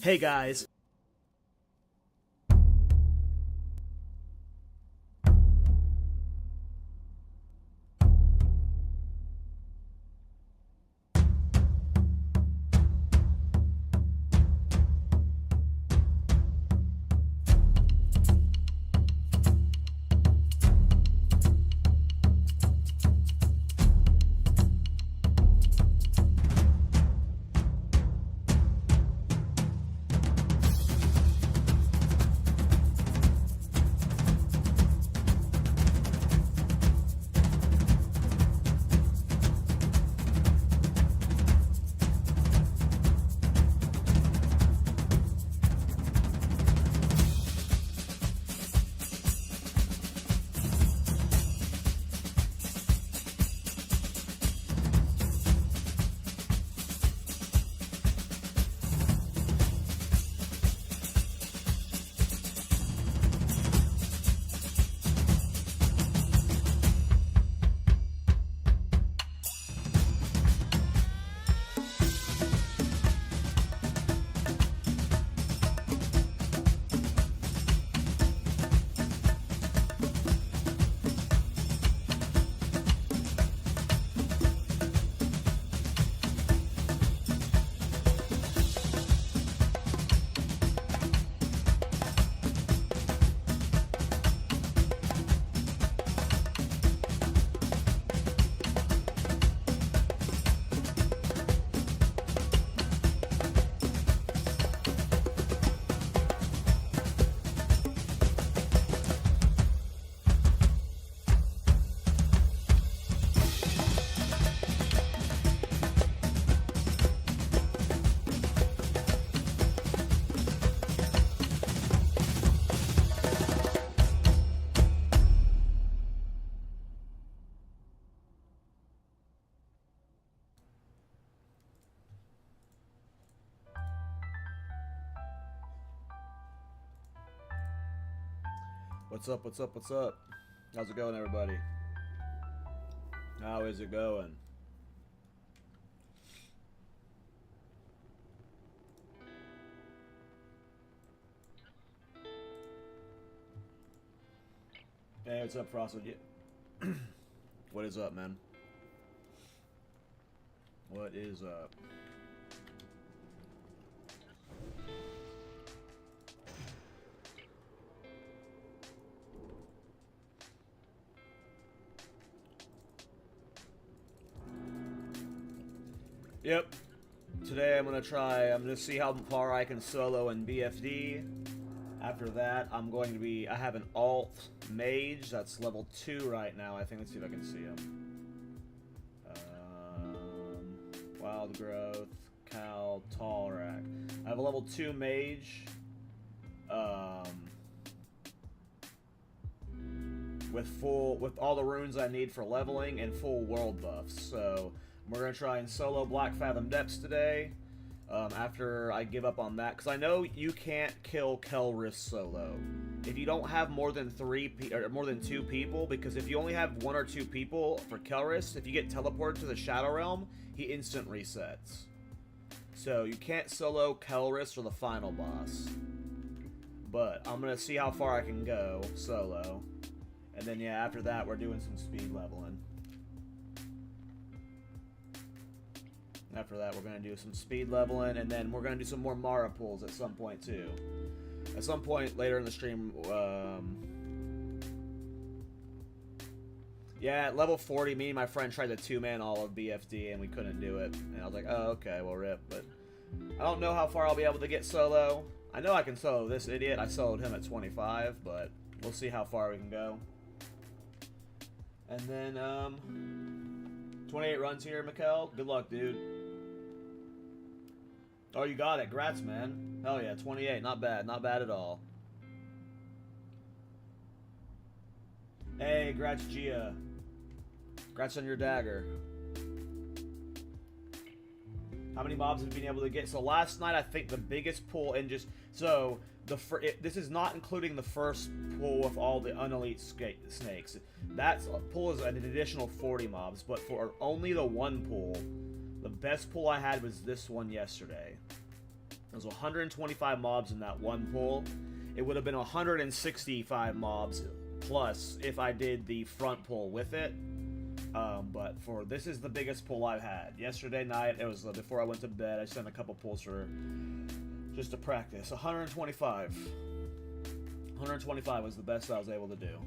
Hey guys. What's up, what's up, what's up? How's it going, everybody? How is it going? Hey, what's up, Frosted? What is up, man? What is up? Yep. Today I'm gonna see how far I can solo in BFD. After that, I have an alt Mage that's level 2 right now, I think. Let's see if I can see him. Wild Growth, KallTorak. I have a level 2 Mage. With all the runes I need for leveling and full world buffs. So we're gonna try and solo Black Fathom Depths today. After I give up on that, because I know you can't kill Kelris solo if you don't have more than more than 2 people. Because if you only have 1 or 2 people for Kelris, if you get teleported to the Shadow Realm, he instant resets. So you can't solo Kelris or the final boss. But I'm gonna see how far I can go solo, and then yeah, after that we're doing some speed leveling. After that, we're going to do some speed leveling, and then we're going to do some more Mara pulls at some point, too. At some point later in the stream, yeah, at level 40, me and my friend tried to 2-man all of BFD, and we couldn't do it. And I was like, oh, okay, well, rip. But I don't know how far I'll be able to get solo. I know I can solo this idiot. I soloed him at 25, but we'll see how far we can go. And then, 28 runs here, Mikkel. Good luck, dude. Oh, you got it. Grats, man. Hell yeah, 28. Not bad. Not bad at all. Hey, grats, Gia. Grats on your dagger. How many mobs have you been able to get? So last night, I think the biggest pull in just... So, this is not including the first pull with all the unelite snakes. That pull is an additional 40 mobs, but for only the one pull, the best pull I had was this one yesterday. There's 125 mobs in that one pull. It would have been 165 mobs plus if I did the front pull with it. But for this is the biggest pull I've had. Yesterday night, it was before I went to bed. I sent a couple pulls for just to practice. 125. 125 was the best I was able to do.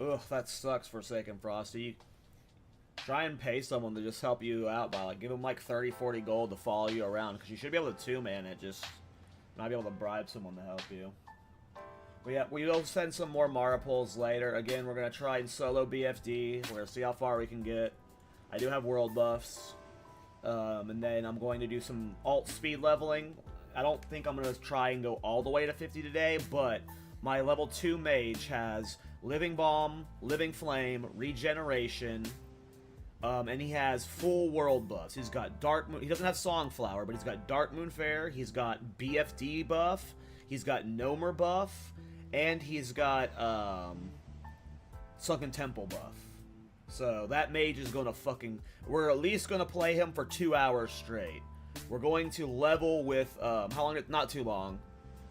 Ugh, that sucks, Forsaken Frosty. Try and pay someone to just help you out by, like, give them like 30, 40 gold to follow you around, because you should be able to two-man it, just not be able to bribe someone to help you. But yeah, we will send some more Mara pulls later. Again, we're going to try and solo BFD. We're going to see how far we can get. I do have world buffs. And then I'm going to do some alt speed leveling. I don't think I'm going to try and go all the way to 50 today, but my level 2 mage has Living Bomb, Living Flame, Regeneration, and he has full world buffs. He's got Dark Moon. He doesn't have Songflower, but he's got Dark Moon Fair. He's got BFD buff. He's got Gnomer buff, and he's got Sunken Temple buff. So that mage is gonna fucking. We're at least gonna play him for 2 hours straight. We're going to level with how long? Not too long.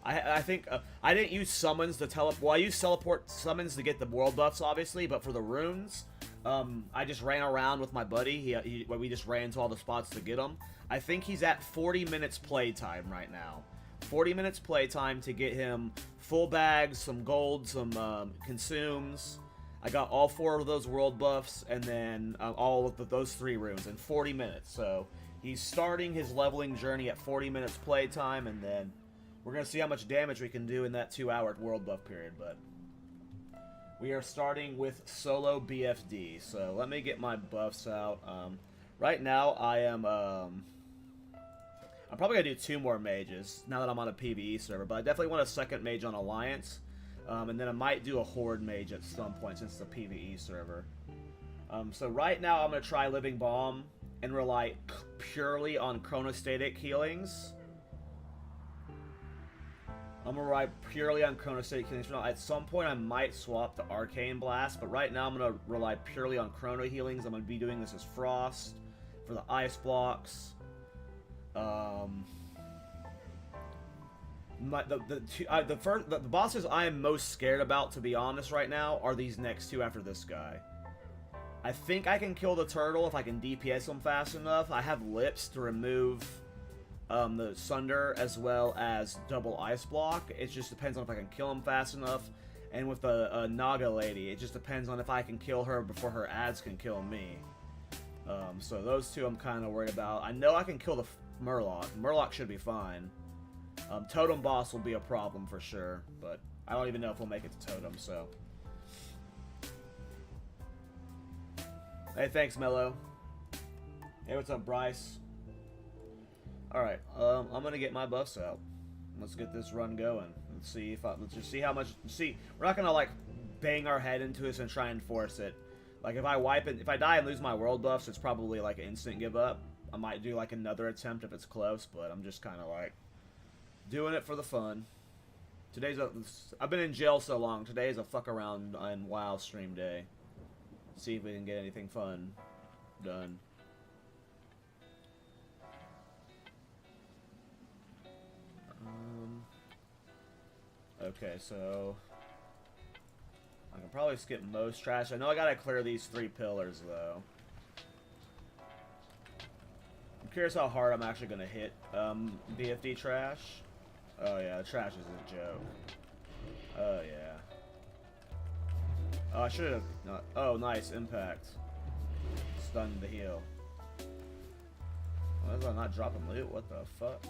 I think I didn't use summons to teleport. Well, I used teleport summons to get the world buffs, obviously, but for the runes, I just ran around with my buddy. We just ran to all the spots to get him. I think he's at 40 minutes playtime right now. 40 minutes playtime to get him full bags, some gold, some consumes. I got all 4 of those world buffs, and then all of those 3 runes in 40 minutes. So he's starting his leveling journey at 40 minutes playtime, and then we're going to see how much damage we can do in that 2-hour world buff period, but we are starting with solo BFD, so let me get my buffs out. Right now, I am, I'm probably going to do 2 more mages now that I'm on a PvE server, but I definitely want a second mage on Alliance, and then I might do a Horde mage at some point since it's a PvE server. So right now, I'm going to try Living Bomb and rely purely on chronostatic healings. I'm going to rely purely on chronostatic healings for now. At some point, I might swap to Arcane Blast, but right now I'm going to rely purely on chrono healings. I'm going to be doing this as Frost for the ice blocks. The bosses I am most scared about, to be honest, right now, are these next 2 after this guy. I think I can kill the turtle if I can DPS him fast enough. I have lips to remove the Sunder as well as double ice block. It just depends on if I can kill him fast enough. And with the Naga lady, it just depends on if I can kill her before her ads can kill me. So those 2 I'm kind of worried about. I know I can kill the Murloc. Murloc should be fine. Totem boss will be a problem for sure, but I don't even know if we'll make it to Totem, so. Hey, thanks, Mello. Hey, what's up, Bryce? Alright, I'm gonna get my buffs out. Let's get this run going. Let's see if let's just see how much. See, we're not gonna like bang our head into this and try and force it. Like if I wipe it, if I die and lose my world buffs, it's probably like an instant give up. I might do like another attempt if it's close, but I'm just kind of like doing it for the fun. I've been in jail so long. Today is a fuck around and WoW stream day. See if we can get anything fun done. Okay, so I can probably skip most trash. I know I gotta clear these 3 pillars, though. I'm curious how hard I'm actually gonna hit BFD trash. Oh yeah, the trash is a joke. Oh yeah. Oh, I should have. Oh, nice impact. Stunned the heal. Why is I not dropping loot? What the fuck?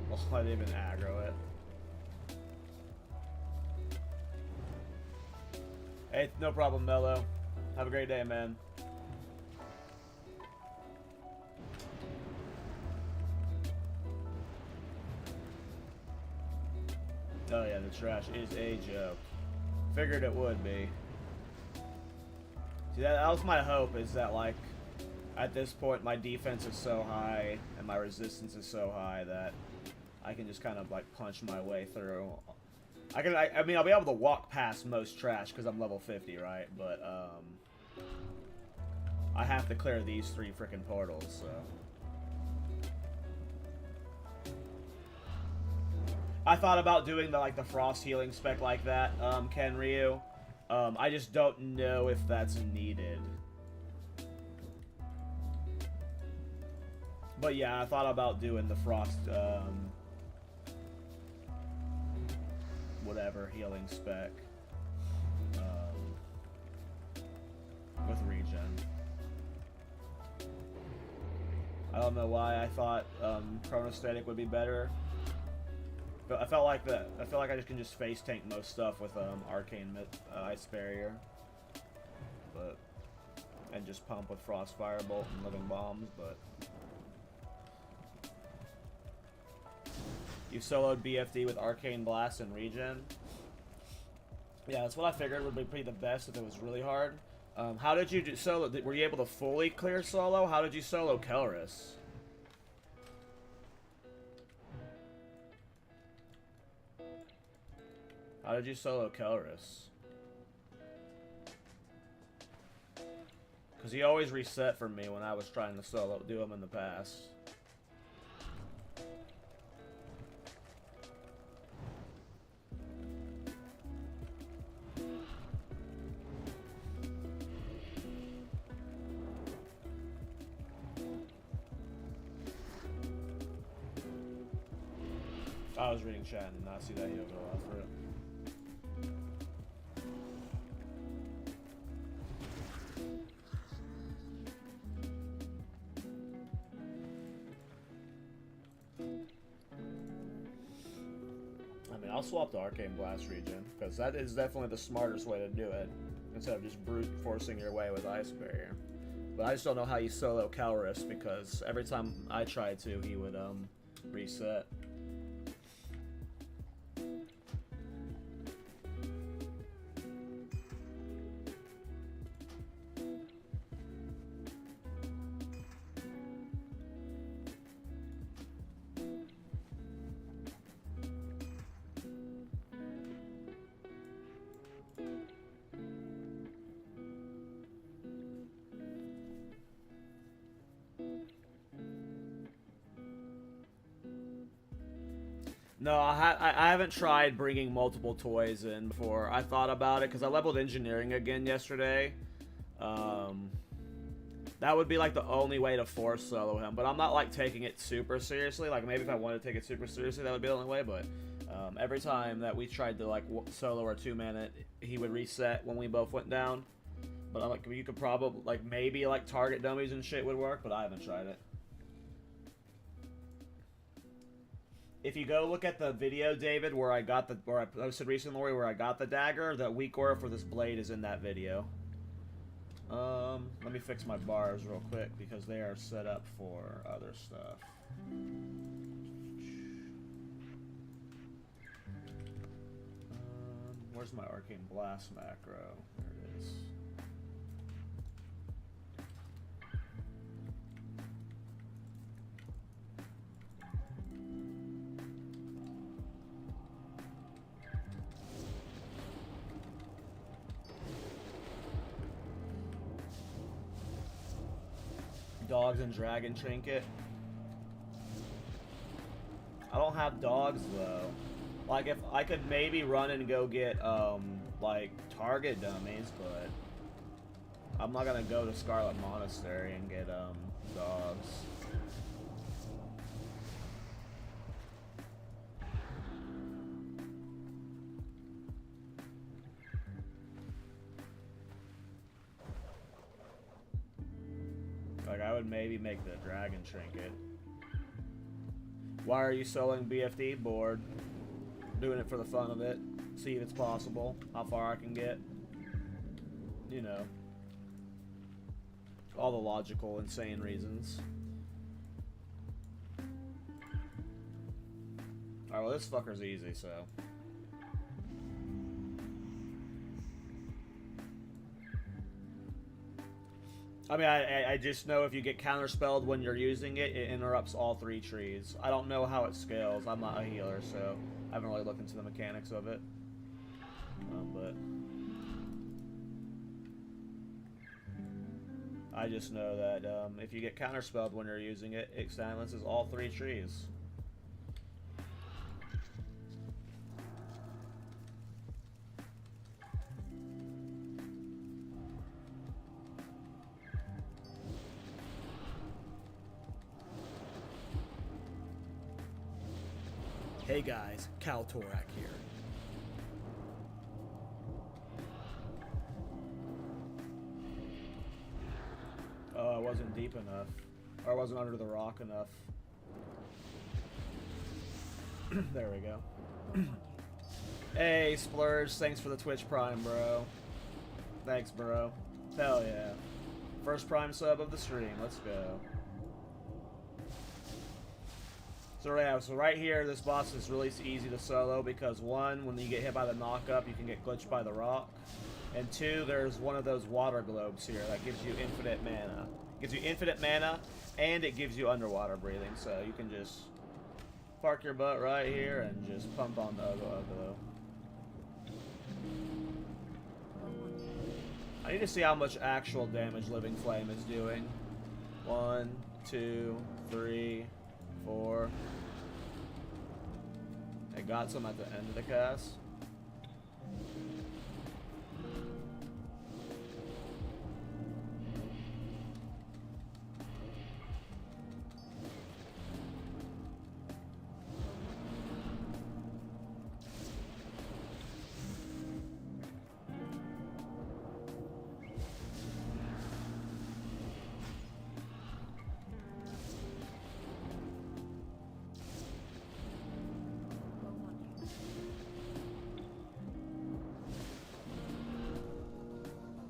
Oh, I didn't even aggro it. Hey, no problem, Mello. Have a great day, man. Oh yeah, the trash is a joke. Figured it would be. See, that was my hope, is that like At this point, my defense is so high and my resistance is so high that I can just kind of like punch my way through. I mean, I'll be able to walk past most trash because I'm level 50, right? But I have to clear these 3 freaking portals, so. I thought about doing the frost healing spec like that, Ken Ryu. I just don't know if that's needed. But yeah, I thought about doing the frost, whatever healing spec, with regen. I don't know why I thought chronostatic would be better. But I felt like I just can just face tank most stuff with arcane ice barrier, and just pump with frost firebolt and living bombs. But you soloed BFD with arcane blast and regen. Yeah, that's what I figured would be pretty the best if it was really hard. How did you do solo? Were you able to fully clear solo? How did you solo Kelris? How did you solo Kelris? Because he always reset for me when I was trying to do him in the past. I was reading chat and not see that he'll go off for it. I mean, I'll swap the Arcane Blast regen, because that is definitely the smartest way to do it, instead of just brute forcing your way with Ice Barrier. But I just don't know how you solo Kelris, because every time I tried to, he would reset. No, I haven't tried bringing multiple toys in before. I thought about it because I leveled engineering again yesterday. That would be like the only way to force solo him, but I'm not like taking it super seriously. Like maybe if I wanted to take it super seriously, that would be the only way. But every time that we tried to like solo or 2-man, he would reset when we both went down. But I'm like, you could probably like maybe like target dummies and shit would work, but I haven't tried it. If you go look at the video, David, where I posted recently where I got the dagger, the weak aura for this blade is in that video. Let me fix my bars real quick because they are set up for other stuff. Where's my Arcane Blast macro? There it is. Dogs and dragon trinket. I don't have dogs though. Like if I could maybe run and go get like target dummies, but I'm not gonna go to Scarlet Monastery and get dogs. Like, I would maybe make the dragon trinket. Why are you selling BFD? Bored. Doing it for the fun of it. See if it's possible. How far I can get. You know. All the logical, insane reasons. Alright, well this fucker's easy, so. I mean, I just know if you get counterspelled when you're using it, it interrupts all 3 trees. I don't know how it scales. I'm not a healer, so I haven't really looked into the mechanics of it. But I just know that if you get counterspelled when you're using it, it silences all 3 trees. Hey guys, KallTorak here. Oh, it wasn't deep enough. Or it wasn't under the rock enough. There we go. Hey, Splurge, thanks for the Twitch Prime, bro. Thanks, bro. Hell yeah. First Prime sub of the stream, let's go. So yeah, so right here, this boss is really easy to solo because 1, when you get hit by the knock-up, you can get glitched by the rock. And 2, there's one of those water globes here that gives you infinite mana. It gives you infinite mana, and it gives you underwater breathing, so you can just park your butt right here and just pump on the Uggo. I need to see how much actual damage Living Flame is doing. 1, 2, 3, 4. I got some at the end of the cast.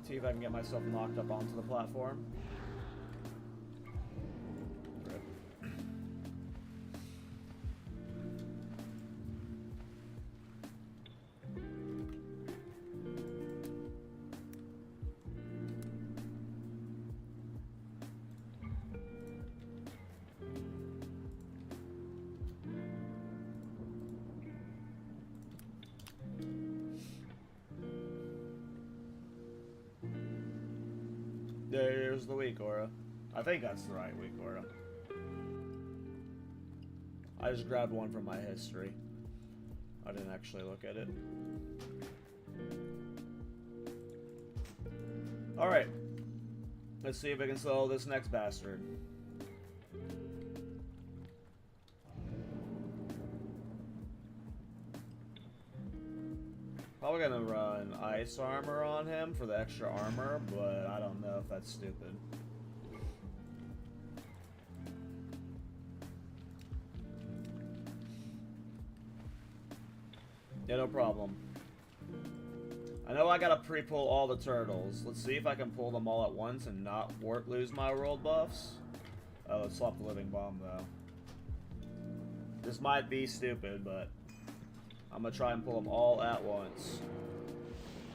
See if I can get myself knocked up onto the platform. Rip. There's the weak aura. I think that's the right weak aura. I just grabbed one from my history. I didn't actually look at it. Alright. Let's see if I can solo this next bastard. Probably gonna run ice armor on him for the extra armor, but I don't know if that's stupid. Yeah, no problem. I know I gotta pre-pull all the turtles. Let's see if I can pull them all at once and not lose my world buffs. Oh, let's swap the living bomb though. This might be stupid, but I'm gonna try and pull them all at once.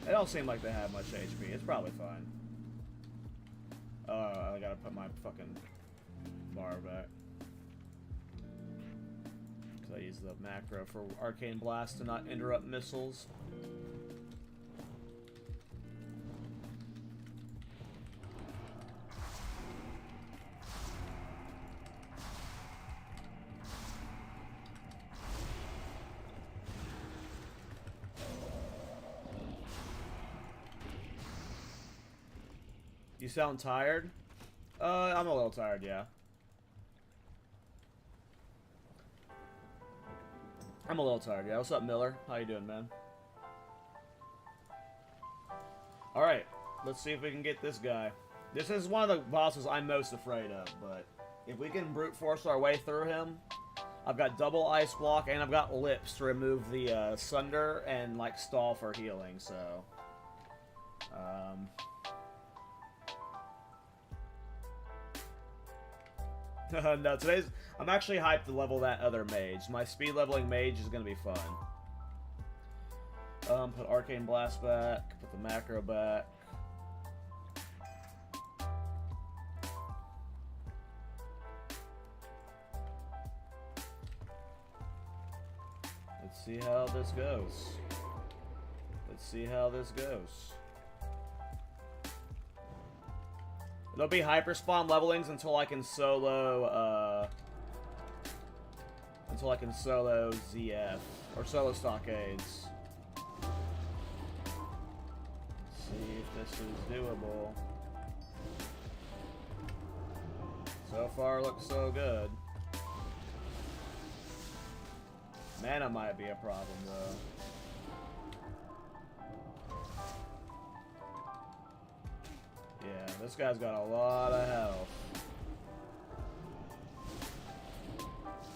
They don't seem like they have much HP. It's probably fine. I gotta put my fucking bar back. Because I use the macro for Arcane Blast to not interrupt missiles. You sound tired? I'm a little tired, yeah. I'm a little tired, yeah. What's up, Miller? How you doing, man? Alright, let's see if we can get this guy. This is one of the bosses I'm most afraid of, but if we can brute force our way through him, I've got double ice block, and I've got lips to remove the sunder and, like, stall for healing, so... No, I'm actually hyped to level that other mage. My speed leveling mage is gonna be fun. Put Arcane Blast back, put the macro back. Let's see how this goes. Let's see how this goes. There'll be hyperspawn levelings until I can solo, ZF, or solo stockades. Let's see if this is doable. So far, looks so good. Mana might be a problem, though. Yeah, this guy's got a lot of health.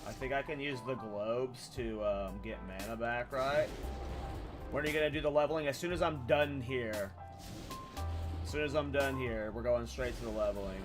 I think I can use the globes to get mana back, right? When are you gonna do the leveling? As soon as I'm done here. As soon as I'm done here, we're going straight to the leveling.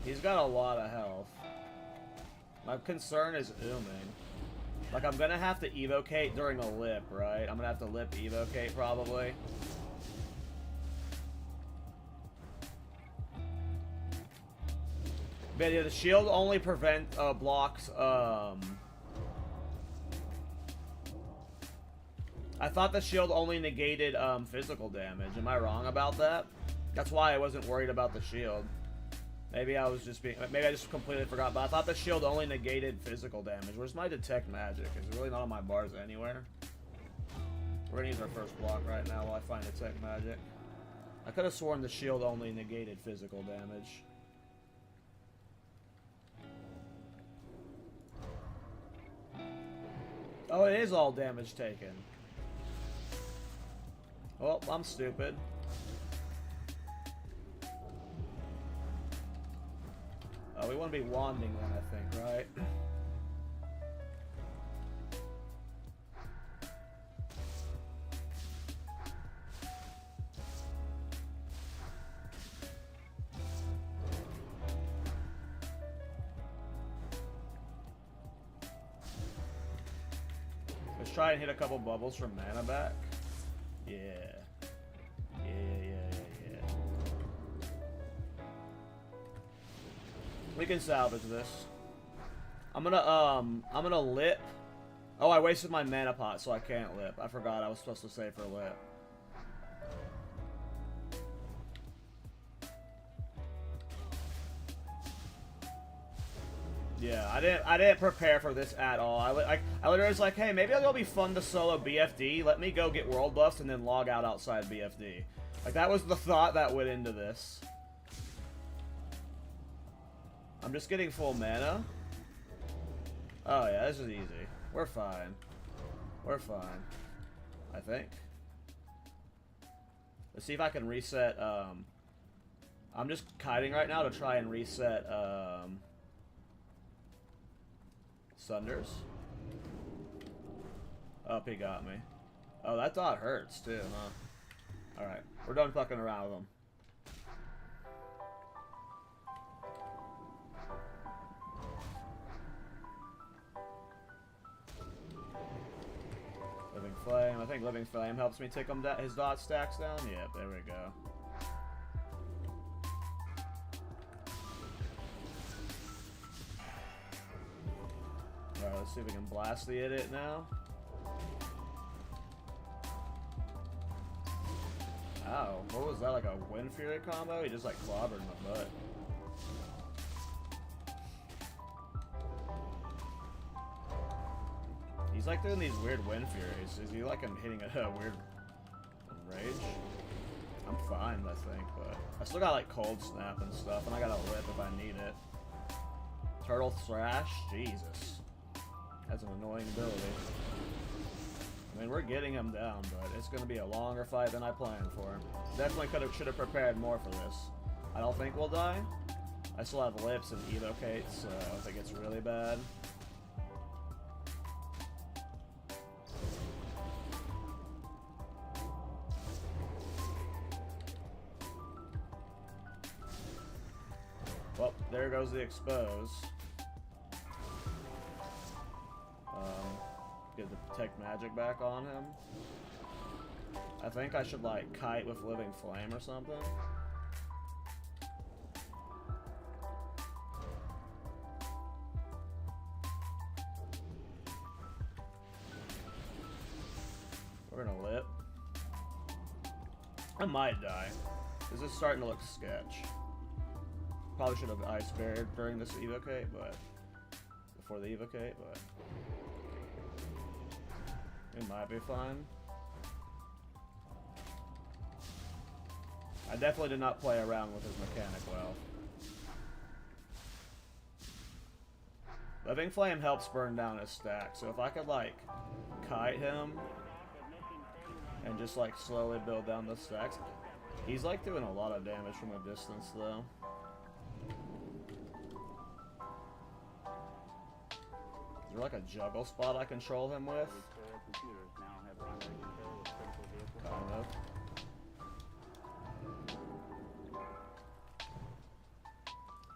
He's got a lot of health. My concern is ooming. Like, I'm gonna have to evocate during a lip, right? I'm gonna have to lip evocate, probably. But yeah, the shield only blocks, I thought the shield only negated, physical damage. Am I wrong about that? That's why I wasn't worried about the shield. Maybe I was just maybe I just completely forgot, but I thought the shield only negated physical damage. Where's my detect magic? Is it really not on my bars anywhere? We're gonna use our first block right now while I find detect magic. I could have sworn the shield only negated physical damage. Oh, it is all damage taken. Well, I'm stupid. Oh, we want to be wanding then, I think, right? Let's try and hit a couple bubbles for mana back. Yeah. We can salvage this. I'm gonna lip. Oh, I wasted my mana pot, so I can't lip. I forgot I was supposed to save for lip. Yeah, I didn't prepare for this at all. I literally was like, hey, maybe it'll be fun to solo BFD. Let me go get world buffs and then log out outside BFD. Like, that was the thought that went into this. I'm just getting full mana. Oh yeah, this is easy. We're fine. We're fine. I think. Let's see if I can reset, I'm just kiting right now to try and reset, Sunders. Oh, he got me. Oh, that dot hurts too, huh? Alright, we're done fucking around with him. Living Flame. I think Living Flame helps me take him his dot stacks down. Yep, there we go. Alright, let's see if we can blast the idiot now. Ow, what was that, like a Wind Fury combo? He just like clobbered my butt. He's like doing these weird Wind Furies. Is he like hitting a weird rage? I'm fine, I think, but I still got like Cold Snap and stuff, and I got a lip if I need it. Turtle Thrash? Jesus. That's an annoying ability. I mean, we're getting him down, but it's going to be a longer fight than I planned for. Definitely should have prepared more for this. I don't think we'll die. I still have lips and evocates, so if it gets really bad. there goes the expose. Get the protect magic back on him. I think I should like kite with living flame or something. We're gonna lip. I might die. This is starting to look sketch. Probably should have ice barrier during this evocate, but before the evocate, but it might be fine. I definitely did not play around with his mechanic well. Living Flame helps burn down his stack, so if I could like kite him and just like slowly build down the stacks. He's like doing a lot of damage from a distance though. Is there like a juggle spot I control him with? Kind of.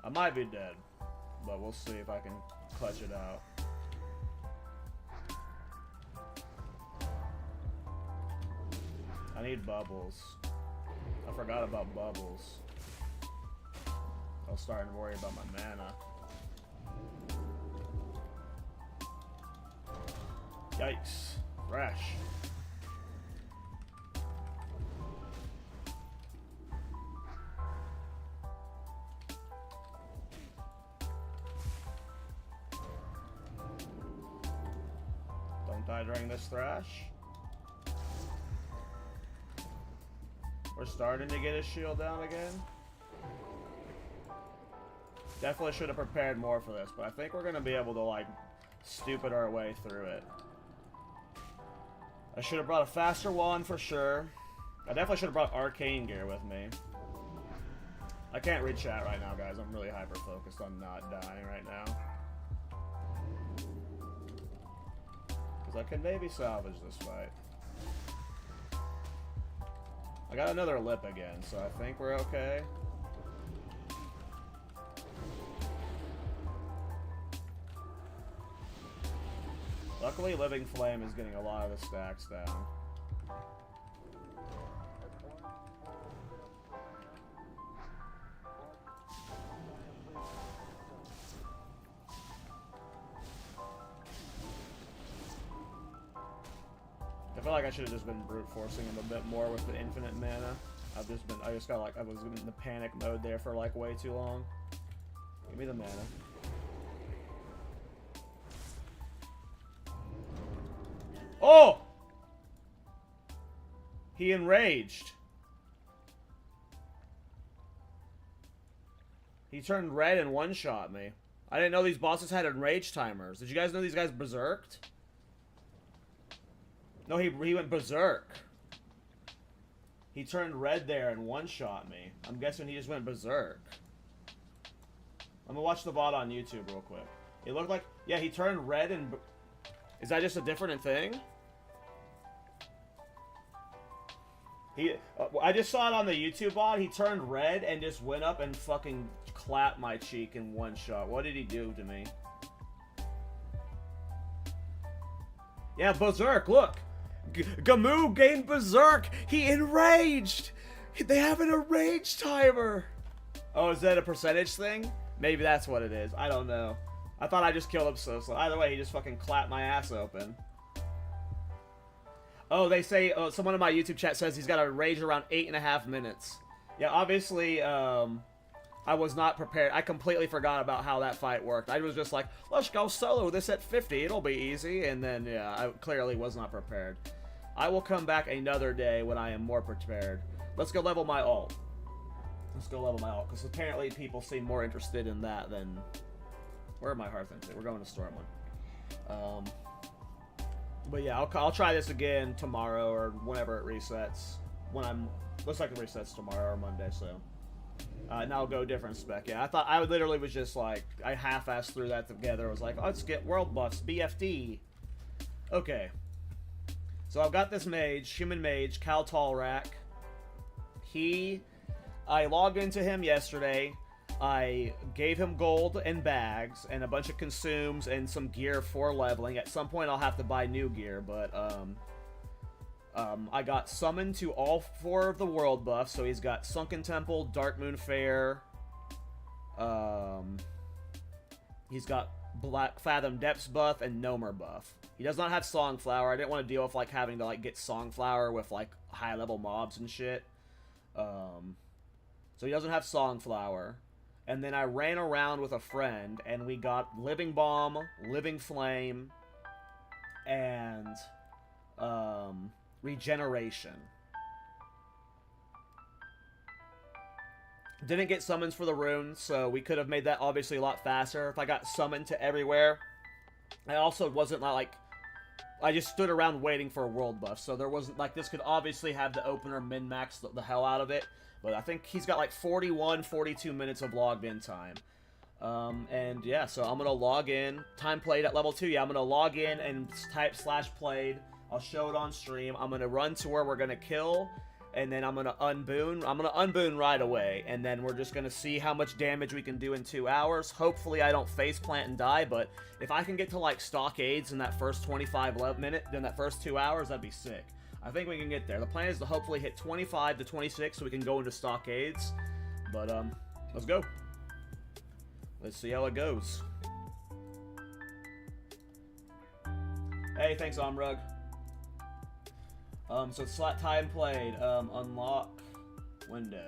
I might be dead, but we'll see if I can clutch it out. I need bubbles. I forgot about bubbles. I was starting to worry about my mana. Yikes. Rash. Don't die during this thrash. We're starting to get his shield down again. Definitely should have prepared more for this, but I think we're going to be able to, like, stupid our way through it. I should have brought a faster wand for sure. I definitely should have brought arcane gear with me. I can't read chat right now, guys. I'm really hyper-focused on not dying right now. Because I can maybe salvage this fight. I got another lip again, so I think we're okay. Luckily, Living Flame is getting a lot of the stacks down. I feel like I should have just been brute forcing him a bit more with the infinite mana. I just got like, I was in the panic mode there for like way too long. Give me the mana. Oh! He enraged. He turned red and one-shot me. I didn't know these bosses had enrage timers. Did you guys know these guys berserked? No, he went berserk. He turned red there and one-shot me. I'm guessing he just went berserk. I'm gonna watch the VOD on YouTube real quick. It looked like... Yeah, he turned red and... Is that just a different thing? I just saw it on the YouTube VOD. He turned red and just went up and fucking clapped my cheek in one shot. What did he do to me? Yeah, berserk, look! Gamu gained berserk! He enraged! They have an enrage timer! Oh, is that a percentage thing? Maybe that's what it is. I don't know. I thought I just killed him so slow. Either way, he just fucking clapped my ass open. Oh, they say, someone in my YouTube chat says he's got a rage around 8.5 minutes. Yeah, obviously, I was not prepared. I completely forgot about how that fight worked. I was just like, let's go solo this at 50. It'll be easy. And then, yeah, I clearly was not prepared. I will come back another day when I am more prepared. Let's go level my ult. Let's go level my ult. Because apparently people seem more interested in that than... Where are my hearth into? We're going to Stormwind. But yeah, I'll try this again tomorrow or whenever it resets. Looks like it resets tomorrow or Monday, so. And I'll go different spec. Yeah, I literally was just like, I half-assed through that together. I was like, oh, let's get world buffs, BFD. Okay. So I've got this mage, human mage, KallTorak. I logged into him yesterday. I gave him gold and bags and a bunch of consumes and some gear for leveling. At some point I'll have to buy new gear, but I got summoned to all 4 of the world buffs. So he's got Sunken Temple, Dark Moon Fair. He's got Black Fathom Depths buff and Gnomer buff. He does not have Songflower. I didn't want to deal with like having to like get Songflower with like high level mobs and shit. So he doesn't have Songflower. And then I ran around with a friend and we got Living Bomb, Living Flame, and Regeneration. Didn't get summons for the runes, so we could have made that obviously a lot faster if I got summoned to everywhere. I also wasn't like... I just stood around waiting for a world buff, so there wasn't... Like, this could obviously have the opener min-max the hell out of it, but I think he's got like 41, 42 minutes of logged in time. And yeah, so I'm going to log in. Time played at level 2. Yeah, I'm going to log in and type /played. I'll show it on stream. I'm going to run to where we're going to kill, and then I'm going to unboon. I'm going to unboon right away, and then we're just going to see how much damage we can do in 2 hours. Hopefully I don't faceplant and die, but if I can get to like stockades in that first 25 minutes, in that first 2 hours, that'd be sick. I think we can get there. The plan is to hopefully hit 25 to 26 so we can go into stockades. But, let's go. Let's see how it goes. Hey, thanks, Omrug. So slot time played. Unlock window.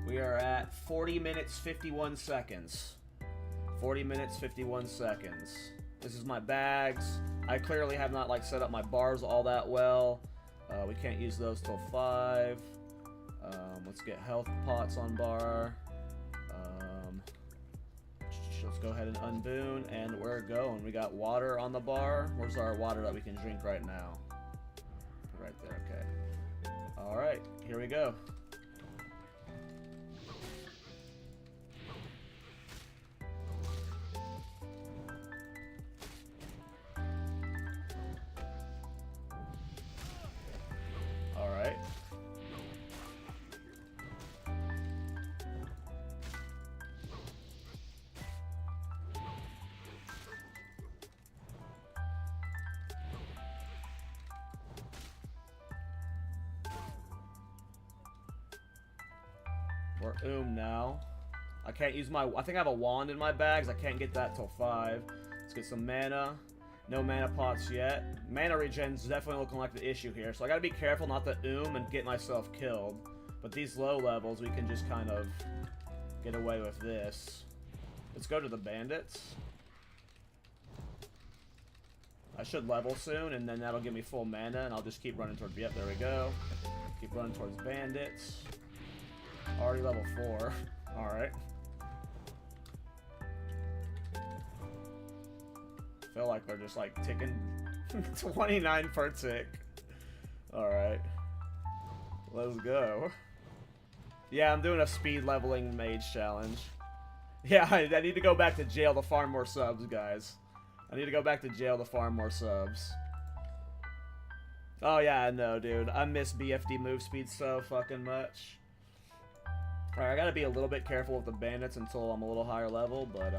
We are at 40 minutes, 51 seconds. 40 minutes, 51 seconds. This is my bags. I clearly have not like set up my bars all that well. We can't use those till 5. Let's get health pots on bar. Let's go ahead and unboon, and we're going. We got water on the bar. Where's our water that we can drink right now? Right there, okay. Alright, here we go. Alright. We're now. I can't use my... I think I have a wand in my bags. I can't get that till 5. Let's get some mana. No mana pots yet. Mana regen's definitely looking like the issue here. So I gotta be careful not to and get myself killed. But these low levels, we can just kind of get away with this. Let's go to the bandits. I should level soon, and then that'll give me full mana, and I'll just keep running towards... Yep, there we go. Keep running towards bandits. Already level 4. Alright. Feel like they're just like ticking. 29 per tick. Alright. Let's go. Yeah, I'm doing a speed leveling mage challenge. Yeah, I need to go back to jail to farm more subs, guys. I need to go back to jail to farm more subs. Oh yeah, no, dude. I miss BFD move speed so fucking much. Alright, I gotta be a little bit careful with the bandits until I'm a little higher level, but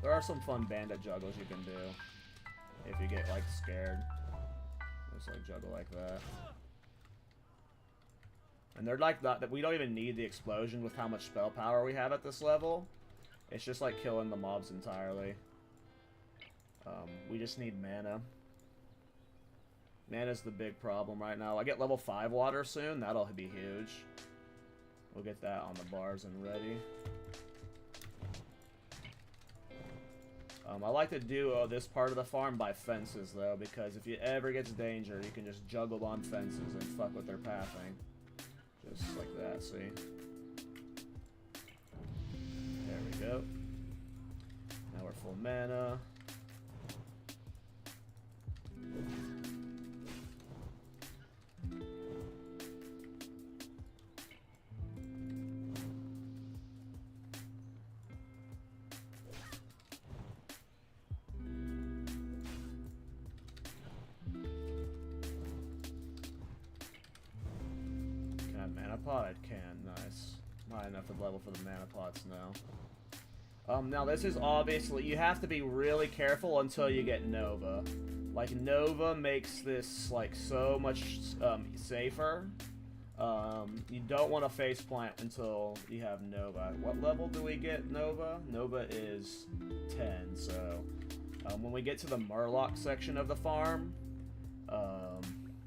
there are some fun bandit juggles you can do if you get like scared. Just like juggle like that. And they're like that we don't even need the explosion with how much spell power we have at this level. It's just like killing the mobs entirely. We just need mana. Mana's the big problem right now. I get level 5 water soon, that'll be huge. We'll get that on the bars and ready. I like to do this part of the farm by fences, though, because if it ever gets danger, you can just juggle on fences and fuck with their pathing. Just like that, see? There we go. Now we're full mana. Pot I can, nice. High enough of level for the mana pots now. Now this is obviously, you have to be really careful until you get Nova. Like, Nova makes this, like, so much, safer. You don't want to faceplant until you have Nova. What level do we get Nova? Nova is 10, so... when we get to the murloc section of the farm,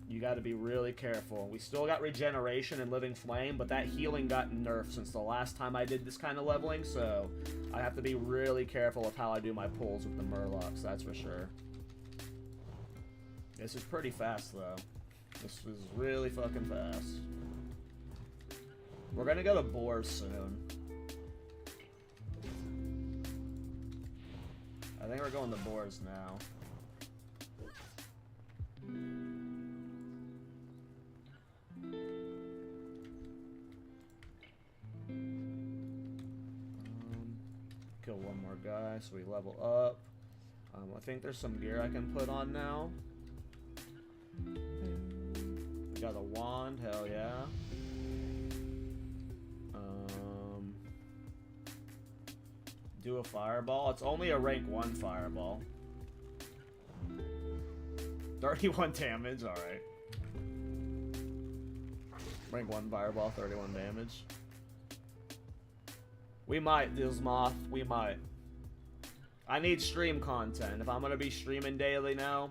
you got to be really careful. We still got regeneration and living flame, but that healing got nerfed since the last time I did this kind of leveling, so I have to be really careful with how I do my pulls with the murlocs, that's for sure. This is pretty fast, though. This is really fucking fast. We're gonna go to boars soon. I think we're going to boars now. Kill one more guy so we level up. I think there's some gear I can put on now. We got a wand, hell yeah. Do a fireball. It's only a rank 1 fireball. 31 damage, alright. Rank 1 fireball, 31 damage. We might, Dizmoth, we might. I need stream content. If I'm gonna be streaming daily now,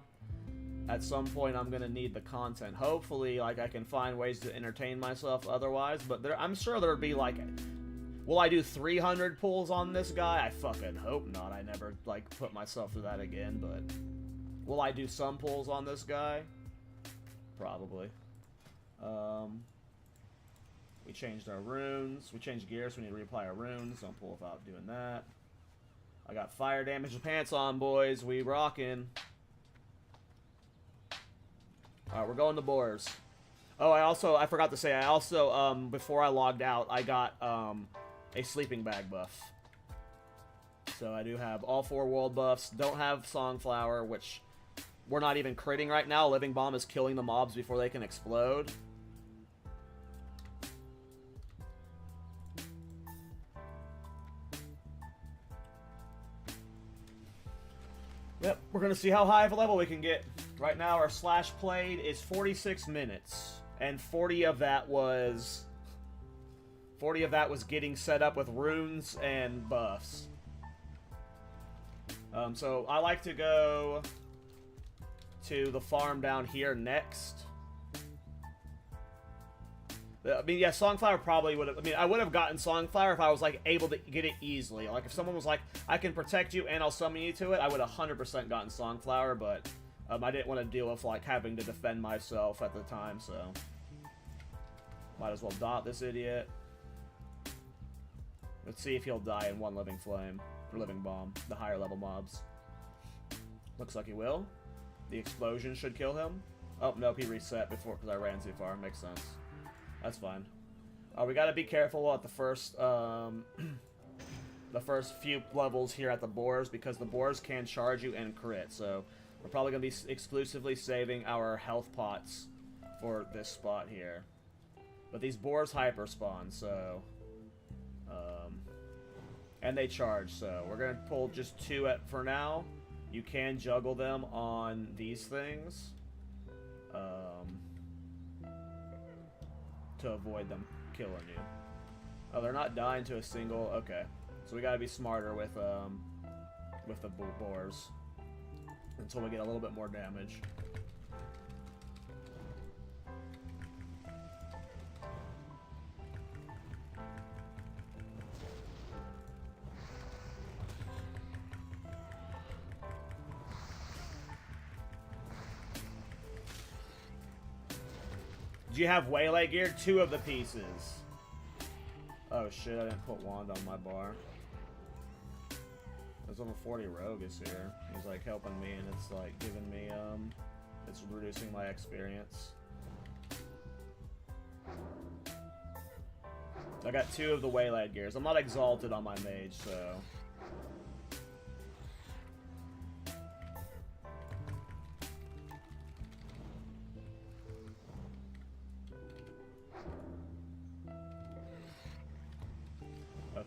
at some point I'm gonna need the content. Hopefully, like, I can find ways to entertain myself otherwise, but I'm sure there'll be, like... Will I do 300 pulls on this guy? I fucking hope not. I never, like, put myself through that again, but... Will I do some pulls on this guy? Probably. We changed our runes. We changed gear, so we need to reapply our runes. Don't pull without doing that. I got fire damage pants on, boys. We rockin'. Alright, we're going to boars. Oh, I forgot to say, before I logged out, I got, a sleeping bag buff. So I do have all 4 world buffs. Don't have Songflower, which we're not even critting right now. Living Bomb is killing the mobs before they can explode. Yep, we're going to see how high of a level we can get. Right now, our slash played is 46 minutes. And 40 of that was getting set up with runes and buffs. So I like to go to the farm down here next. I mean, yeah, Songflower probably would have... I mean, I would have gotten Songflower if I was, like, able to get it easily. Like, if someone was like, I can protect you and I'll summon you to it, I would have 100% gotten Songflower, but I didn't want to deal with, like, having to defend myself at the time, so... Might as well dot this idiot. Let's see if he'll die in 1 living flame. Or living bomb. The higher level mobs. Looks like he will. The explosion should kill him. Oh, nope, he reset before because I ran too far. Makes sense. That's fine. We gotta be careful at the first few levels here at the boars, because the boars can charge you and crit. So we're probably gonna be exclusively saving our health pots for this spot here. But these boars hyper spawn, so and they charge, so we're gonna pull just 2 for now. You can juggle them on these things to avoid them killing you. Oh, they're not dying to a single. Okay, so we gotta be smarter with the boars until we get a little bit more damage. Do you have waylay gear? 2 of the pieces. Oh shit, I didn't put wand on my bar. There's over 40 rogue is here. He's like helping me and it's like giving me, it's reducing my experience. I got 2 of the waylay gears. I'm not exalted on my mage, so...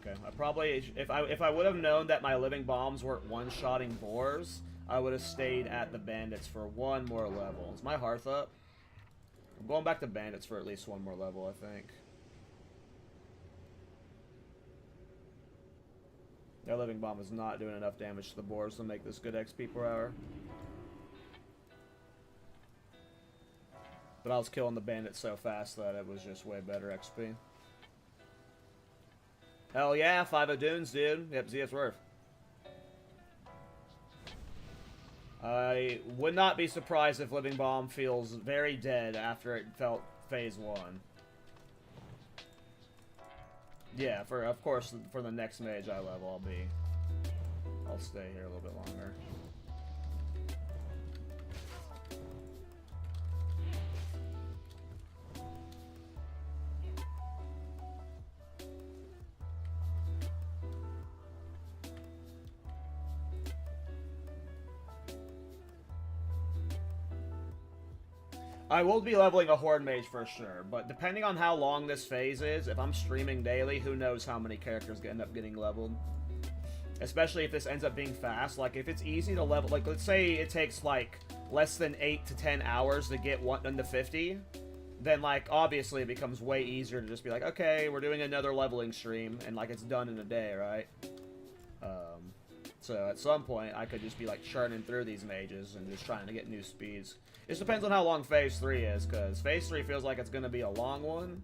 Okay, I probably, if I would have known that my living bombs weren't one-shotting boars, I would have stayed at the bandits for one more level. Is my hearth up? I'm going back to bandits for at least one more level, I think. That living bomb is not doing enough damage to the boars to make this good XP per hour. But I was killing the bandits so fast that it was just way better XP. Hell yeah, 5 of Dunes, dude. Yep, ZF's worth. I would not be surprised if Living Bomb feels very dead after it felt Phase 1. Yeah, of course, for the next mage I level, I'll stay here a little bit longer. I will be leveling a Horde Mage for sure, but depending on how long this phase is, if I'm streaming daily, who knows how many characters end up getting leveled. Especially if this ends up being fast. Like, if it's easy to level, like, let's say it takes, like, less than 8 to 10 hours to get 1 to 50, then, like, obviously it becomes way easier to just be like, okay, we're doing another leveling stream, and, like, it's done in a day, right? So at some point, I could just be, like, churning through these mages and just trying to get new speeds. It just depends on how long Phase 3 is, because Phase 3 feels like it's going to be a long one,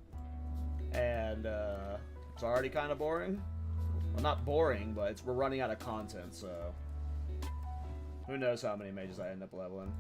and it's already kind of boring. Well, not boring, but we're running out of content, so who knows how many mages I end up leveling.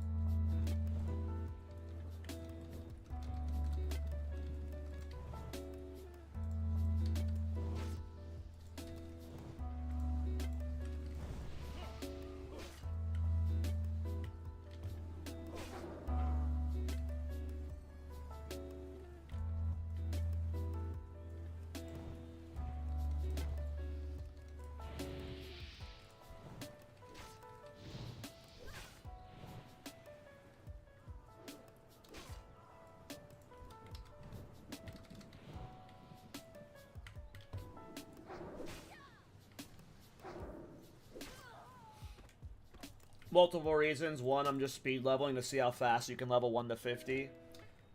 Multiple reasons. One, I'm just speed leveling to see how fast you can level 1 to 50.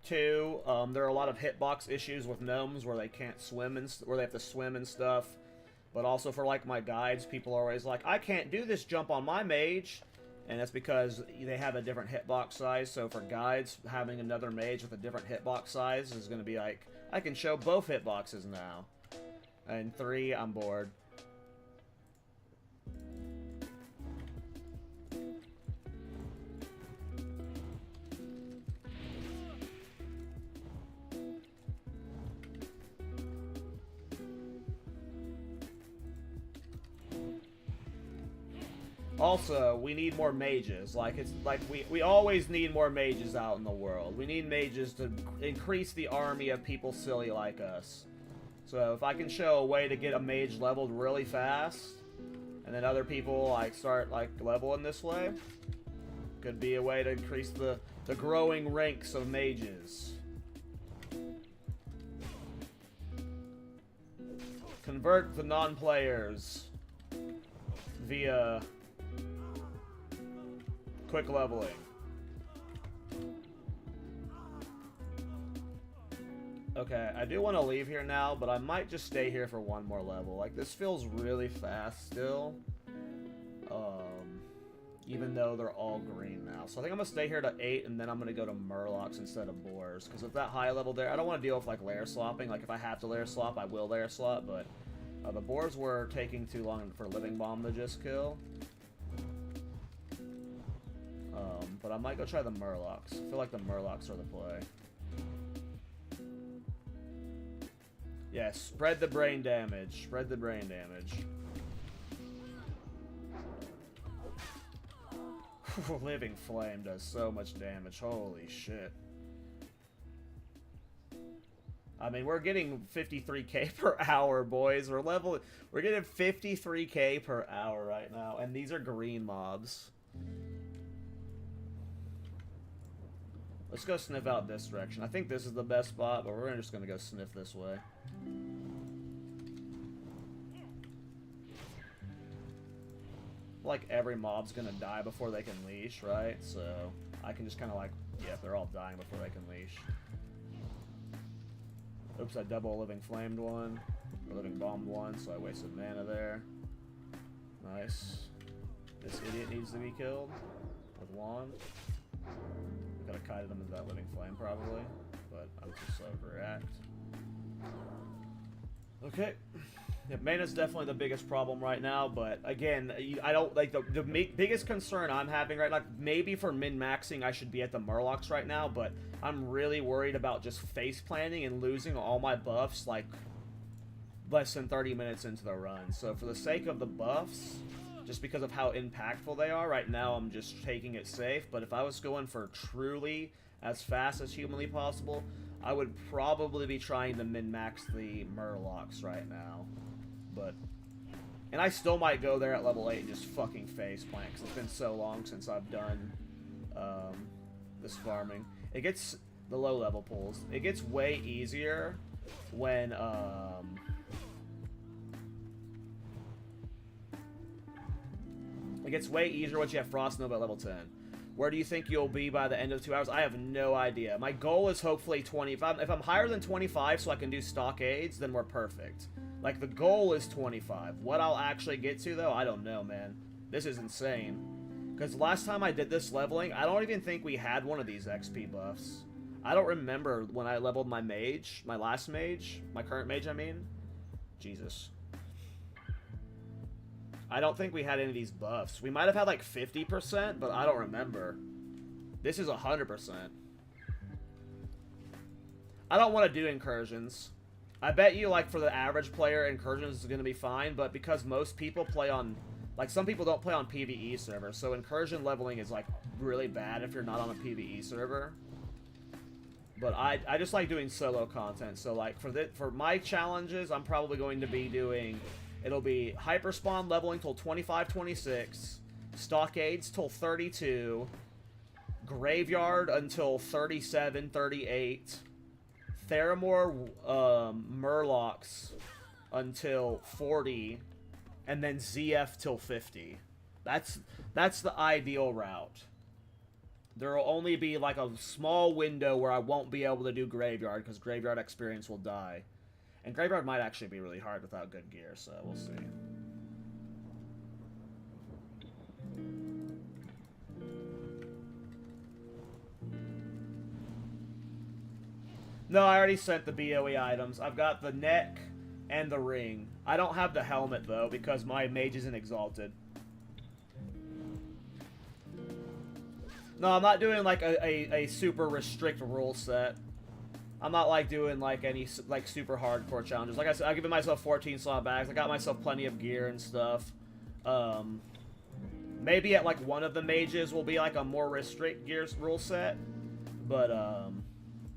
Two, there are a lot of hitbox issues with gnomes where they can't swim and where they have to swim and stuff. But also for like my guides, people are always like, I can't do this jump on my mage, and that's because they have a different hitbox size. So for guides, having another mage with a different hitbox size is going to be like, I can show both hitboxes now. And three, I'm bored. Also, we need more mages. We always need more mages out in the world. We need mages to increase the army of people silly like us. So if I can show a way to get a mage leveled really fast, and then other people like start like leveling this way, could be a way to increase the growing ranks of mages. Convert the non-players via quick leveling. Okay, I do want to leave here now, but I might just stay here for one more level. Like, this feels really fast still. Even though they're all green now. So I think I'm going to stay here to 8, and then I'm going to go to murlocs instead of boars. Because with that high level there, I don't want to deal with, like, layer swapping. Like, if I have to layer swap, I will layer swap, but the boars were taking too long for Living Bomb to just kill. But I might go try the murlocs. I feel like the murlocs are the play. Yeah, spread the brain damage. Spread the brain damage. Living Flame does so much damage. Holy shit. I mean, we're getting 53k per hour, boys. We're getting 53k per hour right now, and these are green mobs. Let's go sniff out this direction. I think this is the best spot, but we're just gonna go sniff this way. like every mob's gonna die before they can leash, right? So I can just kind of like, yeah, they're all dying before they can leash. Oops, I double living flamed one, or living bombed one, so I wasted mana there. Nice. This idiot needs to be killed with wand. Could have kited him into that living flame probably, but I was just slow to react. Okay. Yeah, mana's definitely the biggest problem right now, but again, I don't like the biggest concern I'm having right now. Maybe for min-maxing, I should be at the murlocs right now, but I'm really worried about just face planting and losing all my buffs like less than 30 minutes into the run. So for the sake of the buffs, just because of how impactful they are right now, I'm just taking it safe. But if I was going for truly as fast as humanly possible, I would probably be trying to min-max the murlocs right now. But, and I still might go there at level 8 and just fucking face plant, because it's been so long since I've done this farming. It gets, the low level pulls, it gets way easier when, it gets way easier once you have Frost Nova at level 10. Where do you think you'll be by the end of 2 hours? I have no idea. My goal is hopefully 20. If I'm higher than 25 so I can do stockades, then we're perfect. Like, the goal is 25. What I'll actually get to, though, I don't know, man. This is insane. Because last time I did this leveling, I don't even think we had one of these XP buffs. I don't remember when I leveled my mage, my last mage, my current mage, I mean. Jesus. I don't think we had any of these buffs. We might have had like 50%, but I don't remember. This is 100%. I don't want to do incursions. I bet you, like, for the average player, incursions is going to be fine, but because most people play on, like, some people don't play on PvE servers, so incursion leveling is, like, really bad if you're not on a PvE server. But I just like doing solo content, so, like, for my challenges, I'm probably going to be doing, it'll be Hyperspawn leveling till 25, 26, Stockades till 32, Graveyard until 37, 38, Theramore Murlocs until 40, and then ZF till 50. That's the ideal route. There will only be like a small window where I won't be able to do Graveyard because Graveyard experience will die. And Graveyard might actually be really hard without good gear, so we'll see. No, I already sent the BOE items. I've got the neck and the ring. I don't have the helmet, though, because my mage isn't exalted. No, I'm not doing, like, a super restrict rule set. I'm not, like, doing, like, any, like, super hardcore challenges. Like I said, I've given myself 14 slot bags. I got myself plenty of gear and stuff. Maybe at, like, one of the mages will be, like, a more restrict gears rule set. But,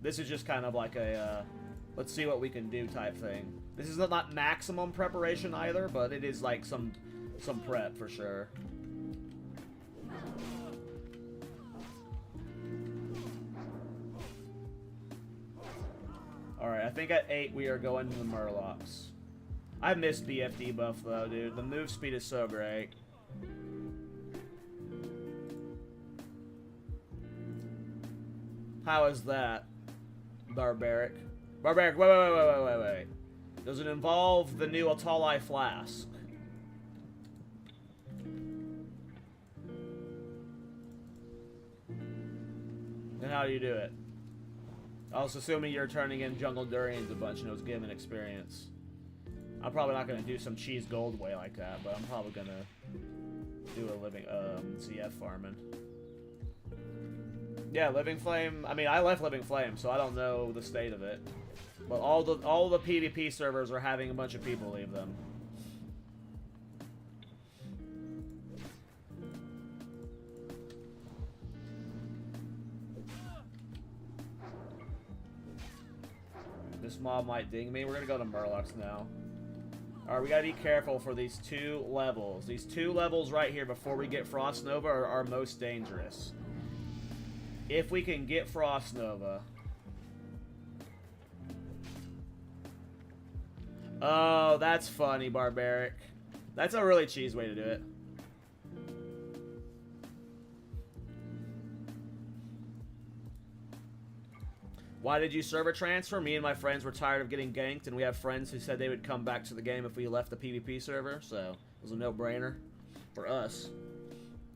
this is just kind of like a, let's see what we can do type thing. This is not maximum preparation either, but it is like some prep for sure. Alright, I think at 8 we are going to the Murlocs. I missed BFD buff though, dude. The move speed is so great. How is that? Barbaric. Barbaric, wait. Does it involve the new Atalai Flask? And how do you do it? I was assuming you're turning in Jungle Durians a bunch and it was given experience. I'm probably not going to do some cheese gold way like that, but I'm probably going to do a living, ZF farming. Yeah, Living Flame. I mean, I left Living Flame, so I don't know the state of it. But all the PvP servers are having a bunch of people leave them. This mob might ding me. We're gonna go to Murlocs now. Alright, we gotta be careful for these 2 levels. These 2 levels right here before we get Frost Nova are our most dangerous. If we can get Frost Nova. Oh, that's funny, Barbaric. That's a really cheese way to do it. Why did you server transfer? Me and my friends were tired of getting ganked, and we have friends who said they would come back to the game if we left the PvP server, so it was a no-brainer for us.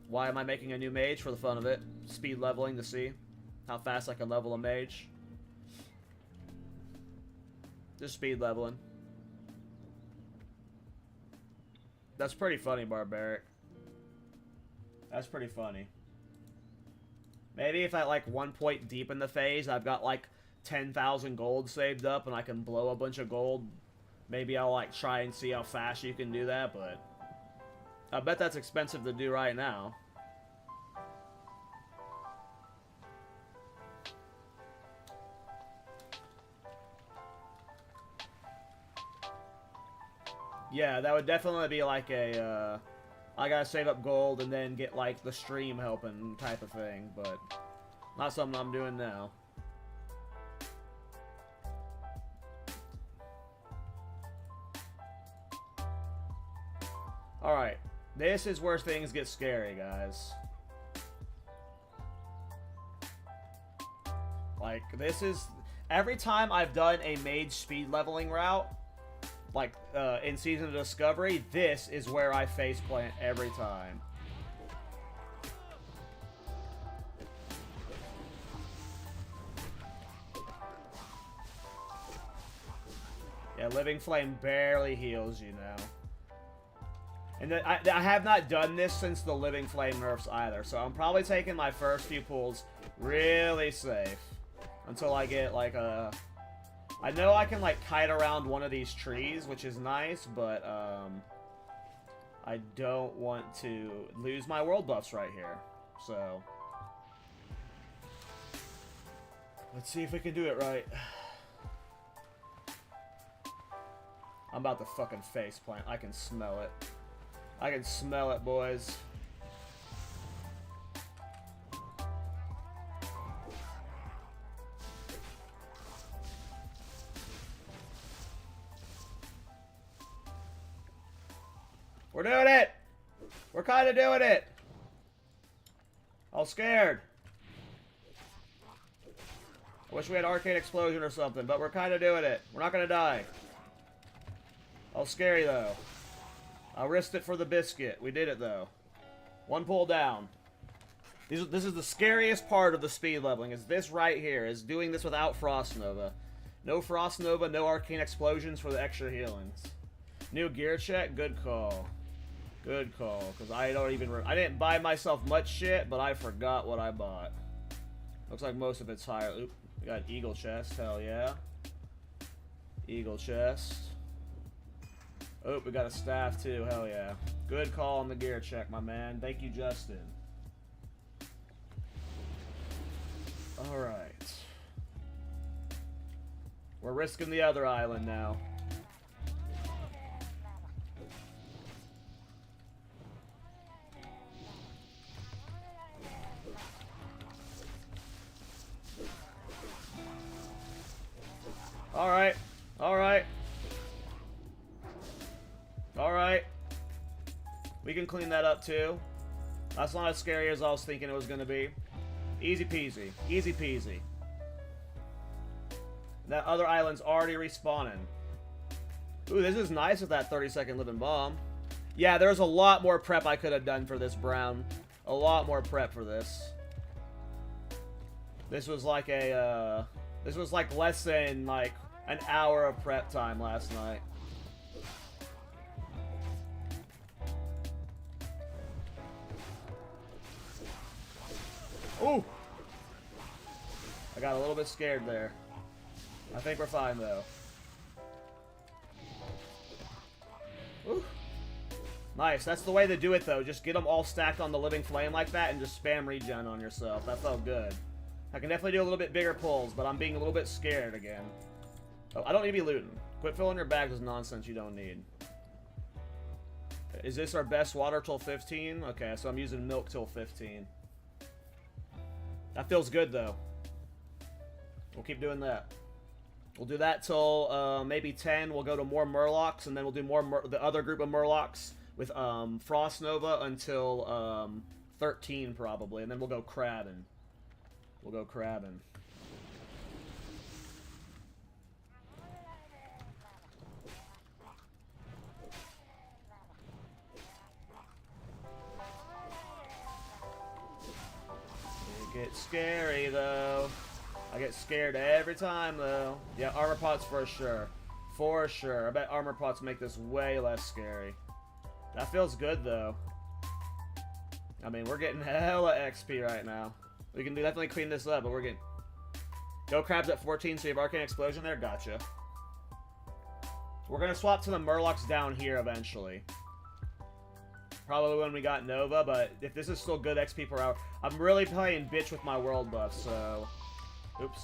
Why am I making a new mage? For the fun of it. Speed leveling to see how fast I can level a mage. Just speed leveling. That's pretty funny, Barbaric. That's pretty funny. Maybe if I like 1 point deep in the phase, I've got like 10,000 gold saved up and I can blow a bunch of gold. Maybe I'll like try and see how fast you can do that, but I bet that's expensive to do right now. Yeah, that would definitely be like a, I gotta save up gold and then get like the stream helping type of thing, but not something I'm doing now. Alright, this is where things get scary, guys. Like, this is... Every time I've done a mage speed leveling route, like, in Season of Discovery, this is where I faceplant every time. Yeah, Living Flame barely heals you now. And then I have not done this since the Living Flame nerfs either, so I'm probably taking my first few pulls really safe. Until I get, like, a... I know I can, like, kite around one of these trees, which is nice, but, I don't want to lose my world buffs right here. So... let's see if we can do it right. I'm about to fucking faceplant. I can smell it. I can smell it, boys. We're doing it! We're kind of doing it! I was scared. I wish we had Arcane Explosion or something, but we're kind of doing it. We're not going to die. I was scary, though. I risked it for the biscuit. We did it, though. One pull down. This is the scariest part of the speed leveling, is this right here, is doing this without Frost Nova. No Frost Nova, no Arcane Explosions for the extra healings. New gear check? Good call. Good call, because I didn't buy myself much shit, but I forgot what I bought. Looks like most of it's higher. Oop, we got Eagle Chest, hell yeah. Eagle Chest. Oh, we got a staff too, hell yeah. Good call on the gear check, my man. Thank you, Justin. Alright. We're risking the other island now. Alright. Alright. Alright. We can clean that up too. That's not as scary as I was thinking it was going to be. Easy peasy. Easy peasy. That other island's already respawning. Ooh, this is nice with that 30-second living bomb. Yeah, there's a lot more prep I could have done for this brown. A lot more prep for this. This was like a, this was like less than, like, an hour of prep time last night. Ooh! I got a little bit scared there. I think we're fine, though. Ooh. Nice. That's the way to do it, though. Just get them all stacked on the Living Flame like that and just spam regen on yourself. That felt good. I can definitely do a little bit bigger pulls, but I'm being a little bit scared again. Oh, I don't need to be looting. Quit filling your bags with nonsense you don't need. Is this our best water till 15? Okay, so I'm using milk till 15. That feels good, though. We'll keep doing that. We'll do that till maybe 10. We'll go to more murlocs, and then we'll do more the other group of murlocs with Frost Nova until 13 probably, and then we'll go crabbing. We'll go crabbing. scary, though. I get scared every time, though. Yeah, armor pots for sure. For sure. I bet armor pots make this way less scary. That feels good, though. I mean, we're getting hella XP right now. We can definitely clean this up, but we're getting... Go crabs at 14, so you have Arcane Explosion there? Gotcha. We're going to swap to the murlocs down here eventually. Probably when we got Nova, but if this is still good XP per hour... I'm really playing bitch with my world buff, so... Oops.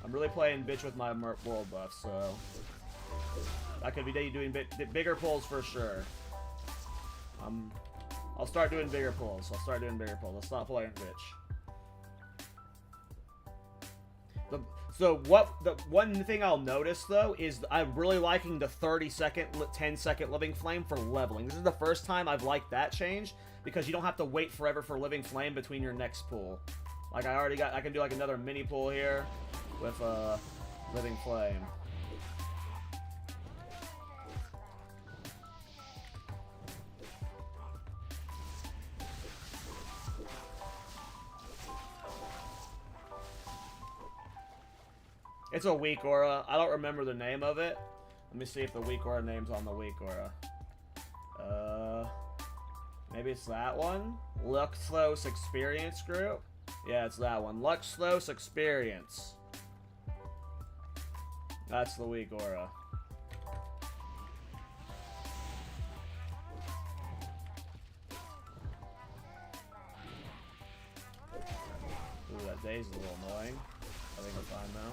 I'm really playing bitch with my world buff, so... I could be doing bigger pulls for sure. I'll start doing bigger pulls. I'll stop playing bitch. So the one thing I'll notice though is I'm really liking the 30-second, 10-second living flame for leveling. This is the first time I've liked that change because you don't have to wait forever for living flame between your next pull. Like I can do like another mini pull here with living flame. It's a weak aura. I don't remember the name of it. Let me see if the weak aura name's on the weak aura. Maybe it's that one? Luxlos Experience Group? Yeah, it's that one. Luxlos Experience. That's the weak aura. Ooh, that day's a little annoying. I think we're fine now.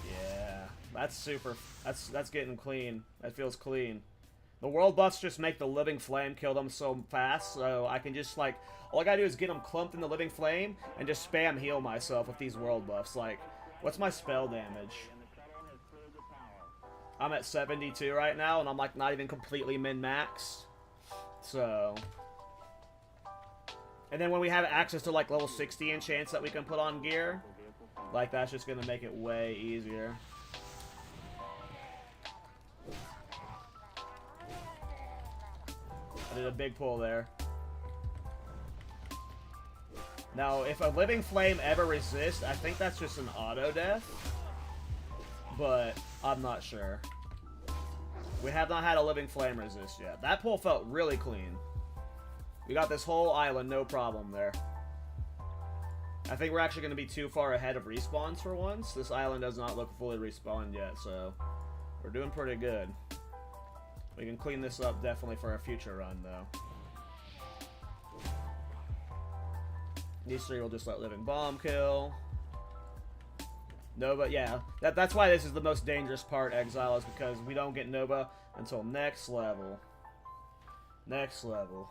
Yeah, that's super. That's getting clean. That feels clean. The world buffs just make the living flame kill them so fast, so I can just like all I gotta do is get them clumped in the living flame and just spam heal myself with these world buffs. Like, what's my spell damage? I'm at 72 right now, and I'm like not even completely min-max. So, and then when we have access to like level 60 enchants that we can put on gear. Like, that's just gonna make it way easier. I did a big pull there. Now, if a living flame ever resists, I think that's just an auto death. But I'm not sure. We have not had a living flame resist yet. That pull felt really clean. We got this whole island, no problem there. I think we're actually going to be too far ahead of respawns for once. This island does not look fully respawned yet, so we're doing pretty good. We can clean this up definitely for a future run, though. These three will just let living bomb kill. Nova, yeah. That's why this is the most dangerous part, Exile, is because we don't get Nova until next level. Next level.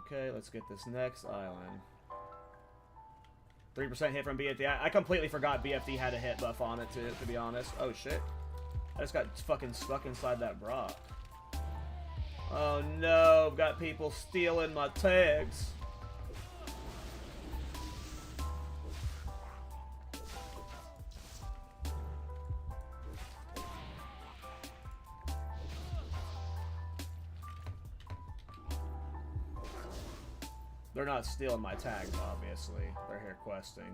Okay, let's get this next island. 3% hit from BFD. I completely forgot BFD had a hit buff on it, to be honest. Oh, shit. I just got fucking stuck inside that Brock. Oh, no. I've got people stealing my tags. They're not stealing my tags, obviously. They're here questing.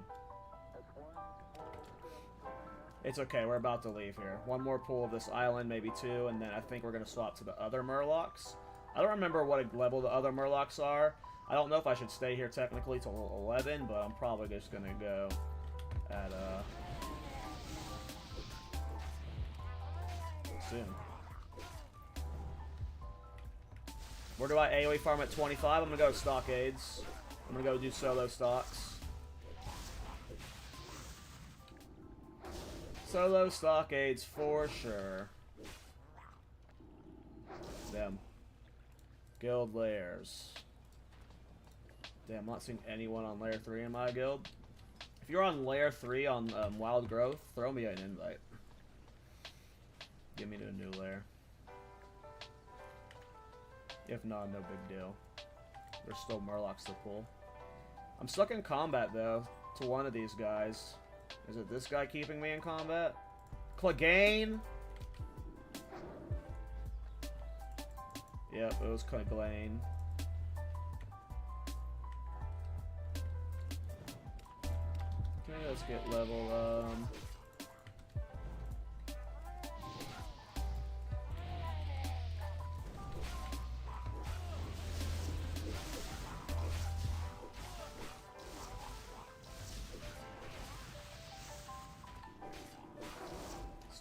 It's okay, we're about to leave here. One more pull of this island, maybe two, and then I think we're going to swap to the other murlocs. I don't remember what level the other murlocs are. I don't know if I should stay here technically till 11, but I'm probably just going to go at, soon. Where do I AoE farm at 25? I'm going to go stockades. I'm going to go do solo stocks. Solo stockades for sure. Them. Guild layers. Damn, I'm not seeing anyone on layer 3 in my guild. If you're on layer 3 on Wild Growth, throw me an invite. Get me to a new layer. If not, no big deal. There's still murlocs to pull. I'm stuck in combat, though, to one of these guys. Is it this guy keeping me in combat? Clegane? Yep, it was Glane. Okay, let's get level,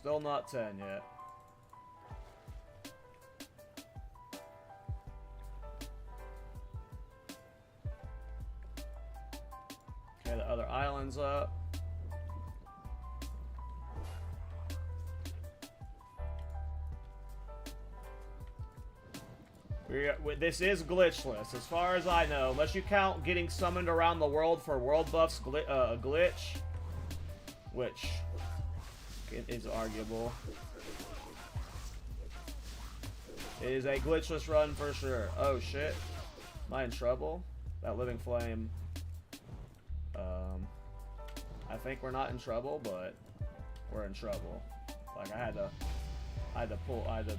Still not 10 yet. Okay, the other island's up. This is glitchless, as far as I know, unless you count getting summoned around the world for world buffs a glitch, which is arguable. It is a glitchless run for sure. Oh shit. Am I in trouble? That living flame. I think we're not in trouble, but we're in trouble. Like I had to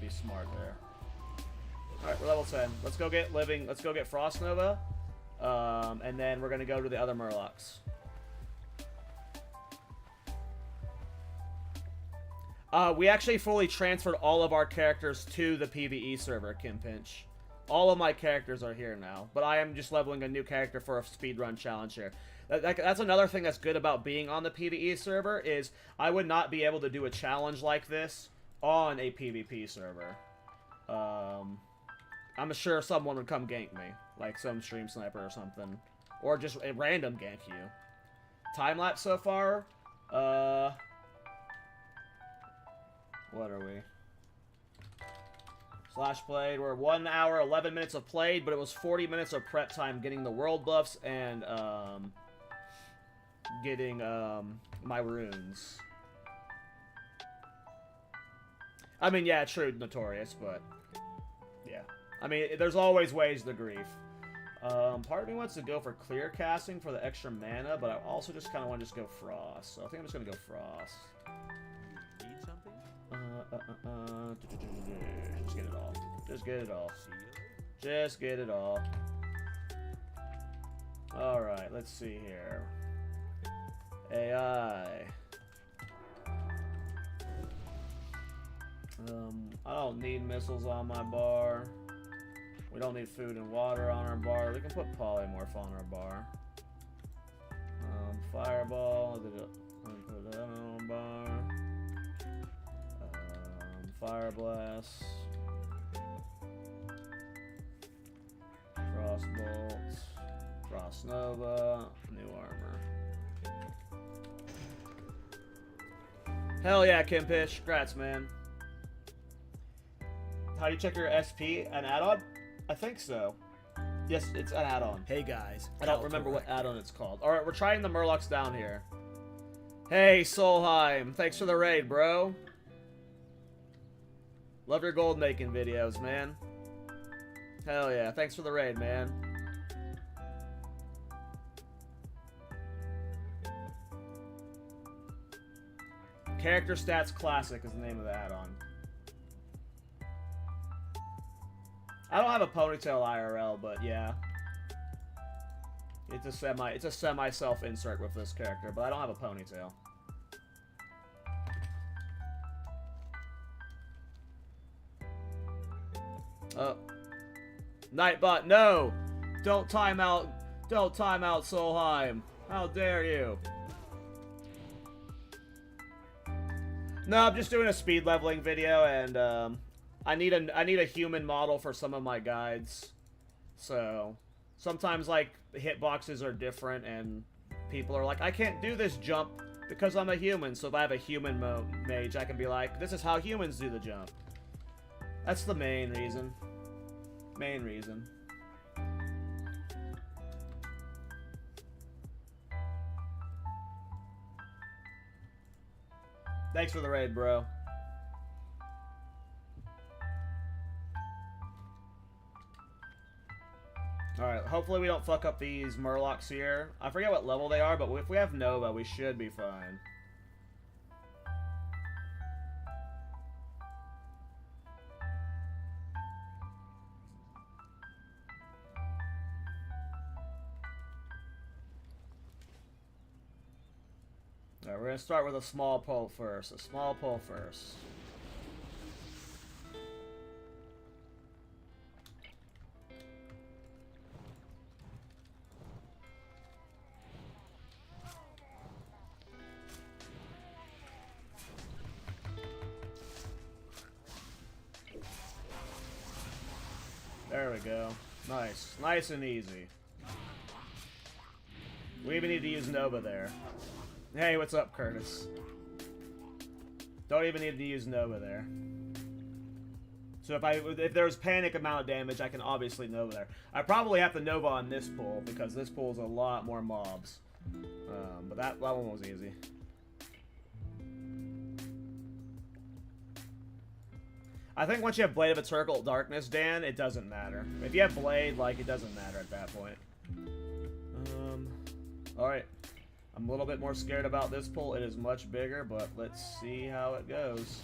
be smart there. Alright, we're level 10. Let's go get Frost Nova. And then we're gonna go to the other Murlocs. We actually fully transferred all of our characters to the PvE server, Kim Pinch. All of my characters are here now, but I am just leveling a new character for a speedrun challenge here. That's another thing that's good about being on the PvE server, is I would not be able to do a challenge like this on a PvP server. I'm sure someone would come gank me, like some stream sniper or something, or just a random gank you. Time lapse so far, what are we? Slash played. We're 1 hour, 11 minutes of played, but it was 40 minutes of prep time getting the world buffs and getting my runes. I mean, yeah, true, Notorious, but yeah. I mean, there's always ways to grief. Part of me wants to go for clear casting for the extra mana, but I also just kind of want to just go Frost. So I think I'm just going to go Frost. Need something? Just get it all. Just get it all. Just get it all. Alright, let's see here. AI. I don't need missiles on my bar. We don't need food and water on our bar. We can put polymorph on our bar. Fireball. Put that on our bar. Fire Blast. Frostbolt. Frost Nova. New armor. Hell yeah, Kimpish. Congrats, man. How do you check your SP? An add-on? I think so. Yes, it's an add-on. Hey guys, I don't remember what add-on it's called. Alright, we're trying the Murlocs down here. Hey, Solheim. Thanks for the raid, bro. Love your gold making videos, man. Hell yeah. Thanks for the raid, man. Character Stats Classic is the name of the add-on. I don't have a ponytail IRL, but yeah. It's a semi self-insert with this character, but I don't have a ponytail. Oh. Nightbot, no! Don't time out Solheim. How dare you? No, I'm just doing a speed leveling video, and I need a human model for some of my guides. So sometimes like the hitboxes are different, and people are like, I can't do this jump because I'm a human. So if I have a human mage, I can be like, this is how humans do the jump. That's the main reason. Main reason. Thanks for the raid, bro. Alright, hopefully we don't fuck up these Murlocs here. I forget what level they are, but if we have Nova, we should be fine. Alright, we're gonna start with a small pull first. A small pull first. There we go. Nice. Nice and easy. We even need to use Nova there. Hey, what's up, Curtis? Don't even need to use Nova there. So if there's panic amount of damage, I can obviously Nova there. I probably have to Nova on this pull, because this pull is a lot more mobs. But that one was easy. I think once you have Blade of Eternal Darkness, Dan, it doesn't matter. If you have Blade, like, it doesn't matter at that point. Alright. I'm a little bit more scared about this pull. It is much bigger, but let's see how it goes.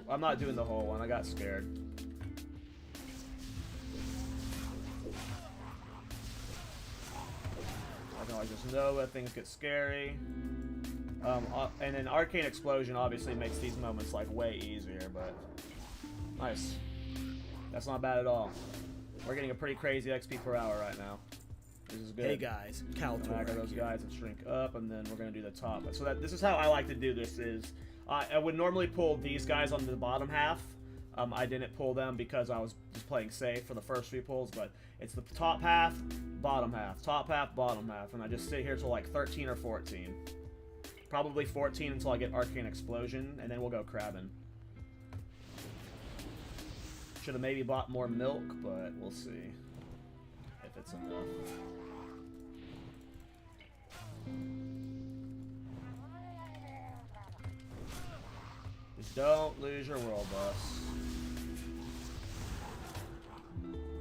I'm not doing the whole one. I got scared. I can always just know that things get scary. And an Arcane Explosion obviously makes these moments, like, way easier, but... Nice. That's not bad at all. We're getting a pretty crazy XP per hour right now. This is good. Hey guys, KallTorak. Those guys that shrink up, and then we're gonna do the top. So this is how I like to do this. Is I would normally pull these guys on the bottom half. I didn't pull them because I was just playing safe for the first 3 pulls, but it's the top half, bottom half, top half, bottom half, and I just sit here till like 13 or 14. Probably 14 until I get Arcane Explosion, and then we'll go crabbing. Should have maybe bought more milk, but we'll see if it's enough. Just don't lose your world buffs.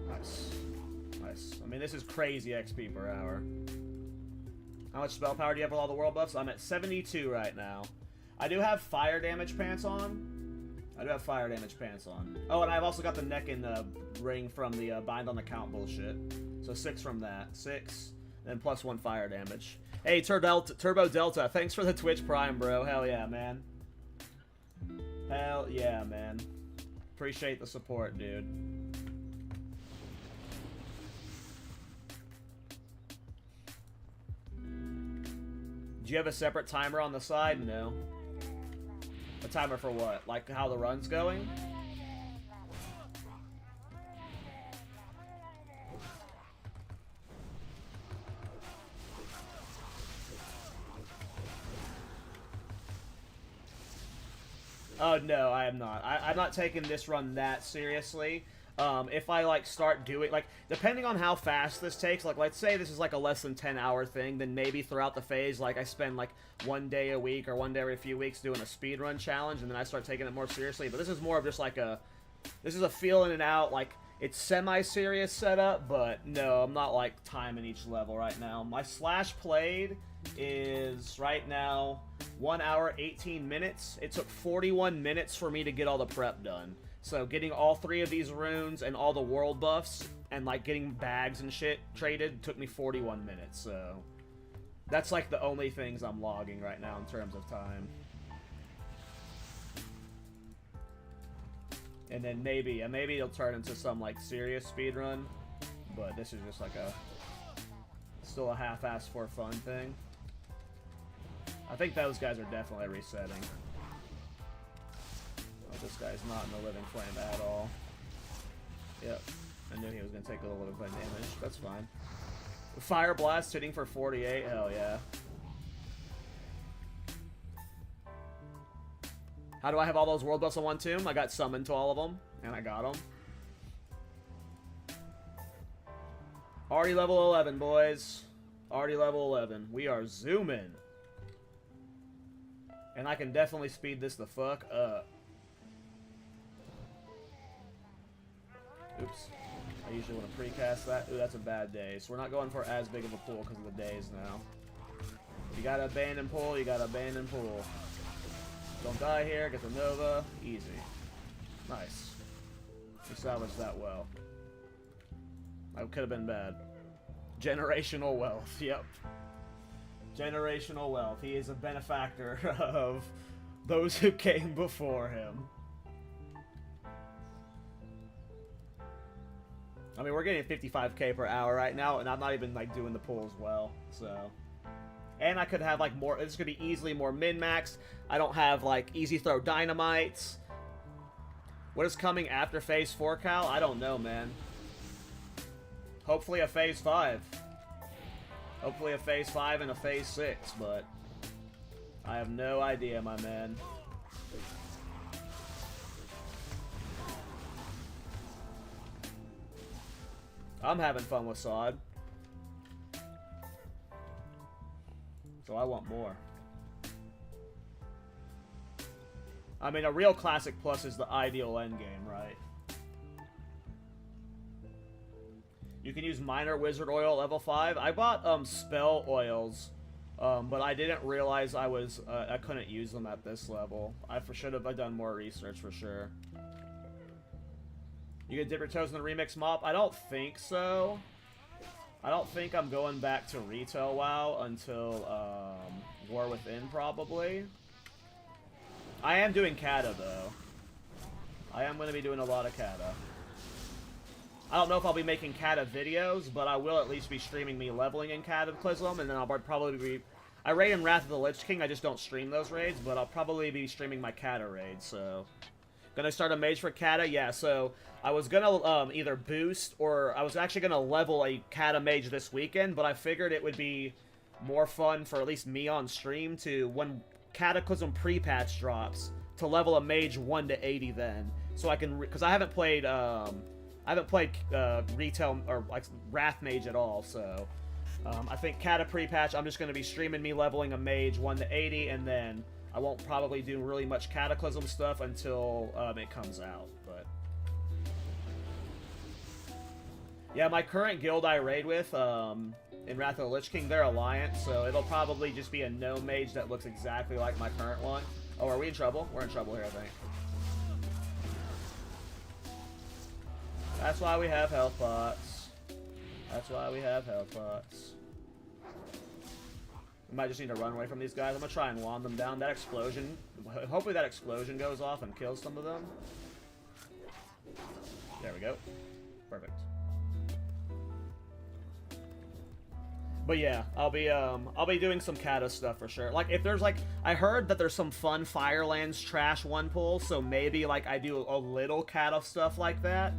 Nice. Nice. I mean, this is crazy XP per hour. How much spell power do you have with all the world buffs? I'm at 72 right now. I do have fire damage pants on. Oh, and I've also got the neck and ring from the bind on the count bullshit. So 6 from that. 6, then plus 1 fire damage. Hey, Turbo Delta, thanks for the Twitch Prime, bro. Hell yeah, man. Hell yeah, man. Appreciate the support, dude. Do you have a separate timer on the side? No. A timer for what? Like how the run's going? Oh, no, I am not. I'm not taking this run that seriously. If I, like, start doing, like, depending on how fast this takes, like, let's say this is, like, a less than 10-hour thing, then maybe throughout the phase, like, I spend, like, 1 day a week or 1 day every few weeks doing a speedrun challenge, and then I start taking it more seriously. But this is more of just, like, this is a feel in and out, like, it's semi-serious setup, but no, I'm not, like, timing each level right now. My slash played is, right now, 1 hour, 18 minutes. It took 41 minutes for me to get all the prep done. So getting all 3 of these runes and all the world buffs and like getting bags and shit traded took me 41 minutes. So that's like the only things I'm logging right now in terms of time. And then maybe it'll turn into some like serious speedrun, but this is just like still a half-assed for fun thing. I think those guys are definitely resetting. This guy's not in the Living Flame at all. Yep. I knew he was going to take a little Living Flame damage. That's fine. Fire Blast hitting for 48. Hell yeah. How do I have all those world buffs on one tomb? I got summoned to all of them, and I got them. Already level 11, boys. Already level 11. We are zooming. And I can definitely speed this the fuck up. Oops. I usually want to precast that. Ooh, that's a bad day. So we're not going for as big of a pool because of the days now. You gotta abandon pool, you gotta abandon pool. Don't die here, get the Nova. Easy. Nice. We salvaged that well. That could have been bad. Generational wealth, yep. Generational wealth. He is a benefactor of those who came before him. I mean, we're getting 55k per hour right now, and I'm not even, like, doing the pulls well, so... And I could have, like, more... This could be easily more min-maxed. I don't have, like, easy throw dynamites. What is coming after Phase 4, Cal? I don't know, man. Hopefully a Phase 5. Hopefully a Phase 5 and a Phase 6, but... I have no idea, my man. I'm having fun with Sod. So I want more. I mean, a real Classic Plus is the ideal endgame, right? You can use Minor Wizard Oil level 5. I bought Spell Oils, but I didn't realize I couldn't use them at this level. I should have done more research for sure. You can dip your toes in the remix mop? I don't think so. I don't think I'm going back to retail WoW until War Within, probably. I am doing Kata, though. I am going to be doing a lot of Kata. I don't know if I'll be making Kata videos, but I will at least be streaming me leveling in Cataclysm, and then I'll probably be... I raid in Wrath of the Lich King, I just don't stream those raids, but I'll probably be streaming my Kata raids, so... Gonna start a mage for Kata? Yeah, so I was gonna either boost or I was actually gonna level a Kata mage this weekend, but I figured it would be more fun for at least me on stream to, when Cataclysm pre-patch drops, to level a mage 1 to 80 then. So I can, because I haven't played retail or like Wrath Mage at all, so I think Kata pre-patch, I'm just gonna be streaming me leveling a mage 1 to 80, and then I won't probably do really much Cataclysm stuff until it comes out, but... Yeah, my current guild I raid with, in Wrath of the Lich King, they're Alliance, so it'll probably just be a gnome mage that looks exactly like my current one. Oh, are we in trouble? We're in trouble here, I think. That's why we have health pots. That's why we have health pots. We might just need to run away from these guys. I'm gonna try and wand them down. That explosion, hopefully that explosion goes off and kills some of them. There we go. Perfect. But yeah, I'll be doing some Kata stuff for sure. Like, if there's like, I heard that there's some fun Firelands trash one pull, so maybe like I do a little Kata stuff like that.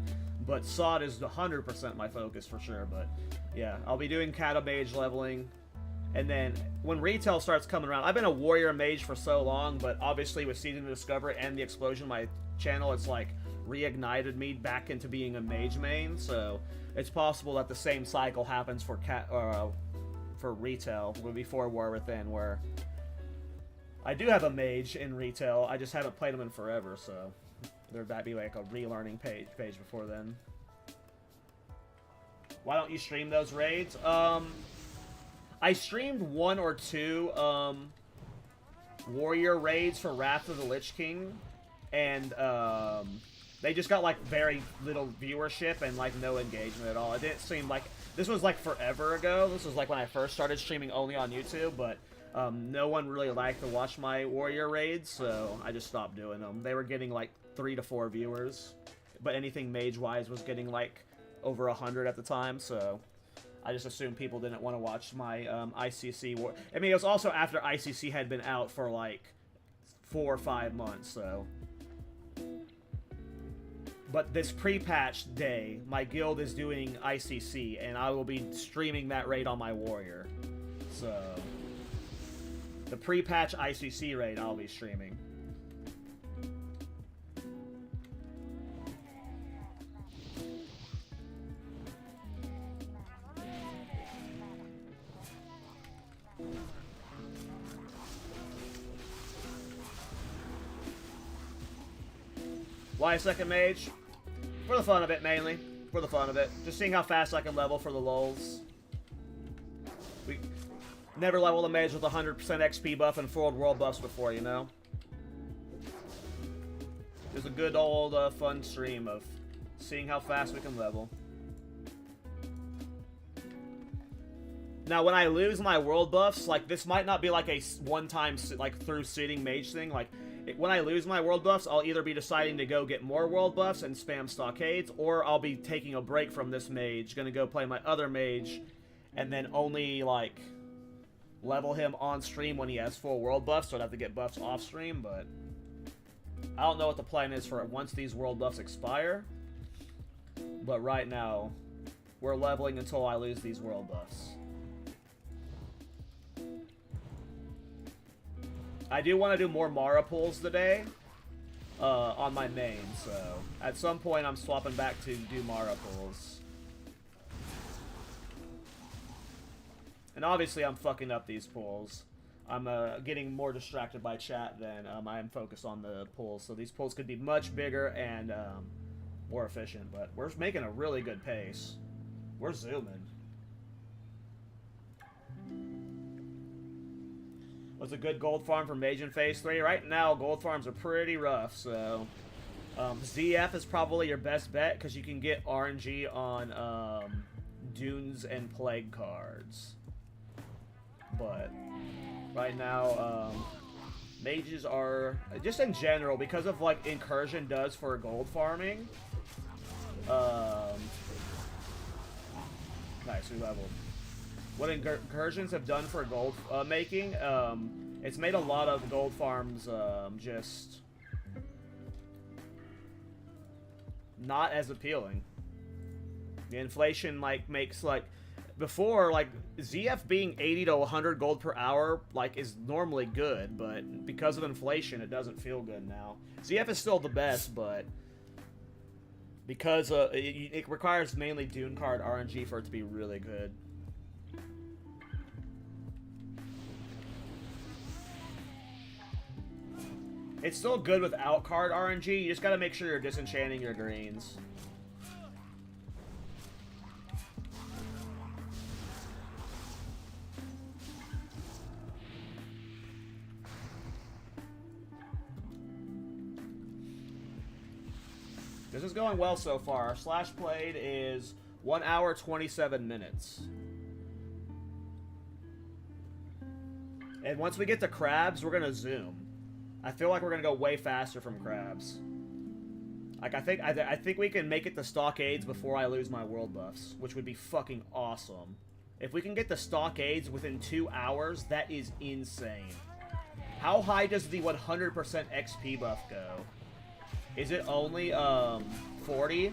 But Sod is 100% my focus for sure. But yeah, I'll be doing Kata mage leveling. And then, when retail starts coming around, I've been a warrior mage for so long, but obviously with Season to Discover and the explosion of my channel, it's like reignited me back into being a mage main, so it's possible that the same cycle happens for retail before War Within, where I do have a mage in retail, I just haven't played them in forever, so there might be like a relearning page before then. Why don't you stream those raids? I streamed 1 or 2 warrior raids for Wrath of the Lich King, and they just got like very little viewership and like no engagement at all. It didn't seem like, this was like forever ago. This was like when I first started streaming only on YouTube, but no one really liked to watch my warrior raids, so I just stopped doing them. They were getting like 3 to 4 viewers, but anything mage-wise was getting like over 100 at the time, so I just assumed people didn't want to watch my ICC war. I mean, it was also after ICC had been out for like 4 or 5 months, so. But this pre-patch day, my guild is doing ICC, and I will be streaming that raid on my warrior. So, the pre-patch ICC raid I'll be streaming. Why a second mage? For the fun of it, mainly. For the fun of it. Just seeing how fast I can level for the lulz. We never leveled a mage with 100% XP buff and full world buffs before, you know? There's a good old fun stream of seeing how fast we can level. Now, when I lose my world buffs, like, this might not be like a one-time, like, through suiting mage thing. Like, when I lose my world buffs, I'll either be deciding to go get more world buffs and spam stockades, or I'll be taking a break from this mage, gonna go play my other mage, and then only, like, level him on stream when he has full world buffs, so I'd have to get buffs off stream, but I don't know what the plan is for once these world buffs expire. But right now, we're leveling until I lose these world buffs. I do want to do more Mara pulls today on my main, so at some point I'm swapping back to do Mara pulls. And obviously I'm fucking up these pulls. I'm getting more distracted by chat than I am focused on the pulls, so these pulls could be much bigger and more efficient, but we're making a really good pace. We're zooming. What's a good gold farm for Mage in Phase 3? Right now, gold farms are pretty rough, so ZF is probably your best bet because you can get RNG on Dunes and Plague cards. But right now, mages are, just in general, because of like Incursion does for gold farming. Nice, we leveled. What Incursions have done for gold making, it's made a lot of gold farms just not as appealing. The inflation like makes like before, like ZF being 80 to 100 gold per hour like is normally good, but because of inflation it doesn't feel good now. ZF is still the best, but because it requires mainly Dune card RNG for it to be really good. It's still good without card RNG, you just gotta make sure you're disenchanting your greens. This is going well so far. Our slash played is 1 hour 27 minutes. And once we get to crabs, we're gonna zoom. I feel like we're gonna go way faster from crabs. Like I think we can make it to stockades before I lose my world buffs, which would be fucking awesome. If we can get the stockades within 2 hours, that is insane. How high does the 100% XP buff go? Is it only 40?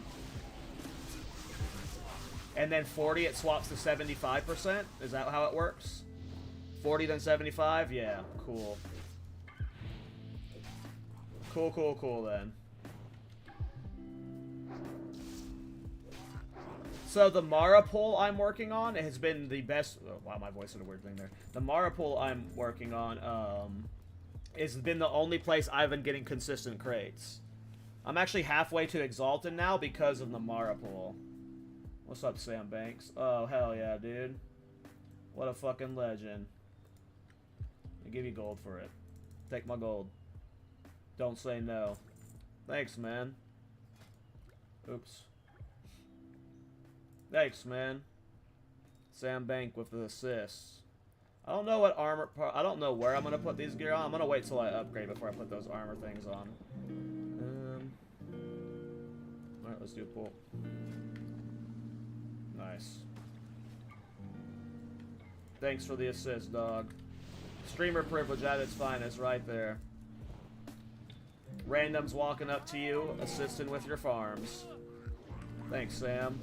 And then 40 it swaps to 75%? Is that how it works? 40 then 75? Yeah, cool. Cool then. So the Mara pull I'm working on has been the best. Oh, wow, my voice did a weird thing there. The Mara pull I'm working on has been the only place I've been getting consistent crates. I'm actually halfway to Exalted now because of the Mara pull. What's up, Sam Banks? Oh, hell yeah, dude. What a fucking legend. I'll give you gold for it. Take my gold. Don't say no. Thanks, man. Oops. Thanks, man. Sam Bank with the assists. I don't know what armor... I don't know where I'm going to put these gear on. I'm going to wait till I upgrade before I put those armor things on. Alright, let's do a pull. Nice. Thanks for the assist, dog. Streamer privilege at its finest right there. Randoms walking up to you, assisting with your farms. Thanks, Sam.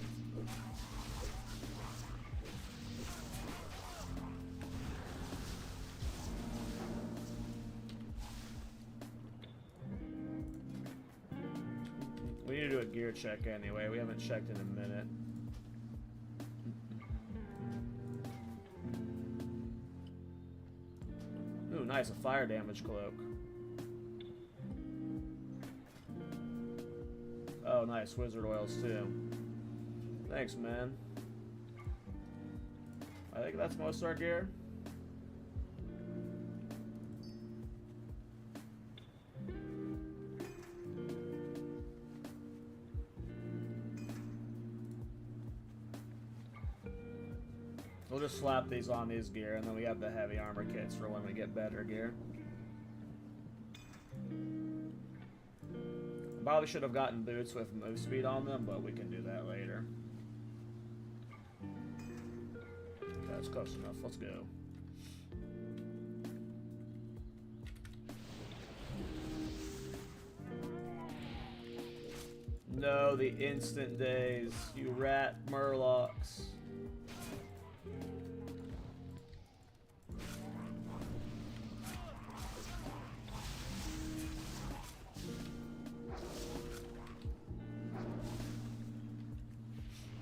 We need to do a gear check anyway. We haven't checked in a minute. Ooh, nice. A fire damage cloak. Oh, nice. Wizard oils, too. Thanks, man. I think that's most of our gear. We'll just slap these on these gear, and then we have the heavy armor kits for when we get better gear. Probably should have gotten boots with move speed on them, but we can do that later. That's close enough. Let's go. No, the instant days, you rat murlocs.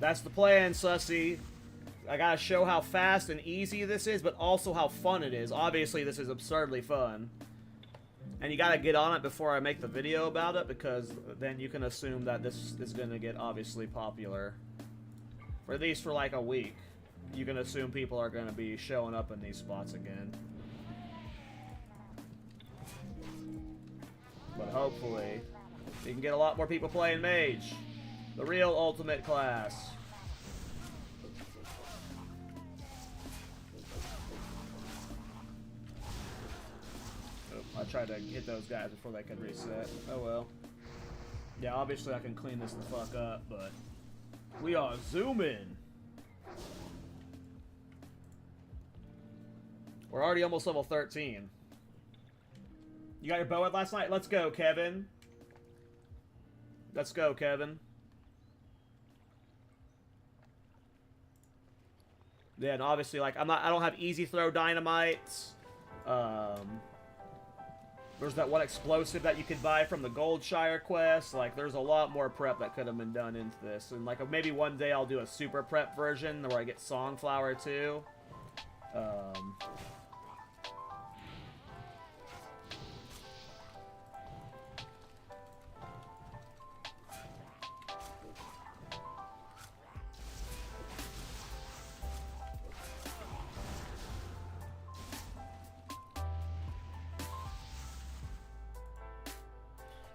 That's the plan, Sussy. I gotta show how fast and easy this is, but also how fun it is. Obviously, this is absurdly fun. And you gotta get on it before I make the video about it, because then you can assume that this is gonna get obviously popular. For at least for like a week. You can assume people are gonna be showing up in these spots again. But hopefully, you can get a lot more people playing Mage. The real ultimate class. I tried to hit those guys before they could reset. Oh well. Yeah, obviously I can clean this the fuck up, but we are zooming. We're already almost level 13. You got your bow out last night? Let's go, Kevin. Let's go, Kevin. Then obviously, like, I don't have easy throw dynamites. There's that one explosive that you could buy from the Goldshire quest. Like, there's a lot more prep that could have been done into this. And, like, maybe one day I'll do a super prep version where I get Songflower too.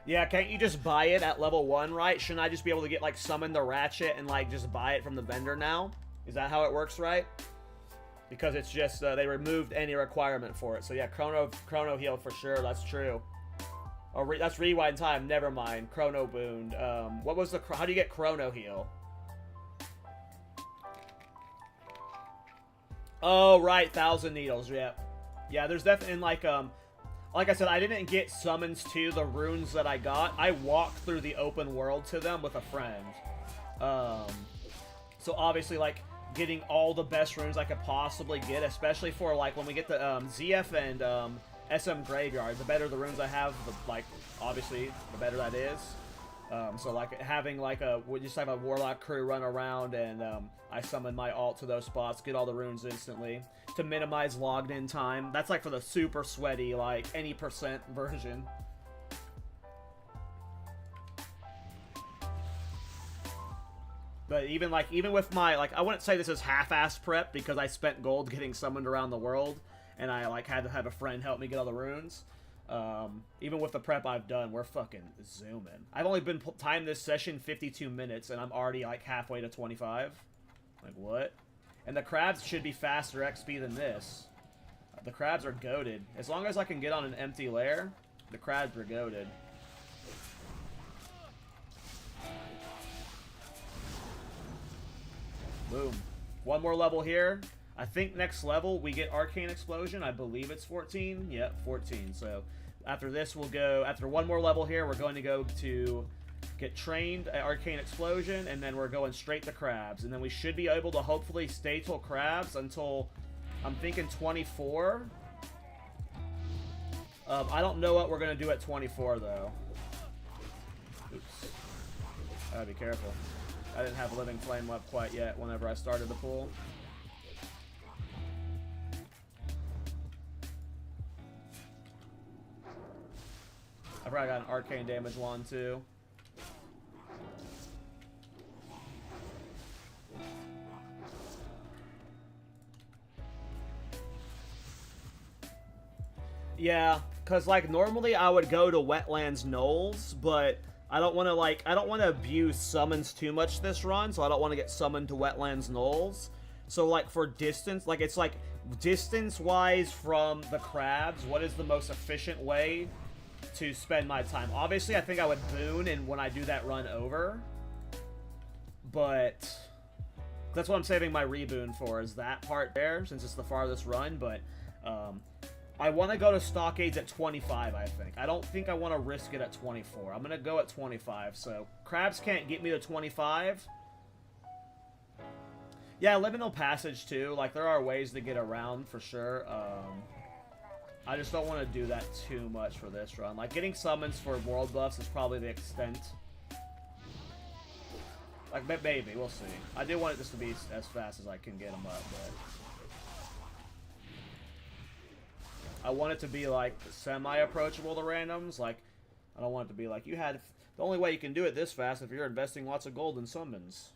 Yeah, can't you just buy it at level 1, right? Shouldn't I just be able to get, like, summon the Ratchet and, like, just buy it from the vendor now? Is that how it works, right? Because it's just, they removed any requirement for it. So, yeah, Chrono Heal for sure, that's true. Oh, that's Rewind Time, never mind. Chrono Boon. What was the, how do you get Chrono Heal? Oh, right, 1,000 Needles, yeah. Yeah, there's definitely, like I said, I didn't get summons to the runes that I got. I walked through the open world to them with a friend. So obviously, like, getting all the best runes I could possibly get, especially for, like, when we get the ZF and SM Graveyard, the better the runes I have, the, like, obviously, the better that is. So, like, having, like, we just have a Warlock crew run around, and I summon my alt to those spots, get all the runes instantly, to minimize logged in time. That's, like, for the super sweaty, like, any percent version. But even, like, even with my, like, I wouldn't say this is half-assed prep, because I spent gold getting summoned around the world, and I, like, had to have a friend help me get all the runes. Even with the prep I've done, we're fucking zooming. I've only been timed this session 52 minutes, and I'm already, like, halfway to 25. Like, what? And the crabs should be faster XP than this. The crabs are goated. As long as I can get on an empty lair, the crabs are goated. Boom. One more level here. I think next level we get Arcane Explosion. I believe it's 14. Yep, 14. So after this we'll go, after one more level here, we're going to go to get trained at Arcane Explosion, and then we're going straight to crabs. And then we should be able to hopefully stay till crabs until, I'm thinking 24. I don't know what we're going to do at 24 though. Oops. I gotta be careful. I didn't have Living Flame up quite yet whenever I started the pool. I probably got an arcane damage one too. Yeah, because, like, normally I would go to Wetlands Knolls, but I don't want to, like, I don't want to abuse summons too much this run, so I don't want to get summoned to Wetlands Knolls. So, like, for distance, like, it's like, distance-wise from the crabs, what is the most efficient way to spend my time? Obviously, I think I would boon and when I do that run over. But that's what I'm saving my reboon for, is that part there, since it's the farthest run. But I want to go to stockades at 25, I think. I don't think I want to risk it at 24. I'm going to go at 25. So crabs can't get me to 25. Yeah, Liminal Passage, too. Like, there are ways to get around, for sure. I just don't want to do that too much for this run. Like, getting summons for world buffs is probably the extent. Like, maybe. We'll see. I do want it just to be as fast as I can get them up, but... I want it to be, like, semi-approachable to randoms. Like, I don't want it to be like, you had... The only way you can do it this fast if you're investing lots of gold in summons.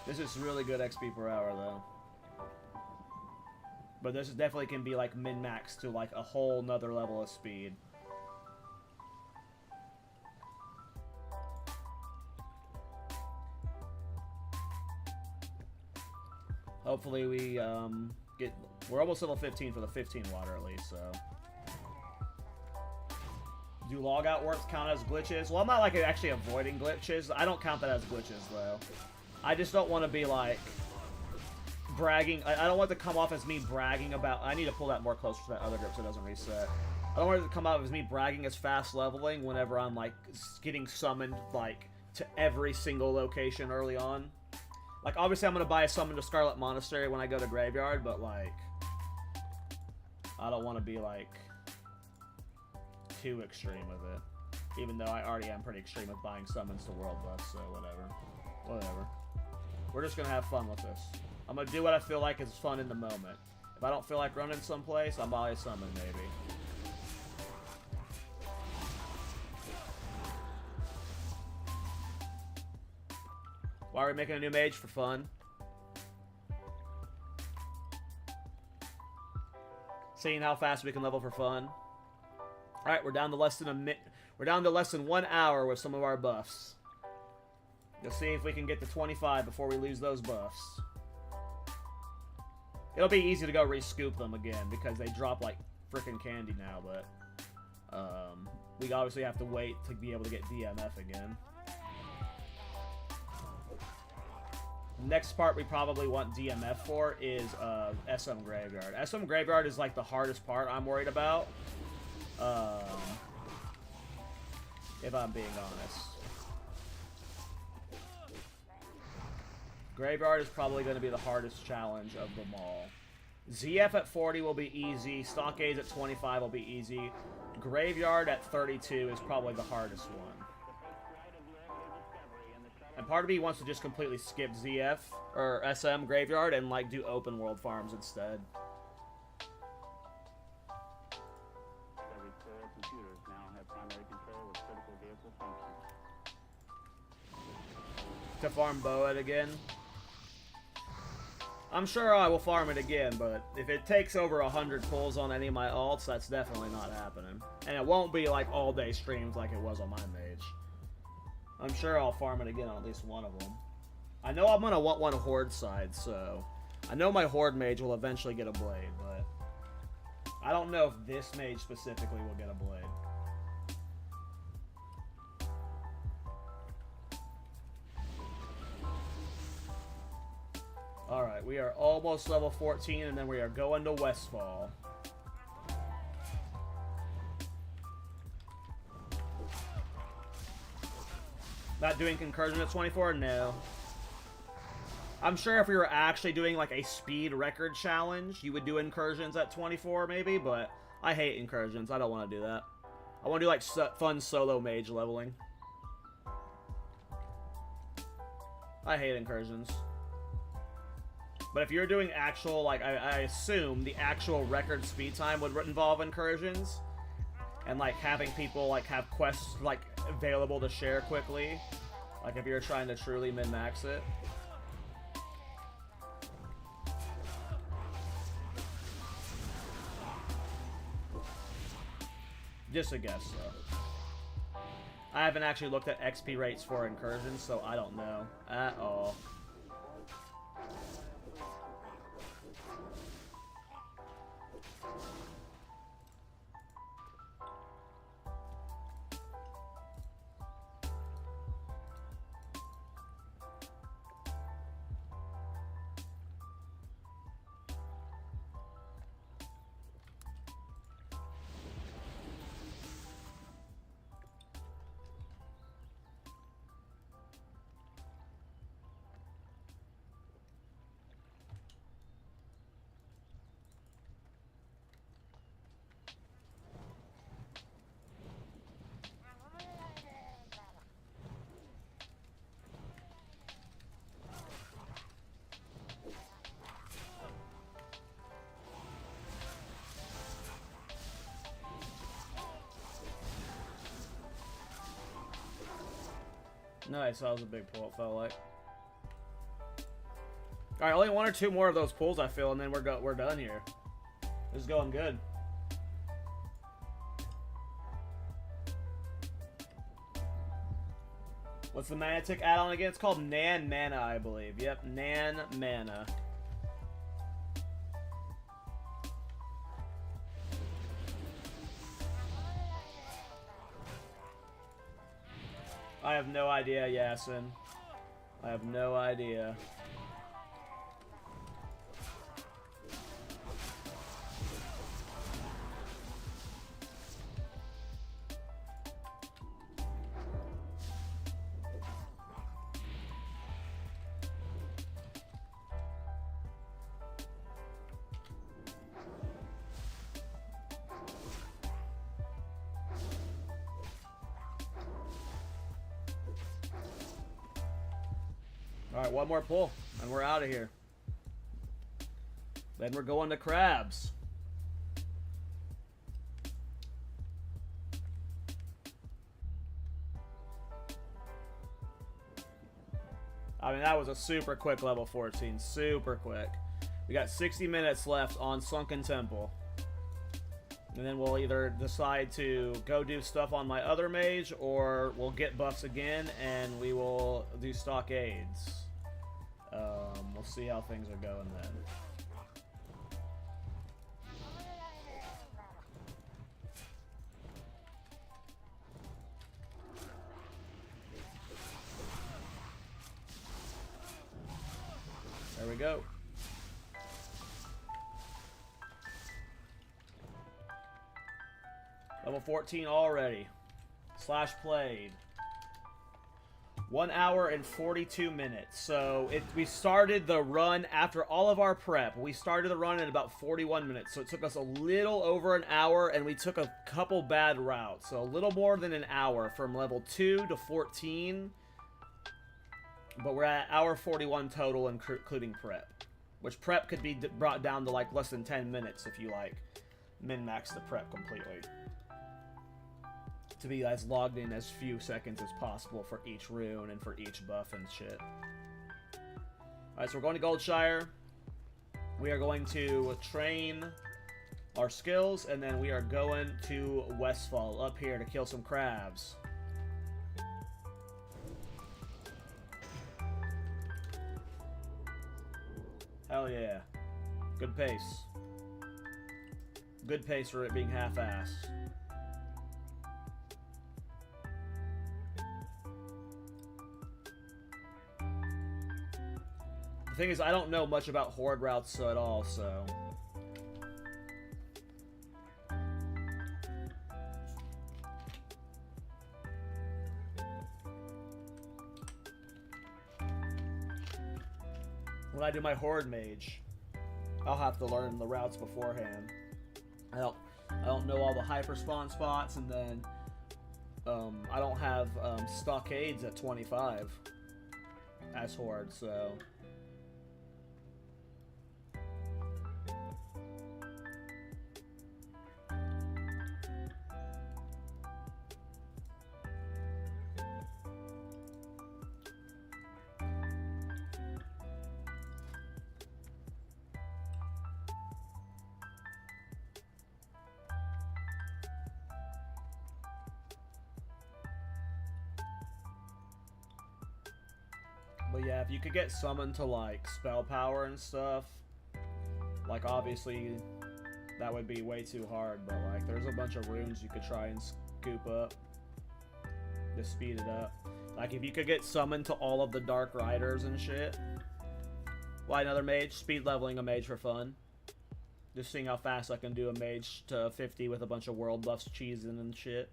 This is really good XP per hour, though. But this definitely can be, like, min-max to, like, a whole nother level of speed. Hopefully we, get... We're almost level 15 for the 15 water, at least, so... Do logout works count as glitches? Well, I'm not, like, actually avoiding glitches. I don't count that as glitches, though. I just don't want to be, like, bragging. I don't want it to come off as me bragging about... I need to pull that more closer to that other grip so it doesn't reset. I don't want it to come out as me bragging as fast leveling whenever I'm, like, getting summoned, like, to every single location early on. Like, obviously I'm going to buy a summon to Scarlet Monastery when I go to Graveyard, but, like, I don't want to be, like, too extreme with it. Even though I already am pretty extreme with buying summons to World Buffs, so whatever. Whatever. We're just going to have fun with this. I'm going to do what I feel like is fun in the moment. If I don't feel like running someplace, I'll buy a summon, maybe. Why are we making a new mage? For fun. Seeing how fast we can level for fun. Alright, we're down to less than we're down to less than 1 hour with some of our buffs. Let's see if we can get to 25 before we lose those buffs. It'll be easy to go re-scoop them again because they drop like frickin' candy now, but we obviously have to wait to be able to get DMF again. Next part we probably want DMF for is SM Graveyard. SM Graveyard is like the hardest part I'm worried about. If I'm being honest. Graveyard is probably going to be the hardest challenge of them all. ZF at 40 will be easy. Stockades at 25 will be easy. Graveyard at 32 is probably the hardest one. And part of me wants to just completely skip ZF or SM Graveyard and like do open world farms instead. To farm Boet again. I'm sure I will farm it again, but if it takes over 100 pulls on any of my alts, that's definitely not happening. And it won't be like all day streams like it was on my mage. I'm sure I'll farm it again on at least one of them. I know I'm going to want one Horde side, so... I know my Horde mage will eventually get a blade, but... I don't know if this mage specifically will get a blade. Alright, we are almost level 14, and then we are going to Westfall. Not doing Concursion at 24? No. I'm sure if we were actually doing like a speed record challenge, you would do incursions at 24 maybe, but I hate incursions. I don't want to do that. I want to do like fun solo mage leveling. I hate incursions. But if you're doing actual, like, I assume the actual record speed time would involve incursions. And, like, having people, like, have quests, like, available to share quickly. Like, if you're trying to truly min-max it. Just a guess, though. I haven't actually looked at XP rates for incursions, so I don't know at all. Nice, that was a big pull, it felt like. Alright, only 1 or 2 more of those pulls, I feel, and then we're done here. This is going good. What's the mana tick add-on again? It's called Nan Mana, I believe. Yep, Nan Mana. I have no idea, Yasin. I have no idea. Alright, one more pull, and we're out of here. Then we're going to crabs. I mean, that was a super quick level 14. Super quick. We got 60 minutes left on Sunken Temple. And then we'll either decide to go do stuff on my other mage, or we'll get buffs again, and we will do stockades. We'll see how things are going then. There we go. Level 14 already. Slash played. 1 hour and 42 minutes. So we started the run after all of our prep. We started the run in about 41 minutes. So it took us a little over an hour, and we took a couple bad routes. So a little more than an hour from level 2 to 14. But we're at hour 41 total, including prep. Which prep could be brought down to like less than 10 minutes if you like min-max the prep completely. To be as logged in as few seconds as possible for each rune and for each buff and shit. Alright, so we're going to Goldshire. We are going to train our skills, and then we are going to Westfall up here to kill some crabs. Hell yeah. Good pace. Good pace for it being half-assed. The thing is, I don't know much about horde routes at all, so... When I do my horde mage, I'll have to learn the routes beforehand. I don't know all the hyper spawn spots, and then I don't have stockades at 25 as horde, so... But yeah, if you could get summoned to like spell power and stuff, like obviously that would be way too hard, but like there's a bunch of runes you could try and scoop up to speed it up. Like if you could get summoned to all of the Dark Riders and shit. Why another mage? Speed leveling a mage for fun. Just seeing how fast I can do a mage to 50 with a bunch of world buffs cheesing and shit.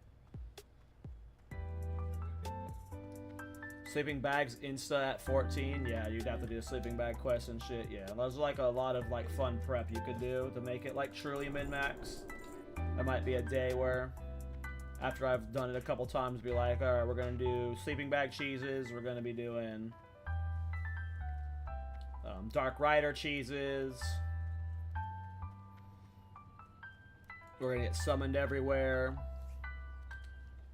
Sleeping bags insta at 14. Yeah, you'd have to do a sleeping bag quest and shit. Yeah, there's like a lot of like fun prep you could do to make it like truly min-max. There might be a day where after I've done it a couple times be like, alright, we're gonna do sleeping bag cheeses, we're gonna be doing Dark Rider cheeses. We're gonna get summoned everywhere.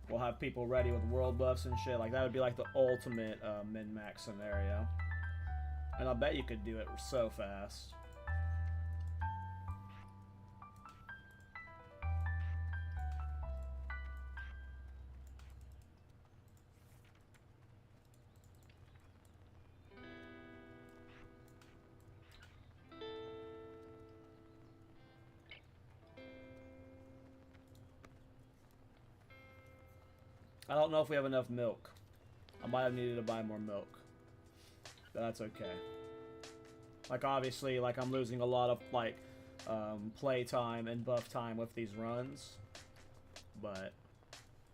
We'll have people ready with world buffs and shit. Like, that would be like the ultimate min-max scenario. And I'll bet you could do it so fast. I don't know if we have enough milk. I might have needed to buy more milk. But that's okay. Like, obviously, like, I'm losing a lot of, like, play time and buff time with these runs. But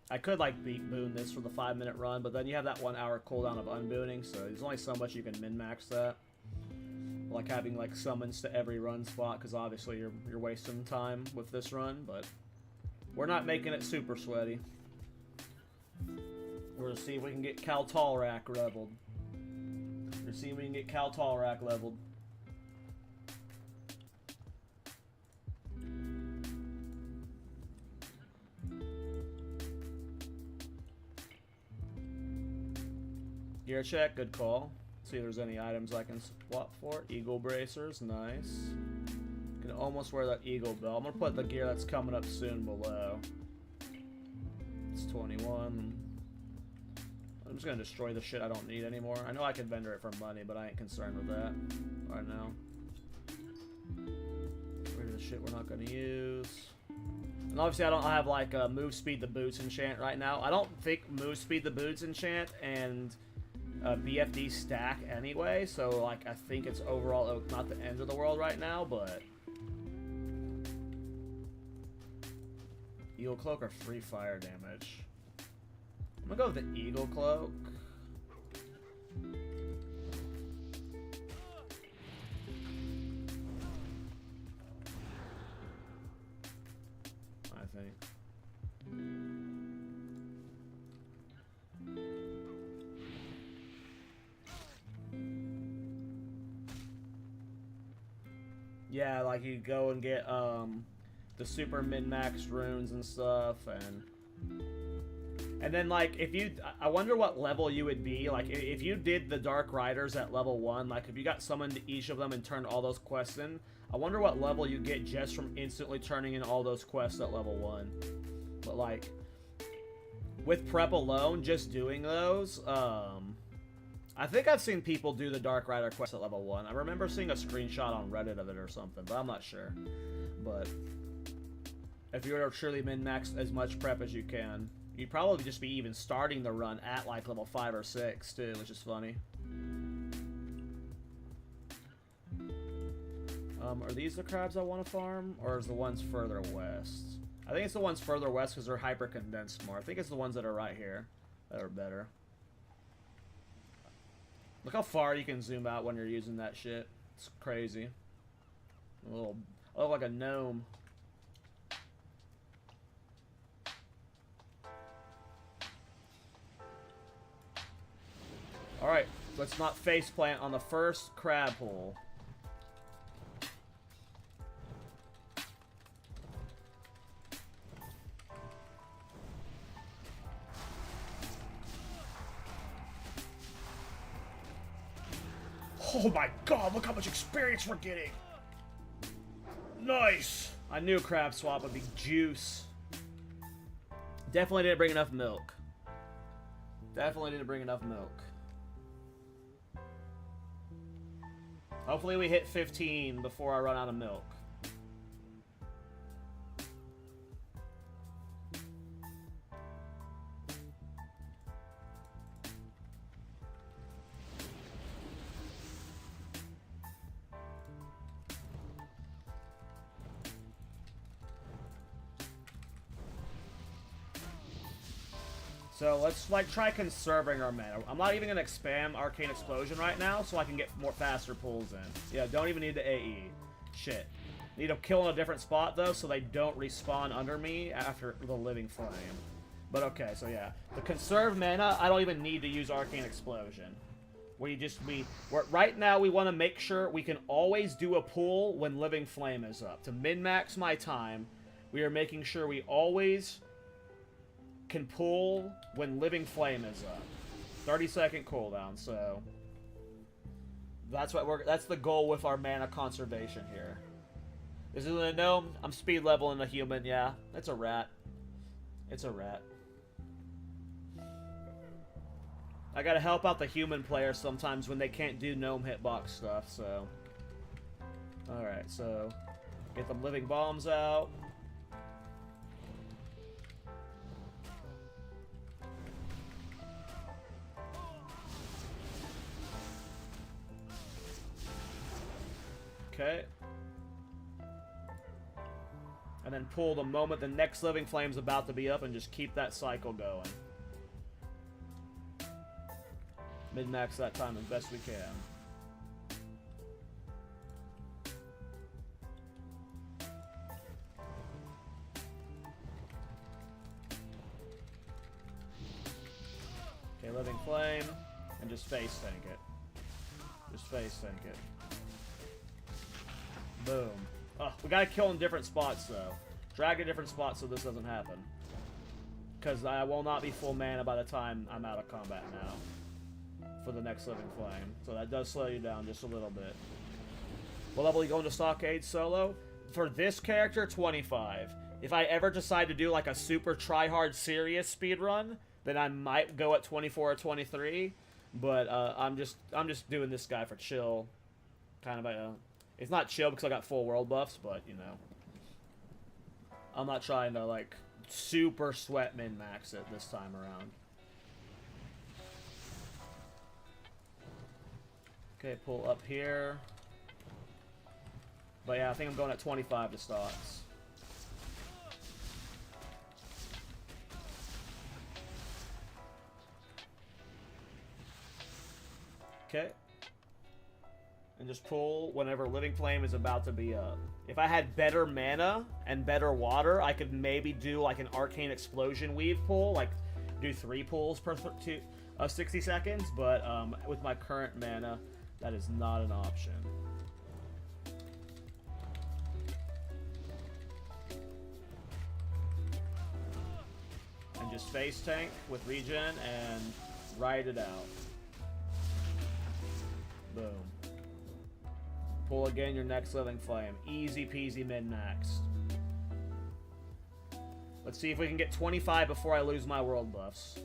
I could, like, boon this for the 5-minute run, but then you have that 1 hour cooldown of unbooning, so there's only so much you can min-max that. Like, having, like, summons to every run spot, because obviously you're wasting time with this run, but we're not making it super sweaty. We're gonna see if we can get KallTorak leveled. We're gonna see if we can get KallTorak leveled. Gear check, good call. See if there's any items I can swap for. Eagle bracers, nice. Can almost wear that eagle belt. I'm gonna put the gear that's coming up soon below. It's 21. I'm just gonna destroy the shit I don't need anymore. I know I can vendor it for money, but I ain't concerned with that right now. Get rid of the shit we're not gonna use. And obviously I don't have like a move speed the boots enchant right now. I don't think move speed the boots enchant and BFD stack anyway, so like I think it's overall not the end of the world right now, but Eagle Cloak or free fire damage. I'm gonna go with the Eagle Cloak. I think. Yeah, like you go and get the super min-max runes and stuff, and then like if you, I wonder what level you would be like if you did the Dark Riders at level 1. Like if you got summoned to each of them and turned all those quests in, I wonder what level you get just from instantly turning in all those quests at level 1. But like with prep alone, just doing those, I think I've seen people do the Dark Rider quest at level 1. I remember seeing a screenshot on Reddit of it or something, but I'm not sure. But if you were to truly min-max as much prep as you can, you'd probably just be even starting the run at like level 5 or 6 too, which is funny. Are these the crabs I want to farm, or is the ones further west? I think it's the ones further west because they're hyper condensed more. I think it's the ones that are right here that are better. Look how far you can zoom out when you're using that shit. It's crazy. I look like a gnome. Alright, let's not faceplant on the first crab hole. Oh my god, look how much experience we're getting! Nice! I knew crab swap would be juice. Definitely didn't bring enough milk. Definitely didn't bring enough milk. Hopefully we hit 15 before I run out of milk. So let's like try conserving our mana. I'm not even gonna spam Arcane Explosion right now, so I can get more faster pulls in. Yeah, don't even need the AE. Shit. Need to kill in a different spot though, so they don't respawn under me after the Living Flame. But okay, so yeah, the conserved mana. I don't even need to use Arcane Explosion. Right now we want to make sure we can always do a pull when Living Flame is up to min-max my time. We are making sure we always can pull when Living Flame is up. 30-second cooldown, so that's the goal with our mana conservation here. This isn't a gnome. I'm speed leveling a human. Yeah, it's a rat. It's a rat. I gotta help out the human players sometimes when they can't do gnome hitbox stuff. So, all right. So, get them living bombs out. Okay. And then pull the moment the next Living Flame's about to be up and just keep that cycle going. Min-max that time as best we can. Okay, Living Flame. And just face tank it. Just face tank it. Boom. Oh, we gotta kill in different spots, though. Drag in different spots so this doesn't happen. Because I will not be full mana by the time I'm out of combat now. For the next Living Flame. So that does slow you down just a little bit. What level are you going to Stockade solo? For this character, 25. If I ever decide to do like a super try-hard serious speedrun, then I might go at 24 or 23. But I'm just doing this guy for chill. Kind of it's not chill because I got full world buffs, but you know. I'm not trying to like super sweat min-max it this time around. Okay, pull up here. But yeah, I think I'm going at 25 to stocks. Okay. And just pull whenever Living Flame is about to be up. If I had better mana and better water, I could maybe do like an Arcane Explosion Weave pull, like do 3 pulls per 60 seconds, but with my current mana, that is not an option. And just face tank with regen and ride it out. Boom. Pull again your next Living Flame. Easy peasy min-maxed. Let's see if we can get 25 before I lose my world buffs.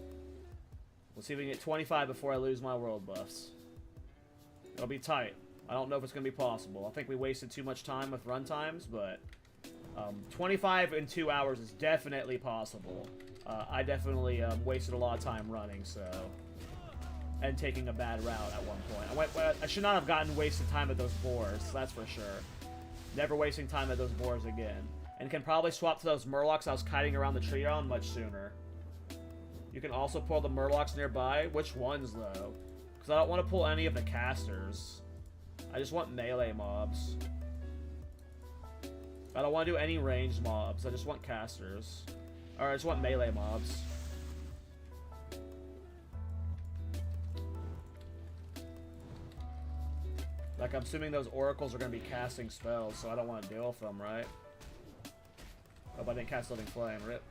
Let's see if we can get 25 before I lose my world buffs. It'll be tight. I don't know if it's going to be possible. I think we wasted too much time with run times, but 25 in 2 hours is definitely possible. I definitely wasted a lot of time running, so... And taking a bad route at one point. I should not have gotten wasted time at those boars, that's for sure. Never wasting time at those boars again. And can probably swap to those murlocs I was kiting around the tree on much sooner. You can also pull the murlocs nearby. Which ones, though? Because I don't want to pull any of the casters. I just want melee mobs. I don't want to do any ranged mobs. I just want casters. Or I just want melee mobs. Like, I'm assuming those oracles are going to be casting spells, so I don't want to deal with them, right? Hope I didn't cast Living Flame. Rip.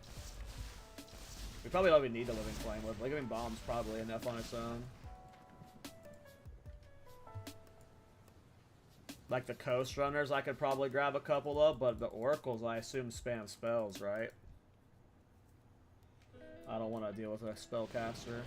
We probably don't even need the Living Flame with. Living Bomb's probably enough on its own. Like the Coast Runners, I could probably grab a couple of, but the oracles, I assume, spam spells, right? I don't want to deal with a spellcaster.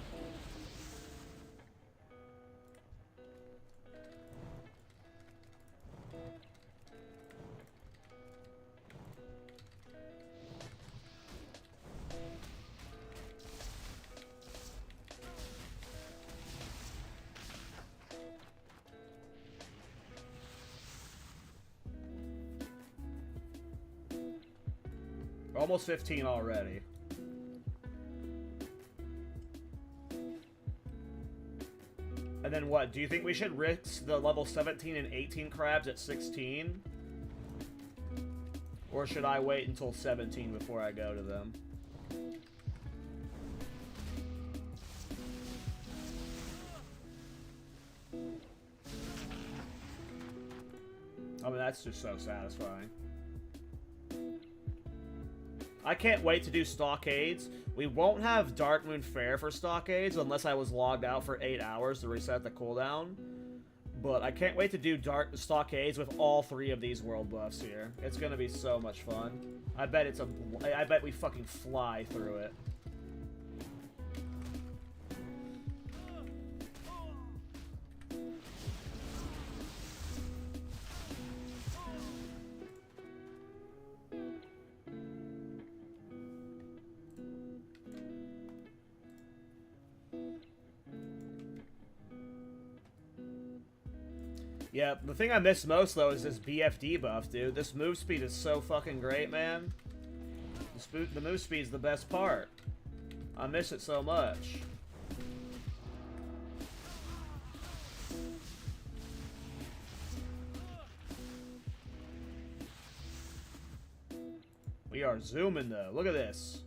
Almost 15 already. And then what? Do you think we should risk the level 17 and 18 crabs at 16? Or should I wait until 17 before I go to them? I mean, that's just so satisfying. I can't wait to do stockades. We won't have Darkmoon Fair for stockades unless I was logged out for 8 hours to reset the cooldown. But I can't wait to do stockades with all 3 of these world buffs here. It's gonna be so much fun. I bet we fucking fly through it. Yeah, the thing I miss most, though, is this BFD buff, dude. This move speed is so fucking great, man. The move speed's the best part. I miss it so much. We are zooming, though. Look at this.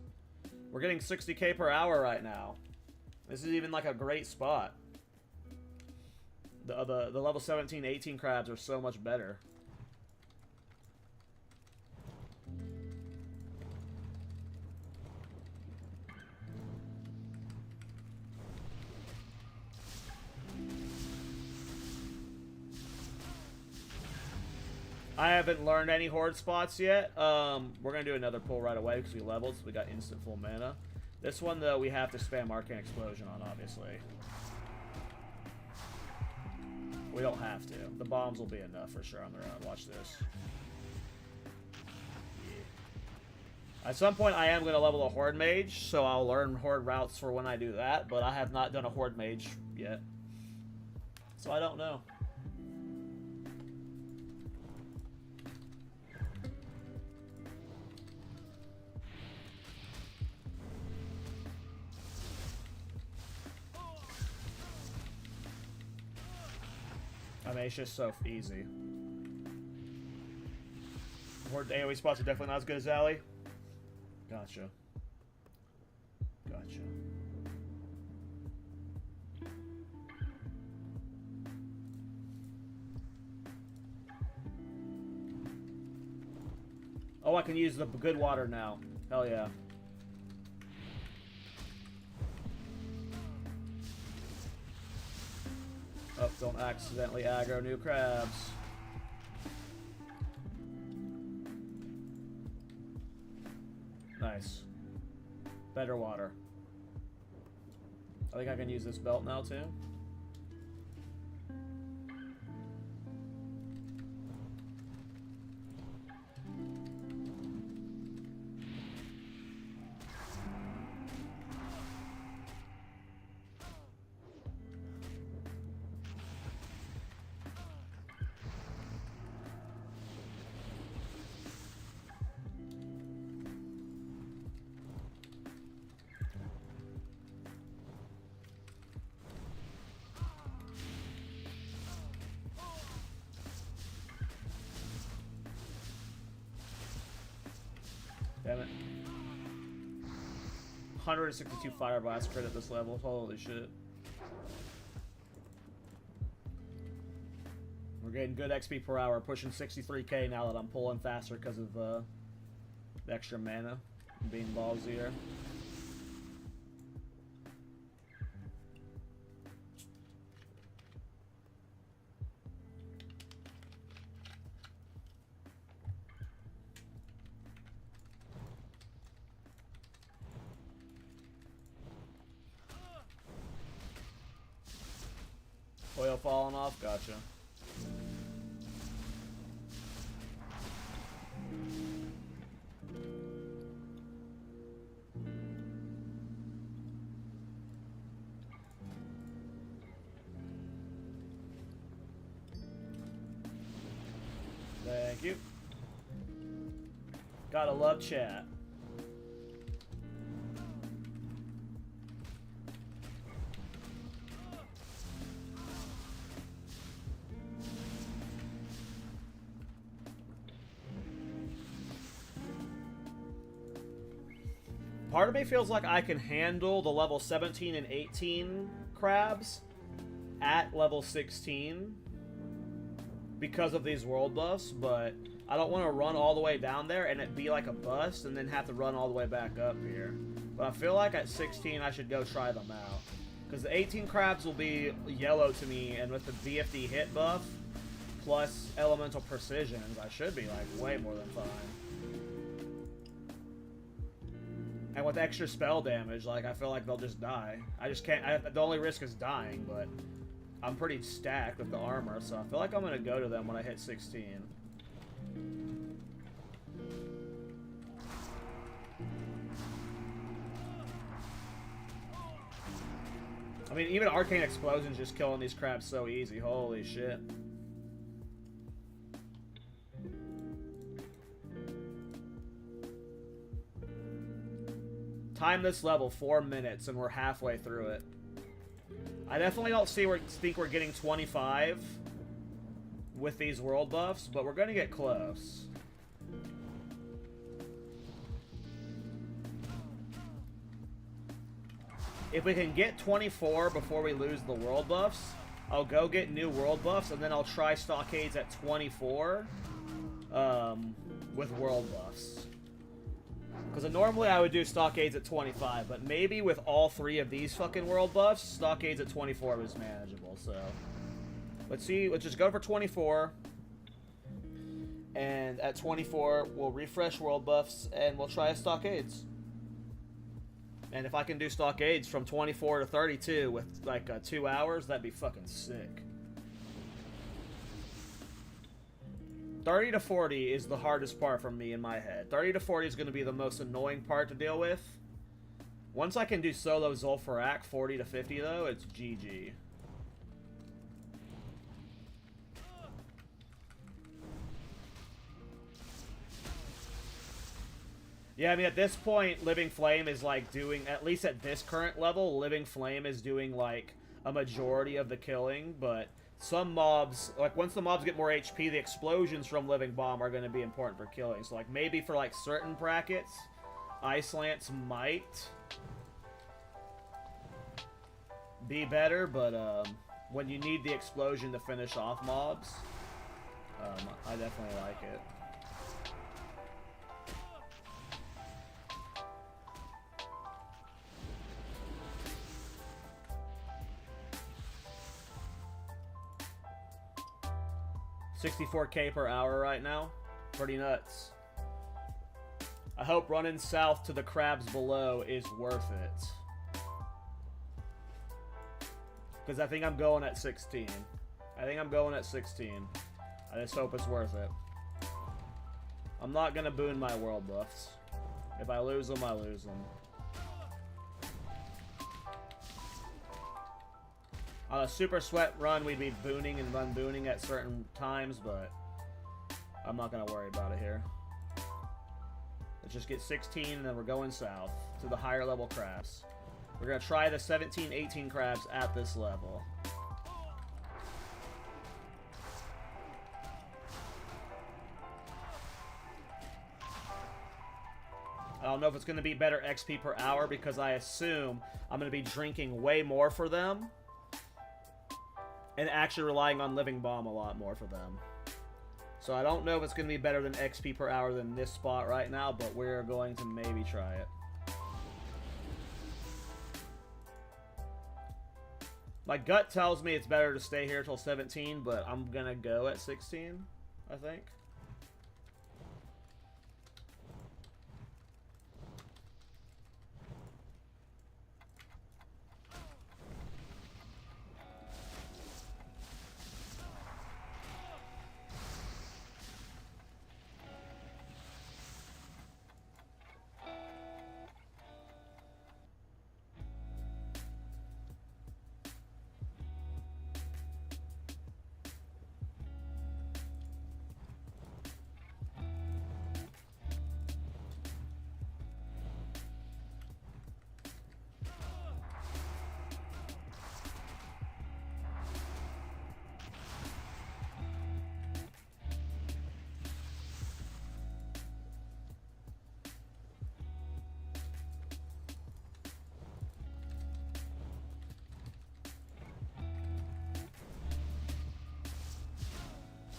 We're getting 60k per hour right now. This is even, like, a great spot. The level 17, 18 crabs are so much better. I haven't learned any horde spots yet. We're gonna do another pull right away because we leveled, so we got instant full mana. This one, though, we have to spam Arcane Explosion on, obviously. We don't have to. The bombs will be enough for sure on their own. Watch this. Yeah. At some point, I am going to level a Horde Mage, so I'll learn Horde routes for when I do that, but I have not done a Horde Mage yet. So I don't know. I mean, it's just so easy. Horde AoE spots are definitely not as good as Alley. Gotcha. Gotcha. Oh, I can use the good water now. Hell yeah. Oh, don't accidentally aggro new crabs. Nice. Better water. I think I can use this belt now, too. Damn it. 162 Fire Blast crit at this level. Holy shit. We're getting good XP per hour. Pushing 63k now that I'm pulling faster because of the extra mana. Being ballsier. Oil falling off? Gotcha. Thank you. Gotta love chat. Part of me feels like I can handle the level 17 and 18 crabs at level 16 because of these world buffs, but I don't want to run all the way down there and it be like a bust and then have to run all the way back up here. But I feel like at 16 I should go try them out. Because the 18 crabs will be yellow to me, and with the BFD hit buff plus elemental precisions, I should be like way more than fine. And with extra spell damage, like, I feel like they'll just die. I just can't. The only risk is dying, but I'm pretty stacked with the armor, so I feel like I'm going to go to them when I hit 16. I mean, even Arcane Explosion's just killing these crabs so easy. Holy shit. Time this level 4 minutes, and we're halfway through it. I definitely don't think we're getting 25 with these world buffs, but we're going to get close. If we can get 24 before we lose the world buffs, I'll go get new world buffs, and then I'll try Stockades at 24 with world buffs. Because normally I would do Stockades at 25, but maybe with all 3 of these fucking world buffs, Stockades at 24 is manageable, so... Let's see, let's just go for 24. And at 24, we'll refresh world buffs, and we'll try a Stockades. And if I can do Stockades from 24 to 32 with, like, 2 hours, that'd be fucking sick. 30 to 40 is the hardest part for me in my head. 30 to 40 is going to be the most annoying part to deal with. Once I can do solo Zul'Farrak 40 to 50, though, it's GG. Yeah, I mean, at this point, Living Flame is, like, doing, at least at this current level, Living Flame is doing, like, a majority of the killing, but some mobs, like, once the mobs get more HP, the explosions from Living Bomb are going to be important for killing. So, like, maybe for, like, certain brackets, Ice Lance might be better, but, when you need the explosion to finish off mobs, I definitely like it. $64K per hour right now. Pretty nuts. I hope running south to the crabs below is worth it. Because I think I'm going at 16. I just hope it's worth it. I'm not going to boon my world buffs. If I lose them, I lose them. On a super sweat run, we'd be booning and run booning at certain times, but I'm not going to worry about it here. Let's just get 16, and then we're going south to the higher level crabs. We're going to try the 17, 18 crabs at this level. I don't know if it's going to be better XP per hour because I assume I'm going to be drinking way more for them. And actually relying on Living Bomb a lot more for them. So I don't know if it's going to be better than XP per hour than this spot right now, but we're going to maybe try it. My gut tells me it's better to stay here till 17, but I'm going to go at 16, I think.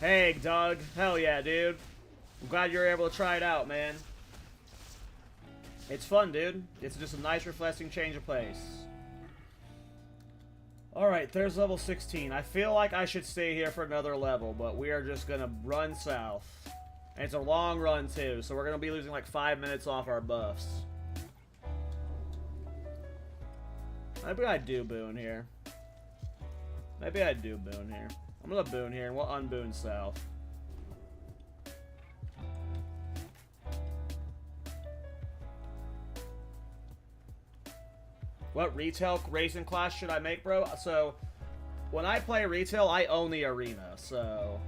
Hey, Doug. Hell yeah, dude. I'm glad you were able to try it out, man. It's fun, dude. It's just a nice, refreshing change of pace. Alright, there's level 16. I feel like I should stay here for another level, but we are just gonna run south. And it's a long run, too, so we're gonna be losing like 5 minutes off our buffs. Maybe I do boon here. Maybe I do boon here. I'm gonna boon here, and we'll unboon south. What retail racing class should I make, bro? So, when I play retail, I own the arena, so...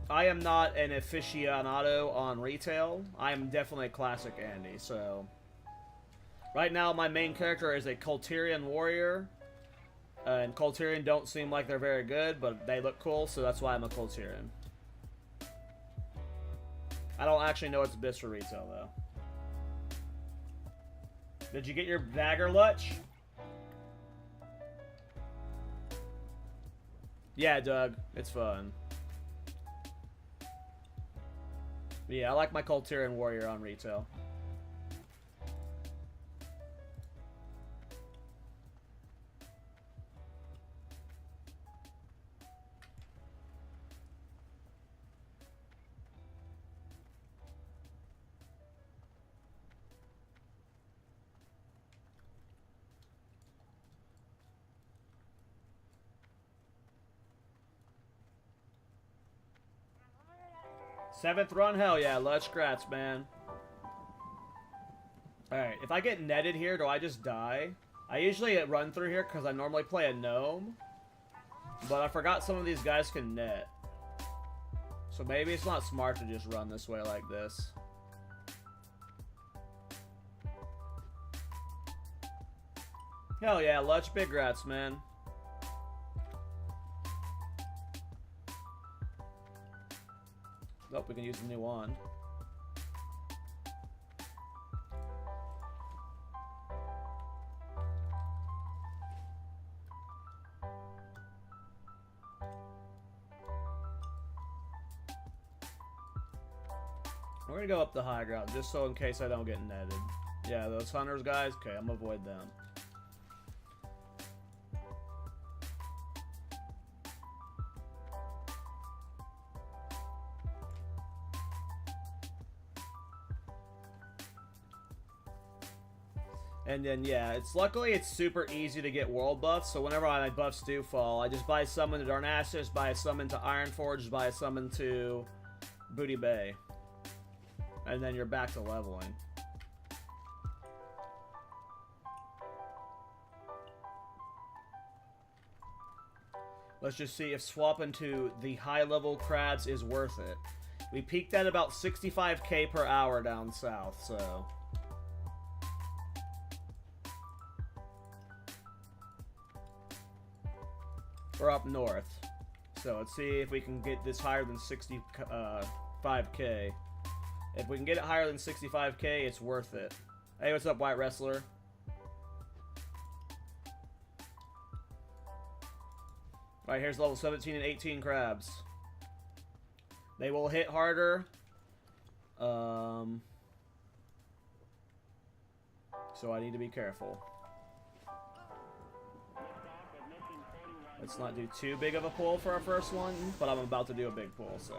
I am not an aficionado on retail. I am definitely a classic Andy, so... Right now, my main character is a KallTorak warrior. And KallTorak don't seem like they're very good, but they look cool, so that's why I'm a KallTorak. I don't actually know what's best for retail, though. Did you get your dagger, Lutch? Yeah, Doug. It's fun. But yeah, I like my KallTorak warrior on retail. Seventh run? Hell yeah, Lutch, grats, man. Alright, if I get netted here, do I just die? I usually run through here because I normally play a gnome. But I forgot some of these guys can net. So maybe it's not smart to just run this way like this. Hell yeah, Lutch, big grats, man. Oh, we can use the new wand. We're gonna go up the high ground, just so in case I don't get netted. Yeah, those hunters guys, okay, I'm gonna avoid them. And then, yeah, luckily it's super easy to get world buffs, so whenever my buffs do fall, I just buy a summon to Darnassus, buy a summon to Ironforge, buy a summon to Booty Bay. And then you're back to leveling. Let's just see if swapping to the high-level crabs is worth it. We peaked at about 65k per hour down south, so... We're up north. So let's see if we can get this higher than 65k. If we can get it higher than 65k, it's worth it. Hey, what's up, White Wrestler? Alright, here's level 17 and 18 crabs. They will hit harder. So I need to be careful. Let's not do too big of a pull for our first one, but I'm about to do a big pull, so...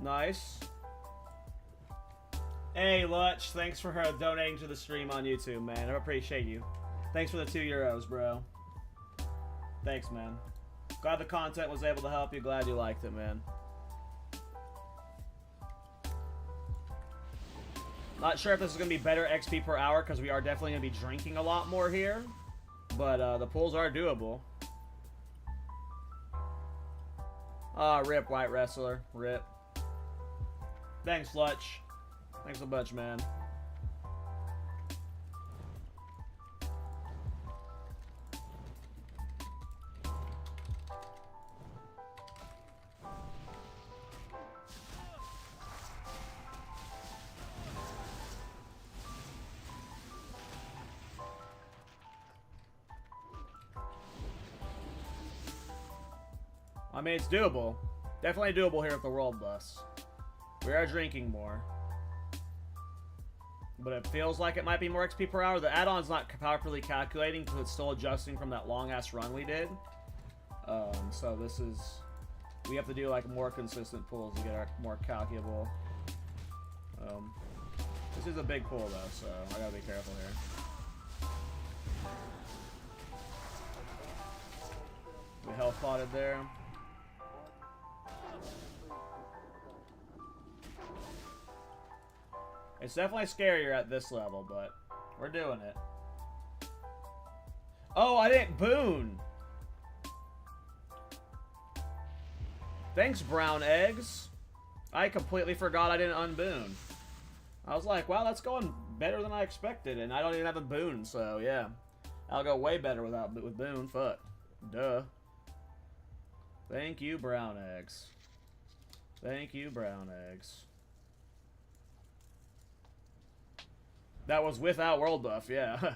Nice. Hey, Lutch, thanks for donating to the stream on YouTube, man. I appreciate you. Thanks for the €2, bro. Thanks, man. Glad the content was able to help you. Glad you liked it, man. Not sure if this is going to be better XP per hour, because we are definitely going to be drinking a lot more here. But the pulls are doable. Ah, rip, White Wrestler. Rip. Thanks, Lutch. Thanks a bunch, man. I mean, it's doable. Definitely doable here with the world bus. We are drinking more. But it feels like it might be more XP per hour. The add-on's not properly calculating because it's still adjusting from that long-ass run we did. So this is... We have to do like more consistent pulls to get our more calculable. This is a big pull though, so I gotta be careful here. We health potted there. It's definitely scarier at this level, but we're doing it. Oh, I didn't boon. Thanks, brown eggs. I completely forgot I didn't unboon. I was like, wow, that's going better than I expected, and I don't even have a boon, so yeah. I'll go way better with boon. Fuck. Duh. Thank you, brown eggs. Thank you, brown eggs. That was without world buff, yeah.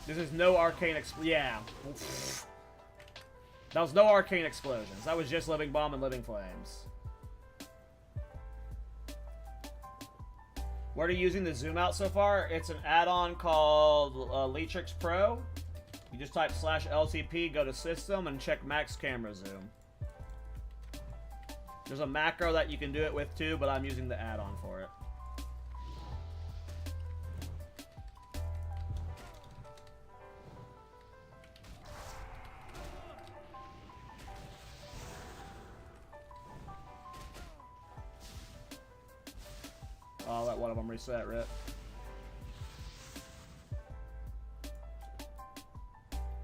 This is no arcane yeah. That was no arcane explosions. That was just living bomb and living flames. What are you using the zoom out so far? It's an add-on called Leatrix Pro. You just type /LTP, go to system, and check max camera zoom. There's a macro that you can do it with too, but I'm using the add-on for it. I'll let one of them reset, Rip.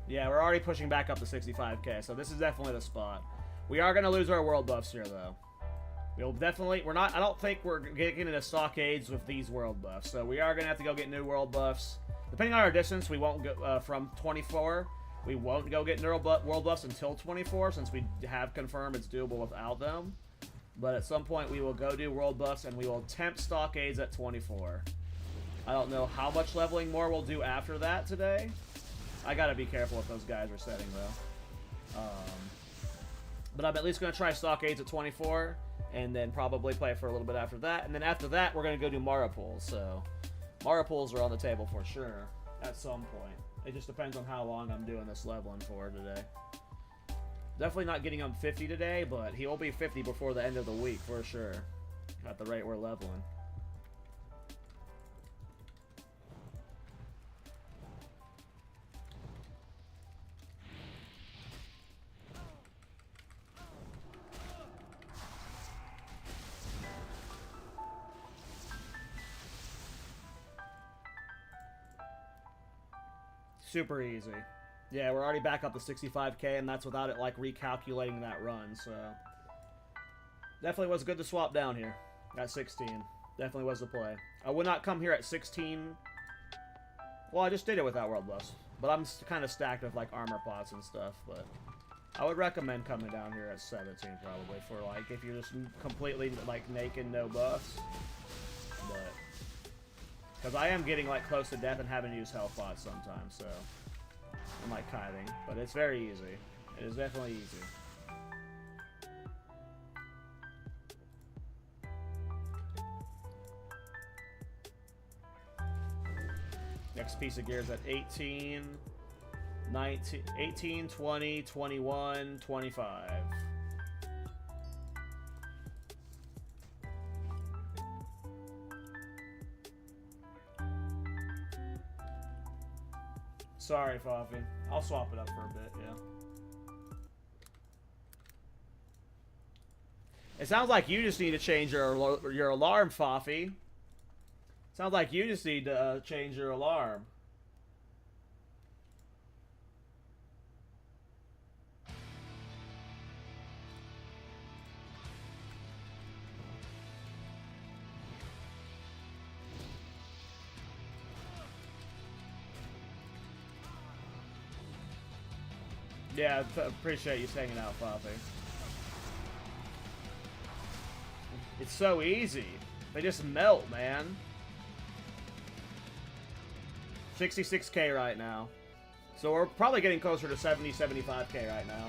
Yeah, we're already pushing back up to 65k, so this is definitely the spot. We are going to lose our world buffs here, though. We'll definitely... I don't think we're getting into stockades with these world buffs, so we are going to have to go get new world buffs. Depending on our distance, we won't go from 24. We won't go get world buffs until 24, since we have confirmed it's doable without them. But at some point, we will go do world buffs, and we will attempt stockades at 24. I don't know how much leveling more we'll do after that today. I gotta be careful what those guys are setting, though. But I'm at least gonna try stockades at 24, and then probably play for a little bit after that. And then after that, we're gonna go do Mara pulls. So, Mara pulls are on the table for sure at some point. It just depends on how long I'm doing this leveling for today. Definitely not getting him 50 today, but he will be 50 before the end of the week for sure. At the rate we're leveling. Super easy. Yeah, we're already back up to 65k, and that's without it, like, recalculating that run, so... Definitely was good to swap down here at 16. Definitely was the play. I would not come here at 16. Well, I just did it without world buffs. But I'm kind of stacked with, like, armor pots and stuff, but... I would recommend coming down here at 17, probably, for, like, if you're just completely, like, naked, no buffs. But... Because I am getting, like, close to death and having to use health pots sometimes, so... I'm like kiting, but it's very easy. It is definitely easy. Next piece of gear is at 18, 19, 18, 20, 21, 25. Sorry, Fafi. I'll swap it up for a bit, yeah. It sounds like you just need to change your alarm, Fafi. Sounds like you just need to change your alarm. Yeah, appreciate you hanging out, Fafi. It's so easy. They just melt, man. 66k right now. So we're probably getting closer to 70, 75k right now.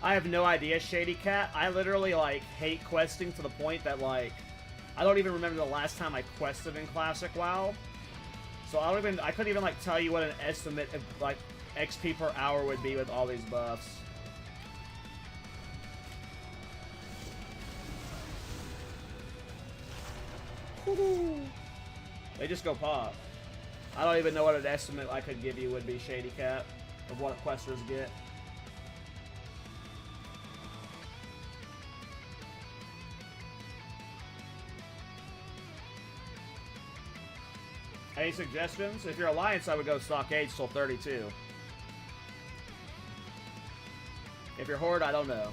I have no idea, Shady Cat. I literally, like, hate questing to the point that, like, I don't even remember the last time I quested in Classic WoW. So I couldn't even, like, tell you what an estimate of, like, XP per hour would be with all these buffs. They just go pop. I don't even know what an estimate I could give you would be, Shady Cat, of what questers get. Any suggestions? If you're Alliance, I would go Stockade till 32. If you're Horde, I don't know.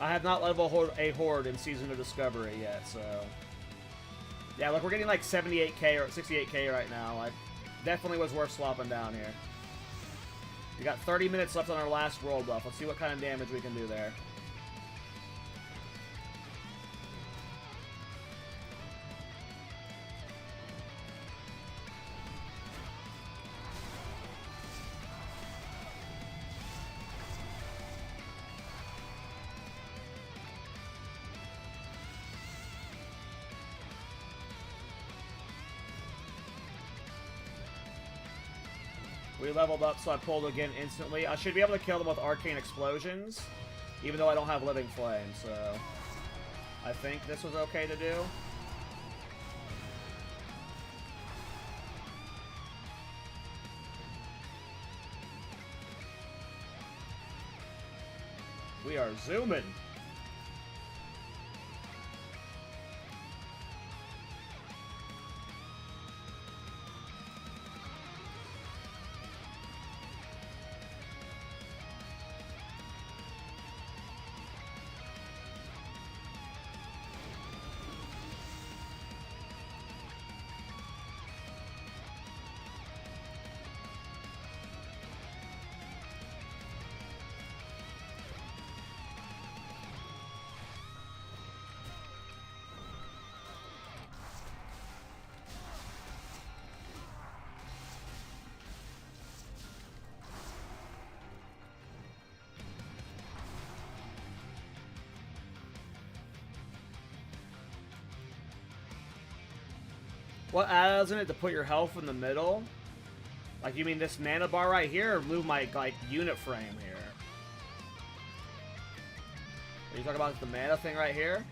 I have not leveled a Horde in Season of Discovery yet, so... Yeah, look, we're getting like 78k or 68k right now. Like, definitely was worth swapping down here. We got 30 minutes left on our last world buff. Let's see what kind of damage we can do there. We leveled up, so I pulled again instantly. I should be able to kill them with arcane explosions, even though I don't have living flame, so I think this was okay to do. We are zooming. What adds in it to put your health in the middle? Like, you mean this mana bar right here, or move my, like, unit frame here? Are you talking about the mana thing right here?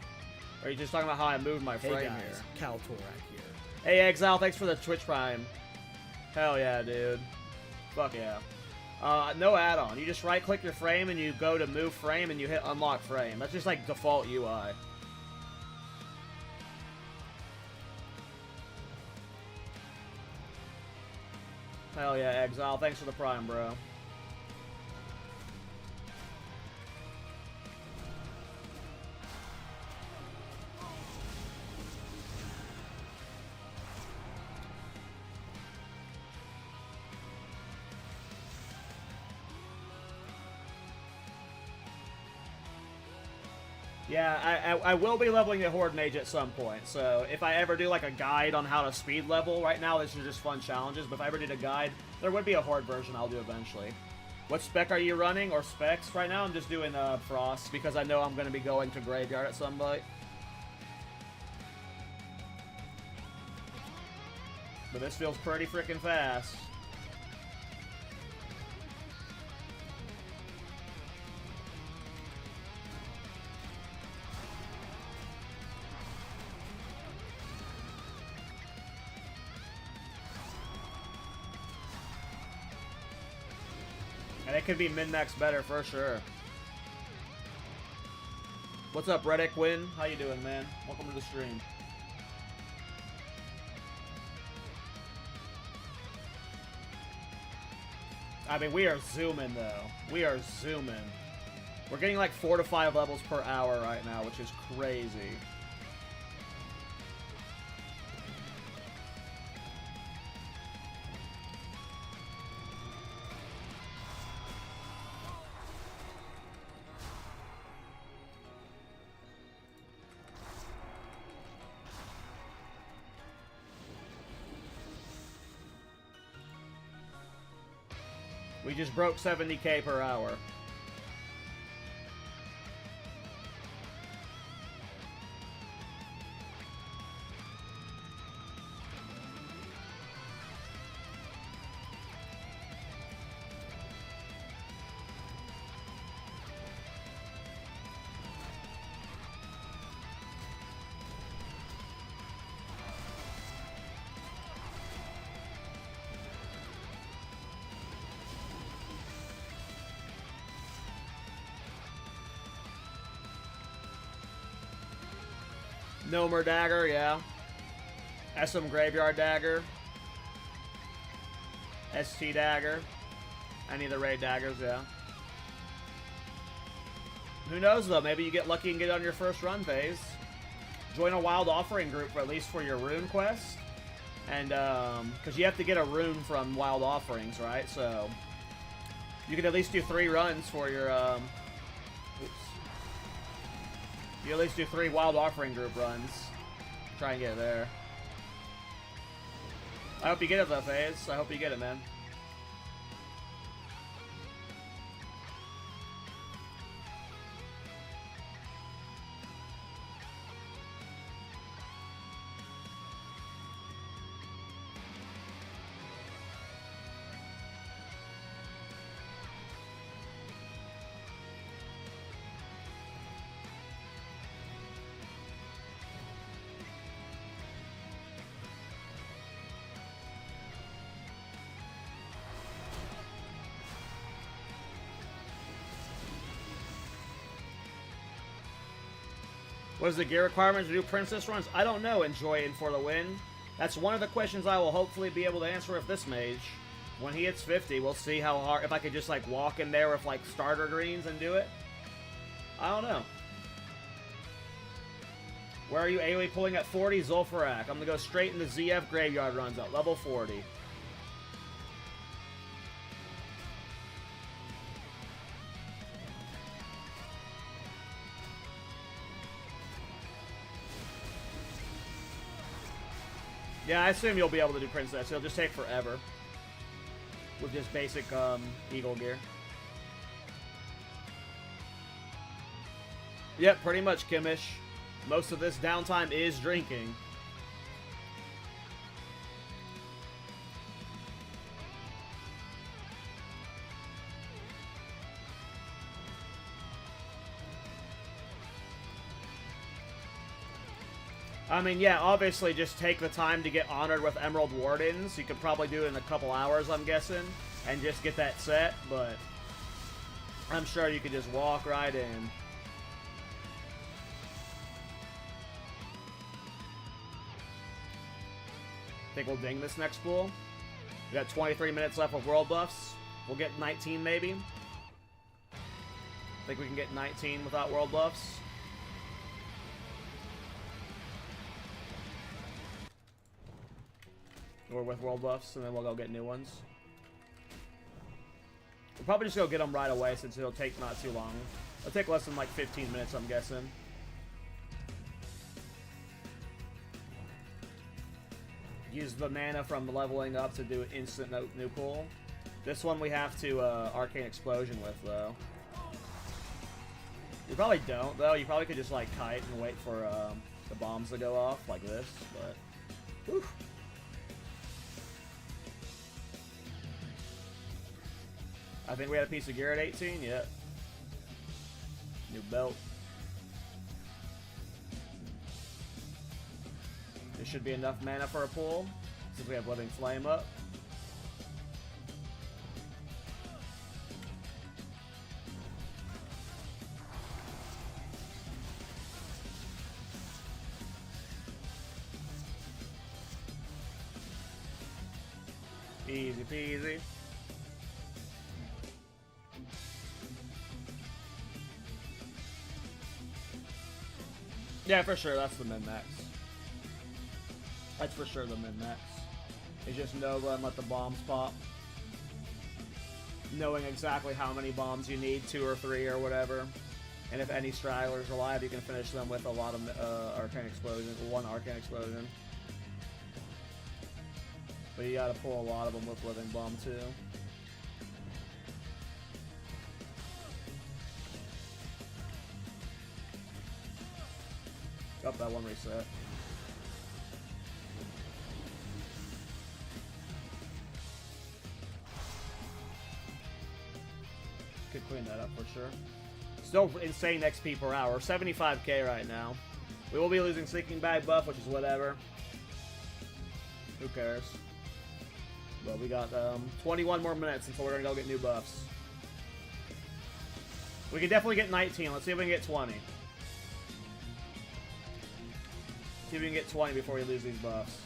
Or are you just talking about how I moved my frame Hey guys, here? KallTorak here. Hey Exile, thanks for the Twitch Prime. Hell yeah, dude. Fuck yeah. No add-on. You just right-click your frame and you go to move frame and you hit unlock frame. That's just like default UI. Hell yeah, Exile. Thanks for the Prime, bro. Yeah, I will be leveling a Horde Mage at some point, so if I ever do like a guide on how to speed level, right now this is just fun challenges, but if I ever did a guide, there would be a Horde version I'll do eventually. What spec are you running, or specs? Right now I'm just doing Frost, because I know I'm going to be going to Graveyard at some point. But this feels pretty freaking fast. And it could be min-max better for sure. What's up, Reddick Win? How you doing, man? Welcome to the stream. I mean, we are zooming, though. We are zooming. We're getting like 4 to 5 levels per hour right now, which is crazy. We just broke 70k per hour. Nomer Dagger, yeah. SM Graveyard Dagger. ST Dagger. Any of the raid daggers, yeah. Who knows, though? Maybe you get lucky and get on your first run phase. Join a wild offering group, for at least for your rune quest. And, because you have to get a rune from wild offerings, right? So, you can at least do 3 runs for your, oops. You at least do 3 wild offering group runs. Try and get it there. I hope you get it though, FaZe. I hope you get it, man. What is the gear requirement to do princess runs? I don't know, Enjoy and for the win. That's one of the questions I will hopefully be able to answer with this mage. When he hits 50, we'll see how hard, if I could just like walk in there with like starter greens and do it. I don't know. Where are you AoE pulling at 40? Zul'Farrak. I'm gonna go straight into ZF graveyard runs at level 40. Yeah, I assume you'll be able to do Princess. It'll just take forever. With just basic Eagle gear. Yep, pretty much, Kimish. Most of this downtime is drinking. I mean, yeah, obviously just take the time to get honored with Emerald Wardens. You could probably do it in a couple hours, I'm guessing, and just get that set, but I'm sure you could just walk right in. Think we'll ding this next pool. We got 23 minutes left with world buffs. We'll get 19 maybe. Think we can get 19 without world buffs. Or with world buffs, and then we'll go get new ones. We'll probably just go get them right away since it'll take not too long. It'll take less than like 15 minutes, I'm guessing. Use the mana from leveling up to do an instant new pull. This one we have to Arcane Explosion with, though. You probably don't, though. You probably could just like kite and wait for the bombs to go off like this, but... Whew. I think we had a piece of gear at 18, yeah. New belt. This should be enough mana for a pull, since we have Living Flame up. Easy peasy. Yeah, for sure, that's the min-max. That's for sure the min-max. It's just Nova and let the bombs pop. Knowing exactly how many bombs you need, 2 or 3 or whatever. And if any stragglers are alive, you can finish them with a lot of Arcane Explosion, 1 Arcane Explosion. But you gotta pull a lot of them with Living Bomb too. Oh, that one reset. Could clean that up for sure. Still insane XP per hour. 75k right now. We will be losing Sleeping Bag buff, which is whatever. Who cares? But we got 21 more minutes until we're going to go get new buffs. We can definitely get 19. Let's see if we can get 20. See if we can get 20 before we lose these buffs.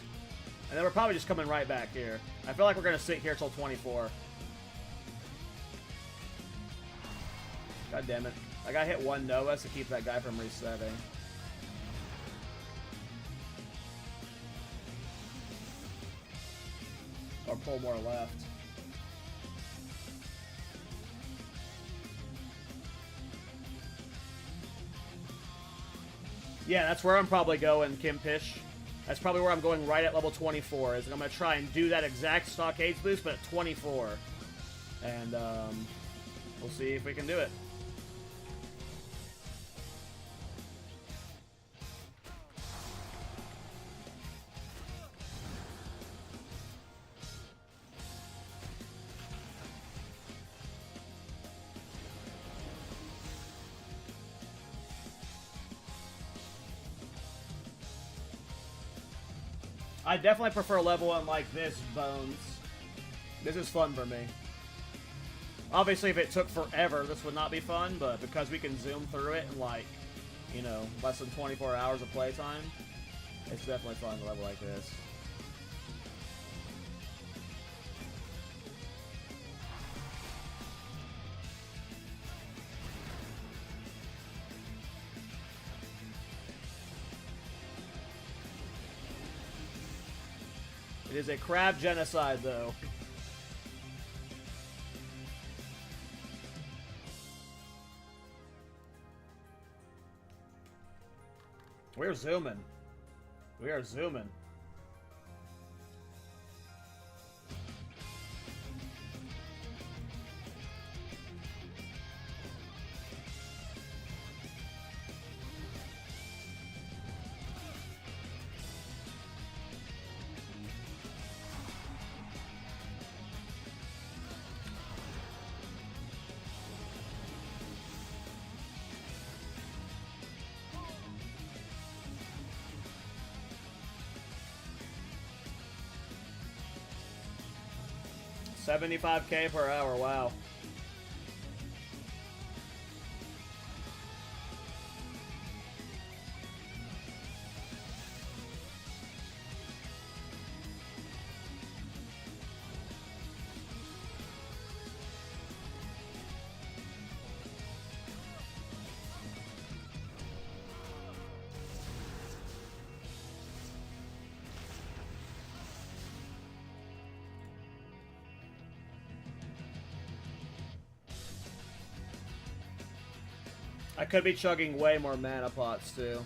And then we're probably just coming right back here. I feel like we're going to sit here till 24. God damn it. I gotta hit 1 Nova to keep that guy from resetting. Or pull more left. Yeah, that's where I'm probably going, Kimpish. That's probably where I'm going right at level 24. Is I'm going to try and do that exact Stockades boost, but at 24. And we'll see if we can do it. I definitely prefer level 1 like this, Bones. This is fun for me. Obviously, if it took forever, this would not be fun, but because we can zoom through it in, like, you know, less than 24 hours of playtime, it's definitely fun to level like this. It is a crab genocide, though. We're zooming. We are zooming. $75k per hour, wow. I could be chugging way more mana pots, too.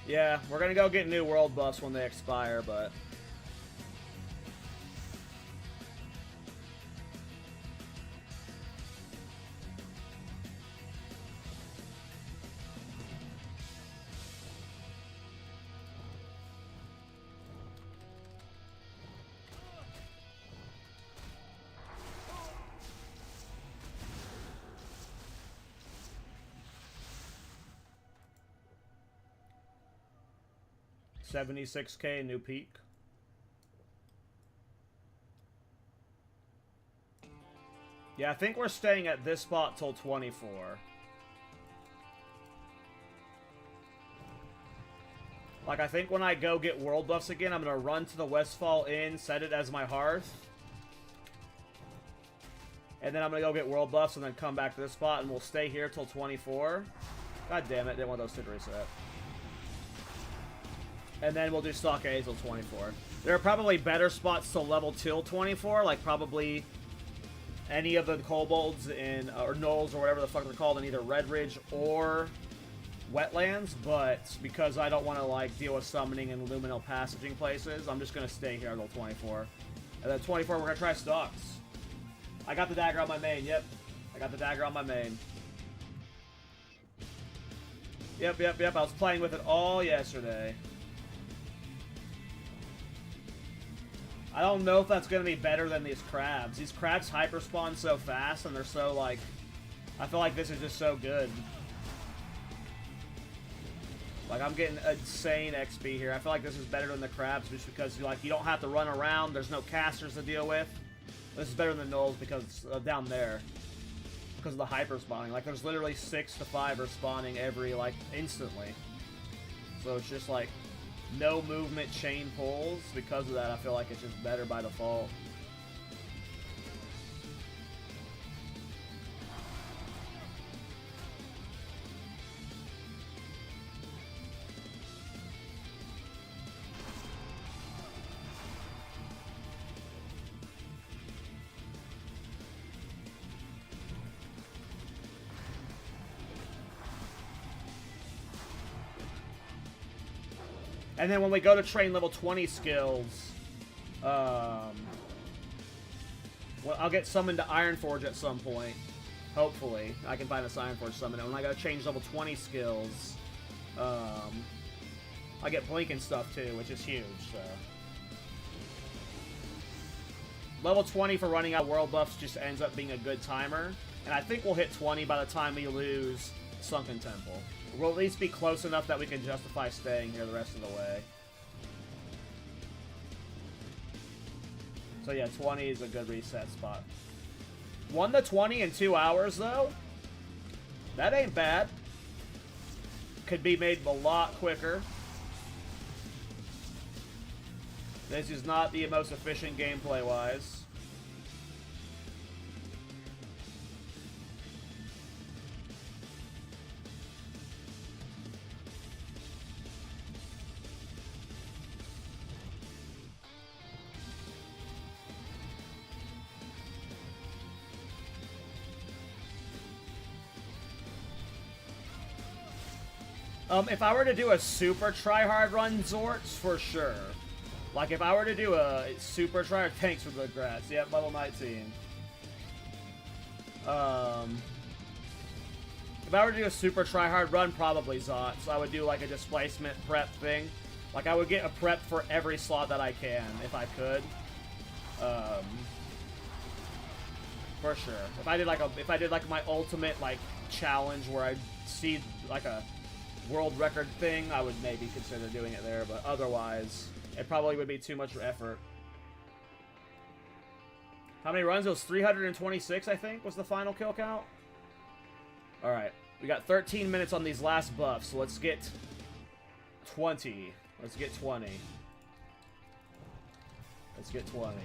Yeah, we're gonna go get new world buffs when they expire, but... $76k new peak. Yeah, I think we're staying at this spot till 24. Like, I think when I go get world buffs again, I'm gonna run to the Westfall Inn, set it as my hearth. And then I'm gonna go get world buffs and then come back to this spot, and we'll stay here till 24. God damn it, didn't want those to reset. And then we'll do stock A till 24. There are probably better spots to level till 24, like probably any of the kobolds in, or gnolls or whatever the fuck they're called, in either Red Ridge or Wetlands, but because I don't want to like deal with summoning and luminal passaging places, I'm just going to stay here until 24. And then 24, we're going to try stocks. I got the dagger on my main, yep. I got the dagger on my main. Yep, I was playing with it all yesterday. I don't know if that's going to be better than these crabs. These crabs hyperspawn so fast, and they're so, like... I feel like this is just so good. Like, I'm getting insane XP here. I feel like this is better than the crabs just because, like, you don't have to run around. There's no casters to deal with. This is better than gnolls because down there. Because of the hyperspawning. Like, there's literally 6 to 5 are spawning every, like, instantly. So it's just, like... no movement chain pulls. Because of that, I feel like it's just better by default. And then when we go to train level 20 skills, well, I'll get summoned to Ironforge at some point. Hopefully. I can find a Ironforge summon. And when I go to change level 20 skills, I get Blink and stuff too, which is huge, so. Level 20 for running out world buffs just ends up being a good timer. And I think we'll hit 20 by the time we lose Sunken Temple. We'll at least be close enough that we can justify staying here the rest of the way. So yeah, 20 is a good reset spot. 1 to 20 in 2 hours, though? That ain't bad. Could be made a lot quicker. This is not the most efficient gameplay-wise. If I were to do a super tryhard run, Zorts, for sure. Like, if I were to do a super tryhard, thanks for the grats. Yep, level 19. If I were to do a super tryhard run, probably Zots. I would do, like, a displacement prep thing. Like, I would get a prep for every slot that I can, if I could. For sure. If I did, like, my ultimate, like, challenge where I see, like, a world record thing, I would maybe consider doing it there, but otherwise, it probably would be too much effort. How many runs? It was 326, I think, was the final kill count. Alright, we got 13 minutes on these last buffs, so let's get 20. Let's get 20. Let's get 20.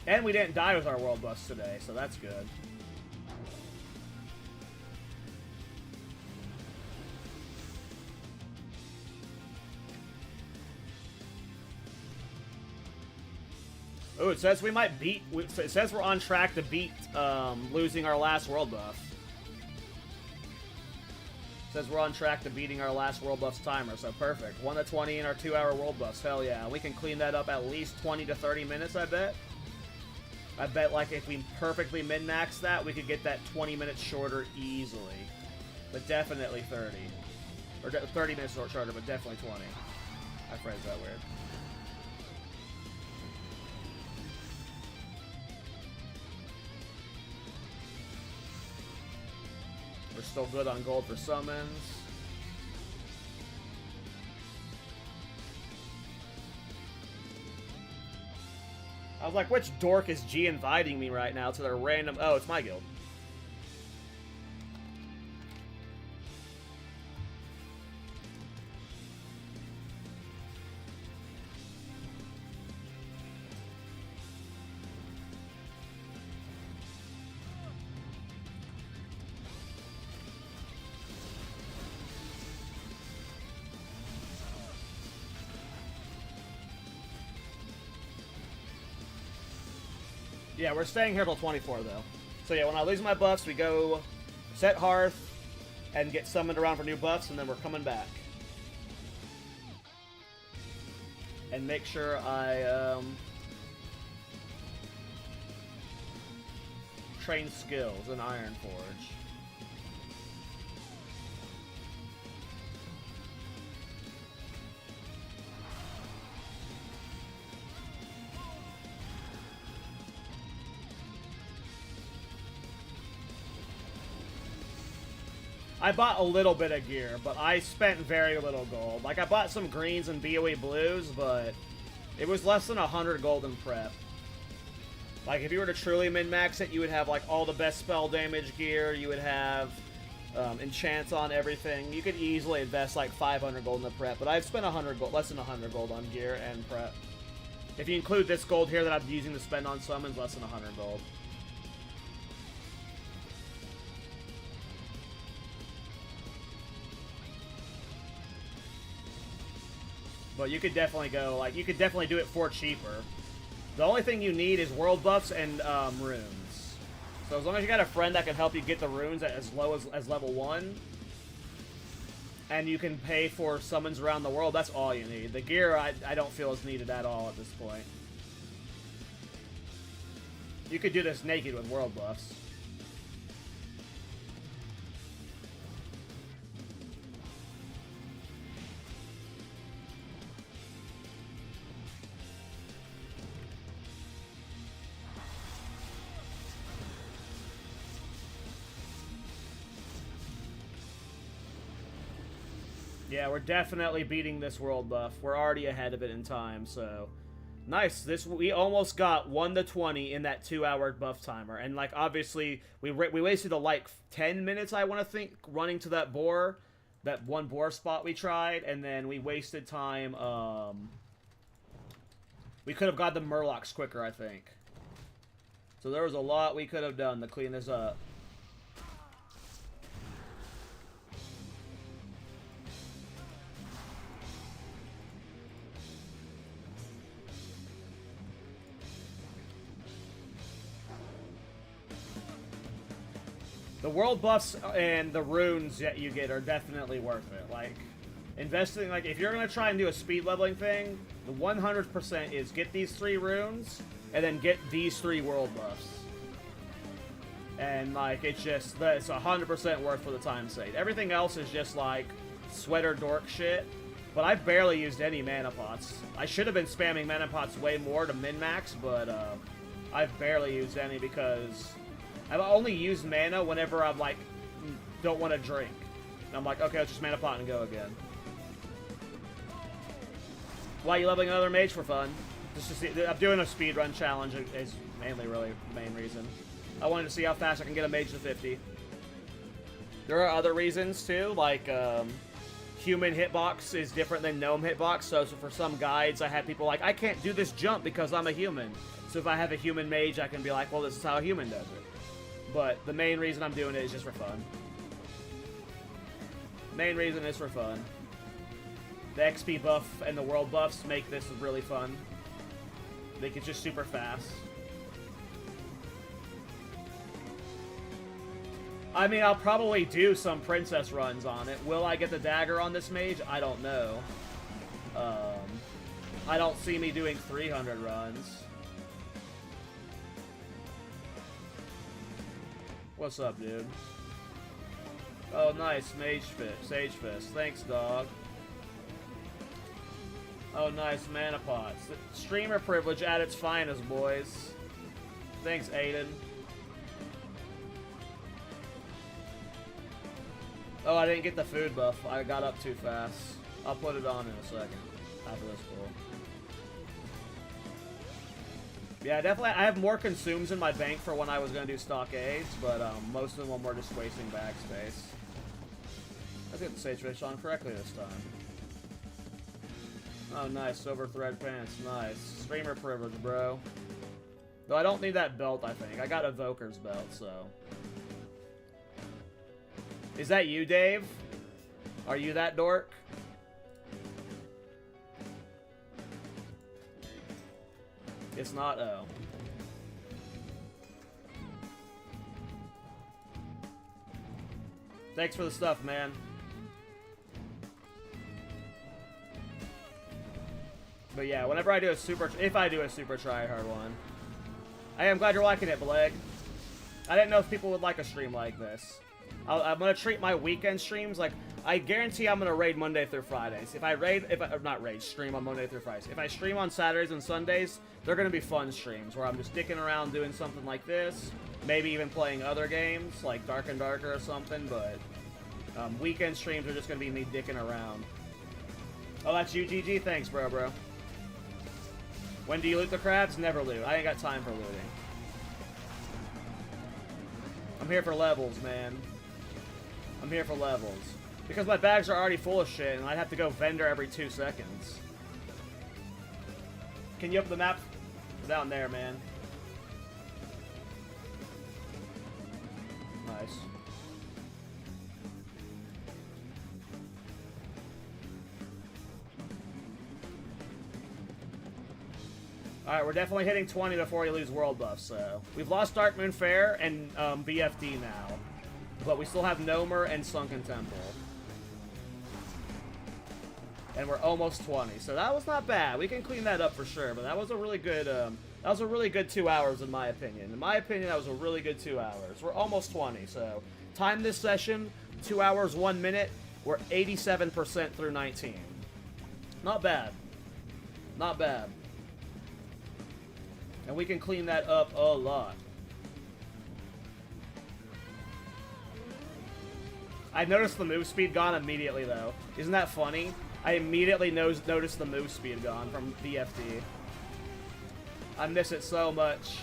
And we didn't die with our world buffs today, so that's good. Oh, it says we might beat... It says we're on track to beat losing our last world buff. It says we're on track to beating our last world buffs timer, so perfect. 1 to 20 in our 2-hour world buffs, hell yeah. We can clean that up at least 20 to 30 minutes, I bet. I bet, like, if we perfectly min-max that, we could get that 20 minutes shorter easily. But definitely 30. Or 30 minutes shorter, but definitely 20. I phrased that weird. We're still good on gold for summons. I was like, which dork is G inviting me right now to their random... Oh, it's my guild. Yeah, we're staying here till 24, though. So yeah, when I lose my buffs, we go set Hearth and get summoned around for new buffs, and then we're coming back. And make sure I, train skills in Ironforge. I bought a little bit of gear, but I spent very little gold. Like, I bought some greens and BOE blues, but it was less than 100 gold in prep. Like, if you were to truly min-max it, you would have, like, all the best spell damage gear, you would have enchants on everything. You could easily invest, like, 500 gold in the prep, but I've spent 100 gold, less than 100 gold on gear and prep. If you include this gold here that I'm using to spend on summons, less than 100 gold. But you could definitely go, like, you could definitely do it for cheaper. The only thing you need is world buffs and runes. So as long as you got a friend that can help you get the runes at as low as level 1, and you can pay for summons around the world, that's all you need. The gear, I don't feel is needed at all at this point. You could do this naked with world buffs. Yeah, we're definitely beating this world buff. We're already ahead of it in time, so... Nice. We almost got 1 to 20 in that 2-hour buff timer. And, like, obviously, we wasted, like, 10 minutes, I want to think, running to that boar. That one boar spot we tried. And then we wasted time, we could have got the murlocs quicker, I think. So there was a lot we could have done to clean this up. The world buffs and the runes that you get are definitely worth it. Like, investing, like, if you're going to try and do a speed leveling thing, the 100% is get these 3 runes, and then get these 3 world buffs. And, like, it's 100% worth for the time saved. Everything else is just, like, sweater dork shit. But I've barely used any mana pots. I should have been spamming mana pots way more to min-max, but, I've barely used any because... I've only used mana whenever I'm, like, don't want to drink. And I'm like, okay, let's just mana pot and go again. Why are you leveling another mage? For fun. Just to see, I'm doing a speedrun challenge is mainly really the main reason. I wanted to see how fast I can get a mage to 50. There are other reasons, too, like, human hitbox is different than gnome hitbox, so for some guides I had people like, I can't do this jump because I'm a human. So if I have a human mage, I can be like, well, this is how a human does it. But the main reason I'm doing it is just for fun. Main reason is for fun. The XP buff and the world buffs make this really fun. Make it just super fast. I mean, I'll probably do some princess runs on it. Will I get the dagger on this mage? I don't know. I don't see me doing 300 runs. What's up, dude? Oh, nice. Mage Fist. Sage Fist. Thanks, dog. Oh, nice. Mana pots. Streamer privilege at its finest, boys. Thanks, Aiden. Oh, I didn't get the food buff. I got up too fast. I'll put it on in a second. After this pull. Yeah, definitely. I have more consumes in my bank for when I was going to do stockades, but most of them were just wasting bag space. Let's get the Sage Fish on correctly this time. Oh, nice. Silver thread pants. Nice. Streamer privilege, bro. Though I don't need that belt, I think. I got Evoker's belt, so... Is that you, Dave? Are you that dork? It's not, oh. Thanks for the stuff, man. But yeah, whenever I do a super... If I do a super try-hard one. I am glad you're liking it, Bleg. I didn't know if people would like a stream like this. I'm gonna treat my weekend streams like... I guarantee I'm gonna raid Monday through Fridays. If I raid... not raid, stream on Monday through Fridays. If I stream on Saturdays and Sundays, they're gonna be fun streams where I'm just dicking around doing something like this. Maybe even playing other games, like Dark and Darker or something, but... weekend streams are just gonna be me dicking around. Oh, that's you, GG? Thanks, bro. When do you loot the crabs? Never loot. I ain't got time for looting. I'm here for levels, man. I'm here for levels. Because my bags are already full of shit, and I'd have to go vendor every 2 seconds. Can you open the map? Down there, man. Nice. Alright, we're definitely hitting 20 before you lose world buffs, so... We've lost Darkmoon Fair and BFD now. But we still have Nomer and Sunken Temple. And we're almost 20, so that was not bad. We can clean that up for sure, but that was a really good, 2 hours in my opinion. In my opinion, that was a really good 2 hours. We're almost 20, so... Time this session, 2 hours, 1 minute. We're 87% through 19. Not bad. Not bad. And we can clean that up a lot. I noticed the move speed gone immediately, though. Isn't that funny? I immediately noticed the move speed gone from BFD. I miss it so much.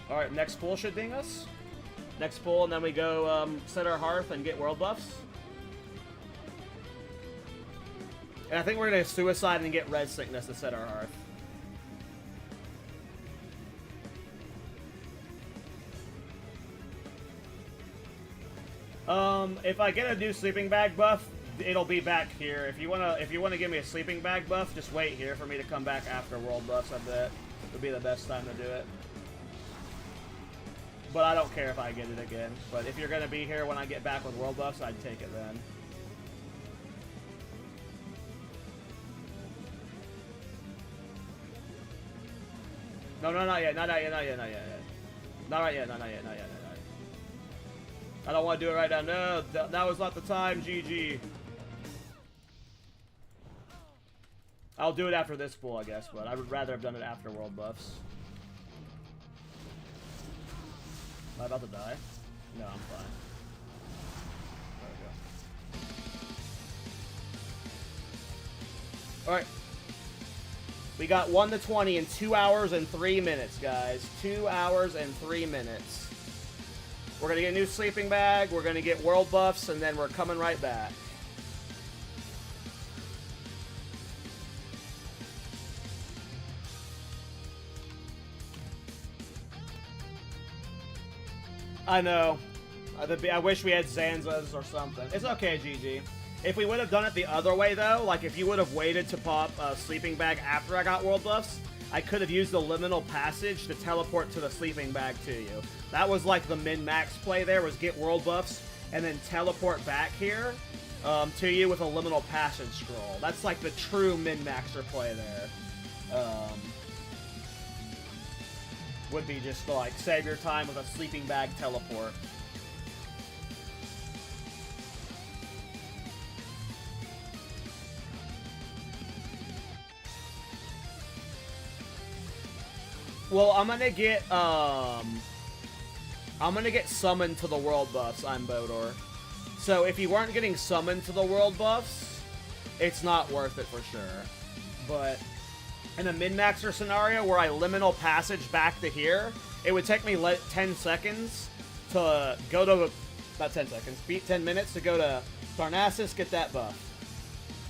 Alright, next pool should ding us. Next pool, and then we go set our hearth and get world buffs. And I think we're going to suicide and get red sickness to set our hearth. If I get a new sleeping bag buff, it'll be back here. If you wanna give me a sleeping bag buff, just wait here for me to come back after world buffs. I bet would be the best time to do it. But I don't care if I get it again. But if you're gonna be here when I get back with world buffs, I'd take it then. No, not yet. Not right yet. I don't want to do it right now. No, that was not the time, GG. I'll do it after this pool, I guess, but I would rather have done it after world buffs. Am I about to die? No, I'm fine. There we go. Alright. We got 1 to 20 in 2 hours and 3 minutes, guys. 2 hours and 3 minutes. We're going to get a new sleeping bag, we're going to get world buffs, and then we're coming right back. I know. I wish we had Zanzas or something. It's okay, GG. If we would have done it the other way, though, like if you would have waited to pop a sleeping bag after I got world buffs, I could have used the liminal passage to teleport to the sleeping bag to you. That was like the min-max play there, was get world buffs and then teleport back here to you with a liminal passage scroll. That's like the true min-maxer play there. Would be just to like save your time with a sleeping bag teleport. Well, I'm gonna get summoned to the world buffs, I'm Bodor. So if you weren't getting summoned to the world buffs, it's not worth it for sure. But in a min-maxer scenario where I liminal passage back to here, it would take me 10 seconds to go to, not 10 seconds, beat 10 minutes to go to Darnassus, get that buff.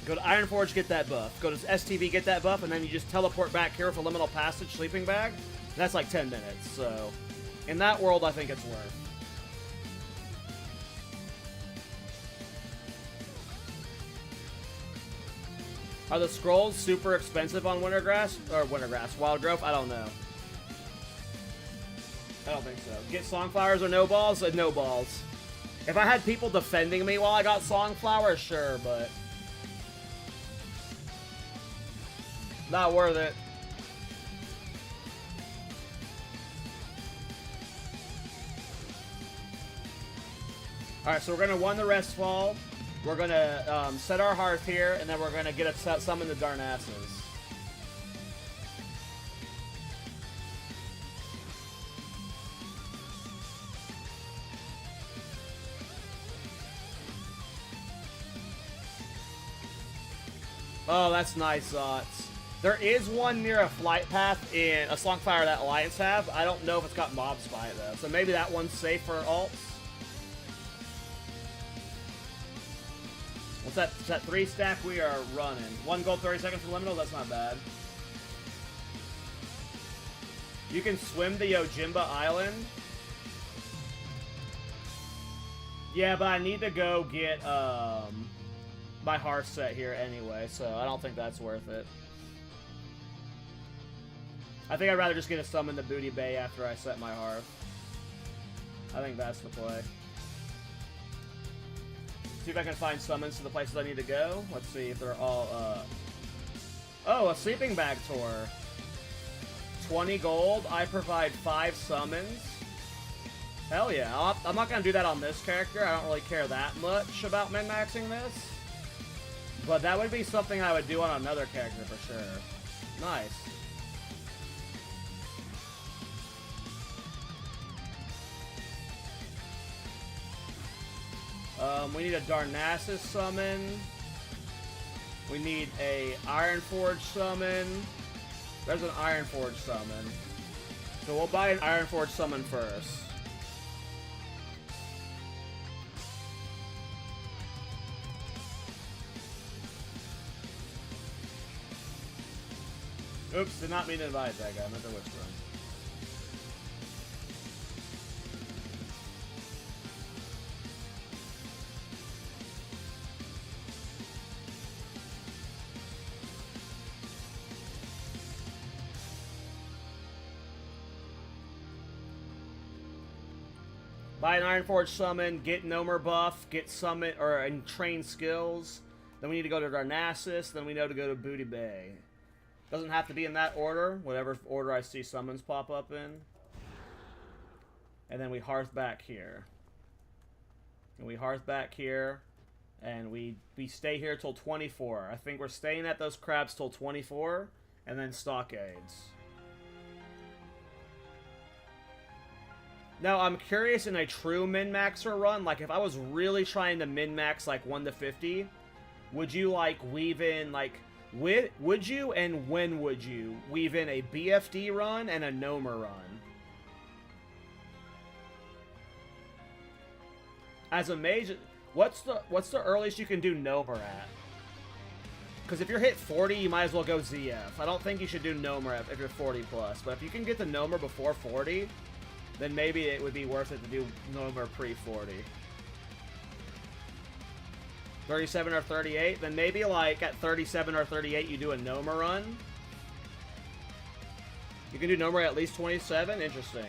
Go to Ironforge, get that buff. Go to STV, get that buff, and then you just teleport back here for liminal passage, sleeping bag. That's like 10 minutes, so in that world, I think it's worth. Are the scrolls super expensive on Wintergrass? Or Wintergrass, Wild Growth? I don't know. I don't think so. Get Songflowers or no balls? No balls. If I had people defending me while I got Songflowers, sure, but... not worth it. Alright, so we're going to won the Restfall. We're going to set our Hearth here, and then we're going to get a summon the Darnassus. Oh, that's nice, Zots. There is one near a flight path in a Songfire that Alliance have. I don't know if it's got Mob Spy, though. So maybe that one's safe for alts. What's that? Is that 3 stack we are running? 1 gold, 30 seconds for Liminal? That's not bad. You can swim the Yojimba Island. Yeah, but I need to go get, my Hearth set here anyway, so I don't think that's worth it. I think I'd rather just get a summon the Booty Bay after I set my Hearth. I think that's the play. See if I can find summons to the places I need to go. Let's see if they're all, Oh, a Sleeping Bag Tour. 20 gold. I provide 5 summons. Hell yeah. I'm not going to do that on this character. I don't really care that much about min-maxing this. But that would be something I would do on another character for sure. Nice. We need a Darnassus summon. We need a Ironforge summon. There's an Ironforge summon. So we'll buy an Ironforge summon first. Oops, did not mean to invite that guy. I meant to whisper him. Buy an Ironforge summon, get Nomer buff, get summon and train skills. Then we need to go to Darnassus. Then we know to go to Booty Bay. Doesn't have to be in that order, whatever order I see summons pop up in. And then we Hearth back here. And we Hearth back here. And we stay here till 24. I think we're staying at those crabs till 24. And then Stockades. Now, I'm curious in a true min-maxer run, like if I was really trying to min-max like 1 to 50, would you like weave in like... Would you and when would you weave in a BFD run and a Nomer run? As a mage, what's the earliest you can do Nomer at? Because if you're hit 40, you might as well go ZF. I don't think you should do Nomer if you're 40 plus. But if you can get the Nomer before 40, then maybe it would be worth it to do Nomer pre-40. 37 or 38, then maybe like at 37 or 38 you do a Nomer run. You can do Nomer at least 27? Interesting.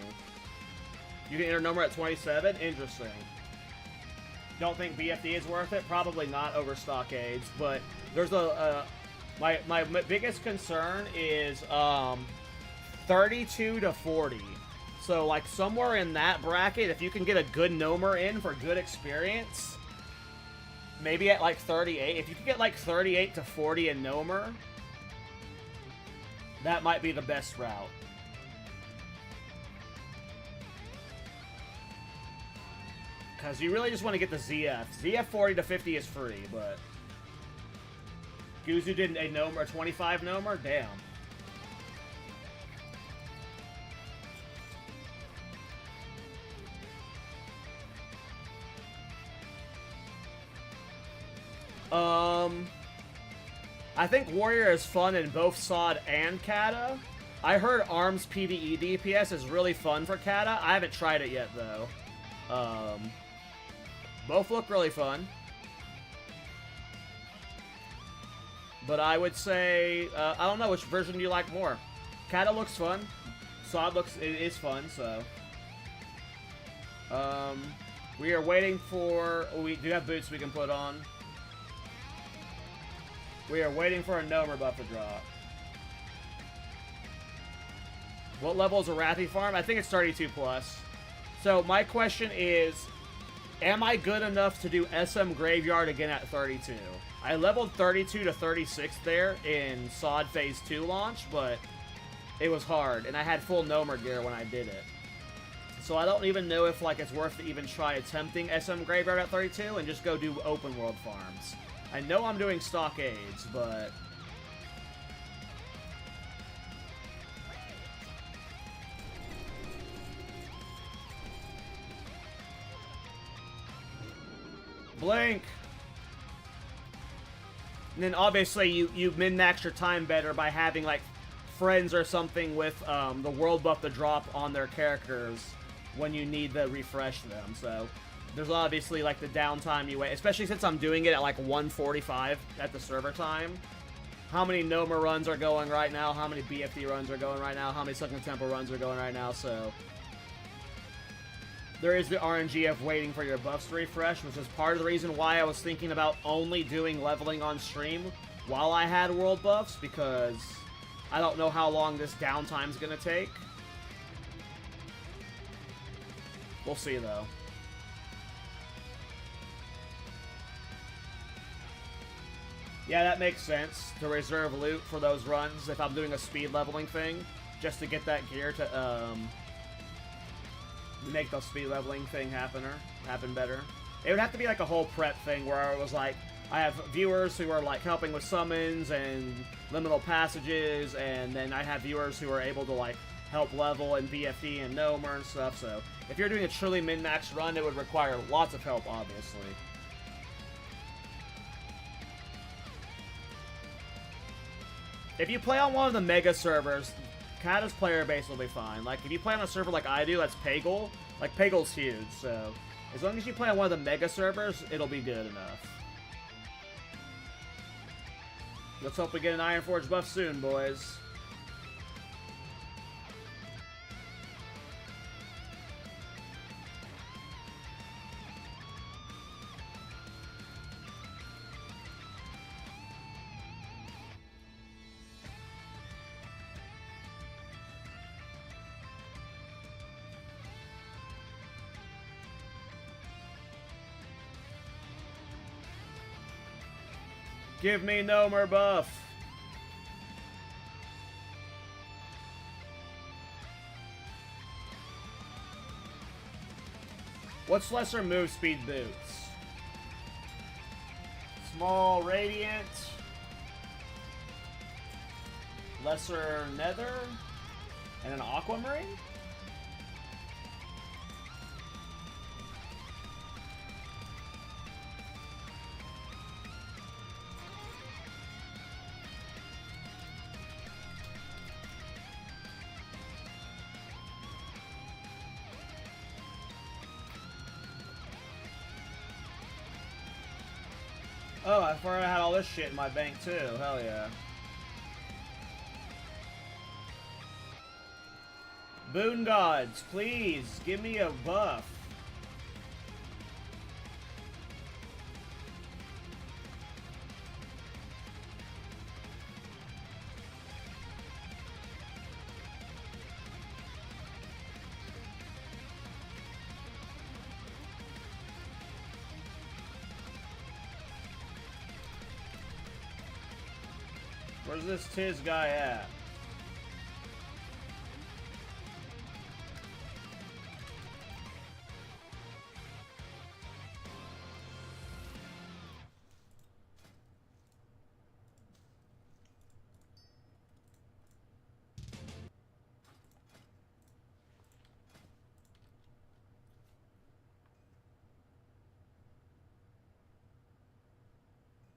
You can enter Nomer at 27? Interesting. Don't think BFD is worth it? Probably not over Stockades, but there's my biggest concern is 32 to 40. So like somewhere in that bracket, if you can get a good Nomer in for good experience, maybe at like 38. If you can get like 38 to 40 in Nomer, that might be the best route. Because you really just want to get the ZF. ZF 40 to 50 is free, but... Guzu did a Nomer, a 25 Nomer? Damn. I think Warrior is fun in both Sod and Kata. I heard ARMS PvE DPS is really fun for Kata. I haven't tried it yet, though. Both look really fun. But I would say, I don't know, which version do you like more? Kata looks fun. Sod looks, it is fun, so... We are waiting for... Oh, we do have boots we can put on. We are waiting for a Gnomer buff to drop. What level is a Wrathy farm? I think it's 32 plus. So my question is, am I good enough to do SM Graveyard again at 32? I leveled 32 to 36 there in Sod Phase 2 launch, but it was hard, and I had full Gnomer gear when I did it. So I don't even know if like it's worth to even try attempting SM Graveyard at 32 and just go do open world farms. I know I'm doing stockades, but... Blink! And then obviously you min-max your time better by having like friends or something with the world buff to drop on their characters when you need to refresh them. So there's obviously like the downtime you wait, especially since I'm doing it at like 1:45 at the server time. How many Noma runs are going right now? How many BFD runs are going right now? How many Sunken Temple runs are going right now? So there is the RNG of waiting for your buffs to refresh, which is part of the reason why I was thinking about only doing leveling on stream while I had world buffs, because I don't know how long this downtime's gonna take. We'll see, though. Yeah, that makes sense, to reserve loot for those runs if I'm doing a speed leveling thing, just to get that gear to, make the speed leveling thing happen better. It would have to be like a whole prep thing where it was like, I have viewers who are like helping with summons and liminal passages, and then I have viewers who are able to like help level and BFD and Gnomer and stuff. So if you're doing a truly min-max run, it would require lots of help, obviously. If you play on one of the mega servers, Kata's player base will be fine. Like, if you play on a server like I do, that's Pagel. Like, Pagel's huge, so as long as you play on one of the mega servers, it'll be good enough. Let's hope we get an Ironforge buff soon, boys. Give me Gnomer buff. What's lesser move speed boots? Small radiant. Lesser nether. And an aquamarine? Oh, I forgot I had all this shit in my bank too. Hell yeah. Boon gods, please give me a buff. Where's this Tiz guy at?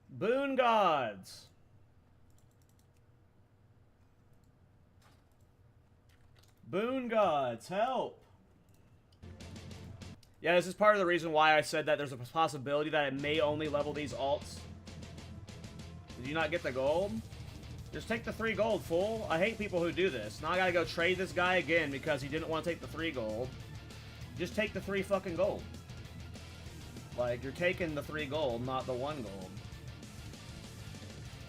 Boon gods. Boon gods, help! Yeah, this is part of the reason why I said that there's a possibility that I may only level these alts. Did you not get the gold? Just take the 3 gold, fool. I hate people who do this. Now I gotta go trade this guy again because he didn't want to take the 3 gold. Just take the 3 fucking gold. Like, you're taking the 3 gold, not the 1 gold.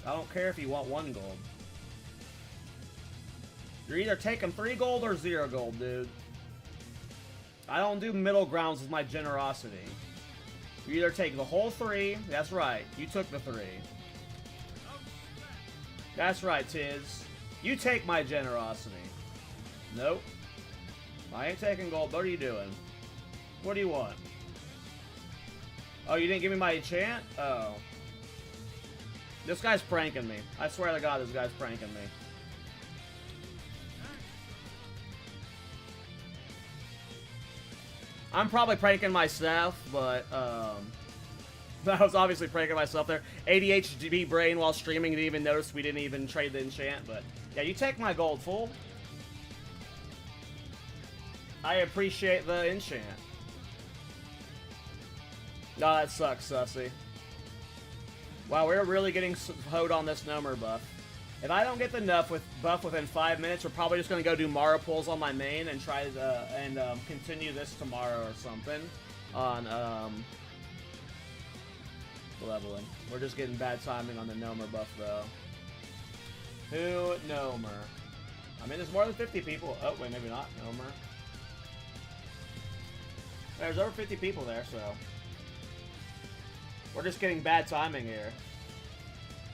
I don't care if you want 1 gold. You're either taking 3 gold or 0 gold, dude. I don't do middle grounds with my generosity. You either take the whole 3. That's right. You took the 3. That's right, Tiz. You take my generosity. Nope. I ain't taking gold. What are you doing? What do you want? Oh, you didn't give me my enchant? Oh. This guy's pranking me. I swear to God, this guy's pranking me. I'm probably pranking myself, but, I was obviously pranking myself there. ADHD brain while streaming didn't even notice we didn't even trade the enchant, but yeah, you take my gold, fool. I appreciate the enchant. No, that sucks, Sussy. Wow, we're really getting hoed on this Nomer buff. If I don't get the buff within 5 minutes, we're probably just going to go do Mara pulls on my main and try to continue this tomorrow or something on leveling. We're just getting bad timing on the Nomer buff, though. Who Nomer? I mean, there's more than 50 people. Oh, wait, maybe not. Nomer. There's over 50 people there, so we're just getting bad timing here.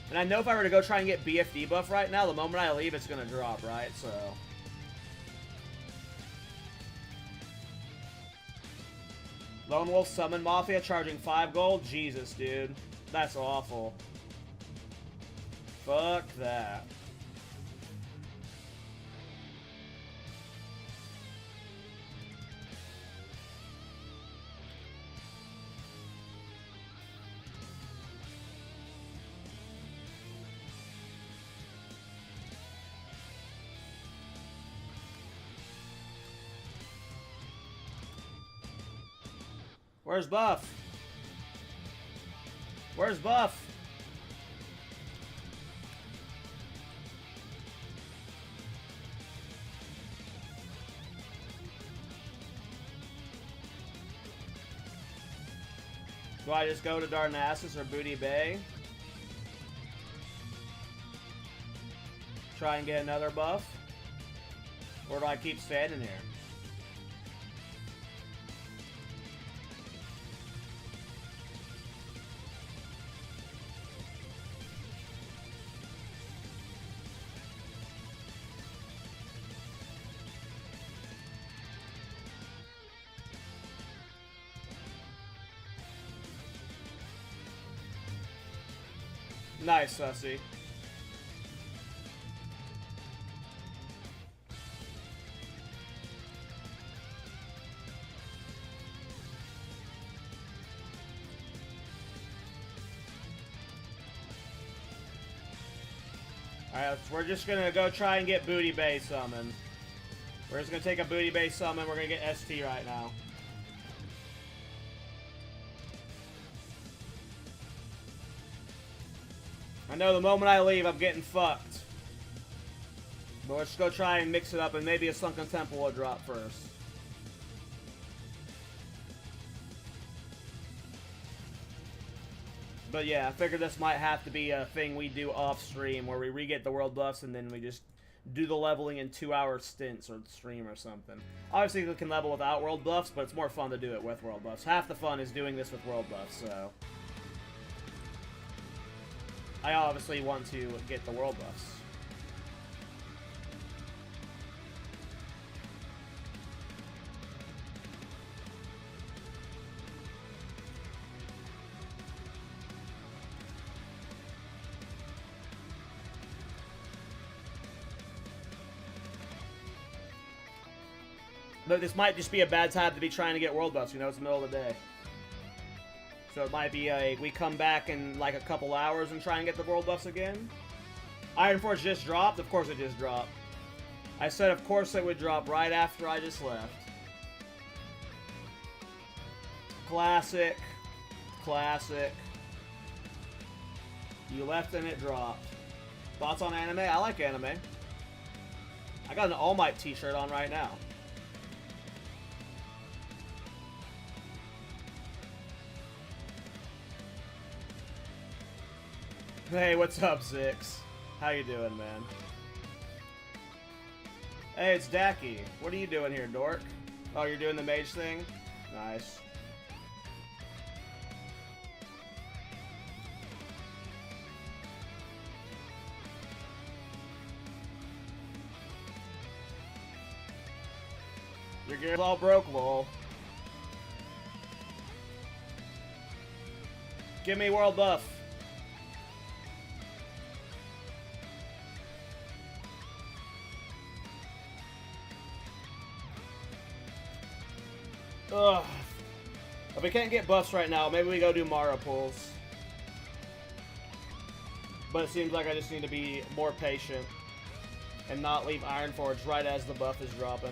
And I know if I were to go try and get BFD buff right now, the moment I leave, it's going to drop, right? So Lone Wolf Summon Mafia charging 5 gold? Jesus, dude. That's awful. Fuck that. Where's Buff? Where's Buff? Do I just go to Darnassus or Booty Bay? Try and get another buff? Or do I keep standing here? Nice, Sussy. Alright, we're just gonna go try and get Booty Bay summon. We're just gonna take a Booty Bay summon. We're gonna get ST right now. I know the moment I leave, I'm getting fucked. But let's go try and mix it up, and maybe a Sunken Temple will drop first. But yeah, I figured this might have to be a thing we do off stream, where we re-get the world buffs, and then we just do the leveling in 2-hour stints or stream or something. Obviously, we can level without world buffs, but it's more fun to do it with world buffs. Half the fun is doing this with world buffs, so I obviously want to get the world buffs. But this might just be a bad time to be trying to get world buffs, you know, it's the middle of the day. So it might be we come back in like a couple hours and try and get the world buffs again. Iron Force just dropped? Of course it just dropped. I said of course it would drop right after I just left. Classic. Classic. You left and it dropped. Thoughts on anime? I like anime. I got an All Might t-shirt on right now. Hey, what's up, Zix? How you doing, man? Hey, it's Dacky. What are you doing here, dork? Oh, you're doing the mage thing? Nice. Your gear's all broke, lol. Give me world buff. Ugh. If we can't get buffs right now, maybe we go do Mara pulls. But it seems like I just need to be more patient and not leave Ironforge right as the buff is dropping.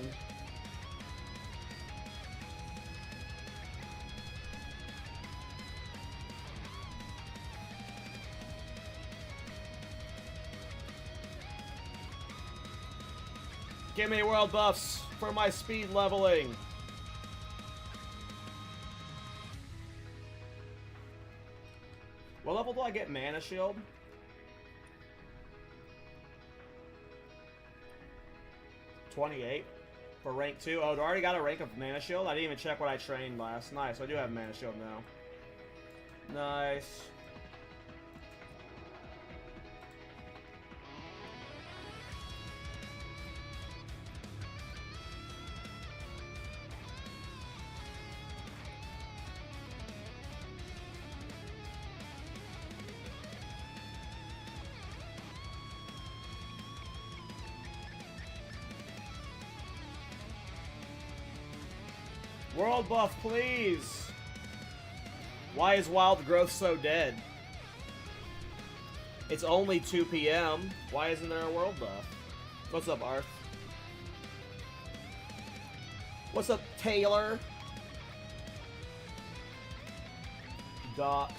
Give me world buffs for my speed leveling. What level do I get mana shield? 28 for rank 2. Oh, I already got a rank of mana shield? I didn't even check what I trained last. Nice, I do have mana shield now. Nice. World buff, please! Why is wild growth so dead? It's only 2 PM. Why isn't there a world buff? What's up, Arth? What's up, Taylor? Doxed.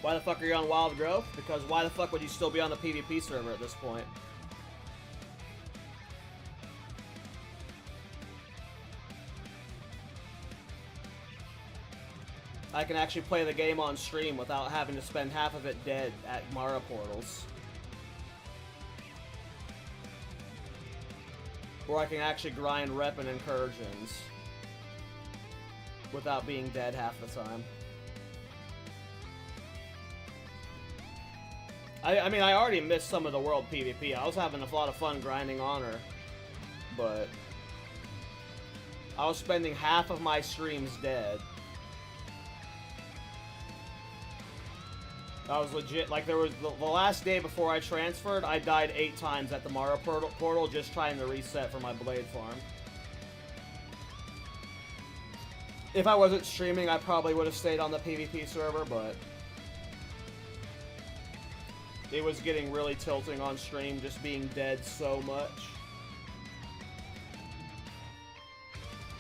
Why the fuck are you on wild growth? Because why the fuck would you still be on the PvP server at this point? I can actually play the game on stream without having to spend half of it dead at Mara portals. Or I can actually grind rep and incursions without being dead half the time. I mean, I already missed some of the world PvP. I was having a lot of fun grinding Honor, but I was spending half of my streams dead. I was legit, like, there was the last day before I transferred, I died 8 times at the Mara portal just trying to reset for my blade farm. If I wasn't streaming, I probably would have stayed on the PvP server, but it was getting really tilting on stream, just being dead so much.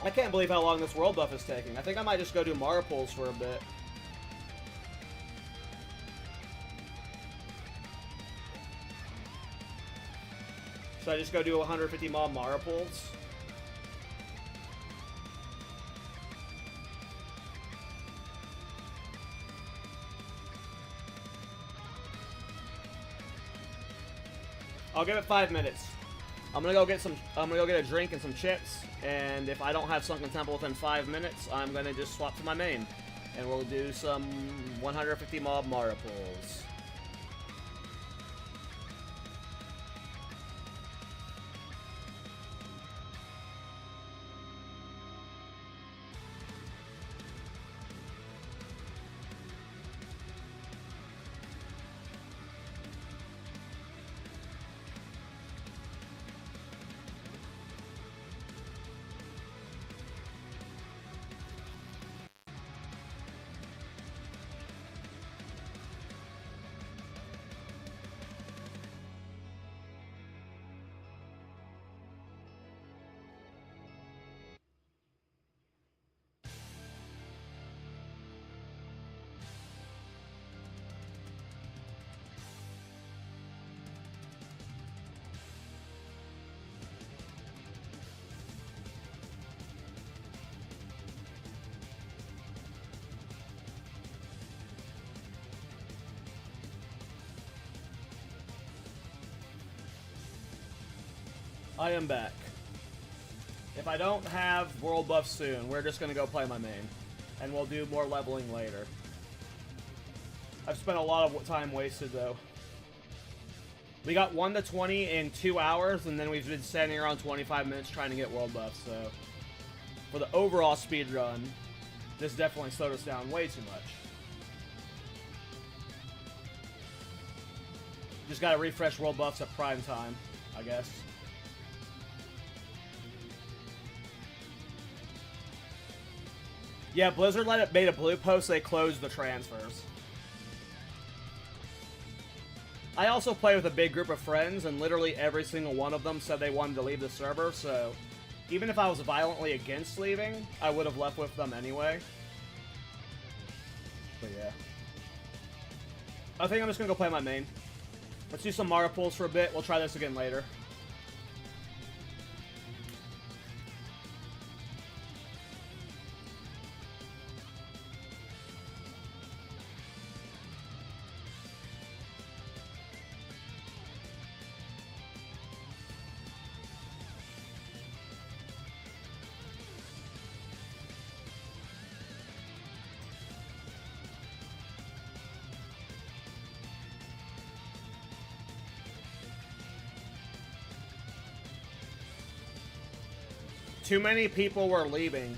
I can't believe how long this world buff is taking. I think I might just go do Mara pulls for a bit. Should I just go do 150 mob Mara pulls? I'll give it 5 minutes. I'm gonna go get a drink and some chips, and if I don't have Sunken Temple within 5 minutes, I'm gonna just swap to my main, and we'll do some 150 mob Mara pulls. I am back. If I don't have world buff soon, we're just gonna go play my main. And we'll do more leveling later. I've spent a lot of time wasted, though. We got 1 to 20 in 2 hours, and then we've been standing around 25 minutes trying to get world buffs, so... For the overall speed run, this definitely slowed us down way too much. Just gotta refresh world buffs at prime time, I guess. Yeah, Blizzard made a blue post, they closed the transfers. I also play with a big group of friends, and literally every single one of them said they wanted to leave the server, so even if I was violently against leaving, I would have left with them anyway. But yeah. I think I'm just gonna go play my main. Let's do some Mara pulls for a bit, we'll try this again later. Too many people were leaving.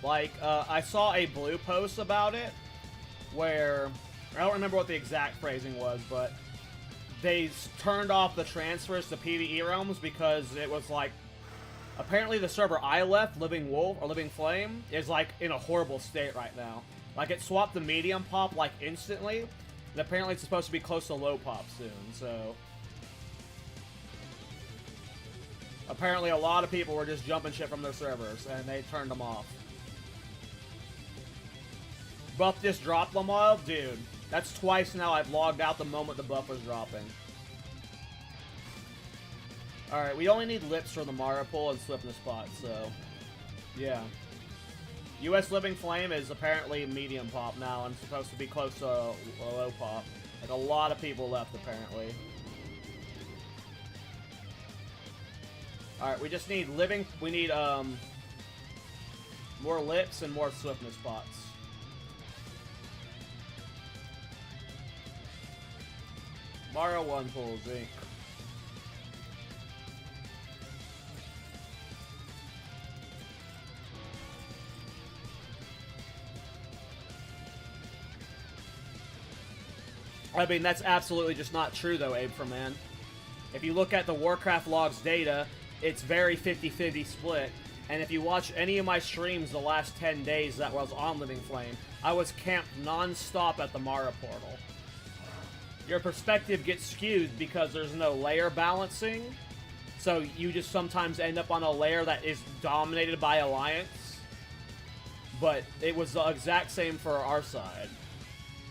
Like, I saw a blue post about it, where, I don't remember what the exact phrasing was, but they turned off the transfers to PvE realms because it was like, apparently the server I left, Living Wolf, or Living Flame, is like in a horrible state right now. Like, it swapped the medium pop like instantly, and apparently it's supposed to be close to low pop soon, so... Apparently a lot of people were just jumping shit from their servers, and they turned them off. Buff just dropped Lamal? Dude, that's twice now I've logged out the moment the buff was dropping. Alright, we only need lips for the Mara pull and slip in the spot, so... Yeah. US Living Flame is apparently medium pop now, and supposed to be close to a low pop. Like, a lot of people left, apparently. Alright, we just need we need, more lips and more swiftness spots. Mario 1 pulls, Inc. I mean, that's absolutely just not true, though, Abe from Man. If you look at the Warcraft logs data, it's very 50-50 split, and if you watch any of my streams the last 10 days that was on Living Flame, I was camped non-stop at the Mara portal. Your perspective gets skewed because there's no layer balancing, so you just sometimes end up on a layer that is dominated by Alliance, but it was the exact same for our side.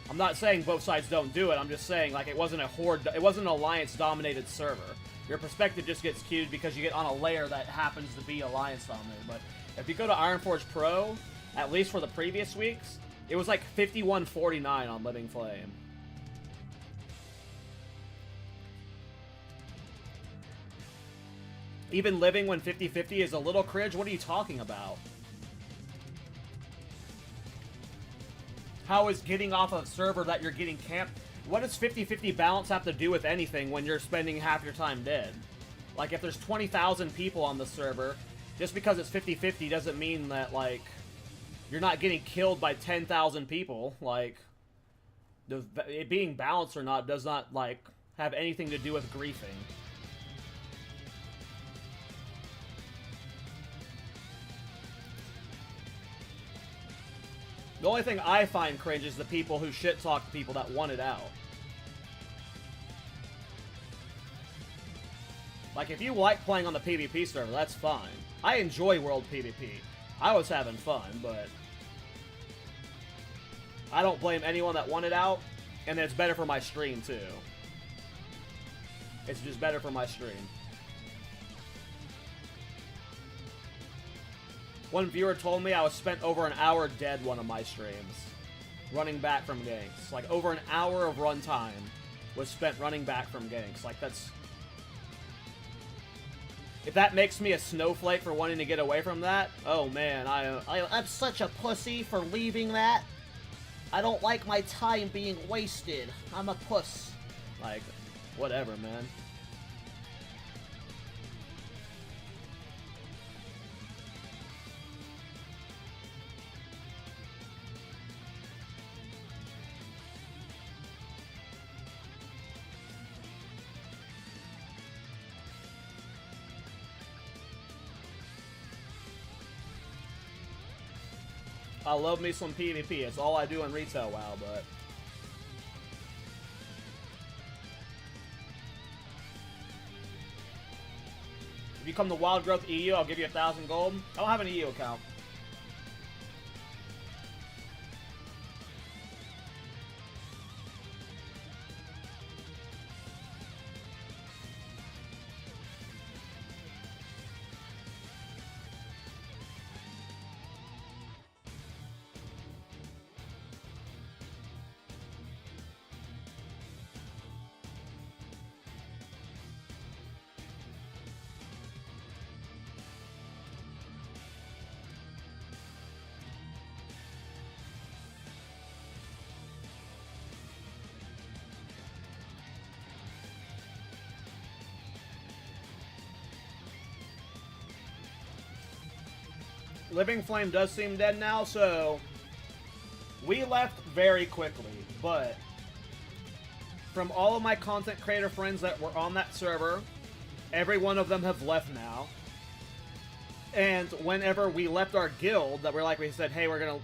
I'm not saying both sides don't do it, I'm just saying, like, it wasn't an Alliance-dominated server. Your perspective just gets skewed because you get on a layer that happens to be Alliance dominated. But if you go to Ironforge Pro, at least for the previous weeks, it was like 51-49 on Living Flame. Even living when 50-50 is a little cringe? What are you talking about? How is getting off a server that you're getting camped? What does 50-50 balance have to do with anything when you're spending half your time dead? Like, if there's 20,000 people on the server, just because it's 50-50 doesn't mean that, like, you're not getting killed by 10,000 people. Like, it being balanced or not does not, like, have anything to do with griefing. The only thing I find cringe is the people who shit-talk the people that want it out. Like, if you like playing on the PvP server, that's fine. I enjoy World PvP. I was having fun, but... I don't blame anyone that wanted out, and it's better for my stream, too. It's just better for my stream. One viewer told me I was spent over an hour dead one of my streams. Running back from ganks. Like, over an hour of runtime was spent running back from ganks. Like, that's... If that makes me a snowflake for wanting to get away from that, oh man, I'm such a pussy for leaving that. I don't like my time being wasted. I'm a puss. Like, whatever, man. I love me some PvP. It's all I do in retail WoW, but... If you come to Wild Growth EU, I'll give you 1,000 gold. I don't have an EU account. Living Flame does seem dead now, so we left very quickly, but from all of my content creator friends that were on that server, every one of them have left now. And whenever we left our guild, that we said, hey, we're gonna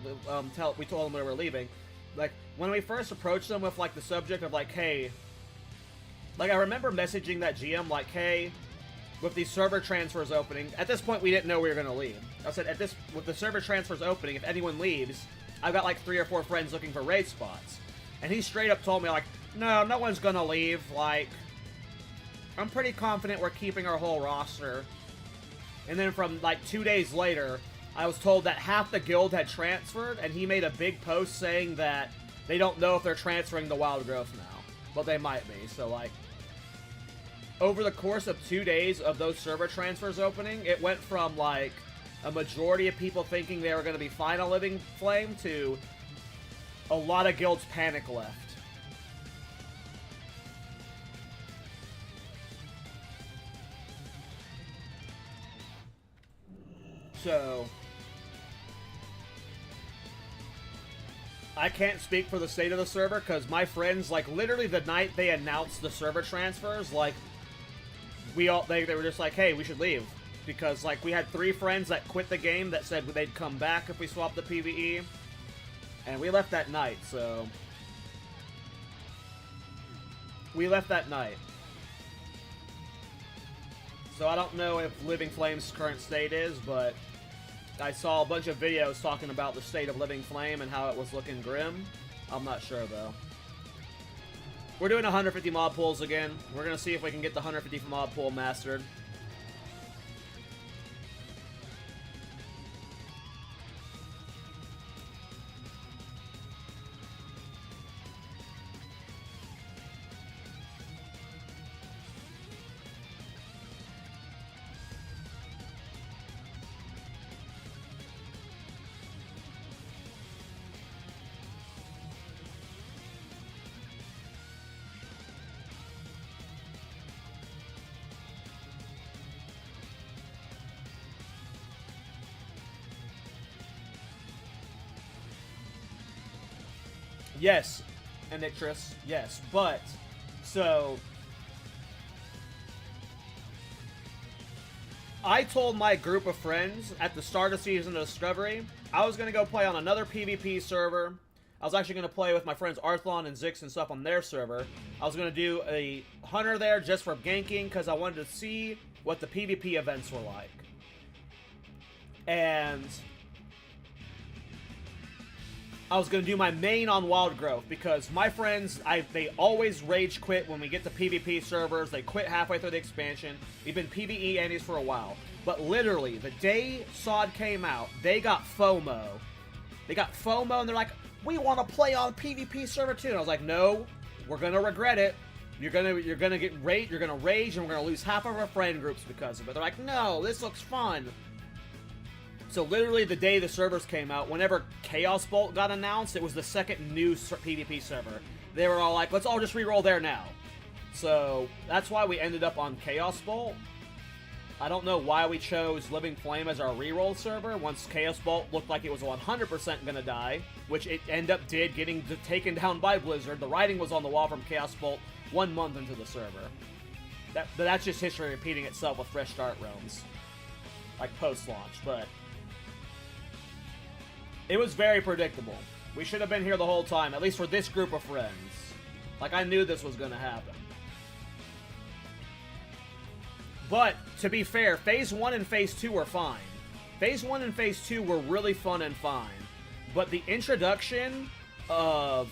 we told them we were leaving. Like, when we first approached them with like the subject of like, hey, like I remember messaging that GM like, hey, with these server transfers opening, at this point we didn't know we were gonna leave. I said, with the server transfers opening, if anyone leaves, I've got like 3 or 4 friends looking for raid spots. And he straight up told me like, no one's gonna leave. Like, I'm pretty confident we're keeping our whole roster. And then from like 2 days later, I was told that half the guild had transferred, and he made a big post saying that they don't know if they're transferring to Wild Growth now, but they might be. So like, over the course of 2 days of those server transfers opening, it went from like a majority of people thinking they were going to be fine on Living Flame to a lot of guilds panic left. So I can't speak for the state of the server, because my friends, like, literally the night they announced the server transfers, like, they were just like, hey, we should leave. Because, like, we had 3 friends that quit the game that said they'd come back if we swapped the PvE. And we left that night, so... We left that night. So I don't know if Living Flame's current state is, but I saw a bunch of videos talking about the state of Living Flame and how it was looking grim. I'm not sure, though. We're doing 150 mob pools again. We're going to see if we can get the 150 mob pool mastered. Yes, Anitris, yes, but, so, I told my group of friends at the start of Season of Discovery, I was going to go play on another PvP server. I was actually going to play with my friends Arthlon and Zix and stuff on their server. I was going to do a hunter there just for ganking, because I wanted to see what the PvP events were like. And I was going to do my main on Wild Growth, because my friends, they always rage quit when we get to PvP servers. They quit halfway through the expansion. We've been PvE annies for a while. But literally, the day SOD came out, they got FOMO. They got FOMO, and they're like, we want to play on PvP server too. And I was like, no, we're going to regret it. You're gonna get rage, you're gonna rage, and we're gonna lose half of our friend groups because of it. They're like, no, this looks fun. So literally the day the servers came out, whenever Chaos Bolt got announced, it was the second new PvP server. They were all like, let's all just reroll there now. So that's why we ended up on Chaos Bolt. I don't know why we chose Living Flame as our reroll server once Chaos Bolt looked like it was 100% gonna die, which it did, getting taken down by Blizzard. The writing was on the wall from Chaos Bolt 1 month into the server. That's just history repeating itself with fresh start realms, like post-launch, but it was very predictable. We should have been here the whole time, at least for this group of friends. Like, I knew this was gonna happen. But, to be fair, Phase 1 and Phase 2 were fine. Phase 1 and Phase 2 were really fun and fine. But the introduction of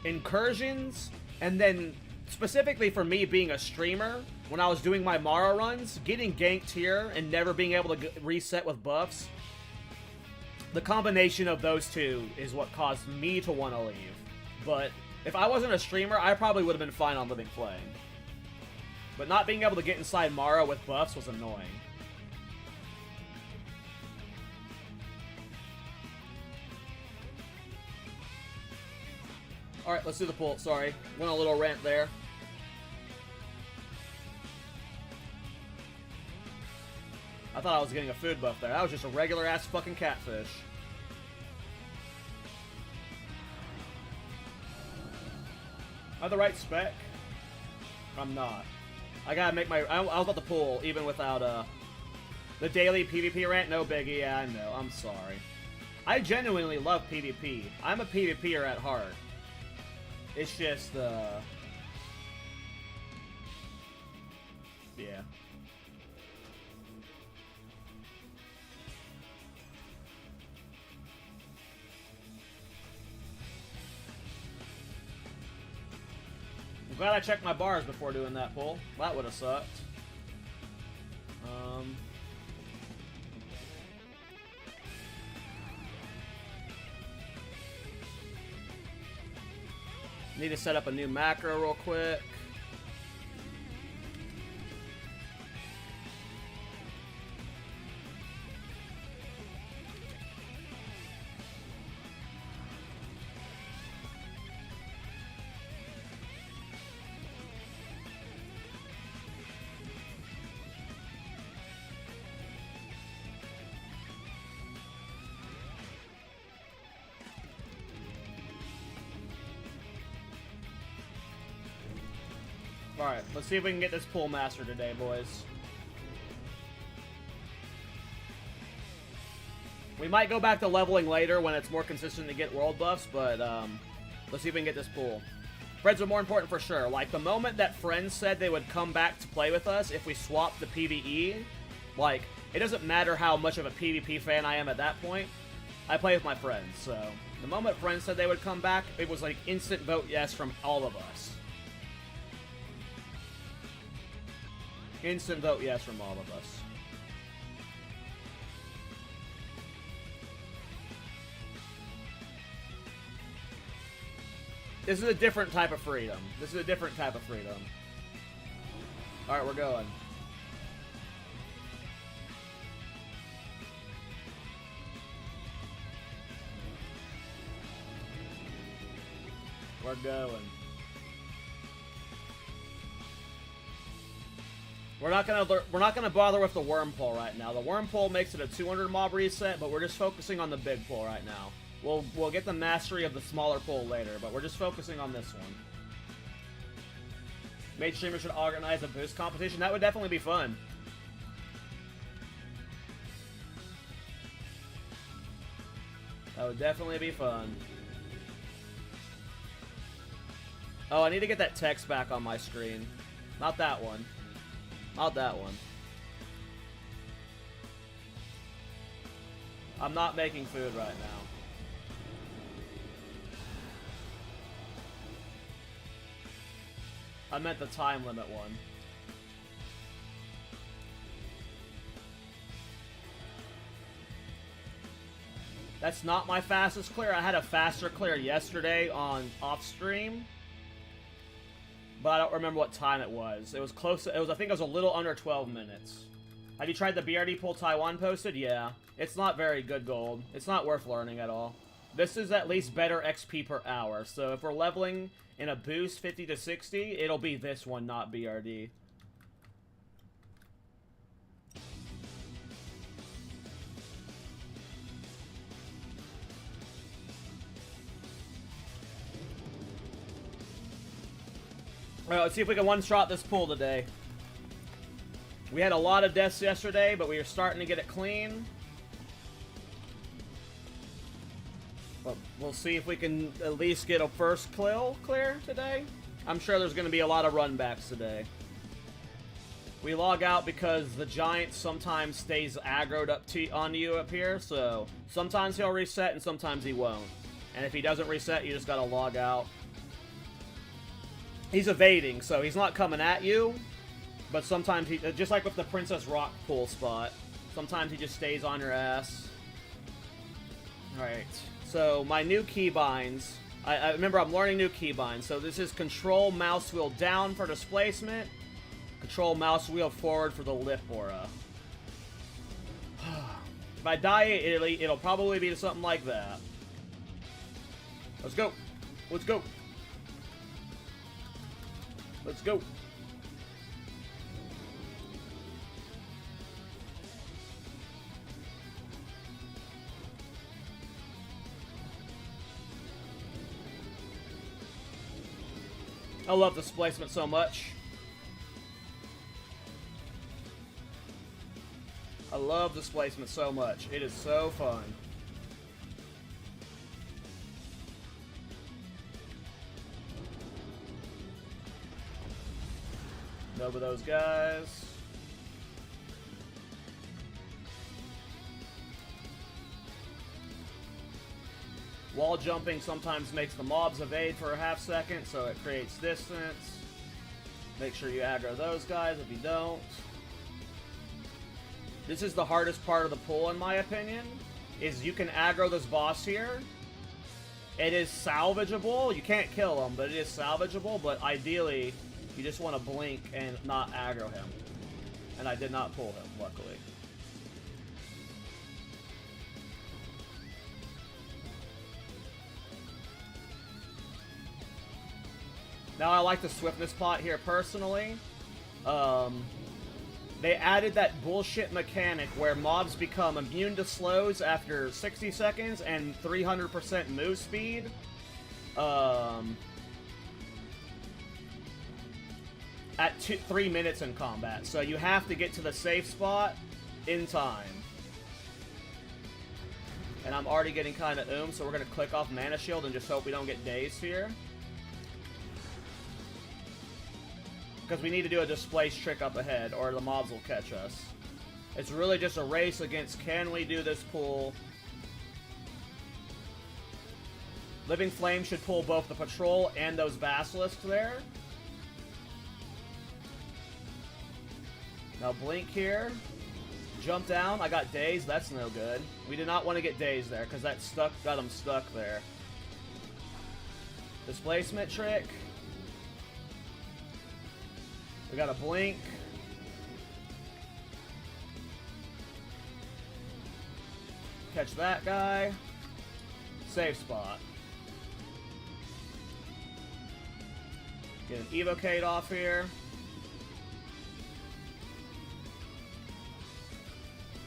incursions, and then specifically for me being a streamer, when I was doing my Mara runs, getting ganked here and never being able to reset with buffs, the combination of those two is what caused me to want to leave. But if I wasn't a streamer, I probably would have been fine on Living Flame. But not being able to get inside Mara with buffs was annoying. Alright, let's do the pull. Sorry. Went on a little rant there. I thought I was getting a food buff there. That was just a regular ass fucking catfish. Am I the right spec? I'm not. I gotta make my... I was about to pull even without the daily PvP rant. No biggie. Yeah, I know. I'm sorry. I genuinely love PvP. I'm a PvPer at heart. It's just yeah. I'm glad I checked my bars before doing that pull. That would have sucked. Need to set up a new macro real quick. Alright, let's see if we can get this pull master today, boys. We might go back to leveling later when it's more consistent to get world buffs, but let's see if we can get this pull. Friends are more important for sure. Like, the moment that friends said they would come back to play with us if we swapped the PvE, like, it doesn't matter how much of a PvP fan I am at that point. I play with my friends, so the moment friends said they would come back, it was like instant vote yes from all of us. Instant vote yes from all of us. This is a different type of freedom. This is a different type of freedom. Alright, we're going. We're going. We're not gonna bother with the worm pull right now. The worm pull makes it a 200 mob reset, but we're just focusing on the big pull right now. We'll get the mastery of the smaller pull later, but we're just focusing on this one. Mage streamers should organize a boost competition. That would definitely be fun. That would definitely be fun. Oh, I need to get that text back on my screen. Not that one. Not that one. I'm not making food right now. I meant the time limit one. That's not my fastest clear. I had a faster clear yesterday on off stream. but I don't remember what time it was. It was close. I think it was a little under 12 minutes. Have you tried the BRD pool Taiwan posted? Yeah. It's not very good gold. It's not worth learning at all. This is at least better XP per hour. So if we're leveling in a boost 50 to 60, it'll be this one, not BRD. Alright, let's see if we can one-shot this pool today. We had a lot of deaths yesterday, but we are starting to get it clean. But we'll see if we can at least get a first kill clear today. I'm sure there's going to be a lot of runbacks today. We log out because the giant sometimes stays aggroed on you up here, so sometimes he'll reset and sometimes he won't. And if he doesn't reset, you just gotta log out. He's evading, so he's not coming at you, but sometimes he, just like with the Princess Rock pool spot, sometimes he just stays on your ass. Alright, so my new keybinds, I remember I'm learning new keybinds, so this is control mouse wheel down for displacement, control mouse wheel forward for the lip aura. If I die, it'll probably be something like that. Let's go. Let's go. Let's go. I love displacement so much. I love displacement so much. It is so fun. Over those guys. Wall jumping sometimes makes the mobs evade for a half second, so it creates distance. Make sure you aggro those guys if you don't. This is the hardest part of the pull, in my opinion, is you can aggro this boss here. It is salvageable. You can't kill him, but it is salvageable, but ideally, you just want to blink and not aggro him. And I did not pull him, luckily. Now I like the swiftness pot here personally. They added that bullshit mechanic where mobs become immune to slows after 60 seconds and 300% move speed. At 3 minutes in combat. So you have to get to the safe spot in time. And I'm already getting kind of so we're going to click off Mana Shield and just hope we don't get dazed here. Because we need to do a displace trick up ahead or the mobs will catch us. It's really just a race against can we do this pull. Living Flame should pull both the patrol and those basilisks there. Now blink here. Jump down. I got dazed. That's no good. We did not want to get dazed there because that got him stuck there. Displacement trick. We got a blink. Catch that guy. Safe spot. Get an evocate off here.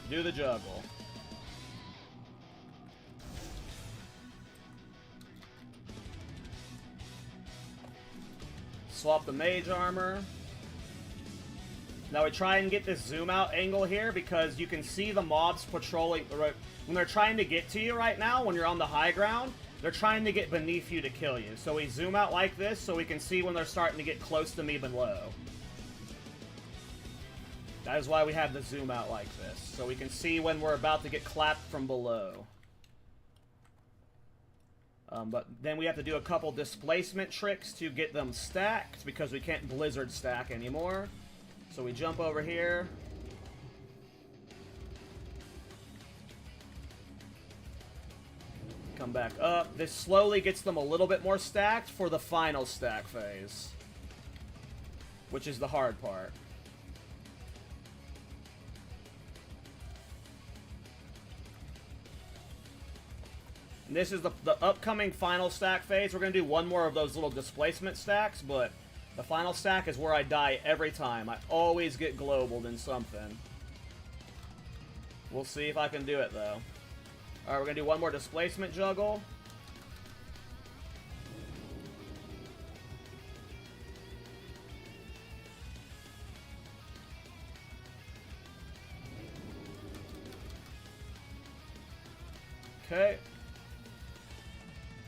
Do the juggle. Swap the mage armor. Now we try and get this zoom out angle here because you can see the mobs patrolling. When they're trying to get to you right now, when you're on the high ground, they're trying to get beneath you to kill you. So we zoom out like this so we can see when they're starting to get close to me below. That is why we have the zoom out like this. So we can see when we're about to get clapped from below. But then we have to do a couple displacement tricks to get them stacked because we can't blizzard stack anymore. So we jump over here. Come back up. This slowly gets them a little bit more stacked for the final stack phase. which is the hard part. And this is the upcoming final stack phase. We're going to do one more of those little displacement stacks, but the final stack is where I die every time. I always get globaled in something. We'll see if I can do it, though. Alright, we're going to do one more displacement juggle. Okay.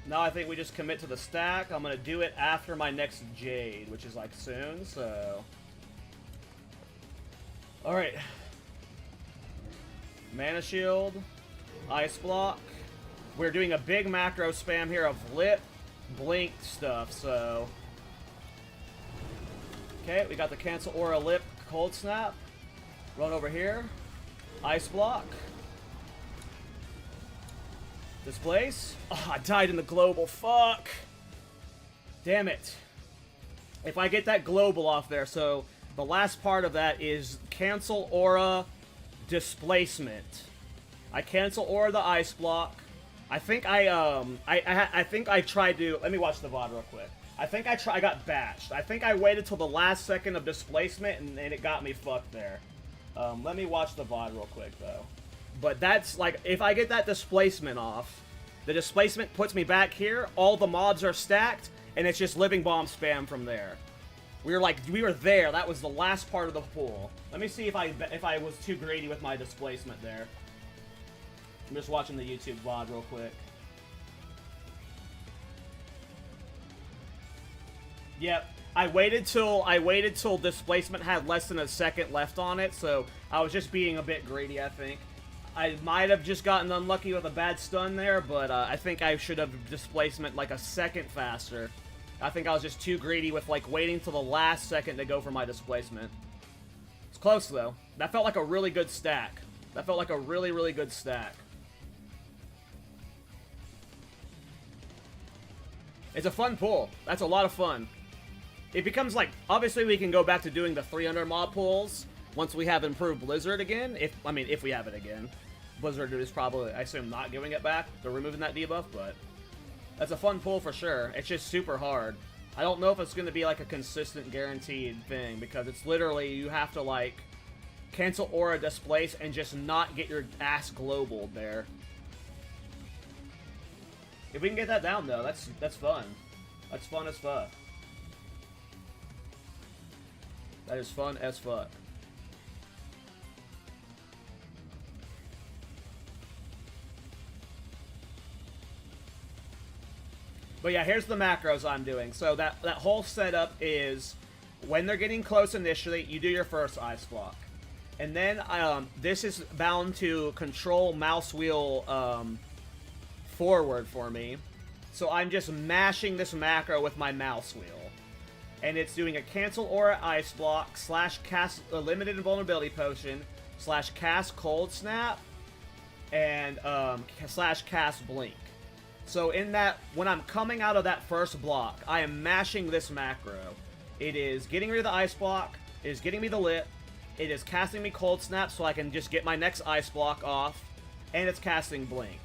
Now I think we just commit to the stack. I'm going to do it after my next Jade, which is like soon, so... Alright. Mana Shield. Ice Block. We're doing a big macro spam here of Lit, Blink stuff, so... Okay, we got the Cancel Aura Lip, Cold Snap. Run over here. Ice Block. Displace. Oh, I died in the global. Fuck. Damn it. If I get that global off there, so the last part of that is Cancel Aura Displacement. I Cancel Aura the Ice Block. I think I think I tried to... Let me watch the VOD real quick. I think I got bashed. I think I waited till the last second of displacement and it got me fucked there. Let me watch the VOD real quick, though. But that's, like, if I get that displacement off, the displacement puts me back here, all the mobs are stacked, and it's just Living Bomb spam from there. We were there. That was the last part of the pool. Let me see if I was too greedy with my displacement there. I'm just watching the YouTube VOD real quick. Yep. I waited till displacement had less than a second left on it, so I was just being a bit greedy, I think. I might have just gotten unlucky with a bad stun there, but I think I should have displacement like a second faster. I think I was just too greedy with like waiting till the last second to go for my displacement. It's close though. That felt like a really good stack. That felt like a really, really good stack. It's a fun pull. That's a lot of fun. It becomes like, obviously we can go back to doing the 300 mob pulls once we have improved Blizzard again. If we have it again. Blizzard is probably, I assume, not giving it back. They're removing that debuff, but that's a fun pull for sure. It's just super hard. I don't know if it's going to be like a consistent guaranteed thing, because it's literally, you have to like cancel Aura Displace and just not get your ass global there. If we can get that down though, that's fun. That's fun as fuck. That is fun as fuck. But yeah, here's the macros I'm doing. So that whole setup is, when they're getting close initially, you do your first Ice Block. And then this is bound to control mouse wheel forward for me. So I'm just mashing this macro with my mouse wheel. And it's doing a Cancel Aura Ice Block, / cast a Limited Invulnerability Potion, / cast Cold Snap, and / cast Blink. So in that, when I'm coming out of that first block, I am mashing this macro. It is getting rid of the Ice Block, it is getting me the Lit, it is casting me Cold Snap so I can just get my next Ice Block off, and it's casting Blink.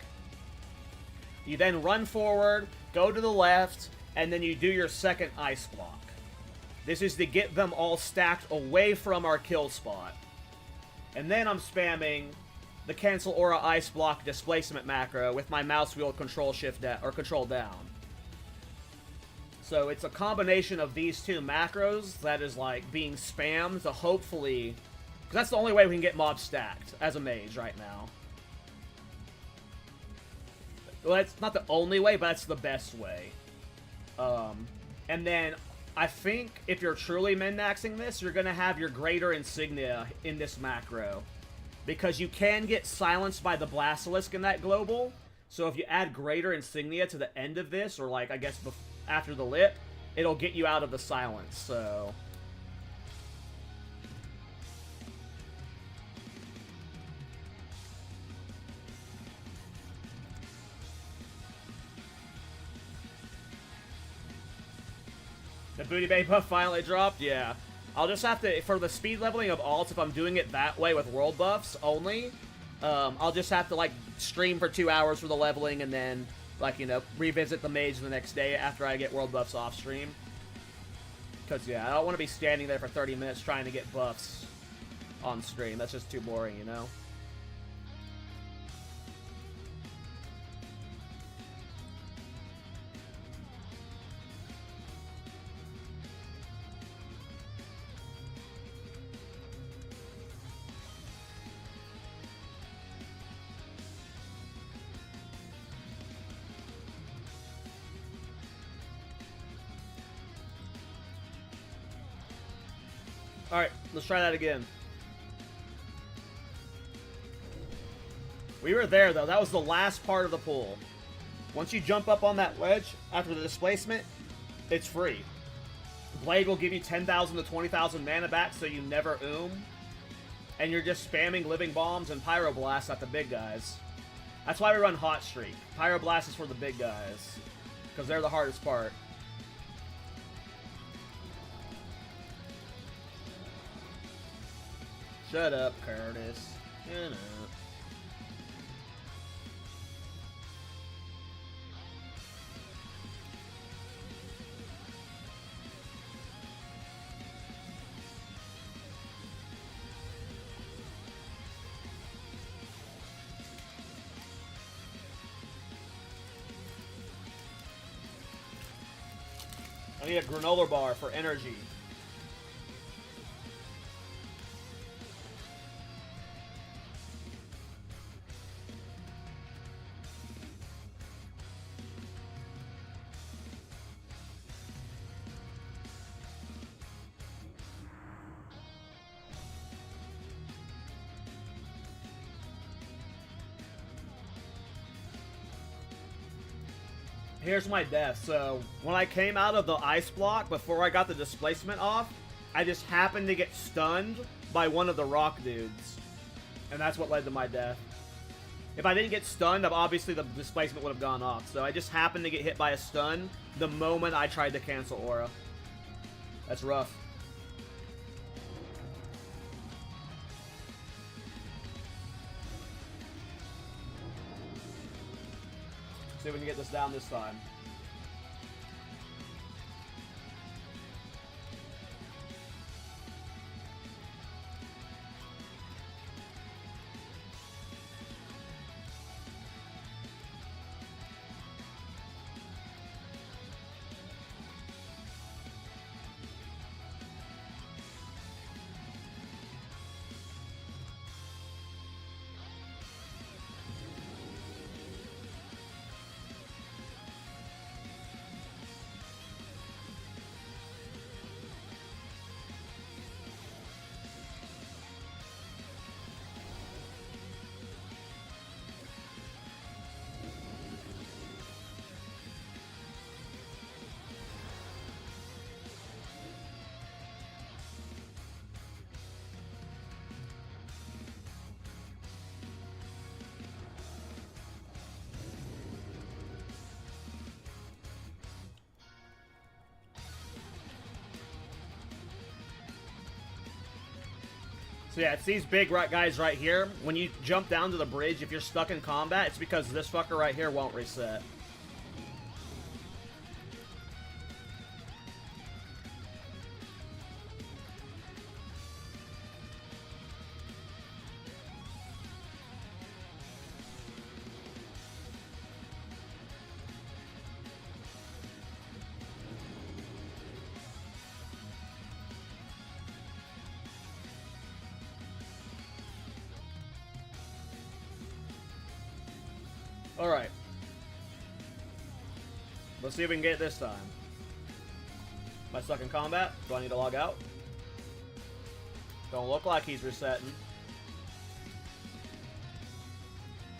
You then run forward, go to the left, and then you do your second Ice Block. This is to get them all stacked away from our kill spot. And then I'm spamming the Cancel Aura Ice Block Displacement macro with my mouse wheel control down. So it's a combination of these two macros that is like being spammed to hopefully... Because that's the only way we can get mobs stacked as a mage right now. Well, that's not the only way, but that's the best way. And then I think if you're truly min-maxing this, you're going to have your Greater Insignia in this macro. Because you can get silenced by the Basilisk in that global. So if you add Greater Insignia to the end of this, or like, I guess, after the Lit, it'll get you out of the silence, so... The Booty Bay buff finally dropped? Yeah. I'll just have to, for the speed leveling of alts, if I'm doing it that way with world buffs only, I'll just have to, like, stream for 2 hours for the leveling and then, like, you know, revisit the mage the next day after I get world buffs off stream. Because, yeah, I don't want to be standing there for 30 minutes trying to get buffs on stream. That's just too boring, you know? Alright, let's try that again. We were there, though. That was the last part of the pool. Once you jump up on that ledge after the displacement, it's free. Blade will give you 10,000 to 20,000 mana back, so you never and you're just spamming living bombs and pyroblasts at the big guys. That's why we run hot streak. Pyroblast is for the big guys, because they're the hardest part. Shut up, Curtis. Shut up. I need a granola bar for energy. Here's my death. So, when I came out of the ice block, before I got the displacement off, I just happened to get stunned by one of the rock dudes. And that's what led to my death. If I didn't get stunned, obviously the displacement would have gone off. So I just happened to get hit by a stun the moment I tried to cancel aura. That's rough. See if we can get this down this time. So yeah, it's these big guys right here. When you jump down to the bridge, if you're stuck in combat, it's because this fucker right here won't reset. Alright. Let's see if we can get it this time. Am I stuck in combat? Do I need to log out? Don't look like he's resetting.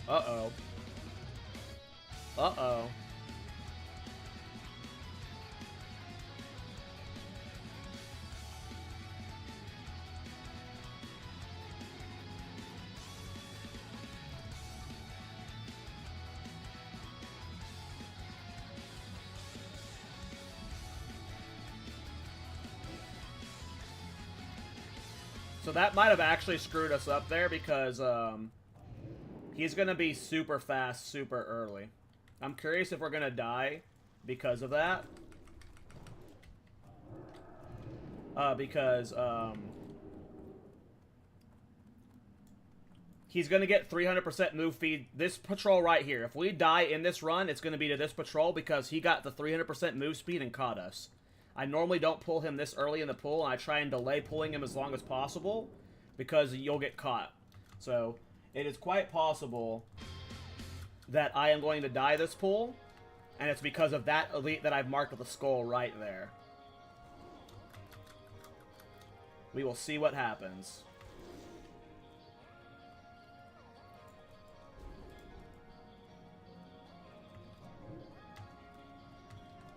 Uh-oh. Uh-oh. So that might have actually screwed us up there because he's going to be super fast, super early. I'm curious if we're going to die because of that. Because he's going to get 300% move speed. This patrol right here, if we die in this run, it's going to be to this patrol because he got the 300% move speed and caught us. I normally don't pull him this early in the pool, and I try and delay pulling him as long as possible because you'll get caught. So it is quite possible that I am going to die this pool, and it's because of that elite that I've marked with a skull right there. We will see what happens.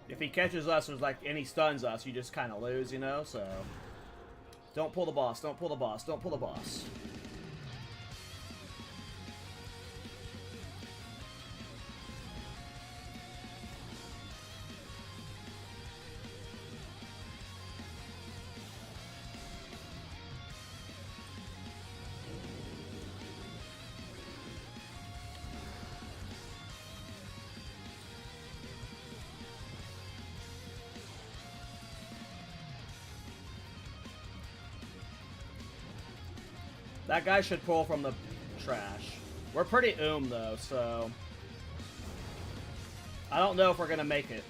If he catches us and he stuns us, you just kind of lose, you know, so... Don't pull the boss, don't pull the boss, don't pull the boss. That guy should pull from the trash. We're pretty though, so... I don't know if we're gonna make it.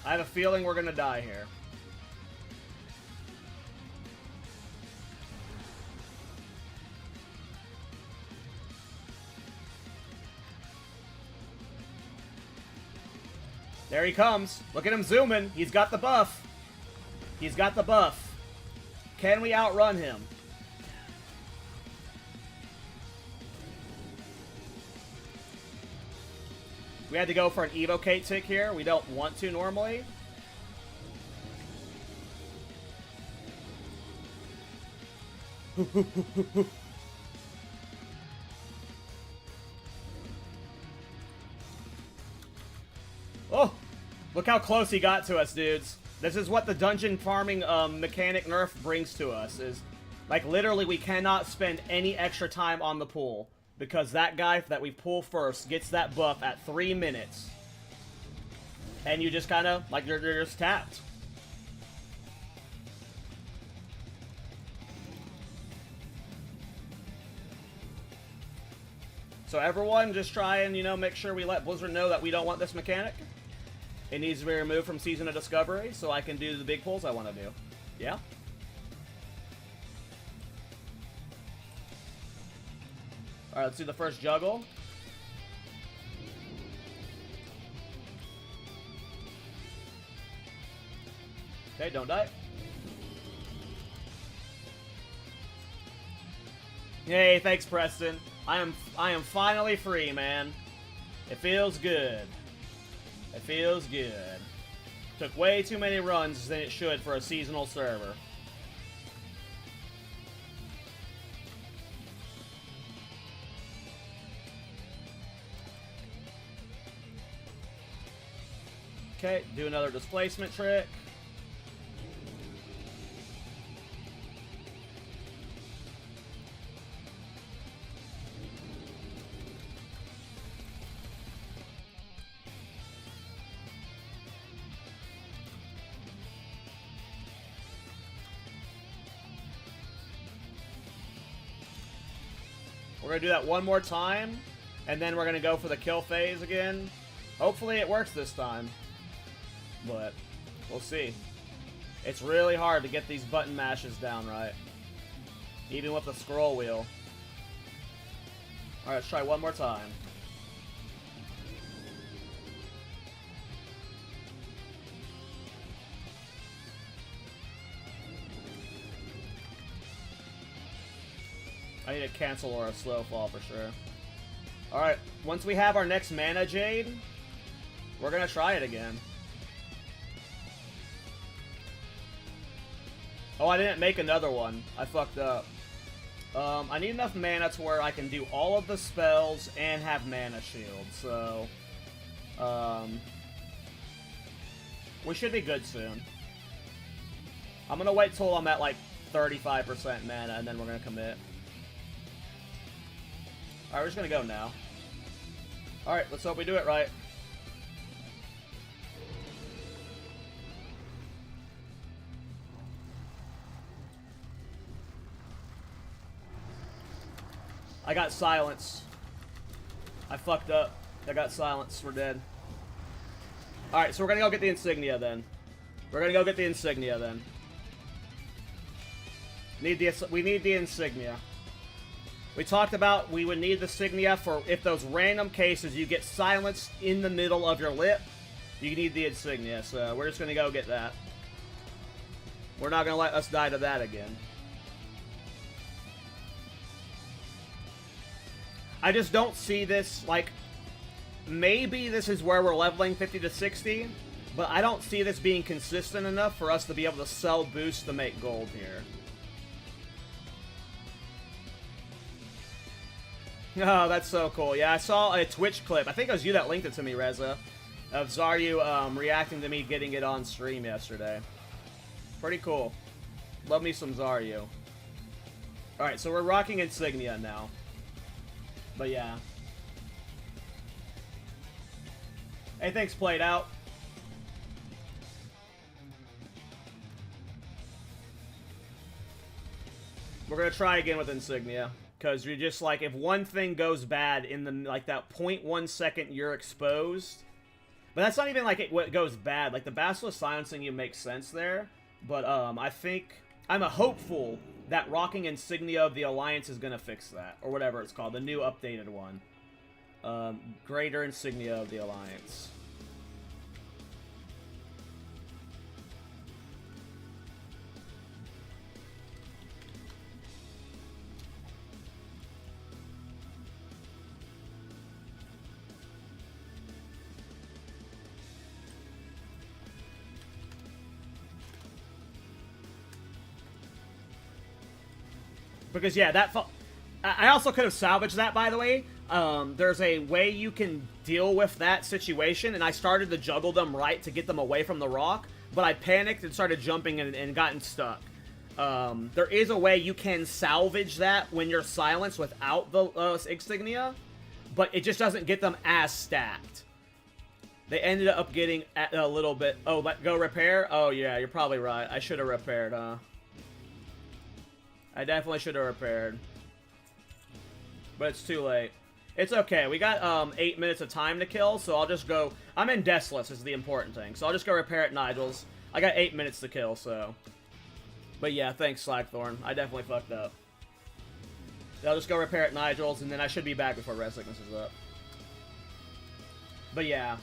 I have a feeling we're gonna die here. There he comes. Look at him zooming. He's got the buff. He's got the buff. Can we outrun him? We had to go for an evocate tick here. We don't want to normally. Oh! Look how close he got to us, dudes. This is what the dungeon farming mechanic nerf brings to us. Is like literally we cannot spend any extra time on the pool. Because that guy that we pull first gets that buff at 3 minutes. And you just kind of, like, you're just tapped. So everyone just try and, you know, make sure we let Blizzard know that we don't want this mechanic. It needs to be removed from Season of Discovery so I can do the big pulls I want to do. Yeah? Alright, let's do the first juggle. Okay, don't die. Hey, thanks, Preston. I am finally free, man. It feels good. It feels good. Took way too many runs than it should for a seasonal server. Okay, do another displacement trick. We're going to do that one more time, and then we're going to go for the kill phase again. Hopefully it works this time. But we'll see. It's really hard to get these button mashes down right. Even with the scroll wheel. Alright, let's try one more time. I need a cancel or a slow fall for sure. Alright, once we have our next mana jade, we're gonna try it again. Oh, I didn't make another one. I fucked up. I need enough mana to where I can do all of the spells and have mana shield, so... we should be good soon. I'm gonna wait till I'm at, like, 35% mana, and then we're gonna commit. Alright, we're just gonna go now. Alright, let's hope we do it right. I got silence. I fucked up. I got silence. We're dead. Alright, so we're gonna go get the insignia then. We're gonna go get the insignia then. We need the insignia. We talked about we would need the insignia for if those random cases you get silenced in the middle of your lip, you need the insignia, so we're just gonna go get that. We're not gonna let us die to that again. I just don't see this, like, maybe this is where we're leveling 50 to 60, but I don't see this being consistent enough for us to be able to sell boosts to make gold here. Oh, that's so cool. Yeah, I saw a Twitch clip. I think it was you that linked it to me, Reza, of Zaryu reacting to me getting it on stream yesterday. Pretty cool. Love me some Zaryu. Alright, so we're rocking insignia now. But yeah. Hey, thanks, Played Out. We're gonna try again with insignia. Because you're just like, if one thing goes bad in the, like, that 0.1 second you're exposed. But that's not even, like, what goes bad. Like, the Basilisk silencing you makes sense there. But, I think, I'm a hopeful that rocking insignia of the Alliance is gonna fix that. Or whatever it's called. The new updated one. Greater insignia of the Alliance. Because, yeah, that... I also could have salvaged that, by the way. There's a way you can deal with that situation, and I started to juggle them right to get them away from the rock, but I panicked and started jumping and gotten stuck. There is a way you can salvage that when you're silenced without the insignia, but it just doesn't get them as stacked. They ended up getting a little bit... Oh, let go repair? Oh, yeah, you're probably right. I should have repaired, huh? I definitely should have repaired. But it's too late. It's okay. We got 8 minutes of time to kill, so I'll just go... I'm in Deathless is the important thing, so I'll just go repair at Nigel's. I got 8 minutes to kill, so... But yeah, thanks, Slackthorn. I definitely fucked up. I'll just go repair at Nigel's, and then I should be back before Red Sickness is up. But yeah.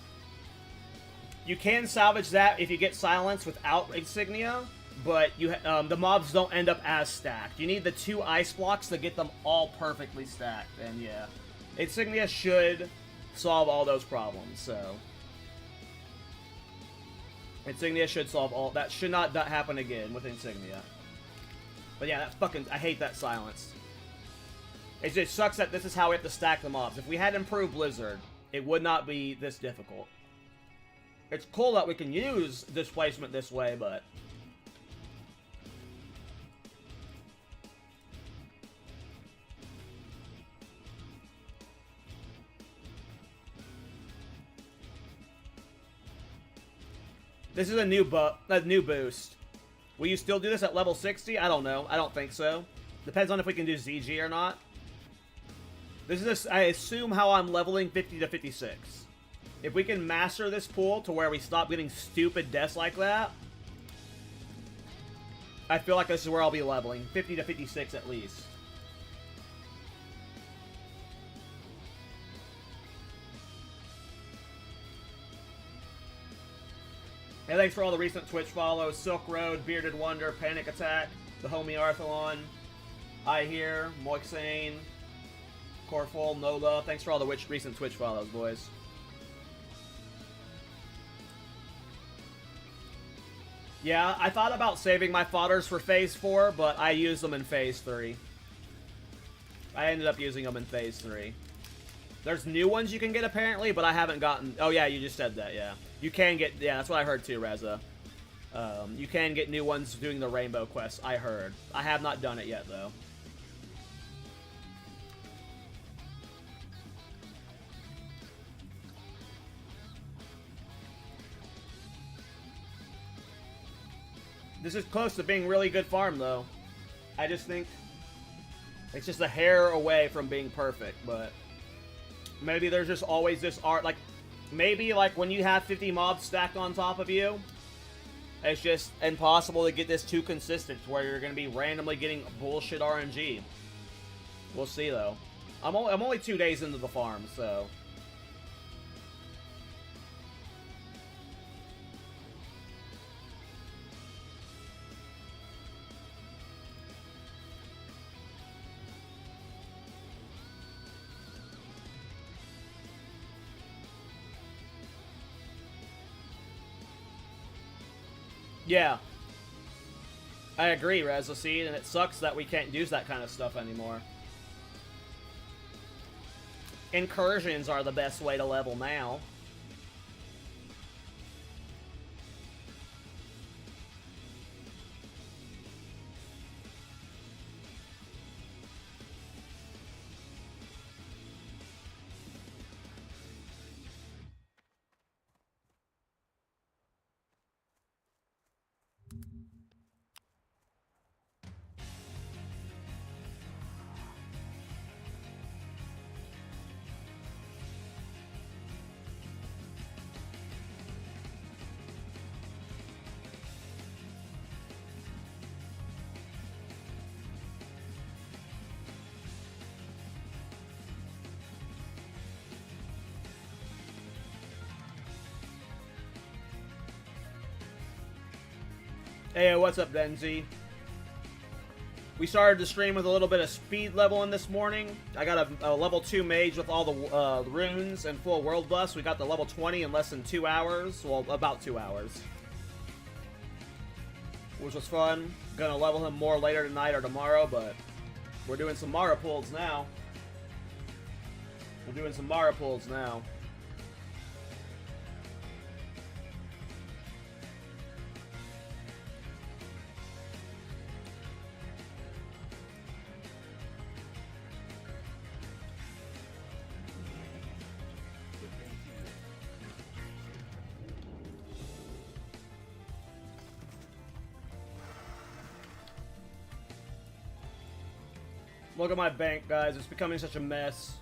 You can salvage that if you get silenced without Insignia, but you the mobs don't end up as stacked. You need the 2 ice blocks to get them all perfectly stacked, and yeah. Insignia should solve all those problems, so... Insignia should solve all... That should not happen again with Insignia. But yeah, that's fucking... I hate that silence. It just sucks that this is how we have to stack the mobs. If we had improved Blizzard, it would not be this difficult. It's cool that we can use displacement this way, but... This is a new boost. Will you still do this at level 60? I don't know. I don't think so. Depends on if we can do ZG or not. This is, I assume, how I'm leveling 50 to 56. If we can master this pool to where we stop getting stupid deaths like that, I feel like this is where I'll be leveling. 50 to 56 at least. Hey, thanks for all the recent Twitch follows. Silk Road, Bearded Wonder, Panic Attack, the homie Arthalon, I Hear, Moixane, Corful, Nola. Thanks for all the recent Twitch follows, boys. Yeah, I thought about saving my fodders for Phase 4, but I used them in Phase 3. I ended up using them in Phase 3. There's new ones you can get, apparently, but I haven't gotten... Oh, yeah, you just said that, yeah. You can get... Yeah, that's what I heard, too, Reza. You can get new ones doing the rainbow quest, I heard. I have not done it yet, though. This is close to being really good farm, though. I just think it's just a hair away from being perfect, but maybe there's just always this art, like, maybe, like, when you have 50 mobs stacked on top of you, it's just impossible to get this too consistent to where you're going to be randomly getting bullshit RNG. We'll see, though. I'm only 2 days into the farm, so... Yeah. I agree, Rezoseed, and it sucks that we can't use that kind of stuff anymore. Incursions are the best way to level now. Hey, what's up, Denzi? We started the stream with a little bit of speed leveling this morning. I got a level 2 mage with all the runes and full world buffs. We got the level 20 in less than 2 hours. Well, about 2 hours. Which was fun. Gonna level him more later tonight or tomorrow, but we're doing some Mara pulls now. Look at my bank, guys. It's becoming such a mess.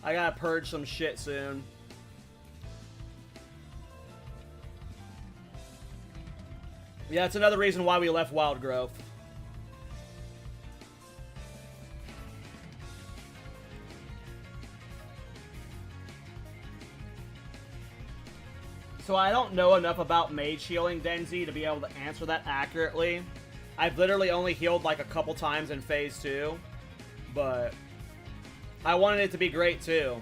I gotta purge some shit soon. Yeah, it's another reason why we left Wild Growth. So I don't know enough about mage healing, Denzi, to be able to answer that accurately. I've literally only healed like a couple times in Phase 2, but I wanted it to be great too.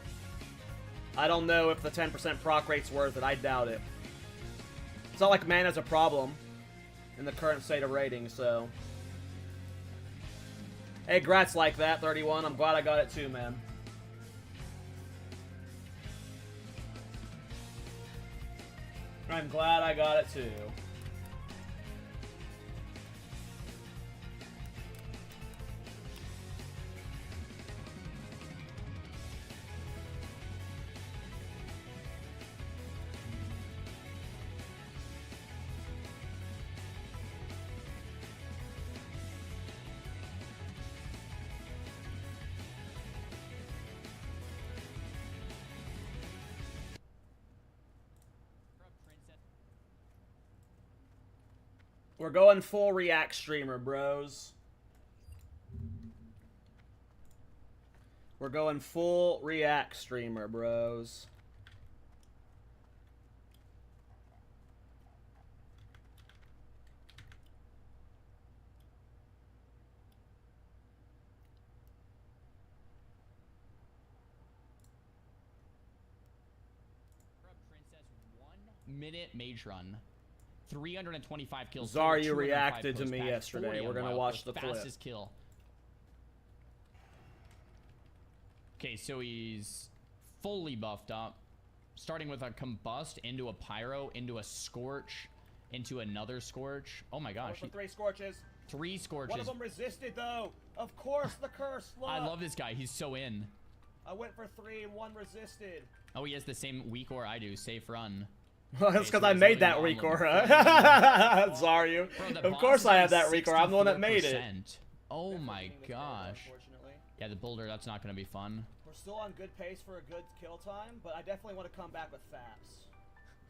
I don't know if the 10% proc rate's worth it. I doubt it. It's not like mana's a problem in the current state of rating, so... Hey, grats like that, 31. I'm glad I got it too, man. I'm glad I got it too. We're going full React streamer, bros. We're going full React streamer, bros. Princess 1 minute mage run. 325 kills. Zarya reacted to me yesterday. We're gonna watch the clip. Fastest kill. Okay, so he's fully buffed up, starting with a combust into a pyro into a scorch into another Scorch. Oh my gosh. For 3 Scorches. 3 Scorches. One of them resisted, though. Of course, the curse. Look. I love this guy. He's so in. I went for 3 and 1 resisted. Oh, he has the same weak aura I do. Safe run. Well, that's because I made that weak aura. Zaryu. Of course I have that weak aura. I'm the one that made it. Oh my gosh. Unfortunately. Yeah, the boulder, that's not going to be fun. We're still on good pace for a good kill time, but I definitely want to come back with faps.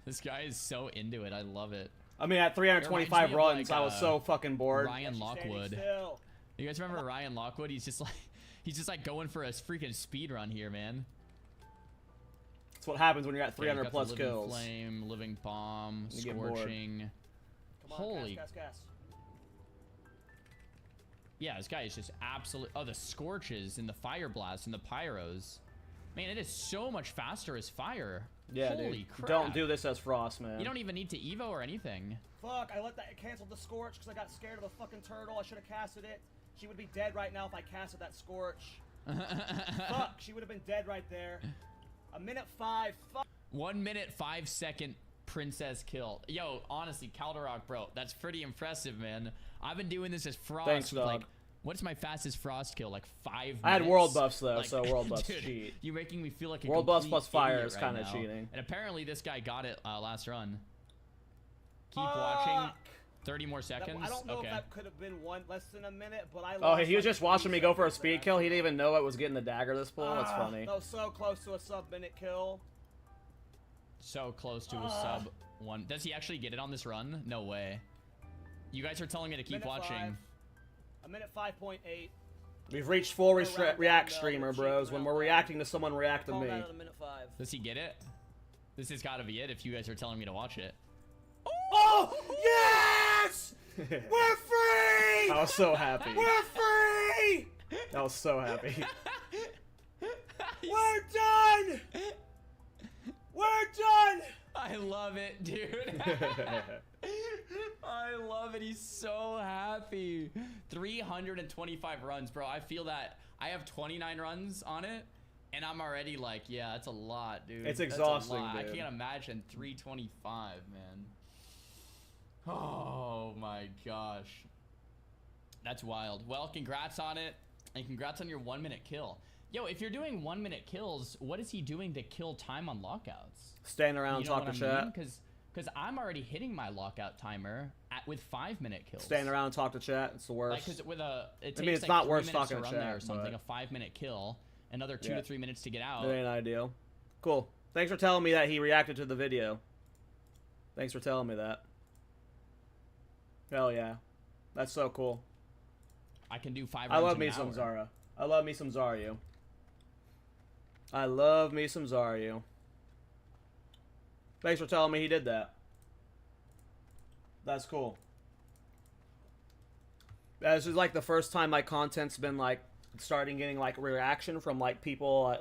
This guy is so into it. I love it. I mean, at 325 runs, like, I was so fucking bored. Ryan Lockwood. You guys remember Ryan Lockwood? He's just like going for a freaking speed run here, man. That's what happens when you're at 300 Okay, plus living kills. Flame, living bomb, You get bored. scorching. Come on, Holy. gas. Yeah, this guy is just absolute. Oh, the scorches and the fire blast and the pyros. Man, it is so much faster as fire. Yeah, Holy dude. crap. Don't do this as Frost, man. You don't even need to Evo or anything. Fuck, I canceled the Scorch because I got scared of the fucking turtle. I should have casted it. She would be dead right now if I casted that Scorch. Fuck, she would have been dead right there. 1:05. Fuck. 1 minute 5 second princess kill. Yo, honestly, KallTorak, bro, that's pretty impressive, man. I've been doing this as Frost. Thanks, with, dog. like, what's my fastest Frost kill? Like 5 minutes? I had world buffs, though, Like, so world buffs dude, cheat. You're making me feel like a World buffs complete plus fire idiot is right kind of now. cheating. And apparently this guy got it last run. Keep watching. 30 more seconds. I don't know okay. if that could have been less than a minute, but I Oh, lost he was like just watching 3 me go for a seconds speed there. kill. He didn't even know it was getting the dagger this pull. That's funny. That was so close to a sub-minute kill. So close to a sub 1. Does he actually get it on this run? No way. You guys are telling me to keep Minute watching. 5. 5.8. We've reached full We're round react down, streamer, though. bros. When we're reacting to someone, react to Call me. that at 1:05. Does he get it? This has got to be it if you guys are telling me to watch it. Oh, yes! We're free! I was so happy. We're free! I was so happy. We're done! We're done! I love it, dude. I love it. He's so happy. 325 runs, bro. I feel that. I have 29 runs on it, and I'm already like, yeah, that's a lot, dude. It's That's a exhausting, lot. dude. I can't imagine 325, man. Oh my gosh. That's wild. Well, congrats on it, and congrats on your 1 minute kill. Yo, if you're doing 1 minute kills, what is he doing to kill time on lockouts? Staying around, You know talk to what chat. I mean? Because I'm already hitting my lockout timer with 5 minute kills. Staying around and talk to chat. It's the worst. Like, because with a, it takes I mean, it's like not 3 worth minutes talking to to run there chat, or something. but- A 5 minute kill, another 2 Yeah. to 3 minutes to get out. It ain't ideal. Cool. Thanks for telling me that he reacted to the video. Thanks for telling me that. Hell yeah. That's so cool. I can do 5 I runs love in me an some hour. Zara. I love me some Zaryu. I love me some Zaryu. Thanks for telling me he did that. That's cool. This is like the first time my content's been like starting getting like reaction from like people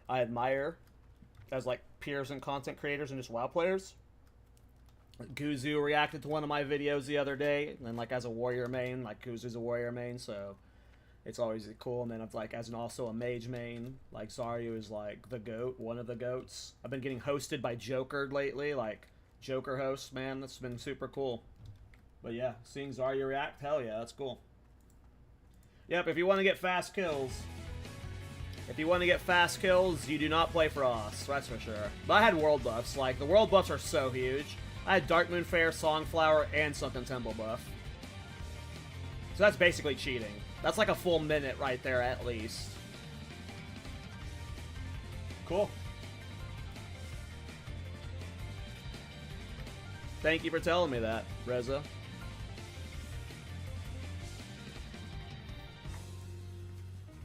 I admire as like peers and content creators and just WoW players. Guzu reacted to one of my videos the other day, and like as a warrior main, like Guzu's a warrior main, so it's always cool. And then it's like as an also a mage main, like Zaryu is like the goat, one of the goats. I've been getting hosted by Joker lately, like Joker hosts, man. That's been super cool. But yeah, seeing Zaryu react, hell yeah, that's cool. Yep, if you want to get fast kills, you do not play Frost, that's for sure. But I had world buffs, like the world buffs are so huge. I had Dark Moon Fair, Songflower, and Sunken Temple buff. So that's basically cheating. That's like a full minute right there at least. Cool. Thank you for telling me that, Reza.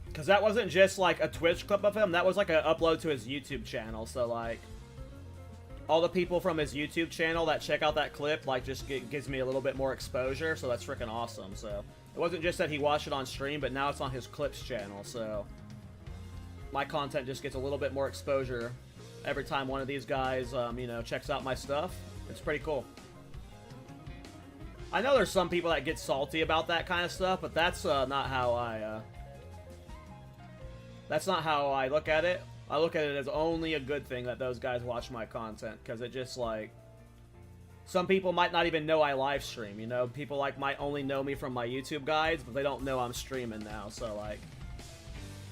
Because that wasn't just like a Twitch clip of him, that was like an upload to his YouTube channel, so like all the people from his YouTube channel that check out that clip like just gives me a little bit more exposure, so that's freaking awesome. So it wasn't just that he watched it on stream, but now it's on his clips channel, so my content just gets a little bit more exposure every time one of these guys you know, checks out my stuff. It's pretty cool. I know there's some people that get salty about that kind of stuff, but that's not how I look at it. I look at it as only a good thing that those guys watch my content, because it just like, some people might not even know I live stream, you know? People, like, might only know me from my YouTube guides, but they don't know I'm streaming now, so, like,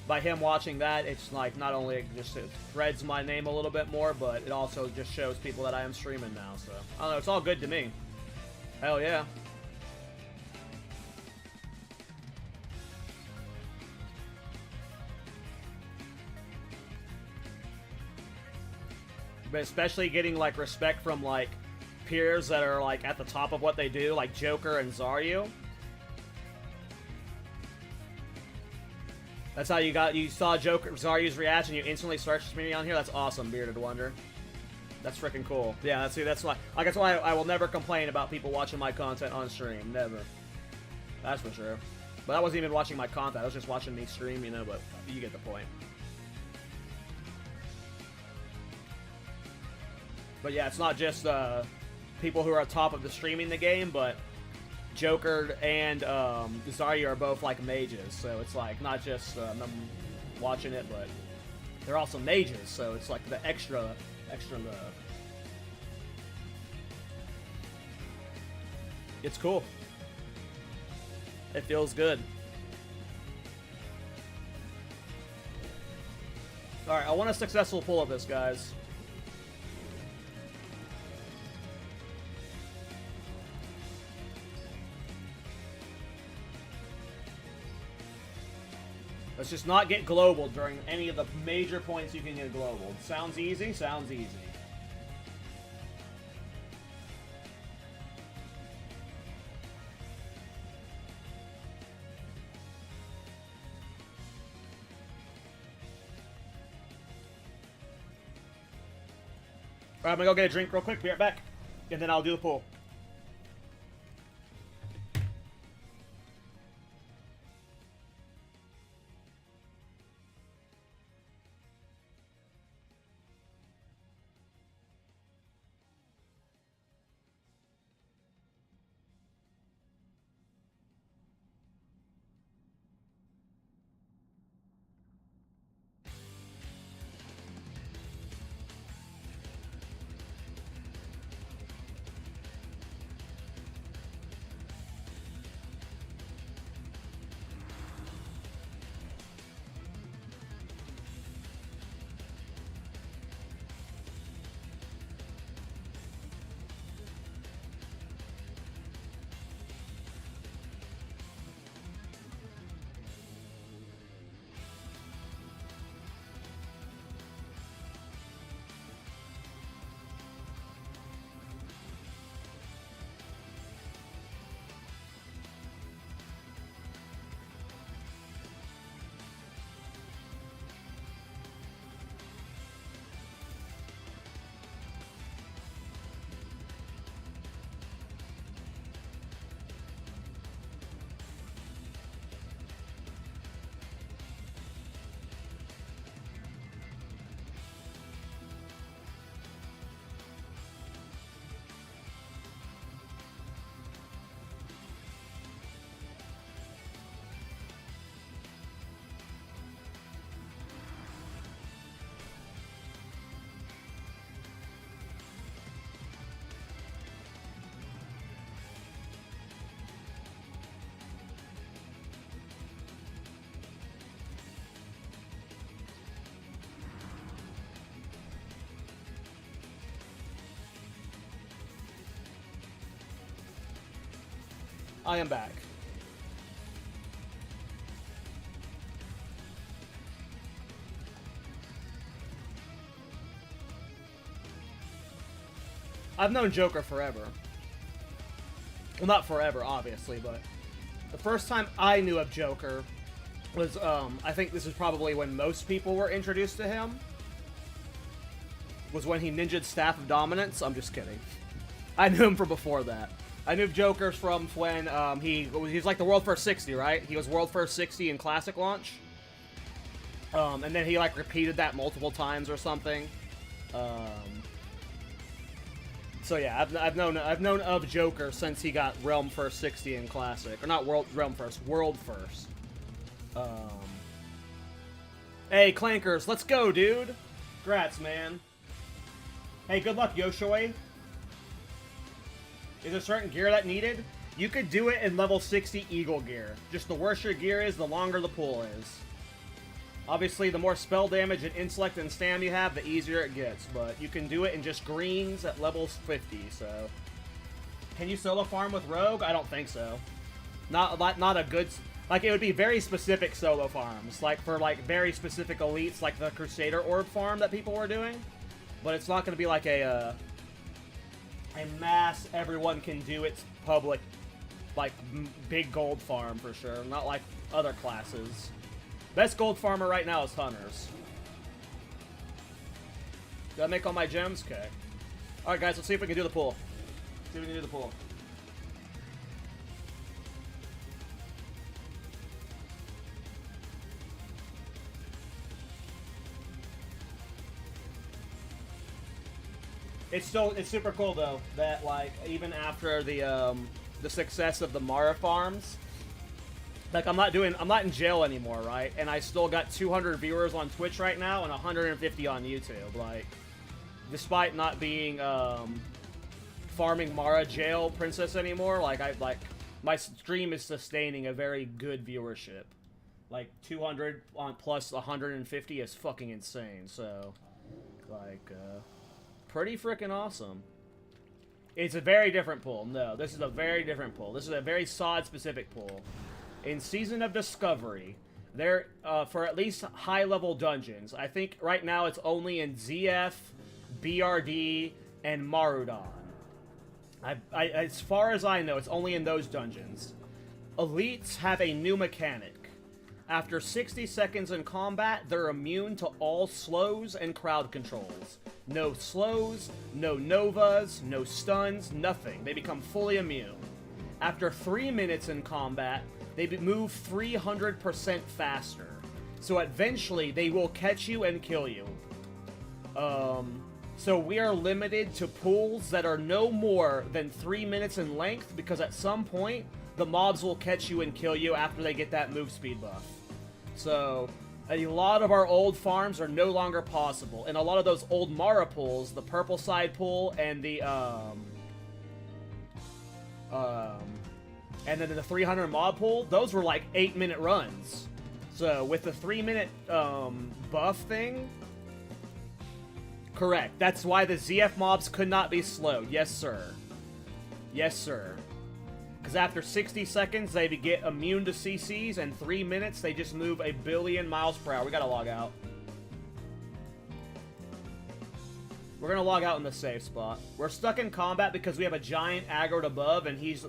by him watching that, it's, like, not only it just it threads my name a little bit more, but it also just shows people that I am streaming now, so, I don't know, it's all good to me. Hell yeah. But especially getting, like, respect from, like, peers that are, like, at the top of what they do, like Joker and Zaryu. That's how you saw Zaryu's reaction, you instantly searched me on here? That's awesome, Bearded Wonder. That's freaking cool. Yeah, that's why I will never complain about people watching my content on stream. Never. That's for sure. But I wasn't even watching my content, I was just watching me stream, you know, but you get the point. But yeah, it's not just people who are on top of the streaming the game, but Joker and Zaryu are both like mages, so it's like not just them watching it, but they're also mages, so it's like the extra love. It's cool. It feels good. Alright, I want a successful pull of this, guys. Let's just not get global during any of the major points you can get global. Sounds easy? Sounds easy. Alright, I'm gonna go get a drink real quick, be right back. And then I'll do the pull. I am back. I've known Joker forever. Well, not forever, obviously, but the first time I knew of Joker was, I think this is probably when most people were introduced to him, was when he ninja'd Staff of Dominance. I'm just kidding. I knew him from before that. I knew Joker from when he was like the World First 60, right? He was World First 60 in Classic launch. And then he like repeated that multiple times or something. So yeah, I've known of Joker since he got Realm First 60 in Classic, or not Realm First, World First. Hey Clankers, let's go, dude. Congrats, man. Hey, good luck, Yoshoi. Is there certain gear that needed? You could do it in level 60 Eagle gear. Just the worse your gear is, the longer the pool is. Obviously, the more spell damage and intellect and stam you have, the easier it gets. But you can do it in just greens at level 50, so... Can you solo farm with Rogue? I don't think so. Not a good... Like, it would be very specific solo farms. Like, for, like, very specific elites, like the Crusader Orb farm that people were doing. But it's not going to be like a mass, everyone can do it public, like, big gold farm for sure. Not like other classes. Best gold farmer right now is Hunters. Did I make all my gems? Okay. Alright, guys, let's see if we can do the pool. See if we can do the pool. It's super cool though that, like, even after the success of the Mara farms, like, I'm not in jail anymore, right? And I still got 200 viewers on Twitch right now and 150 on YouTube. Like, despite not being farming Mara jail princess anymore, like, my stream is sustaining a very good viewership. Like, 200 on plus 150 is fucking insane. So, like, pretty freaking awesome. It's a very different pool. No, this is a very different pool. This is a very SOD-specific pool. In Season of Discovery, there, for at least high-level dungeons, I think right now it's only in ZF, BRD, and Maraudon. As far as I know, it's only in those dungeons. Elites have a new mechanic. After 60 seconds in combat, they're immune to all slows and crowd controls. No slows, no novas, no stuns, nothing. They become fully immune. After 3 minutes in combat, they move 300% faster. So eventually, they will catch you and kill you. So we are limited to pools that are no more than 3 minutes in length, because at some point, the mobs will catch you and kill you after they get that move speed buff. So, a lot of our old farms are no longer possible. And a lot of those old Mara pools, the purple side pool and the, and then the 300 mob pool, those were like 8-minute runs. So, with the 3-minute, buff thing, correct. That's why the ZF mobs could not be slowed. Yes, sir. Yes, sir. Because after 60 seconds, they get immune to CCs, and 3 minutes, they just move 1 billion miles per hour. We gotta log out. We're gonna log out in the safe spot. We're stuck in combat because we have a giant aggroed above, and he's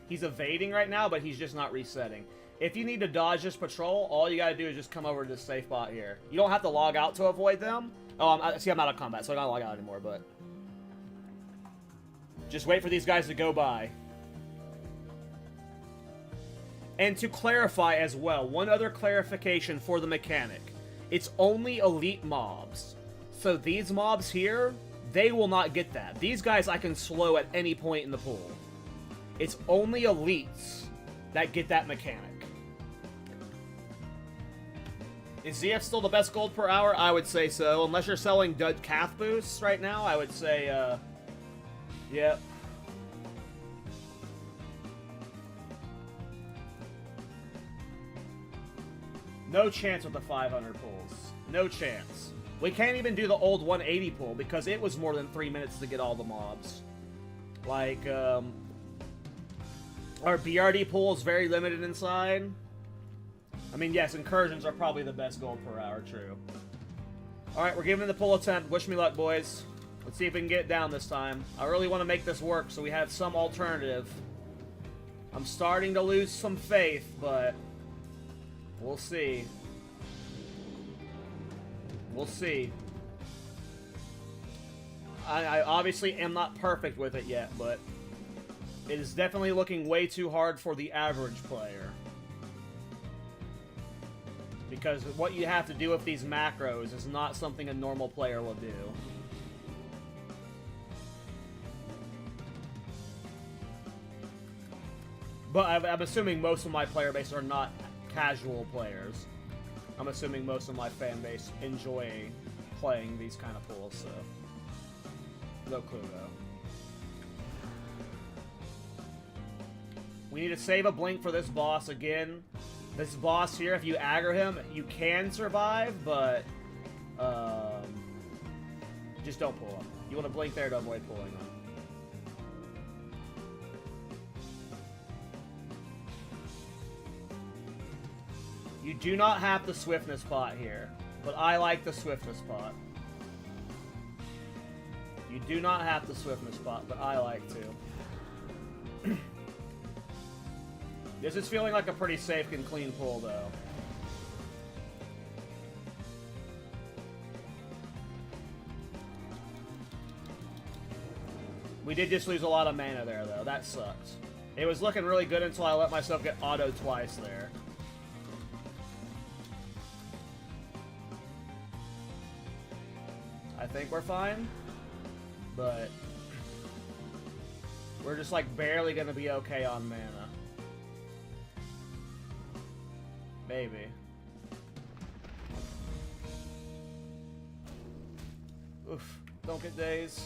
evading right now, but he's just not resetting. If you need to dodge this patrol, all you gotta do is just come over to this safe spot here. You don't have to log out to avoid them. Oh, I'm out of combat, so I don't log out anymore, but... Just wait for these guys to go by. And to clarify as well, one other clarification for the mechanic. It's only elite mobs. So these mobs here, they will not get that. These guys I can slow at any point in the pool. It's only elites that get that mechanic. Is ZF still the best gold per hour? I would say so. Unless you're selling dud cath boosts right now, I would say, yep. No chance with the 500 pulls. No chance. We can't even do the old 180 pull because it was more than 3 minutes to get all the mobs. Like, our BRD pool is very limited inside. I mean, yes, incursions are probably the best gold per hour, true. Alright, we're giving the pull attempt. Wish me luck, boys. Let's see if we can get it down this time. I really want to make this work so we have some alternative. I'm starting to lose some faith, but... we'll see. We'll see. I obviously am not perfect with it yet, but it is definitely looking way too hard for the average player. Because what you have to do with these macros is not something a normal player will do. But I'm assuming most of my player base are not casual players. I'm assuming most of my fan base enjoy playing these kind of pools, so... no clue, though. We need to save a blink for this boss again. This boss here, if you aggro him, you can survive, but just don't pull him. You want to blink there to avoid pulling him. You do not have the swiftness pot here, but I like the swiftness pot. You do not have the swiftness pot, but I like to. This is feeling like a pretty safe and clean pull, though. We did just lose a lot of mana there, though. That sucked. It was looking really good until I let myself get auto twice there. I think we're fine, but we're just like barely gonna be okay on mana. Maybe. Oof, don't get dazed.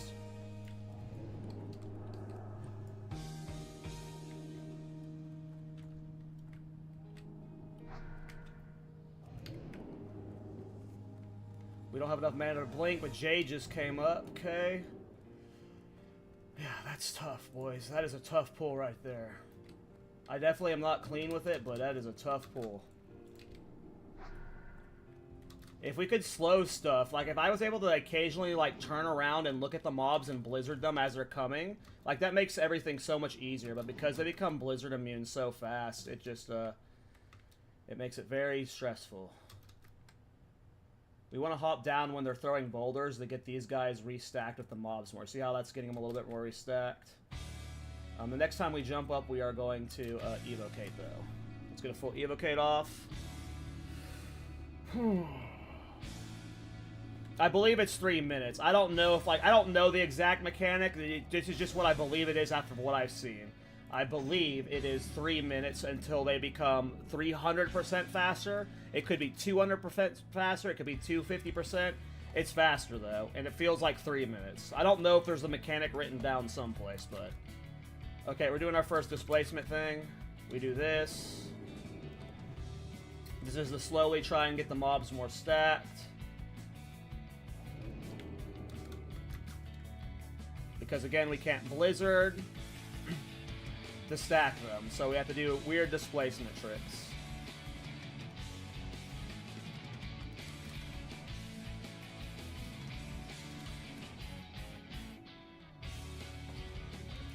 We don't have enough mana to blink, but Jay just came up, okay? Yeah, that's tough, boys. That is a tough pull right there. I definitely am not clean with it, but that is a tough pull. If we could slow stuff, like if I was able to occasionally like turn around and look at the mobs and blizzard them as they're coming, like that makes everything so much easier, but because they become blizzard immune so fast, it just, it makes it very stressful. We want to hop down when they're throwing boulders to get these guys restacked with the mobs more. See how that's getting them a little bit more restacked? The next time we jump up, we are going to evocate, though. Let's get a full evocate off. I believe it's 3 minutes. I don't know if, like, I don't know the exact mechanic. This is just what I believe it is after what I've seen. I believe it is 3 minutes until they become 300% faster. It could be 200% faster. It could be 250%. It's faster, though, and it feels like 3 minutes. I don't know if there's a mechanic written down someplace, but... Okay, we're doing our first displacement thing. We do this. This is to slowly try and get the mobs more stacked. Because, again, we can't blizzard to stack them, so we have to do weird displacement tricks.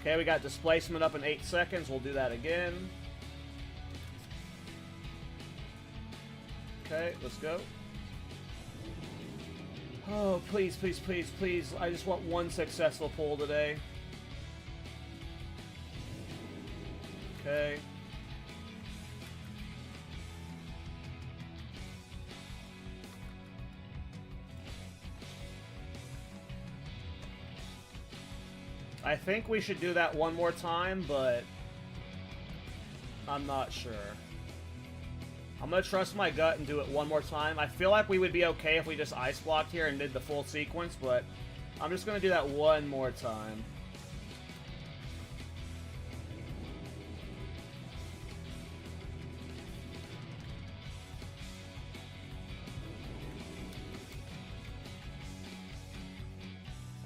Okay, we got displacement up in 8 seconds. We'll do that again. Okay, let's go. Oh, please, please, please, please. I just want one successful pull today. Okay. I think we should do that one more time, but I'm not sure. I'm gonna trust my gut and do it one more time. I feel like we would be okay if we just ice blocked here and did the full sequence, but I'm just gonna do that one more time.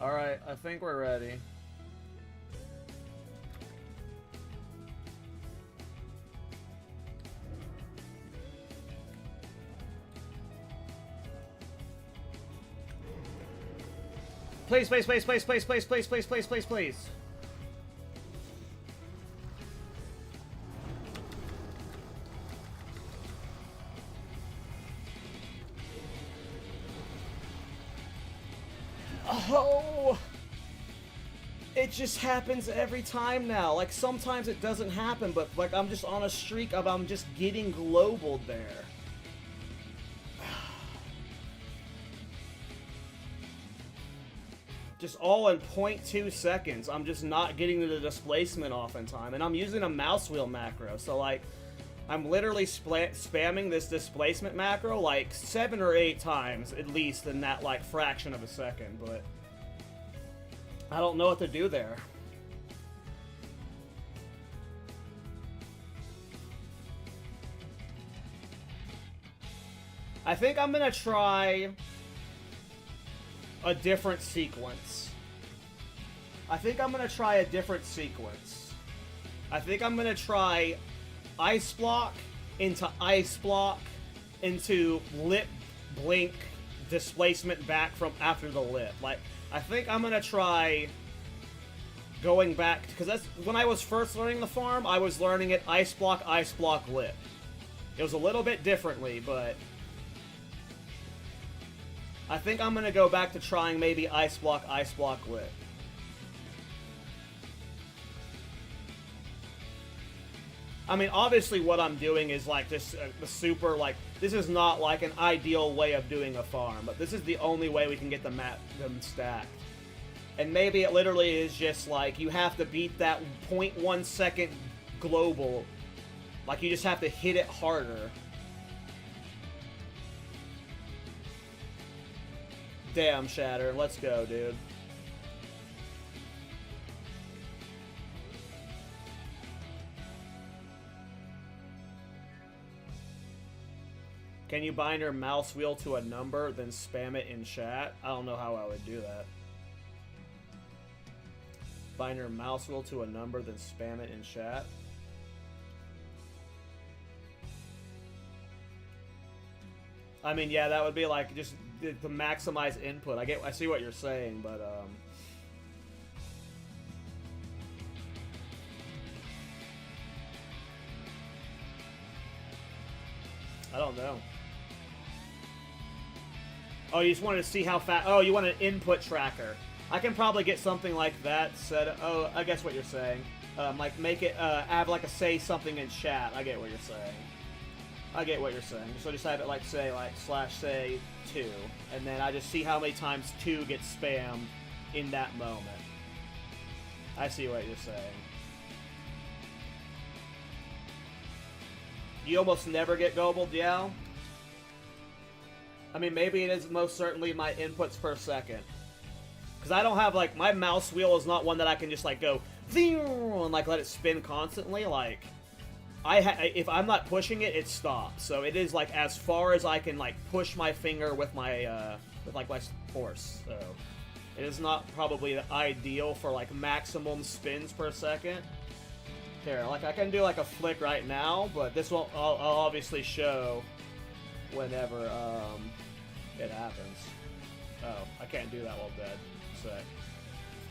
Alright, I think we're ready. Please, please, please, please, please, please, please, please, please, please, please. Oh! It just happens every time now. Like, sometimes it doesn't happen, but, like, I'm just on a streak of I'm just getting globaled there. Just all in 0.2 seconds. I'm just not getting the displacement off in time. And I'm using a mouse wheel macro. So, like, I'm literally spamming this displacement macro, like, 7 or 8 times, at least, in that, like, fraction of a second. But I don't know what to do there. I think I'm gonna try a different sequence. I think I'm gonna try Ice Block into Ice Block into Lip Blink displacement back from after the lip. Like, I think I'm gonna try going back, because that's when I was first learning the farm, I was learning it Ice Block, Lip. It was a little bit differently, but I think I'm gonna go back to trying maybe Ice Block, Lip. I mean, obviously what I'm doing is like just the super, like, this is not like an ideal way of doing a farm, but this is the only way we can get them stacked. And maybe it literally is just like, you have to beat that 0.1 second global. Like, you just have to hit it harder. Damn, Shatter. Let's go, dude. Can you bind your mouse wheel to a number, then spam it in chat? I don't know how I would do that. Bind your mouse wheel to a number, then spam it in chat. I mean, yeah, that would be like just to maximize input. I see what you're saying, but I don't know. Oh, you just wanted to see how fast... Oh, you want an input tracker. I can probably get something like that set... Oh, I guess what you're saying. Like, make it... have, like, a say something in chat. I get what you're saying. So just have it, like, say, like, /say 2. And then I just see how many times 2 gets spammed in that moment. I see what you're saying. You almost never get gobbled, yeah? I mean, maybe it is most certainly my inputs per second. Because I don't have, like, my mouse wheel is not one that I can just, like, go and, like, let it spin constantly. Like, if I'm not pushing it, it stops. So it is, like, as far as I can, like, push my finger with my, my force. So it is not probably the ideal for, like, maximum spins per second. Here, like, I can do, like, a flick right now, but this will, I'll obviously show whenever, it happens. Oh, I can't do that while dead. So,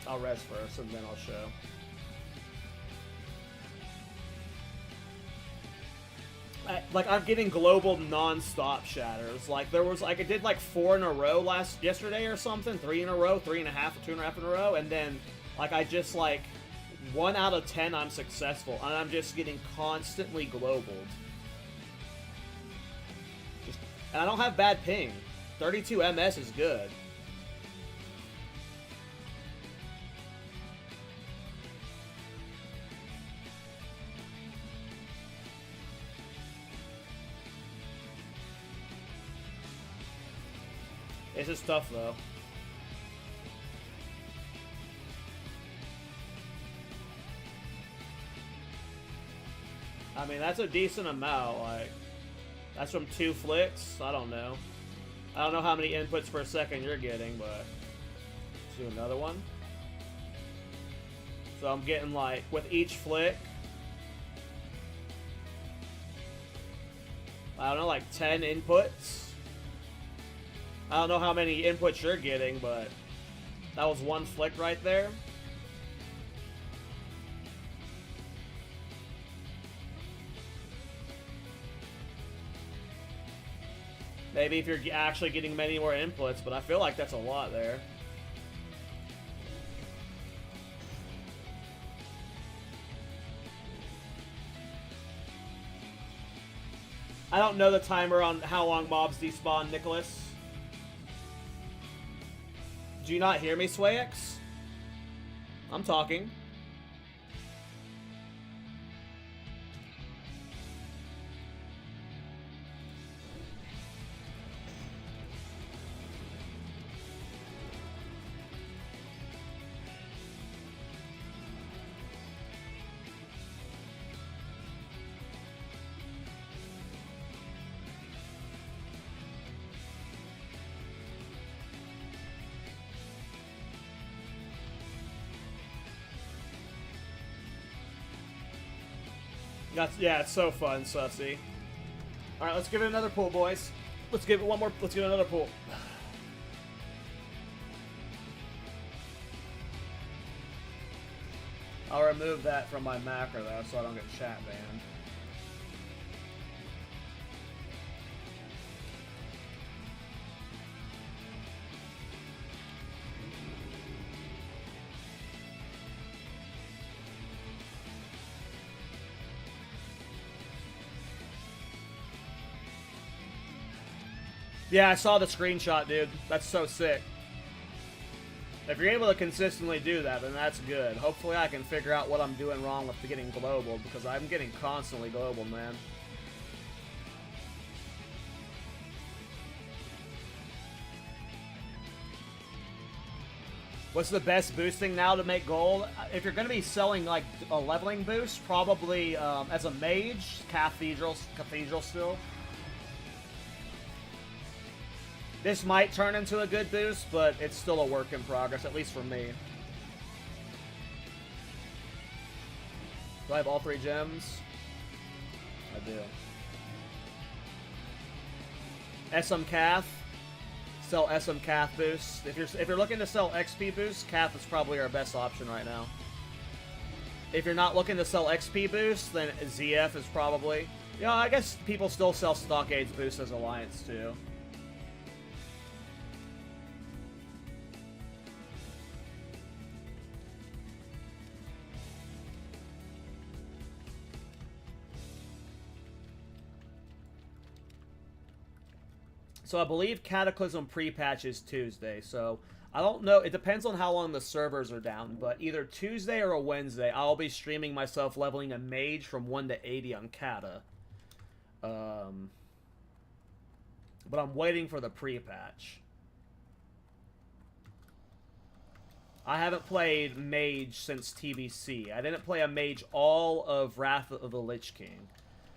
I'll rest first, and then I'll show. I'm getting global non-stop shatters. Like, there was, like, I did, like, 4 in a row yesterday or something, 3 in a row, 3.5, 2.5 in a row, and then, like, I just, like, 1 out of 10 I'm successful, and I'm just getting constantly globaled. And I don't have bad ping. 32 MS is good. This is tough, though. I mean, that's a decent amount, like... That's from 2 flicks? I don't know. I don't know how many inputs per second you're getting, but... Let's do another one. So I'm getting, like, with each flick... I don't know, like 10 inputs? I don't know how many inputs you're getting, but... That was 1 flick right there. Maybe if you're actually getting many more inputs, but I feel like that's a lot there. I don't know the timer on how long mobs despawn, Nicholas. Do you not hear me, Swayex? I'm talking. Yeah, it's so fun, Sussy. Alright, let's give it another pull, boys. Let's give it one more. Let's give it another pull. I'll remove that from my macro, though, so I don't get chat banned. Yeah, I saw the screenshot, dude. That's so sick. If you're able to consistently do that, then that's good. Hopefully I can figure out what I'm doing wrong with getting global, because I'm getting constantly global, man. What's the best boosting now to make gold? If you're going to be selling, like, a leveling boost, probably, as a mage, Cathedral still. This might turn into a good boost, but it's still a work in progress, at least for me. Do I have all 3 gems? I do. SM Cath. Sell SM Cath boosts. If you're looking to sell XP boosts, Cath is probably our best option right now. If you're not looking to sell XP boosts, then ZF is probably... Yeah, I guess people still sell Stockades boosts as Alliance, too. So I believe Cataclysm pre-patch is Tuesday, so I don't know. It depends on how long the servers are down, but either Tuesday or a Wednesday, I'll be streaming myself leveling a Mage from 1 to 80 on Cata. But I'm waiting for the pre-patch. I haven't played Mage since TBC. I didn't play a Mage all of Wrath of the Lich King.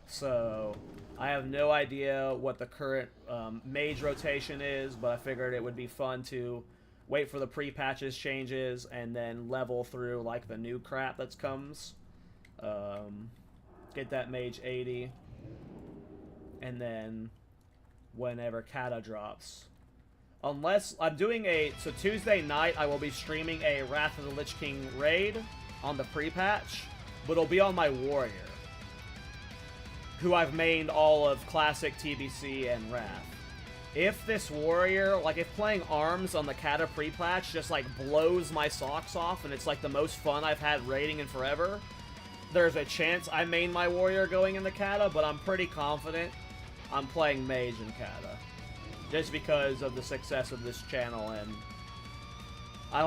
So, I have no idea what the current Mage rotation is, but I figured it would be fun to wait for the pre-patches changes and then level through, like, the new crap that comes. Get that Mage 80. And then whenever Cata drops. Unless, I'm doing so Tuesday night I will be streaming a Wrath of the Lich King raid on the pre-patch, but it'll be on my Warrior, who I've mained all of Classic, TBC, and Wrath. If this Warrior, like if playing Arms on the Cata pre-patch just like blows my socks off and it's like the most fun I've had raiding in forever, there's a chance I main my Warrior going into Cata, but I'm pretty confident I'm playing Mage in Cata. Just because of the success of this channel, and I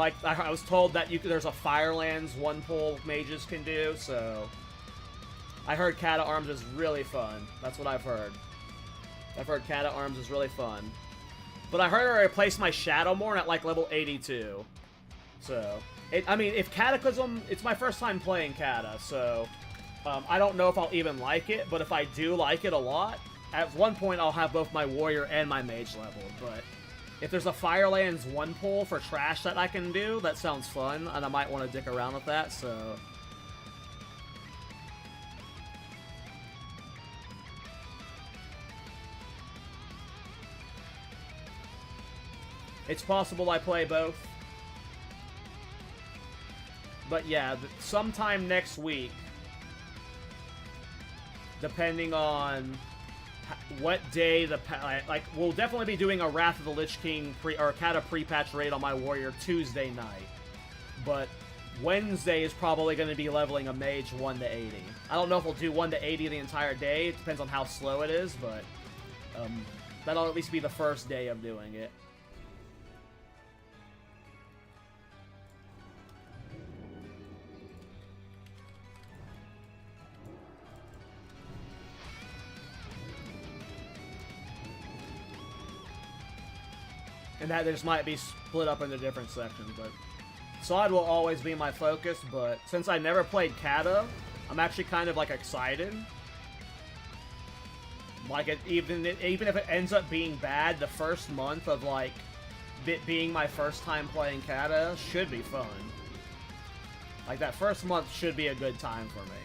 was told that there's a Firelands one pull mages can do, so I heard Cata Arms is really fun. That's what I've heard. I've heard Cata Arms is really fun. But I heard I replaced my Shadowmourne at like level 82. So, I mean, if Cataclysm, it's my first time playing Cata, so I don't know if I'll even like it, but if I do like it a lot, at one point I'll have both my Warrior and my Mage leveled, but if there's a Firelands one pull for trash that I can do, that sounds fun, and I might want to dick around with that, so... It's possible I play both. But yeah, sometime next week, depending on what day we'll definitely be doing a Wrath of the Lich King or Cata pre-patch raid on my Warrior Tuesday night. But Wednesday is probably going to be leveling a Mage 1 to 80. I don't know if we'll do 1 to 80 the entire day. It depends on how slow it is, but that'll at least be the first day of doing it. And that just might be split up into different sections, but Sod will always be my focus, but since I never played Cata, I'm actually kind of like excited. Like even if it ends up being bad, the first month of like it being my first time playing Cata should be fun. Like that first month should be a good time for me.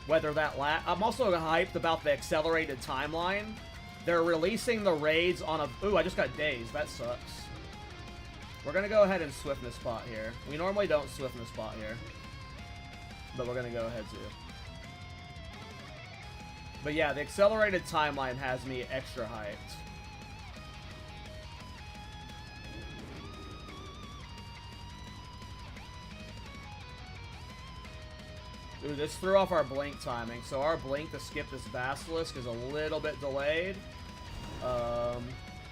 whether that I'm also hyped about the accelerated timeline. They're releasing the raids on a... Ooh, I just got dazed. That sucks. We're going to go ahead and swiftness spot here. We normally don't swiftness spot here. But we're going to go ahead to. But yeah, the accelerated timeline has me extra hyped. Ooh, this threw off our blink timing. So our blink to skip this Basilisk is a little bit delayed.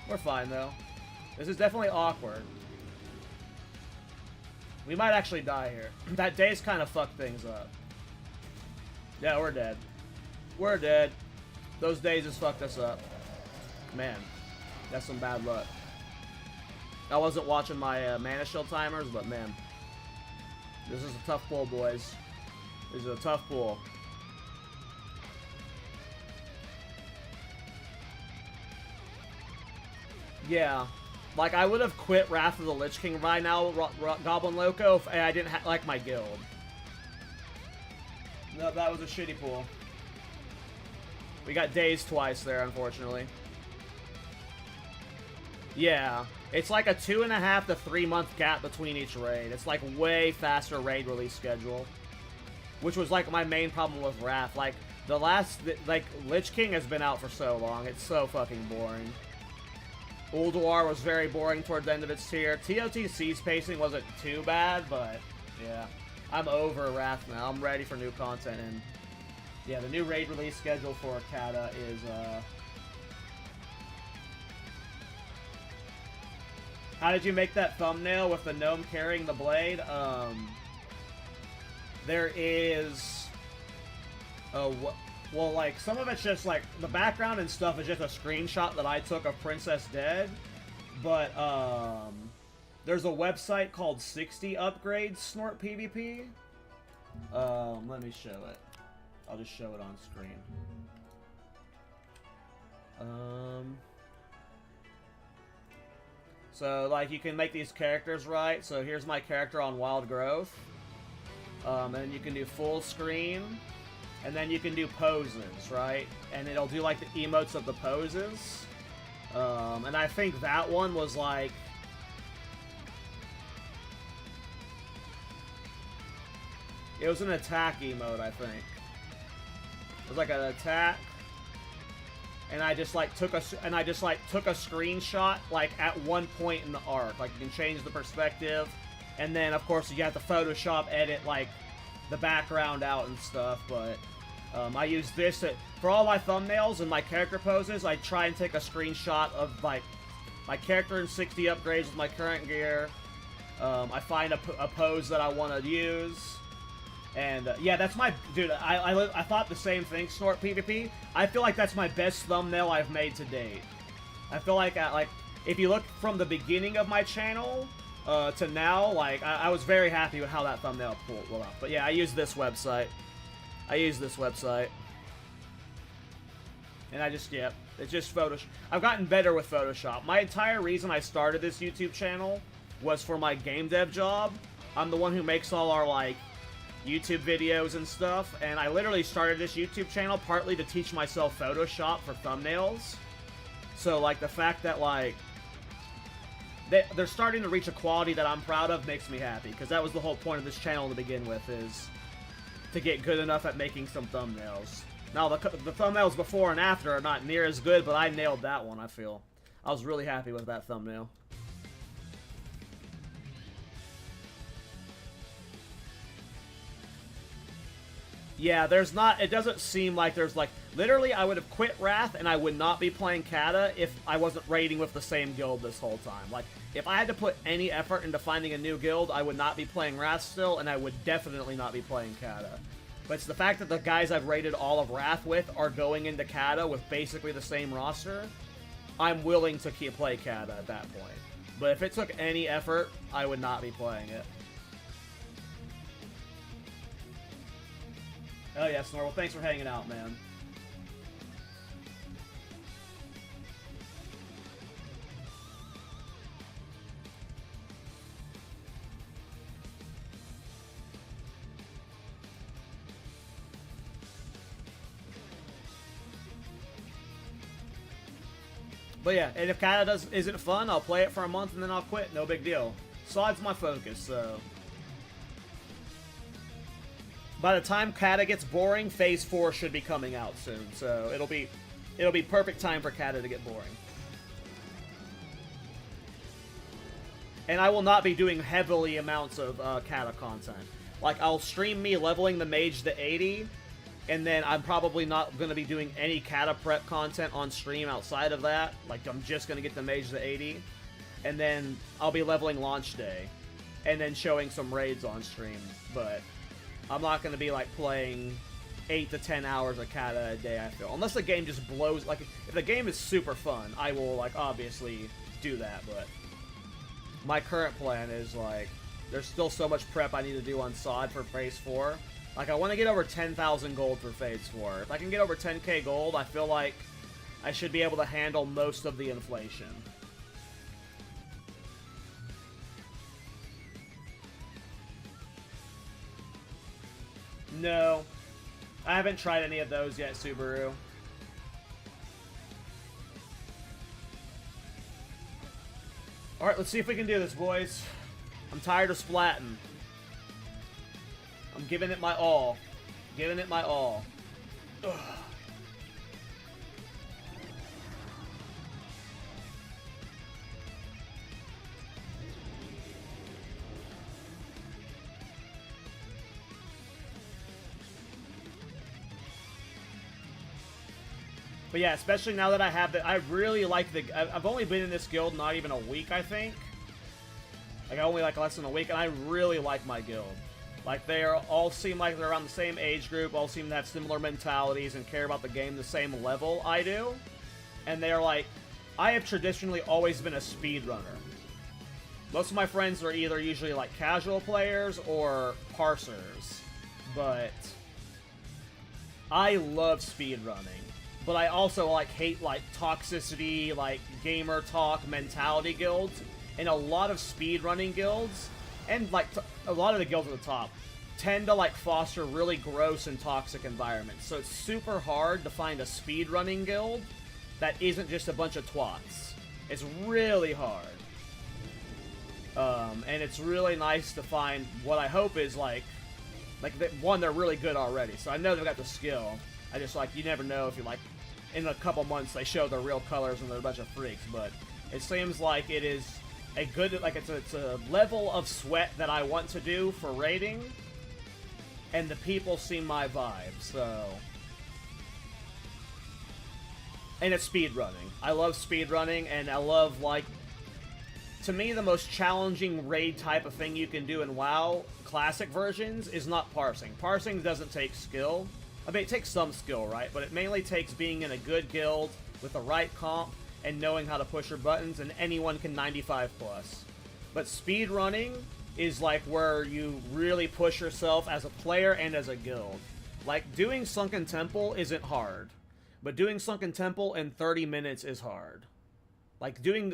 We're fine though. This is definitely awkward. We might actually die here. That daze kind of fucked things up. Yeah, we're dead. We're dead. Those dazes fucked us up. Man, that's some bad luck. I wasn't watching my mana shield timers, but man, this is a tough pull, boys. This is a tough pull. Yeah. Like, I would have quit Wrath of the Lich King right now, Goblin Loco, if I didn't like my guild. No, that was a shitty pull. We got dazed twice there, unfortunately. Yeah. It's like a 2.5 to 3 month gap between each raid. It's like way faster raid release schedule. Which was like my main problem with Wrath. Like, the last, like, Lich King has been out for so long. It's so fucking boring. Ulduar was very boring toward the end of its tier. TOTC's pacing wasn't too bad, but yeah. I'm over Wrath now. I'm ready for new content, and yeah, the new raid release schedule for Kata is, How did you make that thumbnail with the gnome carrying the blade? There is... Well, like, some of it's just, like, the background and stuff is just a screenshot that I took of Princess Dead. But, there's a website called 60 Upgrades Snort PvP. Let me show it. I'll just show it on screen. So, like, you can make these characters right. So, here's my character on Wild Growth. And you can do full screen. And then you can do poses, right? And it'll do, like, the emotes of the poses. And I think that one was, like... It was an attack emote, I think. It was, like, an attack. And I just, like, took a screenshot, like, at one point in the arc. Like, you can change the perspective. And then, of course, you have to Photoshop edit, like, the background out and stuff, but... I use this for all my thumbnails and my character poses. I try and take a screenshot of, like, my character in 60 upgrades with my current gear. I find a pose that I want to use. And, yeah, that's my... Dude, I thought the same thing, Snort PvP. I feel like that's my best thumbnail I've made to date. I feel like, if you look from the beginning of my channel to now, like, I was very happy with how that thumbnail pulled off. But, yeah, I use this website. And I just, yeah, it's just Photoshop. I've gotten better with Photoshop. My entire reason I started this YouTube channel was for my game dev job. I'm the one who makes all our, like, YouTube videos and stuff. And I literally started this YouTube channel partly to teach myself Photoshop for thumbnails. So, like, the fact that, like, they're starting to reach a quality that I'm proud of makes me happy. Because that was the whole point of this channel to begin with, is... to get good enough at making some thumbnails. Now, the thumbnails before and after are not near as good, but I nailed that one, I feel. I was really happy with that thumbnail. Yeah, there's not... It doesn't seem like there's, like... Literally, I would have quit Wrath, and I would not be playing Kata if I wasn't raiding with the same guild this whole time. Like, if I had to put any effort into finding a new guild, I would not be playing Wrath still, and I would definitely not be playing Kata. But it's the fact that the guys I've raided all of Wrath with are going into Kata with basically the same roster, I'm willing to play Kata at that point. But if it took any effort, I would not be playing it. Oh yeah, Snore, well thanks for hanging out, man. But yeah, and if Kata isn't fun, I'll play it for a month and then I'll quit. No big deal. Sod's my focus, so. By the time Kata gets boring, Phase 4 should be coming out soon, so it'll be perfect time for Kata to get boring. And I will not be doing heavily amounts of Kata content. Like, I'll stream me leveling the Mage to 80, and then I'm probably not going to be doing any Kata prep content on stream outside of that. Like, I'm just going to get the Mage to 80, and then I'll be leveling launch day, and then showing some raids on stream, but I'm not going to be, like, playing 8 to 10 hours of Kata a day, I feel. Unless the game just blows, like, if the game is super fun, I will, like, obviously do that, but my current plan is, like, there's still so much prep I need to do on SOD for Phase 4. Like, I want to get over 10,000 gold for Phase 4. If I can get over 10k gold, I feel like I should be able to handle most of the inflation. No. I haven't tried any of those yet, Subaru. Alright, let's see if we can do this, boys. I'm tired of splatting. I'm giving it my all. Giving it my all. Ugh. But yeah, especially now that I have the, I really like the, I've only been in this guild not even a week, I think. Like, only like less than a week, and I really like my guild. Like, they all seem like they're around the same age group, all seem to have similar mentalities and care about the game the same level I do. And they're like, I have traditionally always been a speedrunner. Most of my friends are either usually like casual players or parsers. But I love speedrunning. But I also, like, hate, like, toxicity, like, gamer talk mentality guilds. And a lot of speedrunning guilds, and, like, a lot of the guilds at the top, tend to, like, foster really gross and toxic environments. So it's super hard to find a speedrunning guild that isn't just a bunch of twats. It's really hard. And it's really nice to find what I hope is, like, one, they're really good already. So I know they've got the skill. I just, like, you never know if you, like, in a couple months they show their real colors and they're a bunch of freaks, but it seems like it is a good, like, it's a level of sweat that I want to do for raiding, and the people seem my vibe, so. And it's speedrunning. I love speedrunning, and I love, like, to me the most challenging raid type of thing you can do in WoW classic versions is not parsing. Parsing doesn't take skill. I mean, it takes some skill, right? But it mainly takes being in a good guild with the right comp and knowing how to push your buttons, and anyone can 95+. But speedrunning is like where you really push yourself as a player and as a guild. Like, doing Sunken Temple isn't hard, but doing Sunken Temple in 30 minutes is hard. Doing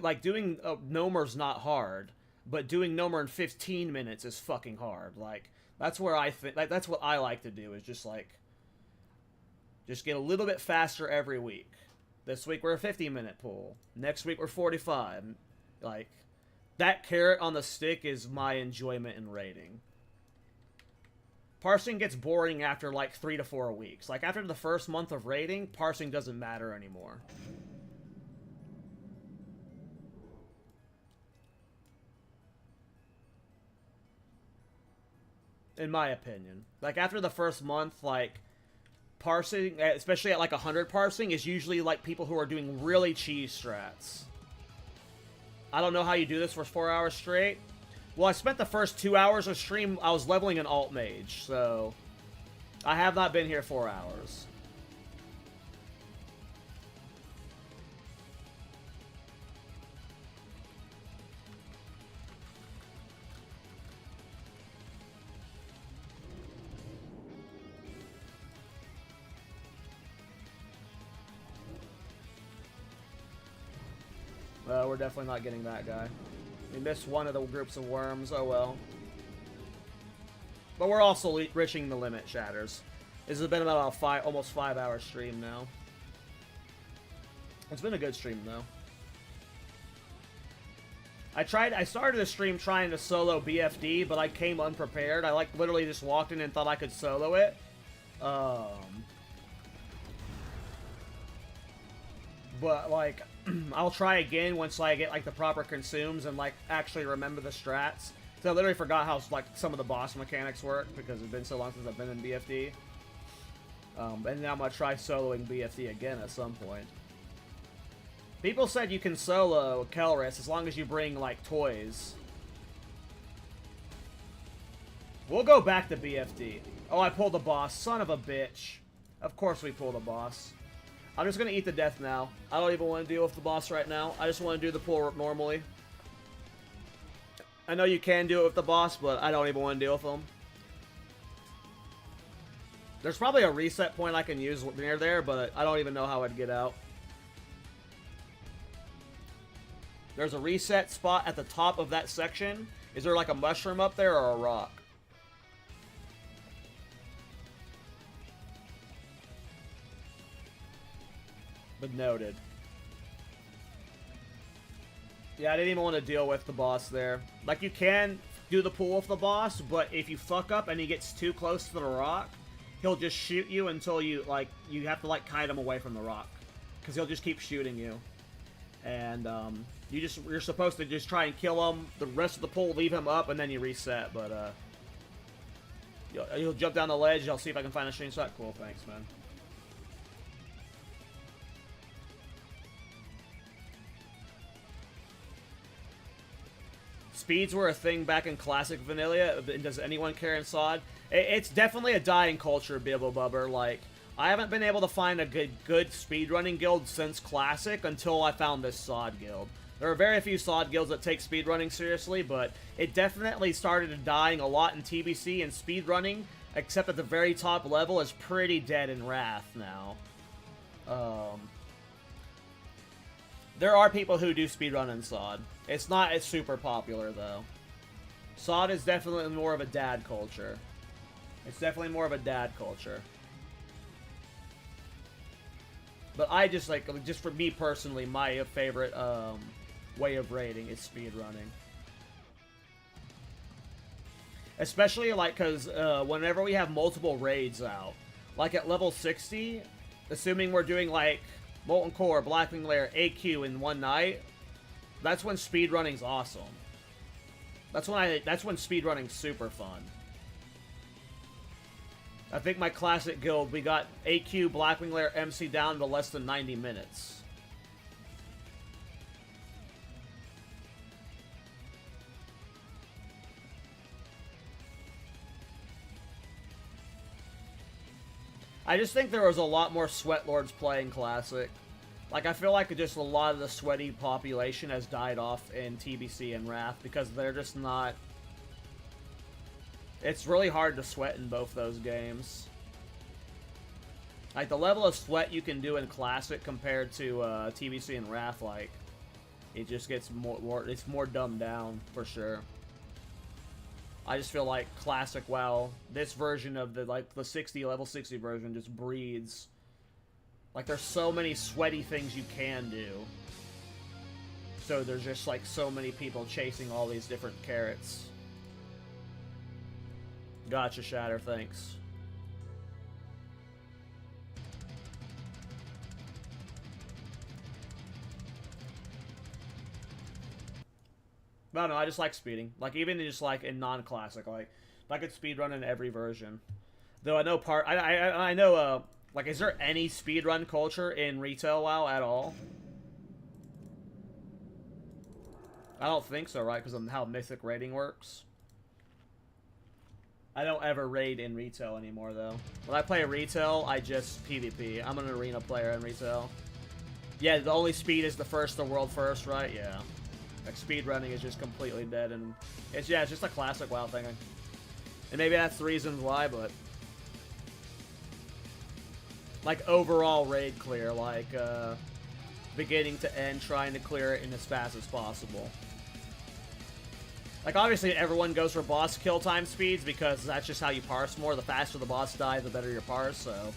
Nomer's not hard, but doing Nomer in 15 minutes is fucking hard. Like, that's where I think, like, that's what I like to do, is just, like, just get a little bit faster every week. This week we're a 50-minute pool. Next week we're 45. Like, that carrot on the stick is my enjoyment in raiding. Parsing gets boring after, like, 3 to 4 weeks. Like, after the first month of raiding, parsing doesn't matter anymore. In my opinion. Like, after the first month, like, parsing, especially at like 100 parsing, is usually like people who are doing really cheese strats. I don't know how you do this for 4 hours straight. Well, I spent the first 2 hours of stream, I was leveling an alt mage, so I have not been here 4 hours. We're definitely not getting that guy. We missed one of the groups of worms. Oh well. But we're also reaching the limit, Shatters. This has been about almost 5 hour stream now. It's been a good stream though. I started the stream trying to solo BFD, but I came unprepared. I, like, literally just walked in and thought I could solo it. But, like, I'll try again once I get, like, the proper consumes and, like, actually remember the strats. So I literally forgot how, like, some of the boss mechanics work because it's been so long since I've been in BFD. And now I'm gonna try soloing BFD again at some point. People said you can solo Kelris as long as you bring, like, toys. We'll go back to BFD. Oh, I pulled the boss. Son of a bitch. Of course we pulled the boss. I'm just gonna eat the death now. I don't even want to deal with the boss right now. I just want to do the pull normally. I know you can do it with the boss, but I don't even want to deal with them. There's probably a reset point I can use near there, but I don't even know how I'd get out. There's a reset spot at the top of that section. Is there like a mushroom up there or a rock? But noted. Yeah, I didn't even want to deal with the boss there. Like, you can do the pull with the boss, but if you fuck up and he gets too close to the rock, he'll just shoot you until you, like, you have to, like, kite him away from the rock. Because he'll just keep shooting you. And, you're supposed to just try and kill him, the rest of the pull, leave him up, and then you reset, but, you'll jump down the ledge, I'll see if I can find a screenshot. Cool, thanks, man. Speeds were a thing back in Classic Vanilla. Does anyone care in SOD? It's definitely a dying culture, Bibble Bubber. Like, I haven't been able to find a good speedrunning guild since Classic until I found this SOD guild. There are very few SOD guilds that take speedrunning seriously, but it definitely started dying a lot in TBC, and speedrunning, except at the very top level, is pretty dead in Wrath now. There are people who do speedrun in SOD. It's not as super popular, though. SOD is definitely more of a dad culture. It's definitely more of a dad culture. But I just, like, just for me personally, my favorite way of raiding is speedrunning. Especially, like, because whenever we have multiple raids out, like at level 60, assuming we're doing, like, Molten Core, Blackwing Lair, AQ in one night, that's when speedrunning's awesome. That's when speedrunning's super fun. I think my classic guild, we got AQ, Blackwing Lair, MC down to less than 90 minutes. I just think there was a lot more sweat lords playing Classic. Like, I feel like just a lot of the sweaty population has died off in TBC and Wrath because they're just not... It's really hard to sweat in both those games. Like, the level of sweat you can do in Classic compared to TBC and Wrath, like, it just gets it's more dumbed down, for sure. I just feel like Classic WoW, this version of the, like, the level 60 version just breeds. Like, there's so many sweaty things you can do. So there's just, like, so many people chasing all these different carrots. Gotcha, Shatter, thanks. I don't know, I just like speeding. Like, even just, like, in non-classic, like, I could speedrun in every version. Though I know I know, like, is there any speedrun culture in retail WoW at all? I don't think so, right? Because of how Mythic raiding works. I don't ever raid in retail anymore, though. When I play retail, I just PvP. I'm an arena player in retail. Yeah, the only speed is the world first, right? Yeah. Like, speedrunning is just completely dead, and it's just a classic WoW thing. And maybe that's the reason why, but... Like, overall raid clear, like, beginning to end, trying to clear it in as fast as possible. Like, obviously, everyone goes for boss kill time speeds, because that's just how you parse more. The faster the boss die, the better your parse, so...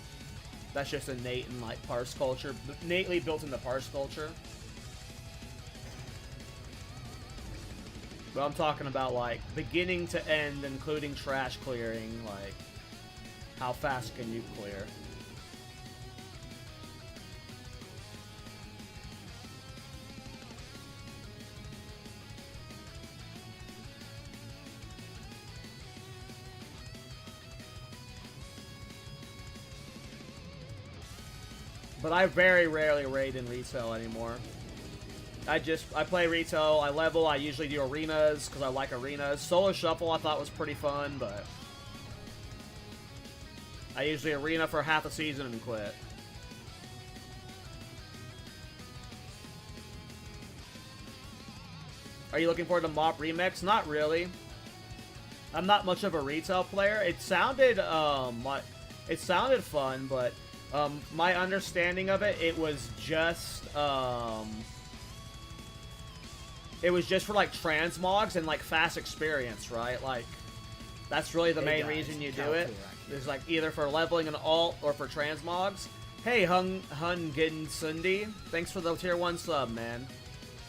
That's just innate in, like, parse culture. Innately built into parse culture. But I'm talking about, like, beginning to end, including trash clearing, like, how fast can you clear? But I very rarely raid in retail anymore. I play retail, I level, I usually do arenas, because I like arenas. Solo Shuffle I thought was pretty fun, but I usually arena for half a season and quit. Are you looking forward to Mop Remix? Not really. I'm not much of a retail player. It sounded fun, but my understanding of it, it was just for like transmogs and like fast experience, right? Like that's really the main reason you do it. It's like either for leveling an alt or for transmogs. Hey, Hun Gin Sundi, thanks for the tier 1 sub, man.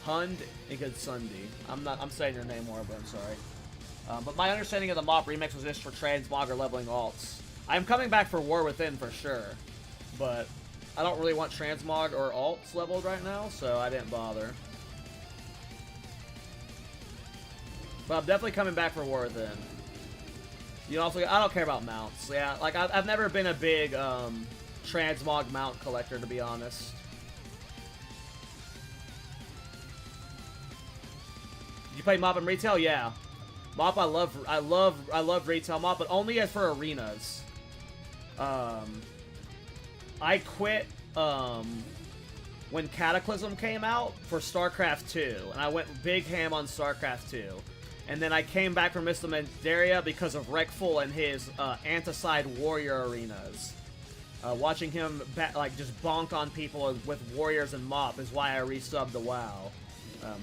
Hund Igad Sundi. I'm saying your name more, but I'm sorry. But my understanding of the Mop Remix was just for transmog or leveling alts. I'm coming back for War Within for sure, but I don't really want transmog or alts leveled right now, so I didn't bother. But I'm definitely coming back for War Within. You know, also, I don't care about mounts. Yeah, like I've never been a big transmog mount collector, to be honest. Did you play Mop in retail? Yeah. Mop, I love retail Mop, but only as for arenas. I quit when Cataclysm came out for StarCraft 2, and I went big ham on StarCraft 2. And then I came back from Mr. Mandaria because of Rekful and his Anticide Warrior arenas. Watching him just bonk on people with Warriors and Mop is why I resubbed the WoW.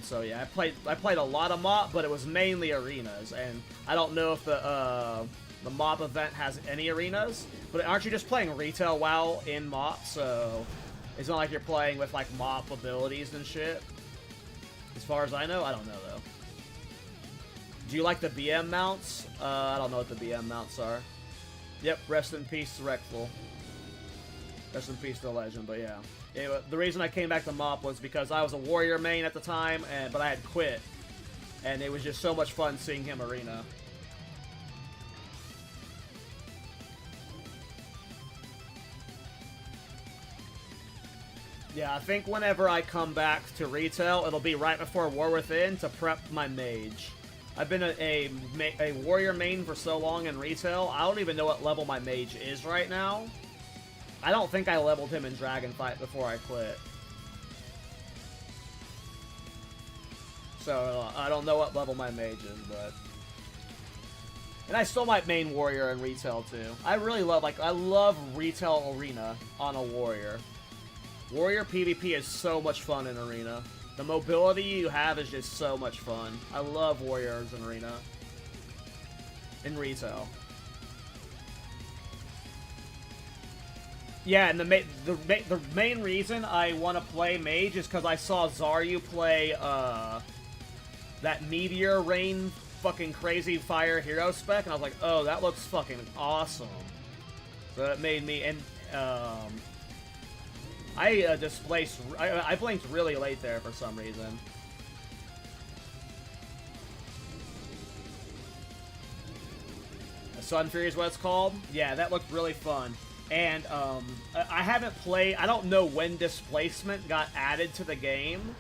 So yeah, I played a lot of Mop, but it was mainly arenas, and I don't know if the Mop event has any arenas. But aren't you just playing retail WoW in Mop? So it's not like you're playing with like Mop abilities and shit. As far as I know, I don't know though. Do you like the BM mounts? I don't know what the BM mounts are. Yep, rest in peace to Rekful. Rest in peace to the legend, but yeah. The reason I came back to Mop was because I was a warrior main at the time, but I had quit. And it was just so much fun seeing him arena. Yeah, I think whenever I come back to retail, it'll be right before War Within to prep my mage. I've been a warrior main for so long in retail, I don't even know what level my mage is right now. I don't think I leveled him in Dragonfight before I quit. So, I don't know what level my mage is, but... And I still might main warrior in retail, too. I really love, I love retail arena on a warrior. Warrior PvP is so much fun in arena. The mobility you have is just so much fun. I love warriors in arena. In retail. Yeah, and the main reason I want to play Mage is because I saw Zaryu play that Meteor Rain fucking crazy fire hero spec, and I was like, oh, that looks fucking awesome. So it made me, and I displaced, I blinked really late there for some reason. Sun Fury is what it's called? Yeah, that looked really fun. And I haven't played, I don't know when Displacement got added to the game,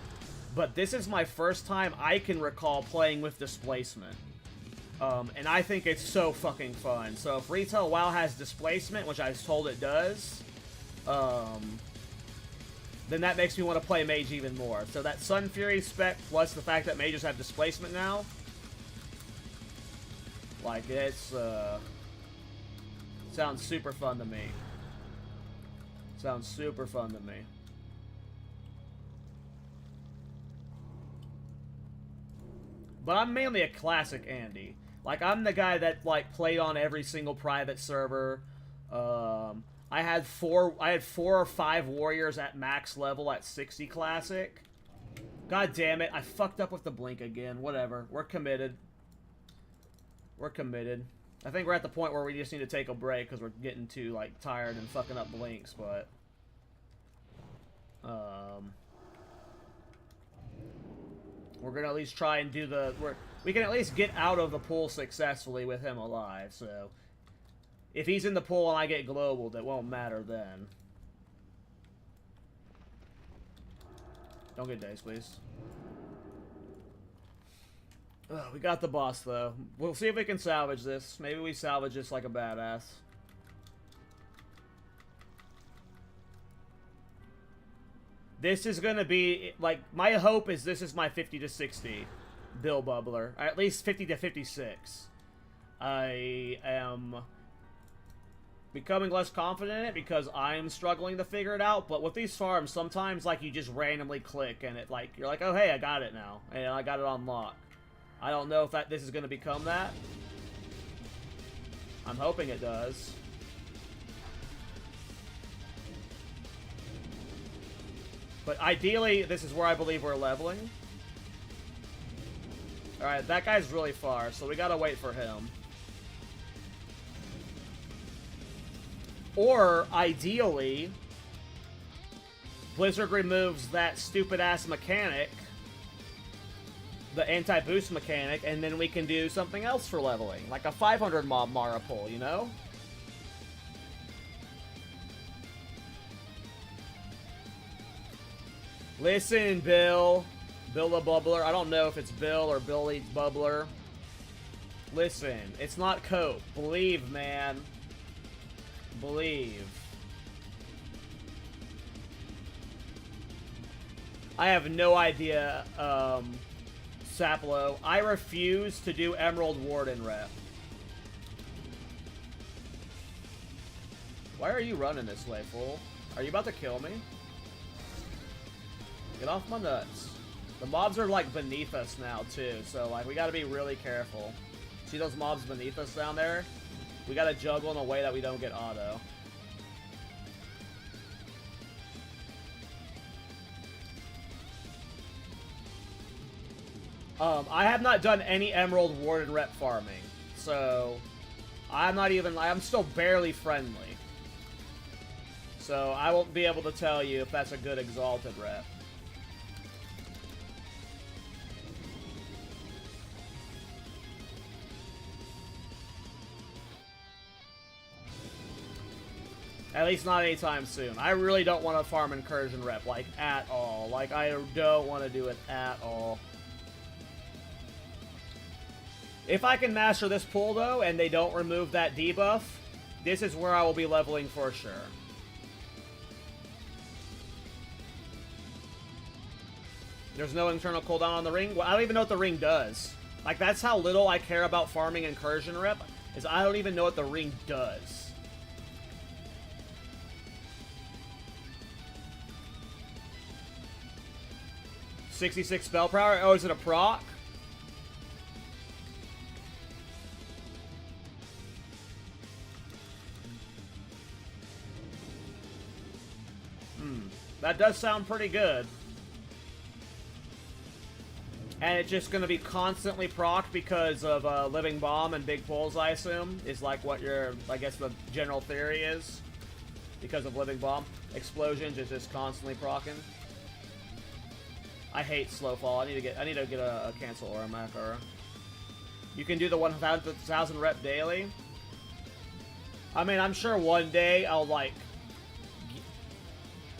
but this is my first time I can recall playing with Displacement. And I think it's so fucking fun. So if Retail WoW has Displacement, which I was told it does, then that makes me want to play Mage even more. So that Sun Fury spec plus the fact that Mages have Displacement now, like it's, sounds super fun to me. Sounds super fun to me. But I'm mainly a classic Andy. Like, I'm the guy that, like, played on every single private server. I had four or five warriors at max level at 60 classic. God damn it, I fucked up with the blink again. Whatever. We're committed. We're committed. I think we're at the point where we just need to take a break because we're getting too, like, tired and fucking up blinks, but... We're gonna at least try and do the... We can at least get out of the pool successfully with him alive, so... If he's in the pool and I get global, that won't matter then. Don't get dazed, please. Ugh, we got the boss, though. We'll see if we can salvage this. Maybe we salvage this like a badass. This is gonna be, like, my hope is this is my 50 to 60 Bill Bubbler. Or at least 50 to 56. I am becoming less confident in it because I'm struggling to figure it out, but with these farms, sometimes, like, you just randomly click and it, like, you're like, oh, hey, I got it now. And I got it on lock. I don't know if this is gonna become that. I'm hoping it does. But ideally, this is where I believe we're leveling. Alright, that guy's really far, so we gotta wait for him. Or, ideally, Blizzard removes that stupid-ass mechanic, the anti-boost mechanic, and then we can do something else for leveling. Like a 500 mob Mara pull, you know? Listen, Bill. Bill the Bubbler. I don't know if it's Bill or Billy Bubbler. Listen, it's not Cope. Believe, man. Believe. I have no idea, Saplo. I refuse to do Emerald Warden rep. Why are you running this way, fool? Are you about to kill me? Get off my nuts. The mobs are, like, beneath us now, too, so, like, we gotta be really careful. See those mobs beneath us down there? We gotta juggle in a way that we don't get auto. I have not done any Emerald Warden rep farming, so I'm still barely friendly. So I won't be able to tell you if that's a good Exalted rep. At least not anytime soon. I really don't want to farm Incursion rep, like, at all. Like, I don't want to do it at all. If I can master this pull, though, and they don't remove that debuff, this is where I will be leveling for sure. There's no internal cooldown on the ring? Well, I don't even know what the ring does. Like, that's how little I care about farming Incursion rep, is I don't even know what the ring does. .66 spell power? Oh, is it a proc? That does sound pretty good. And it's just going to be constantly proc because of Living Bomb and Big Pulls, I assume, is like what your, I guess the general theory is. Because of Living Bomb. Explosions is just constantly procking. I hate slow fall. I need to get a cancel or a Makara. You can do the 1,000 rep daily. I mean, I'm sure one day I'll, like,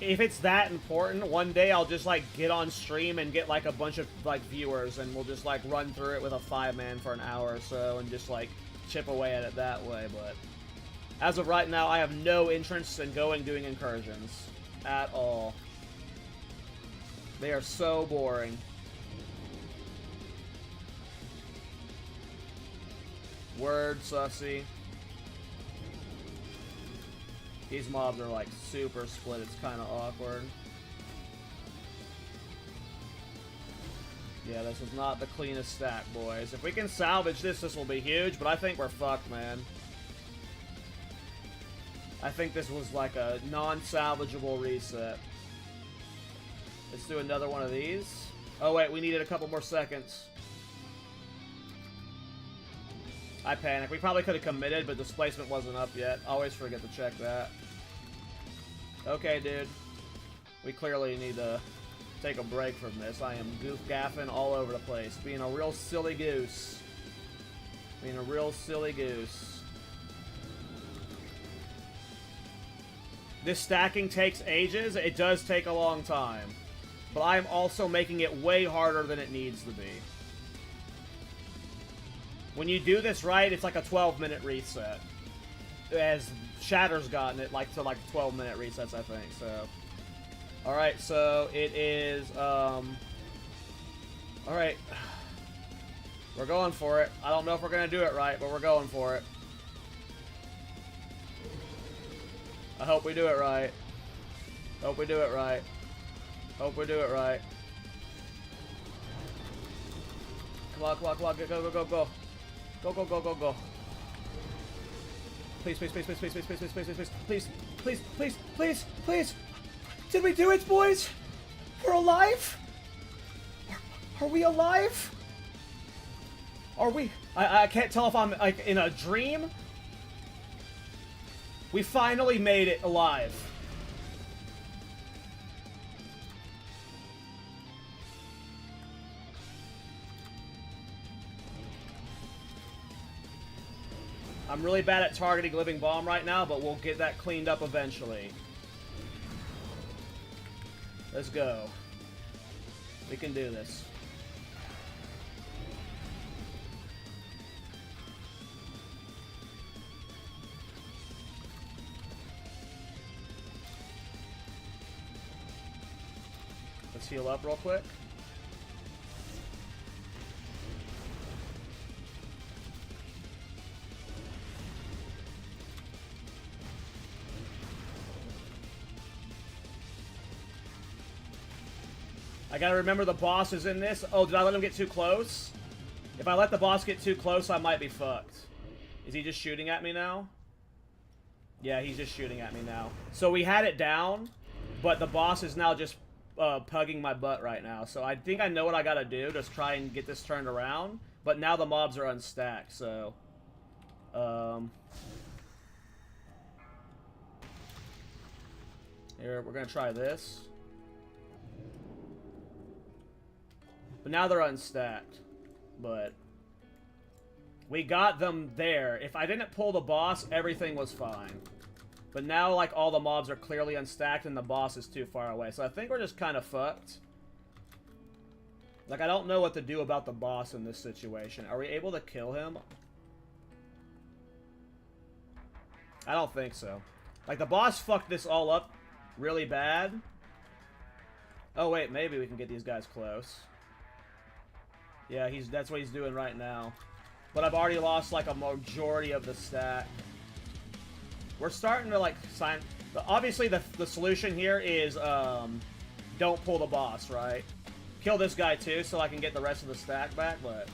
if it's that important, one day I'll just, like, get on stream and get, like, a bunch of, like, viewers, and we'll just, like, run through it with a 5-man for an hour or so and just, like, chip away at it that way, but as of right now, I have no interest in doing incursions at all. They are so boring. Word, sussy. These mobs are like super split, it's kind of awkward. Yeah, this is not the cleanest stack, boys. If we can salvage this, this will be huge, but I think we're fucked, man. I think this was like a non-salvageable reset. Let's do another one of these. Oh wait, we needed a couple more seconds. I panicked. We probably could have committed, but displacement wasn't up yet. Always forget to check that. Okay, dude. We clearly need to take a break from this. I am goof-gaffing all over the place. Being a real silly goose. Being a real silly goose. This stacking takes ages. It does take a long time. But I am also making it way harder than it needs to be. When you do this right, it's like a 12-minute reset. As Shatter's gotten it like to like 12-minute resets, I think. So, all right. So it is. All right. We're going for it. I don't know if we're gonna do it right, but we're going for it. I hope we do it right. Hope we do it right. Hope we do it right. Come on, come on, come on. Go, go, go, go. Go, go, go, go, go. Please, please, please, please, please, please, please, please, please, please, please, please, please, please, please. Did we do it, boys? We're alive? Are we alive? Are we? I can't tell if I'm like in a dream. We finally made it alive. I'm really bad at targeting Living Bomb right now, but we'll get that cleaned up eventually. Let's go. We can do this. Let's heal up real quick. I gotta remember the boss is in this. Oh, did I let him get too close? If I let the boss get too close, I might be fucked. Is he just shooting at me now? Yeah, he's just shooting at me now. So we had it down, but the boss is now just pugging my butt right now. So I think I know what I gotta do to try and get this turned around. But now the mobs are unstacked, so... Here, we're gonna try this. But now they're unstacked. But we got them there. If I didn't pull the boss, everything was fine. But now, like, all the mobs are clearly unstacked and the boss is too far away. So I think we're just kind of fucked. Like, I don't know what to do about the boss in this situation. Are we able to kill him? I don't think so. Like, the boss fucked this all up really bad. Oh, wait, maybe we can get these guys close. Yeah, that's what he's doing right now. But I've already lost, like, a majority of the stack. We're starting to, like, sign... Obviously, the solution here is, don't pull the boss, right? Kill this guy, too, so I can get the rest of the stack back, but...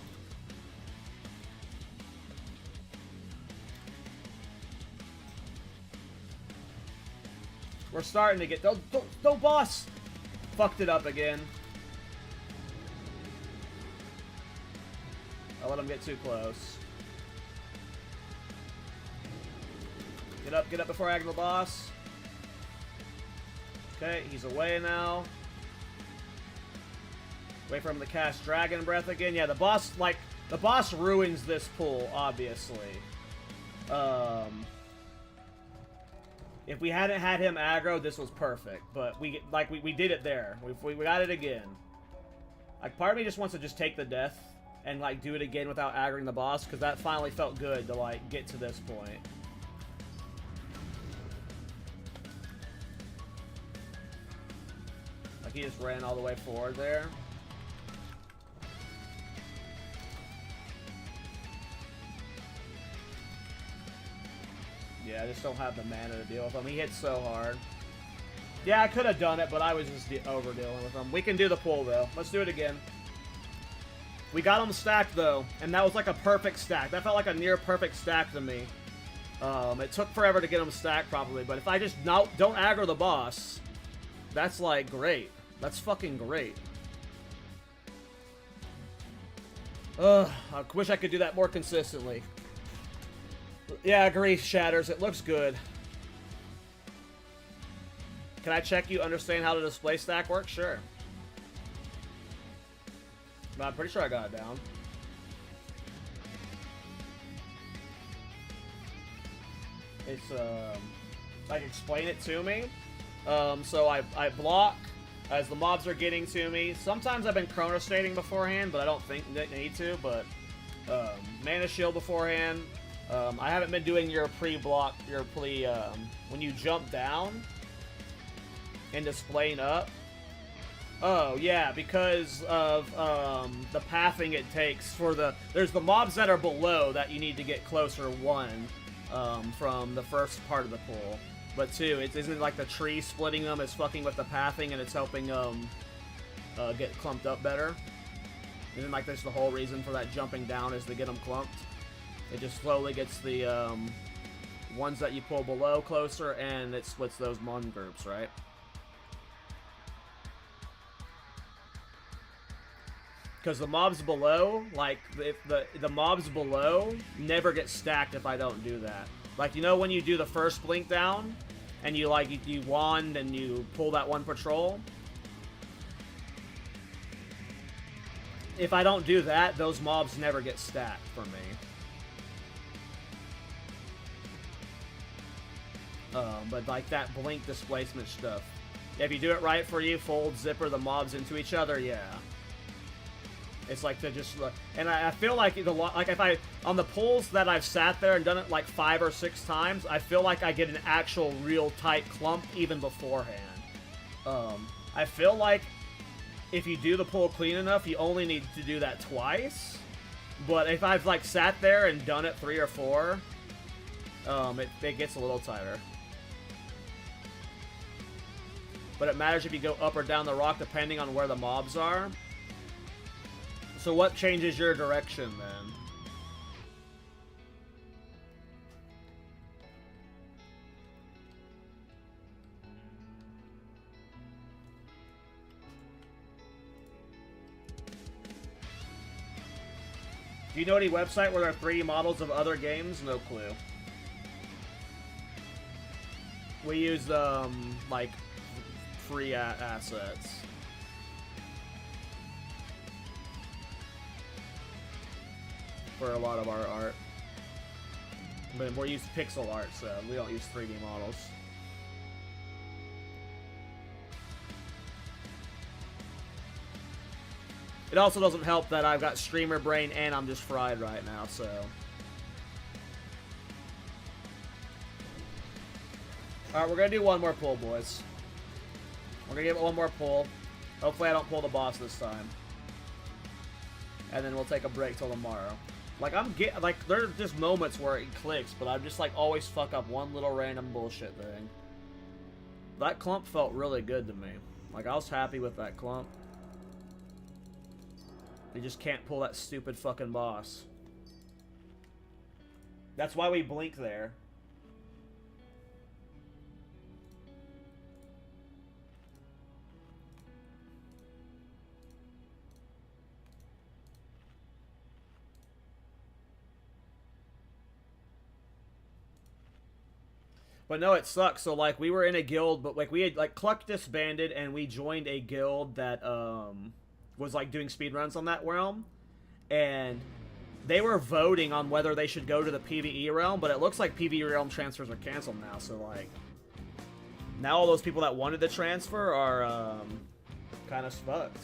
We're starting to get... Don't boss! Fucked it up again. I let him get too close. Get up before I aggro the boss. Okay, he's away now. Wait for him to cast Dragon Breath again. Yeah, the boss ruins this pool, obviously. If we hadn't had him aggro, this was perfect. But we did it there. We got it again. Like, part of me just wants to just take the death and, like, do it again without aggroing the boss, because that finally felt good to, like, get to this point. Like, he just ran all the way forward there. Yeah, I just don't have the mana to deal with him. He hits so hard. Yeah, I could have done it, but I was just over-dealing with him. We can do the pull, though. Let's do it again. We got him stacked, though, and that was like a perfect stack. That felt like a near-perfect stack to me. It took forever to get him stacked, probably, but if I just don't aggro the boss, that's, like, great. That's fucking great. Ugh, I wish I could do that more consistently. Yeah, I agree, Shatters. It looks good. Can I check you understand how the display stack works? Sure. But I'm pretty sure I got it down. It's, like, explain it to me. So I block as the mobs are getting to me. Sometimes I've been chronostating beforehand, but I don't think I need to, but mana shield beforehand. I haven't been doing your pre-block, when you jump down and displaying up. Oh, yeah, because of the pathing it takes for there's the mobs that are below that you need to get closer, one, from the first part of the pool. But two, it isn't like the tree splitting them is fucking with the pathing and it's helping get clumped up better. Isn't like that's the whole reason for that jumping down is to get them clumped. It just slowly gets the ones that you pull below closer and it splits those mon groups, right? Because the mobs below, like, if the mobs below never get stacked if I don't do that. Like, you know when you do the first blink down, and you, like, you wand and you pull that one patrol? If I don't do that, those mobs never get stacked for me. But, like, that blink displacement stuff. If you do it right for you, fold, zipper the mobs into each other, yeah. It's like to just look, and I feel like if I on the pulls that I've sat there and done it like 5 or 6 times, I feel like I get an actual real tight clump even beforehand. I feel like if you do the pull clean enough, you only need to do that twice. But if I've like sat there and done it 3 or 4, it gets a little tighter. But it matters if you go up or down the rock depending on where the mobs are. So what changes your direction, then? Do you know any website where there are 3D models of other games? No clue. We use, like, free assets. For a lot of our art. But we're using pixel art, so we don't use 3D models. It also doesn't help that I've got streamer brain and I'm just fried right now, so... Alright, we're gonna do one more pull, boys. We're gonna give it one more pull. Hopefully I don't pull the boss this time. And then we'll take a break till tomorrow. Like, there are just moments where it clicks, but I just, like, always fuck up one little random bullshit thing. That clump felt really good to me. Like, I was happy with that clump. You just can't pull that stupid fucking boss. That's why we blink there. But no, it sucks. So, like, we were in a guild, but, like, we had, like, Cluck disbanded, and we joined a guild that, was, like, doing speedruns on that realm. And they were voting on whether they should go to the PvE realm, but it looks like PvE realm transfers are canceled now, so, like, now all those people that wanted to transfer are, kind of fucked.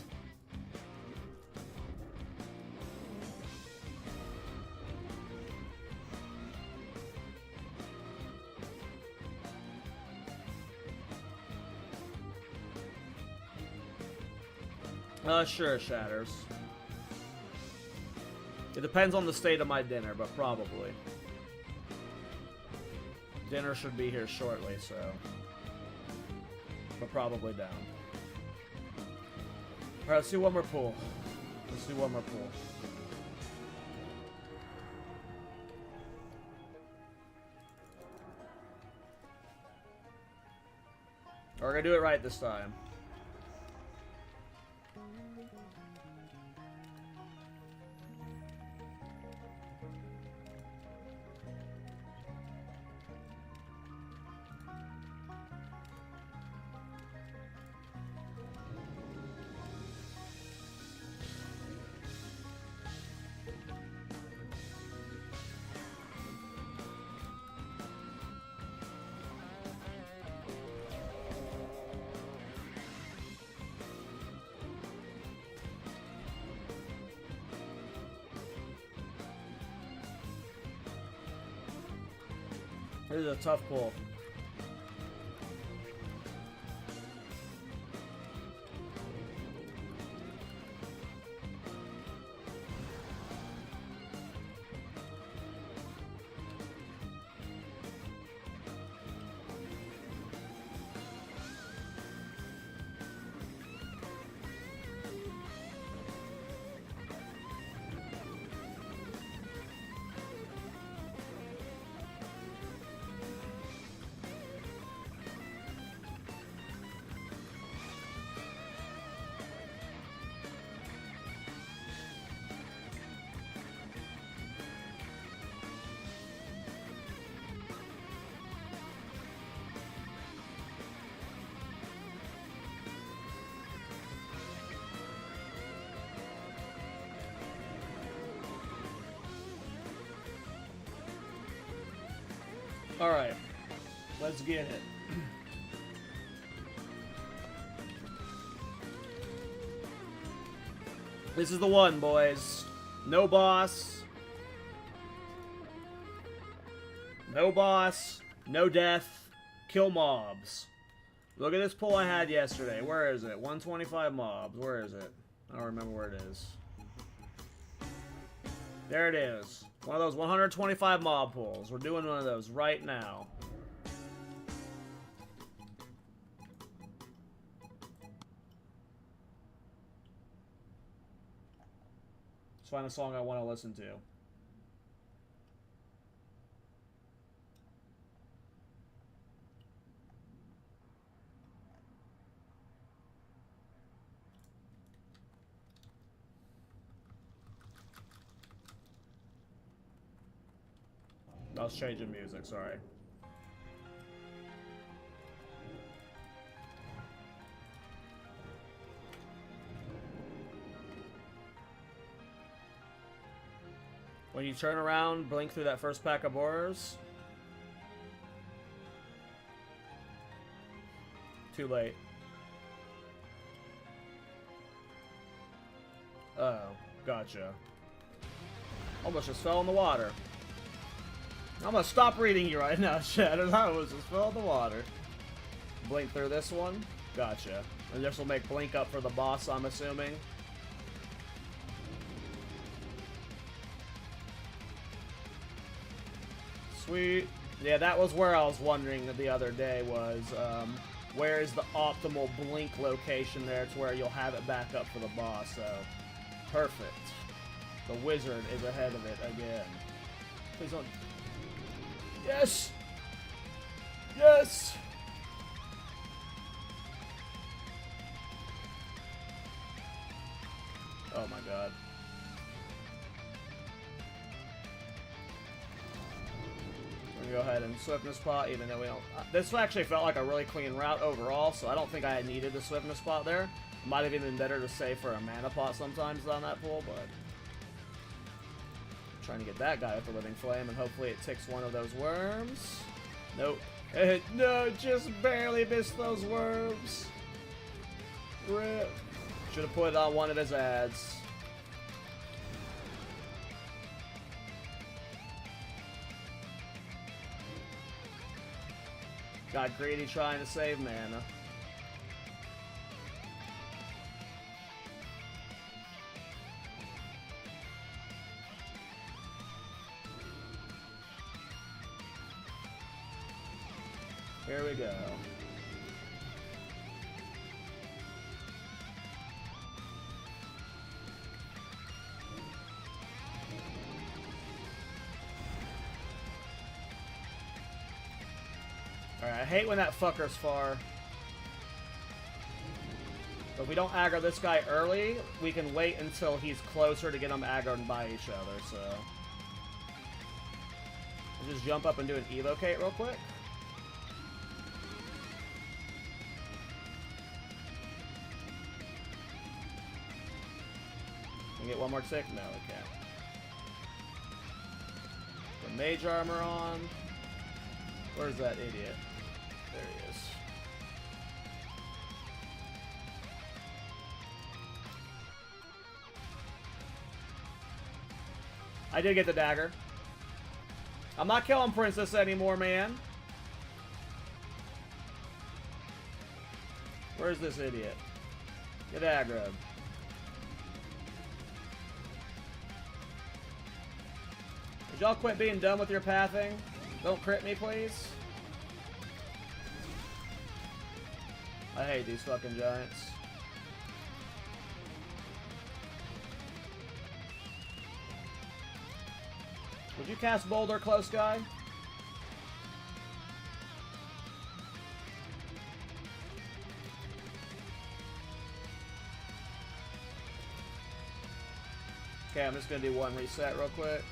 Sure, Shatters. It depends on the state of my dinner, but probably. Dinner should be here shortly, so... But probably down. Alright, let's do one more pull. Let's do one more pull. We're gonna do it right this time. This is a tough pull. Alright, let's get it. This is the one, boys. No boss. No boss. No death. Kill mobs. Look at this pull I had yesterday. Where is it? 125 mobs. Where is it? I don't remember where it is. There it is. One of those 125 mob pulls. We're doing one of those right now. Let's find a song I want to listen to. I was changing music, sorry. When you turn around, blink through that first pack of borers. Too late. Oh, gotcha. Almost just fell in the water. I'm gonna stop reading you right now, Shadow. I was just fell in the water. Blink through this one. Gotcha. And this will make blink up for the boss, I'm assuming. Sweet. Yeah, that was where I was wondering the other day was, where is the optimal blink location there to where you'll have it back up for the boss, so... Perfect. The wizard is ahead of it again. Please don't... Yes! Yes! Oh my god. We're gonna go ahead and swiftness pot, even though we don't... this actually felt like a really clean route overall, so I don't think I had needed the swiftness pot there. It might have even been better to save for a mana pot sometimes on that pull, but... Trying to get that guy with the living flame, and hopefully it ticks one of those worms. Nope. No, just barely missed those worms. Rip. Should have put it on one of his ads. Got greedy trying to save mana. Here we go. Alright, I hate when that fucker's far. But if we don't aggro this guy early, we can wait until he's closer to get them aggroed by each other, so... I'll just jump up and do an evocate real quick. Can we get one more tick? No, we can't. Put mage armor on. Where's that idiot? There he is. I did get the dagger. I'm not killing Princess anymore, man. Where's this idiot? Get aggroed. Would y'all quit being dumb with your pathing? Don't crit me, please. I hate these fucking giants. Would you cast Boulder, close guy? Okay, I'm just gonna do one reset real quick.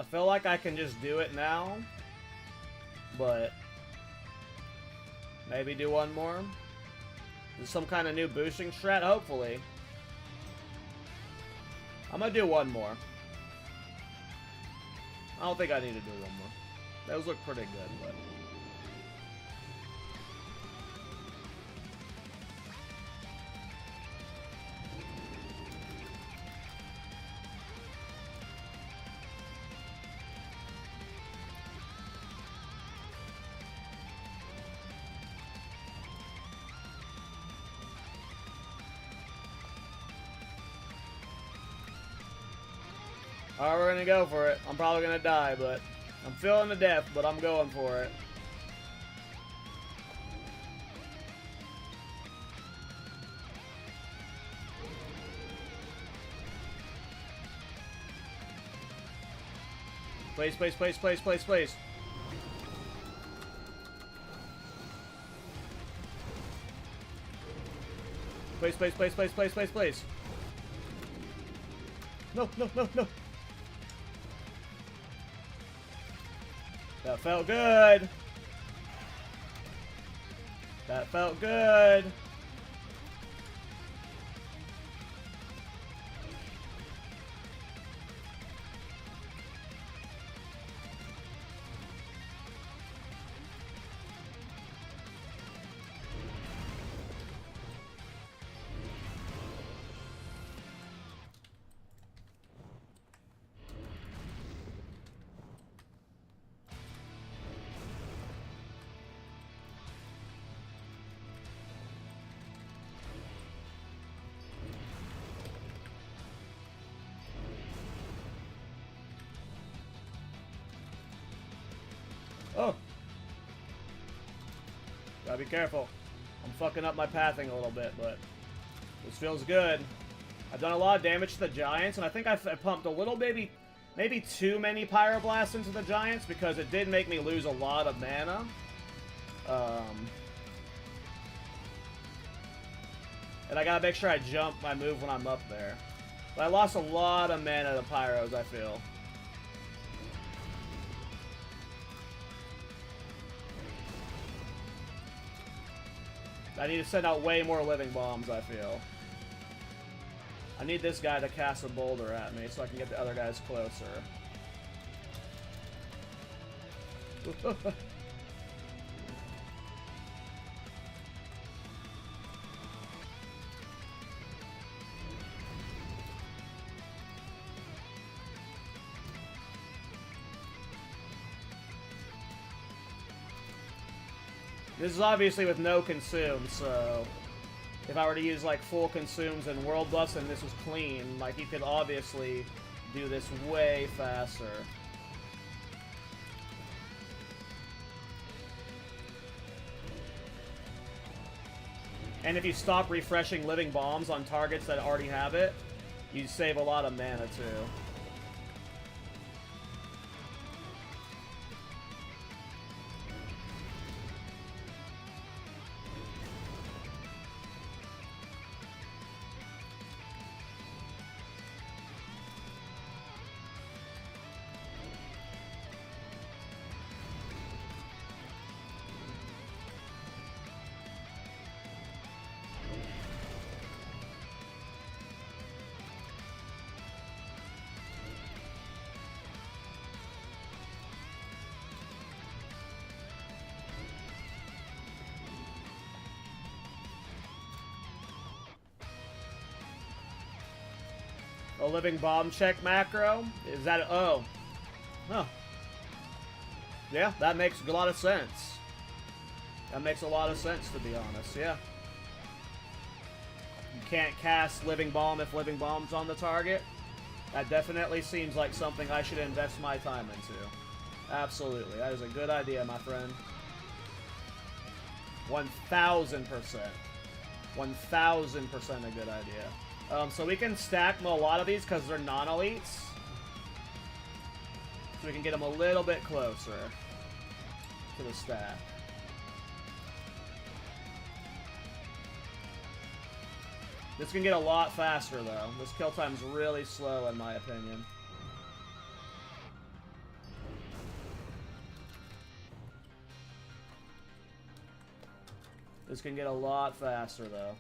I feel like I can just do it now, but maybe do one more. There's some kind of new boosting strat, hopefully. I'm gonna do one more. I don't think I need to do one more. Those look pretty good, but... Alright, we're gonna go for it. I'm probably gonna die, but I'm feeling the death, but I'm going for it. Please, please, please, please, please, please. Please, please, please, please, please, please, please. No, no, no, no. That felt good. That felt good. Oh. Gotta be careful. I'm fucking up my pathing a little bit, but this feels good. I've done a lot of damage to the giants, and I think I pumped a little maybe too many pyroblasts into the giants because it did make me lose a lot of mana. And I gotta make sure I move when I'm up there. But I lost a lot of mana to pyros, I feel. I need to send out way more living bombs, I feel. I need this guy to cast a boulder at me so I can get the other guys closer. This is obviously with no consume, so if I were to use like full consumes and world buffs and this was clean, like you could obviously do this way faster. And if you stop refreshing living bombs on targets that already have it, you save a lot of mana too. A living bomb check macro? Is that... Oh. Huh. Yeah, that makes a lot of sense. That makes a lot of sense, to be honest, yeah. You can't cast living bomb if living bomb's on the target. That definitely seems like something I should invest my time into. Absolutely. That is a good idea, my friend. 1000%. 1000% a good idea. So we can stack a lot of these because they're non-elites. So we can get them a little bit closer to the stack. This can get a lot faster, though. This kill time's really slow, in my opinion. This can get a lot faster, though.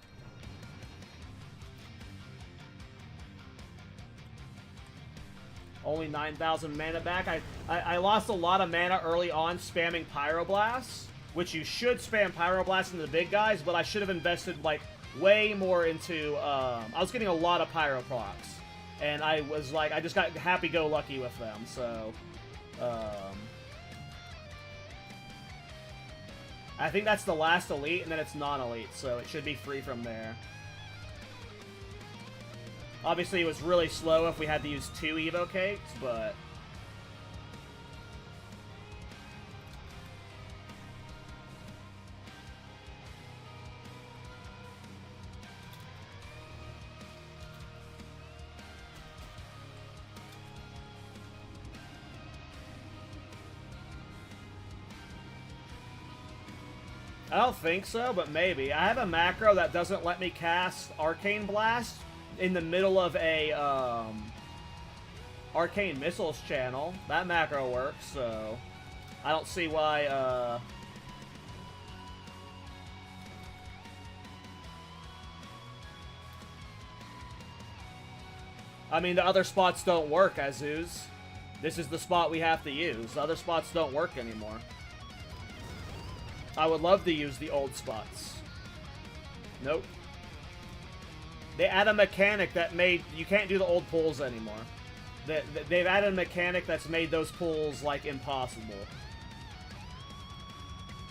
Only 9,000 mana back. I lost a lot of mana early on spamming Pyroblasts, which you should spam Pyroblasts into the big guys, but I should have invested, like, way more into, I was getting a lot of Pyro procs, and I was like, I just got happy-go-lucky with them, so, I think that's the last elite, and then it's non-elite, so it should be free from there. Obviously, it was really slow if we had to use 2 Evo cakes, but... I don't think so, but maybe. I have a macro that doesn't let me cast Arcane Blast in the middle of a Arcane Missiles channel. That macro works, so I don't see why I mean, the other spots don't work, Azuz. This is the spot we have to use. The other spots don't work anymore. I would love to use the old spots. Nope. They add a mechanic that made... You can't do the old pulls anymore. They've added a mechanic that's made those pulls, like, impossible.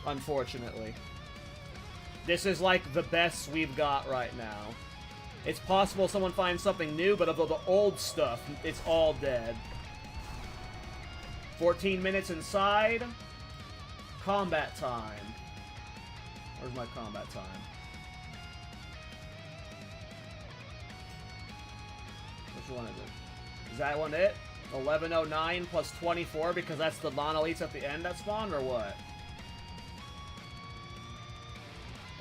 Unfortunately. This is, like, the best we've got right now. It's possible someone finds something new, but of the old stuff, it's all dead. 14 minutes inside. Combat time. Where's my combat time? Which one is it? Is that one it? 1109 plus 24 because that's the non-elites at the end that spawn, or what?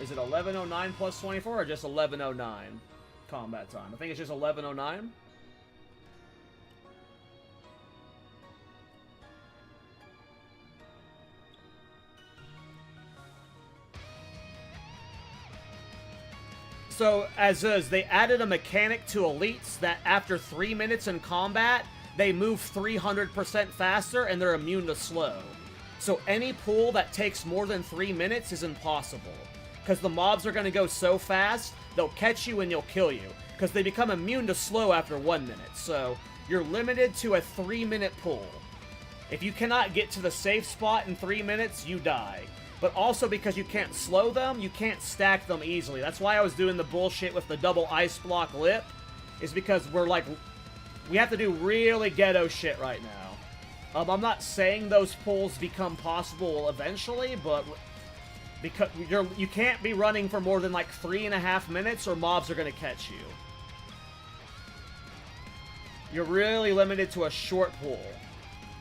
Is it 1109 plus 24 or just 1109 combat time? I think it's just 1109. So, Azuz, they added a mechanic to elites that after 3 minutes in combat, they move 300% faster and they're immune to slow. So any pull that takes more than 3 minutes is impossible. Because the mobs are going to go so fast, they'll catch you and you'll kill you. Because they become immune to slow after 1 minute. So, you're limited to a 3-minute pull. If you cannot get to the safe spot in 3 minutes, you die. But also because you can't slow them, you can't stack them easily. That's why I was doing the bullshit with the double ice block lip, is because we're like, we have to do really ghetto shit right now. I'm not saying those pulls become possible eventually, but Because you can't be running for more than like 3.5 minutes or mobs are going to catch you. You're really limited to a short pool.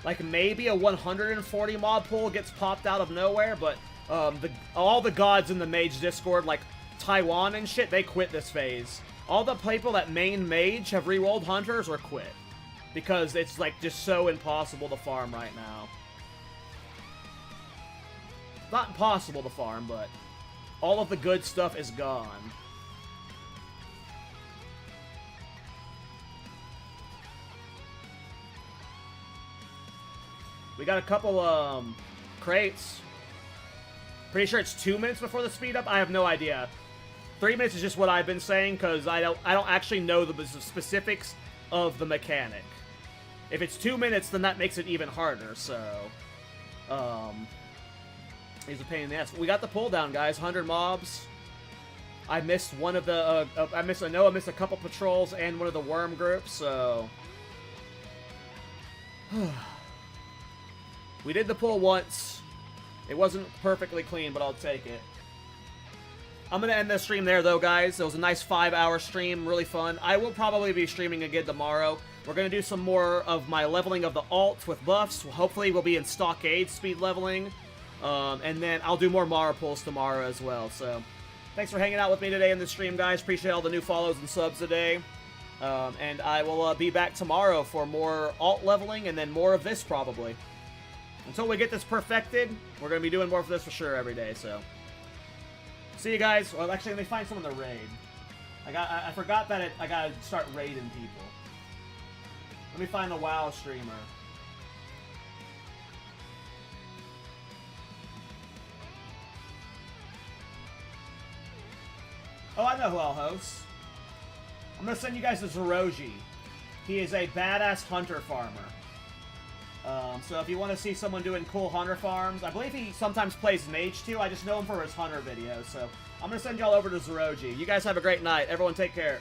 Like maybe a 140 mob pool gets popped out of nowhere, but all the gods in the Mage Discord, like Taiwan and shit, they quit this phase. All the people that main Mage have rerolled Hunters or quit. Because it's like just so impossible to farm right now. Not impossible to farm, but all of the good stuff is gone. We got a couple crates. Pretty sure it's 2 minutes before the speed up. I have no idea. 3 minutes is just what I've been saying because I don't actually know the specifics of the mechanic. If it's 2 minutes, then that makes it even harder. So, he's a pain in the ass. We got the pull down, guys. 100 mobs. I missed one of the. I missed a couple patrols and one of the worm groups. So. We did the pull once. It wasn't perfectly clean, but I'll take it. I'm going to end this stream there, though, guys. It was a nice 5-hour stream. Really fun. I will probably be streaming again tomorrow. We're going to do some more of my leveling of the alt with buffs. Hopefully, we'll be in Stockade speed leveling. And then I'll do more Mara pulls tomorrow as well. So, thanks for hanging out with me today in the stream, guys. Appreciate all the new follows and subs today. And I will be back tomorrow for more alt leveling and then more of this, probably. Until we get this perfected, we're going to be doing more of this for sure every day, so. See you guys. Well, actually, let me find someone to raid. I forgot that I got to start raiding people. Let me find a WoW streamer. Oh, I know who I'll host. I'm going to send you guys to Zeroji. He is a badass hunter farmer. So if you want to see someone doing cool hunter farms, I believe he sometimes plays Mage too. I just know him for his hunter videos. So I'm going to send y'all over to Zeroji. You guys have a great night. Everyone take care.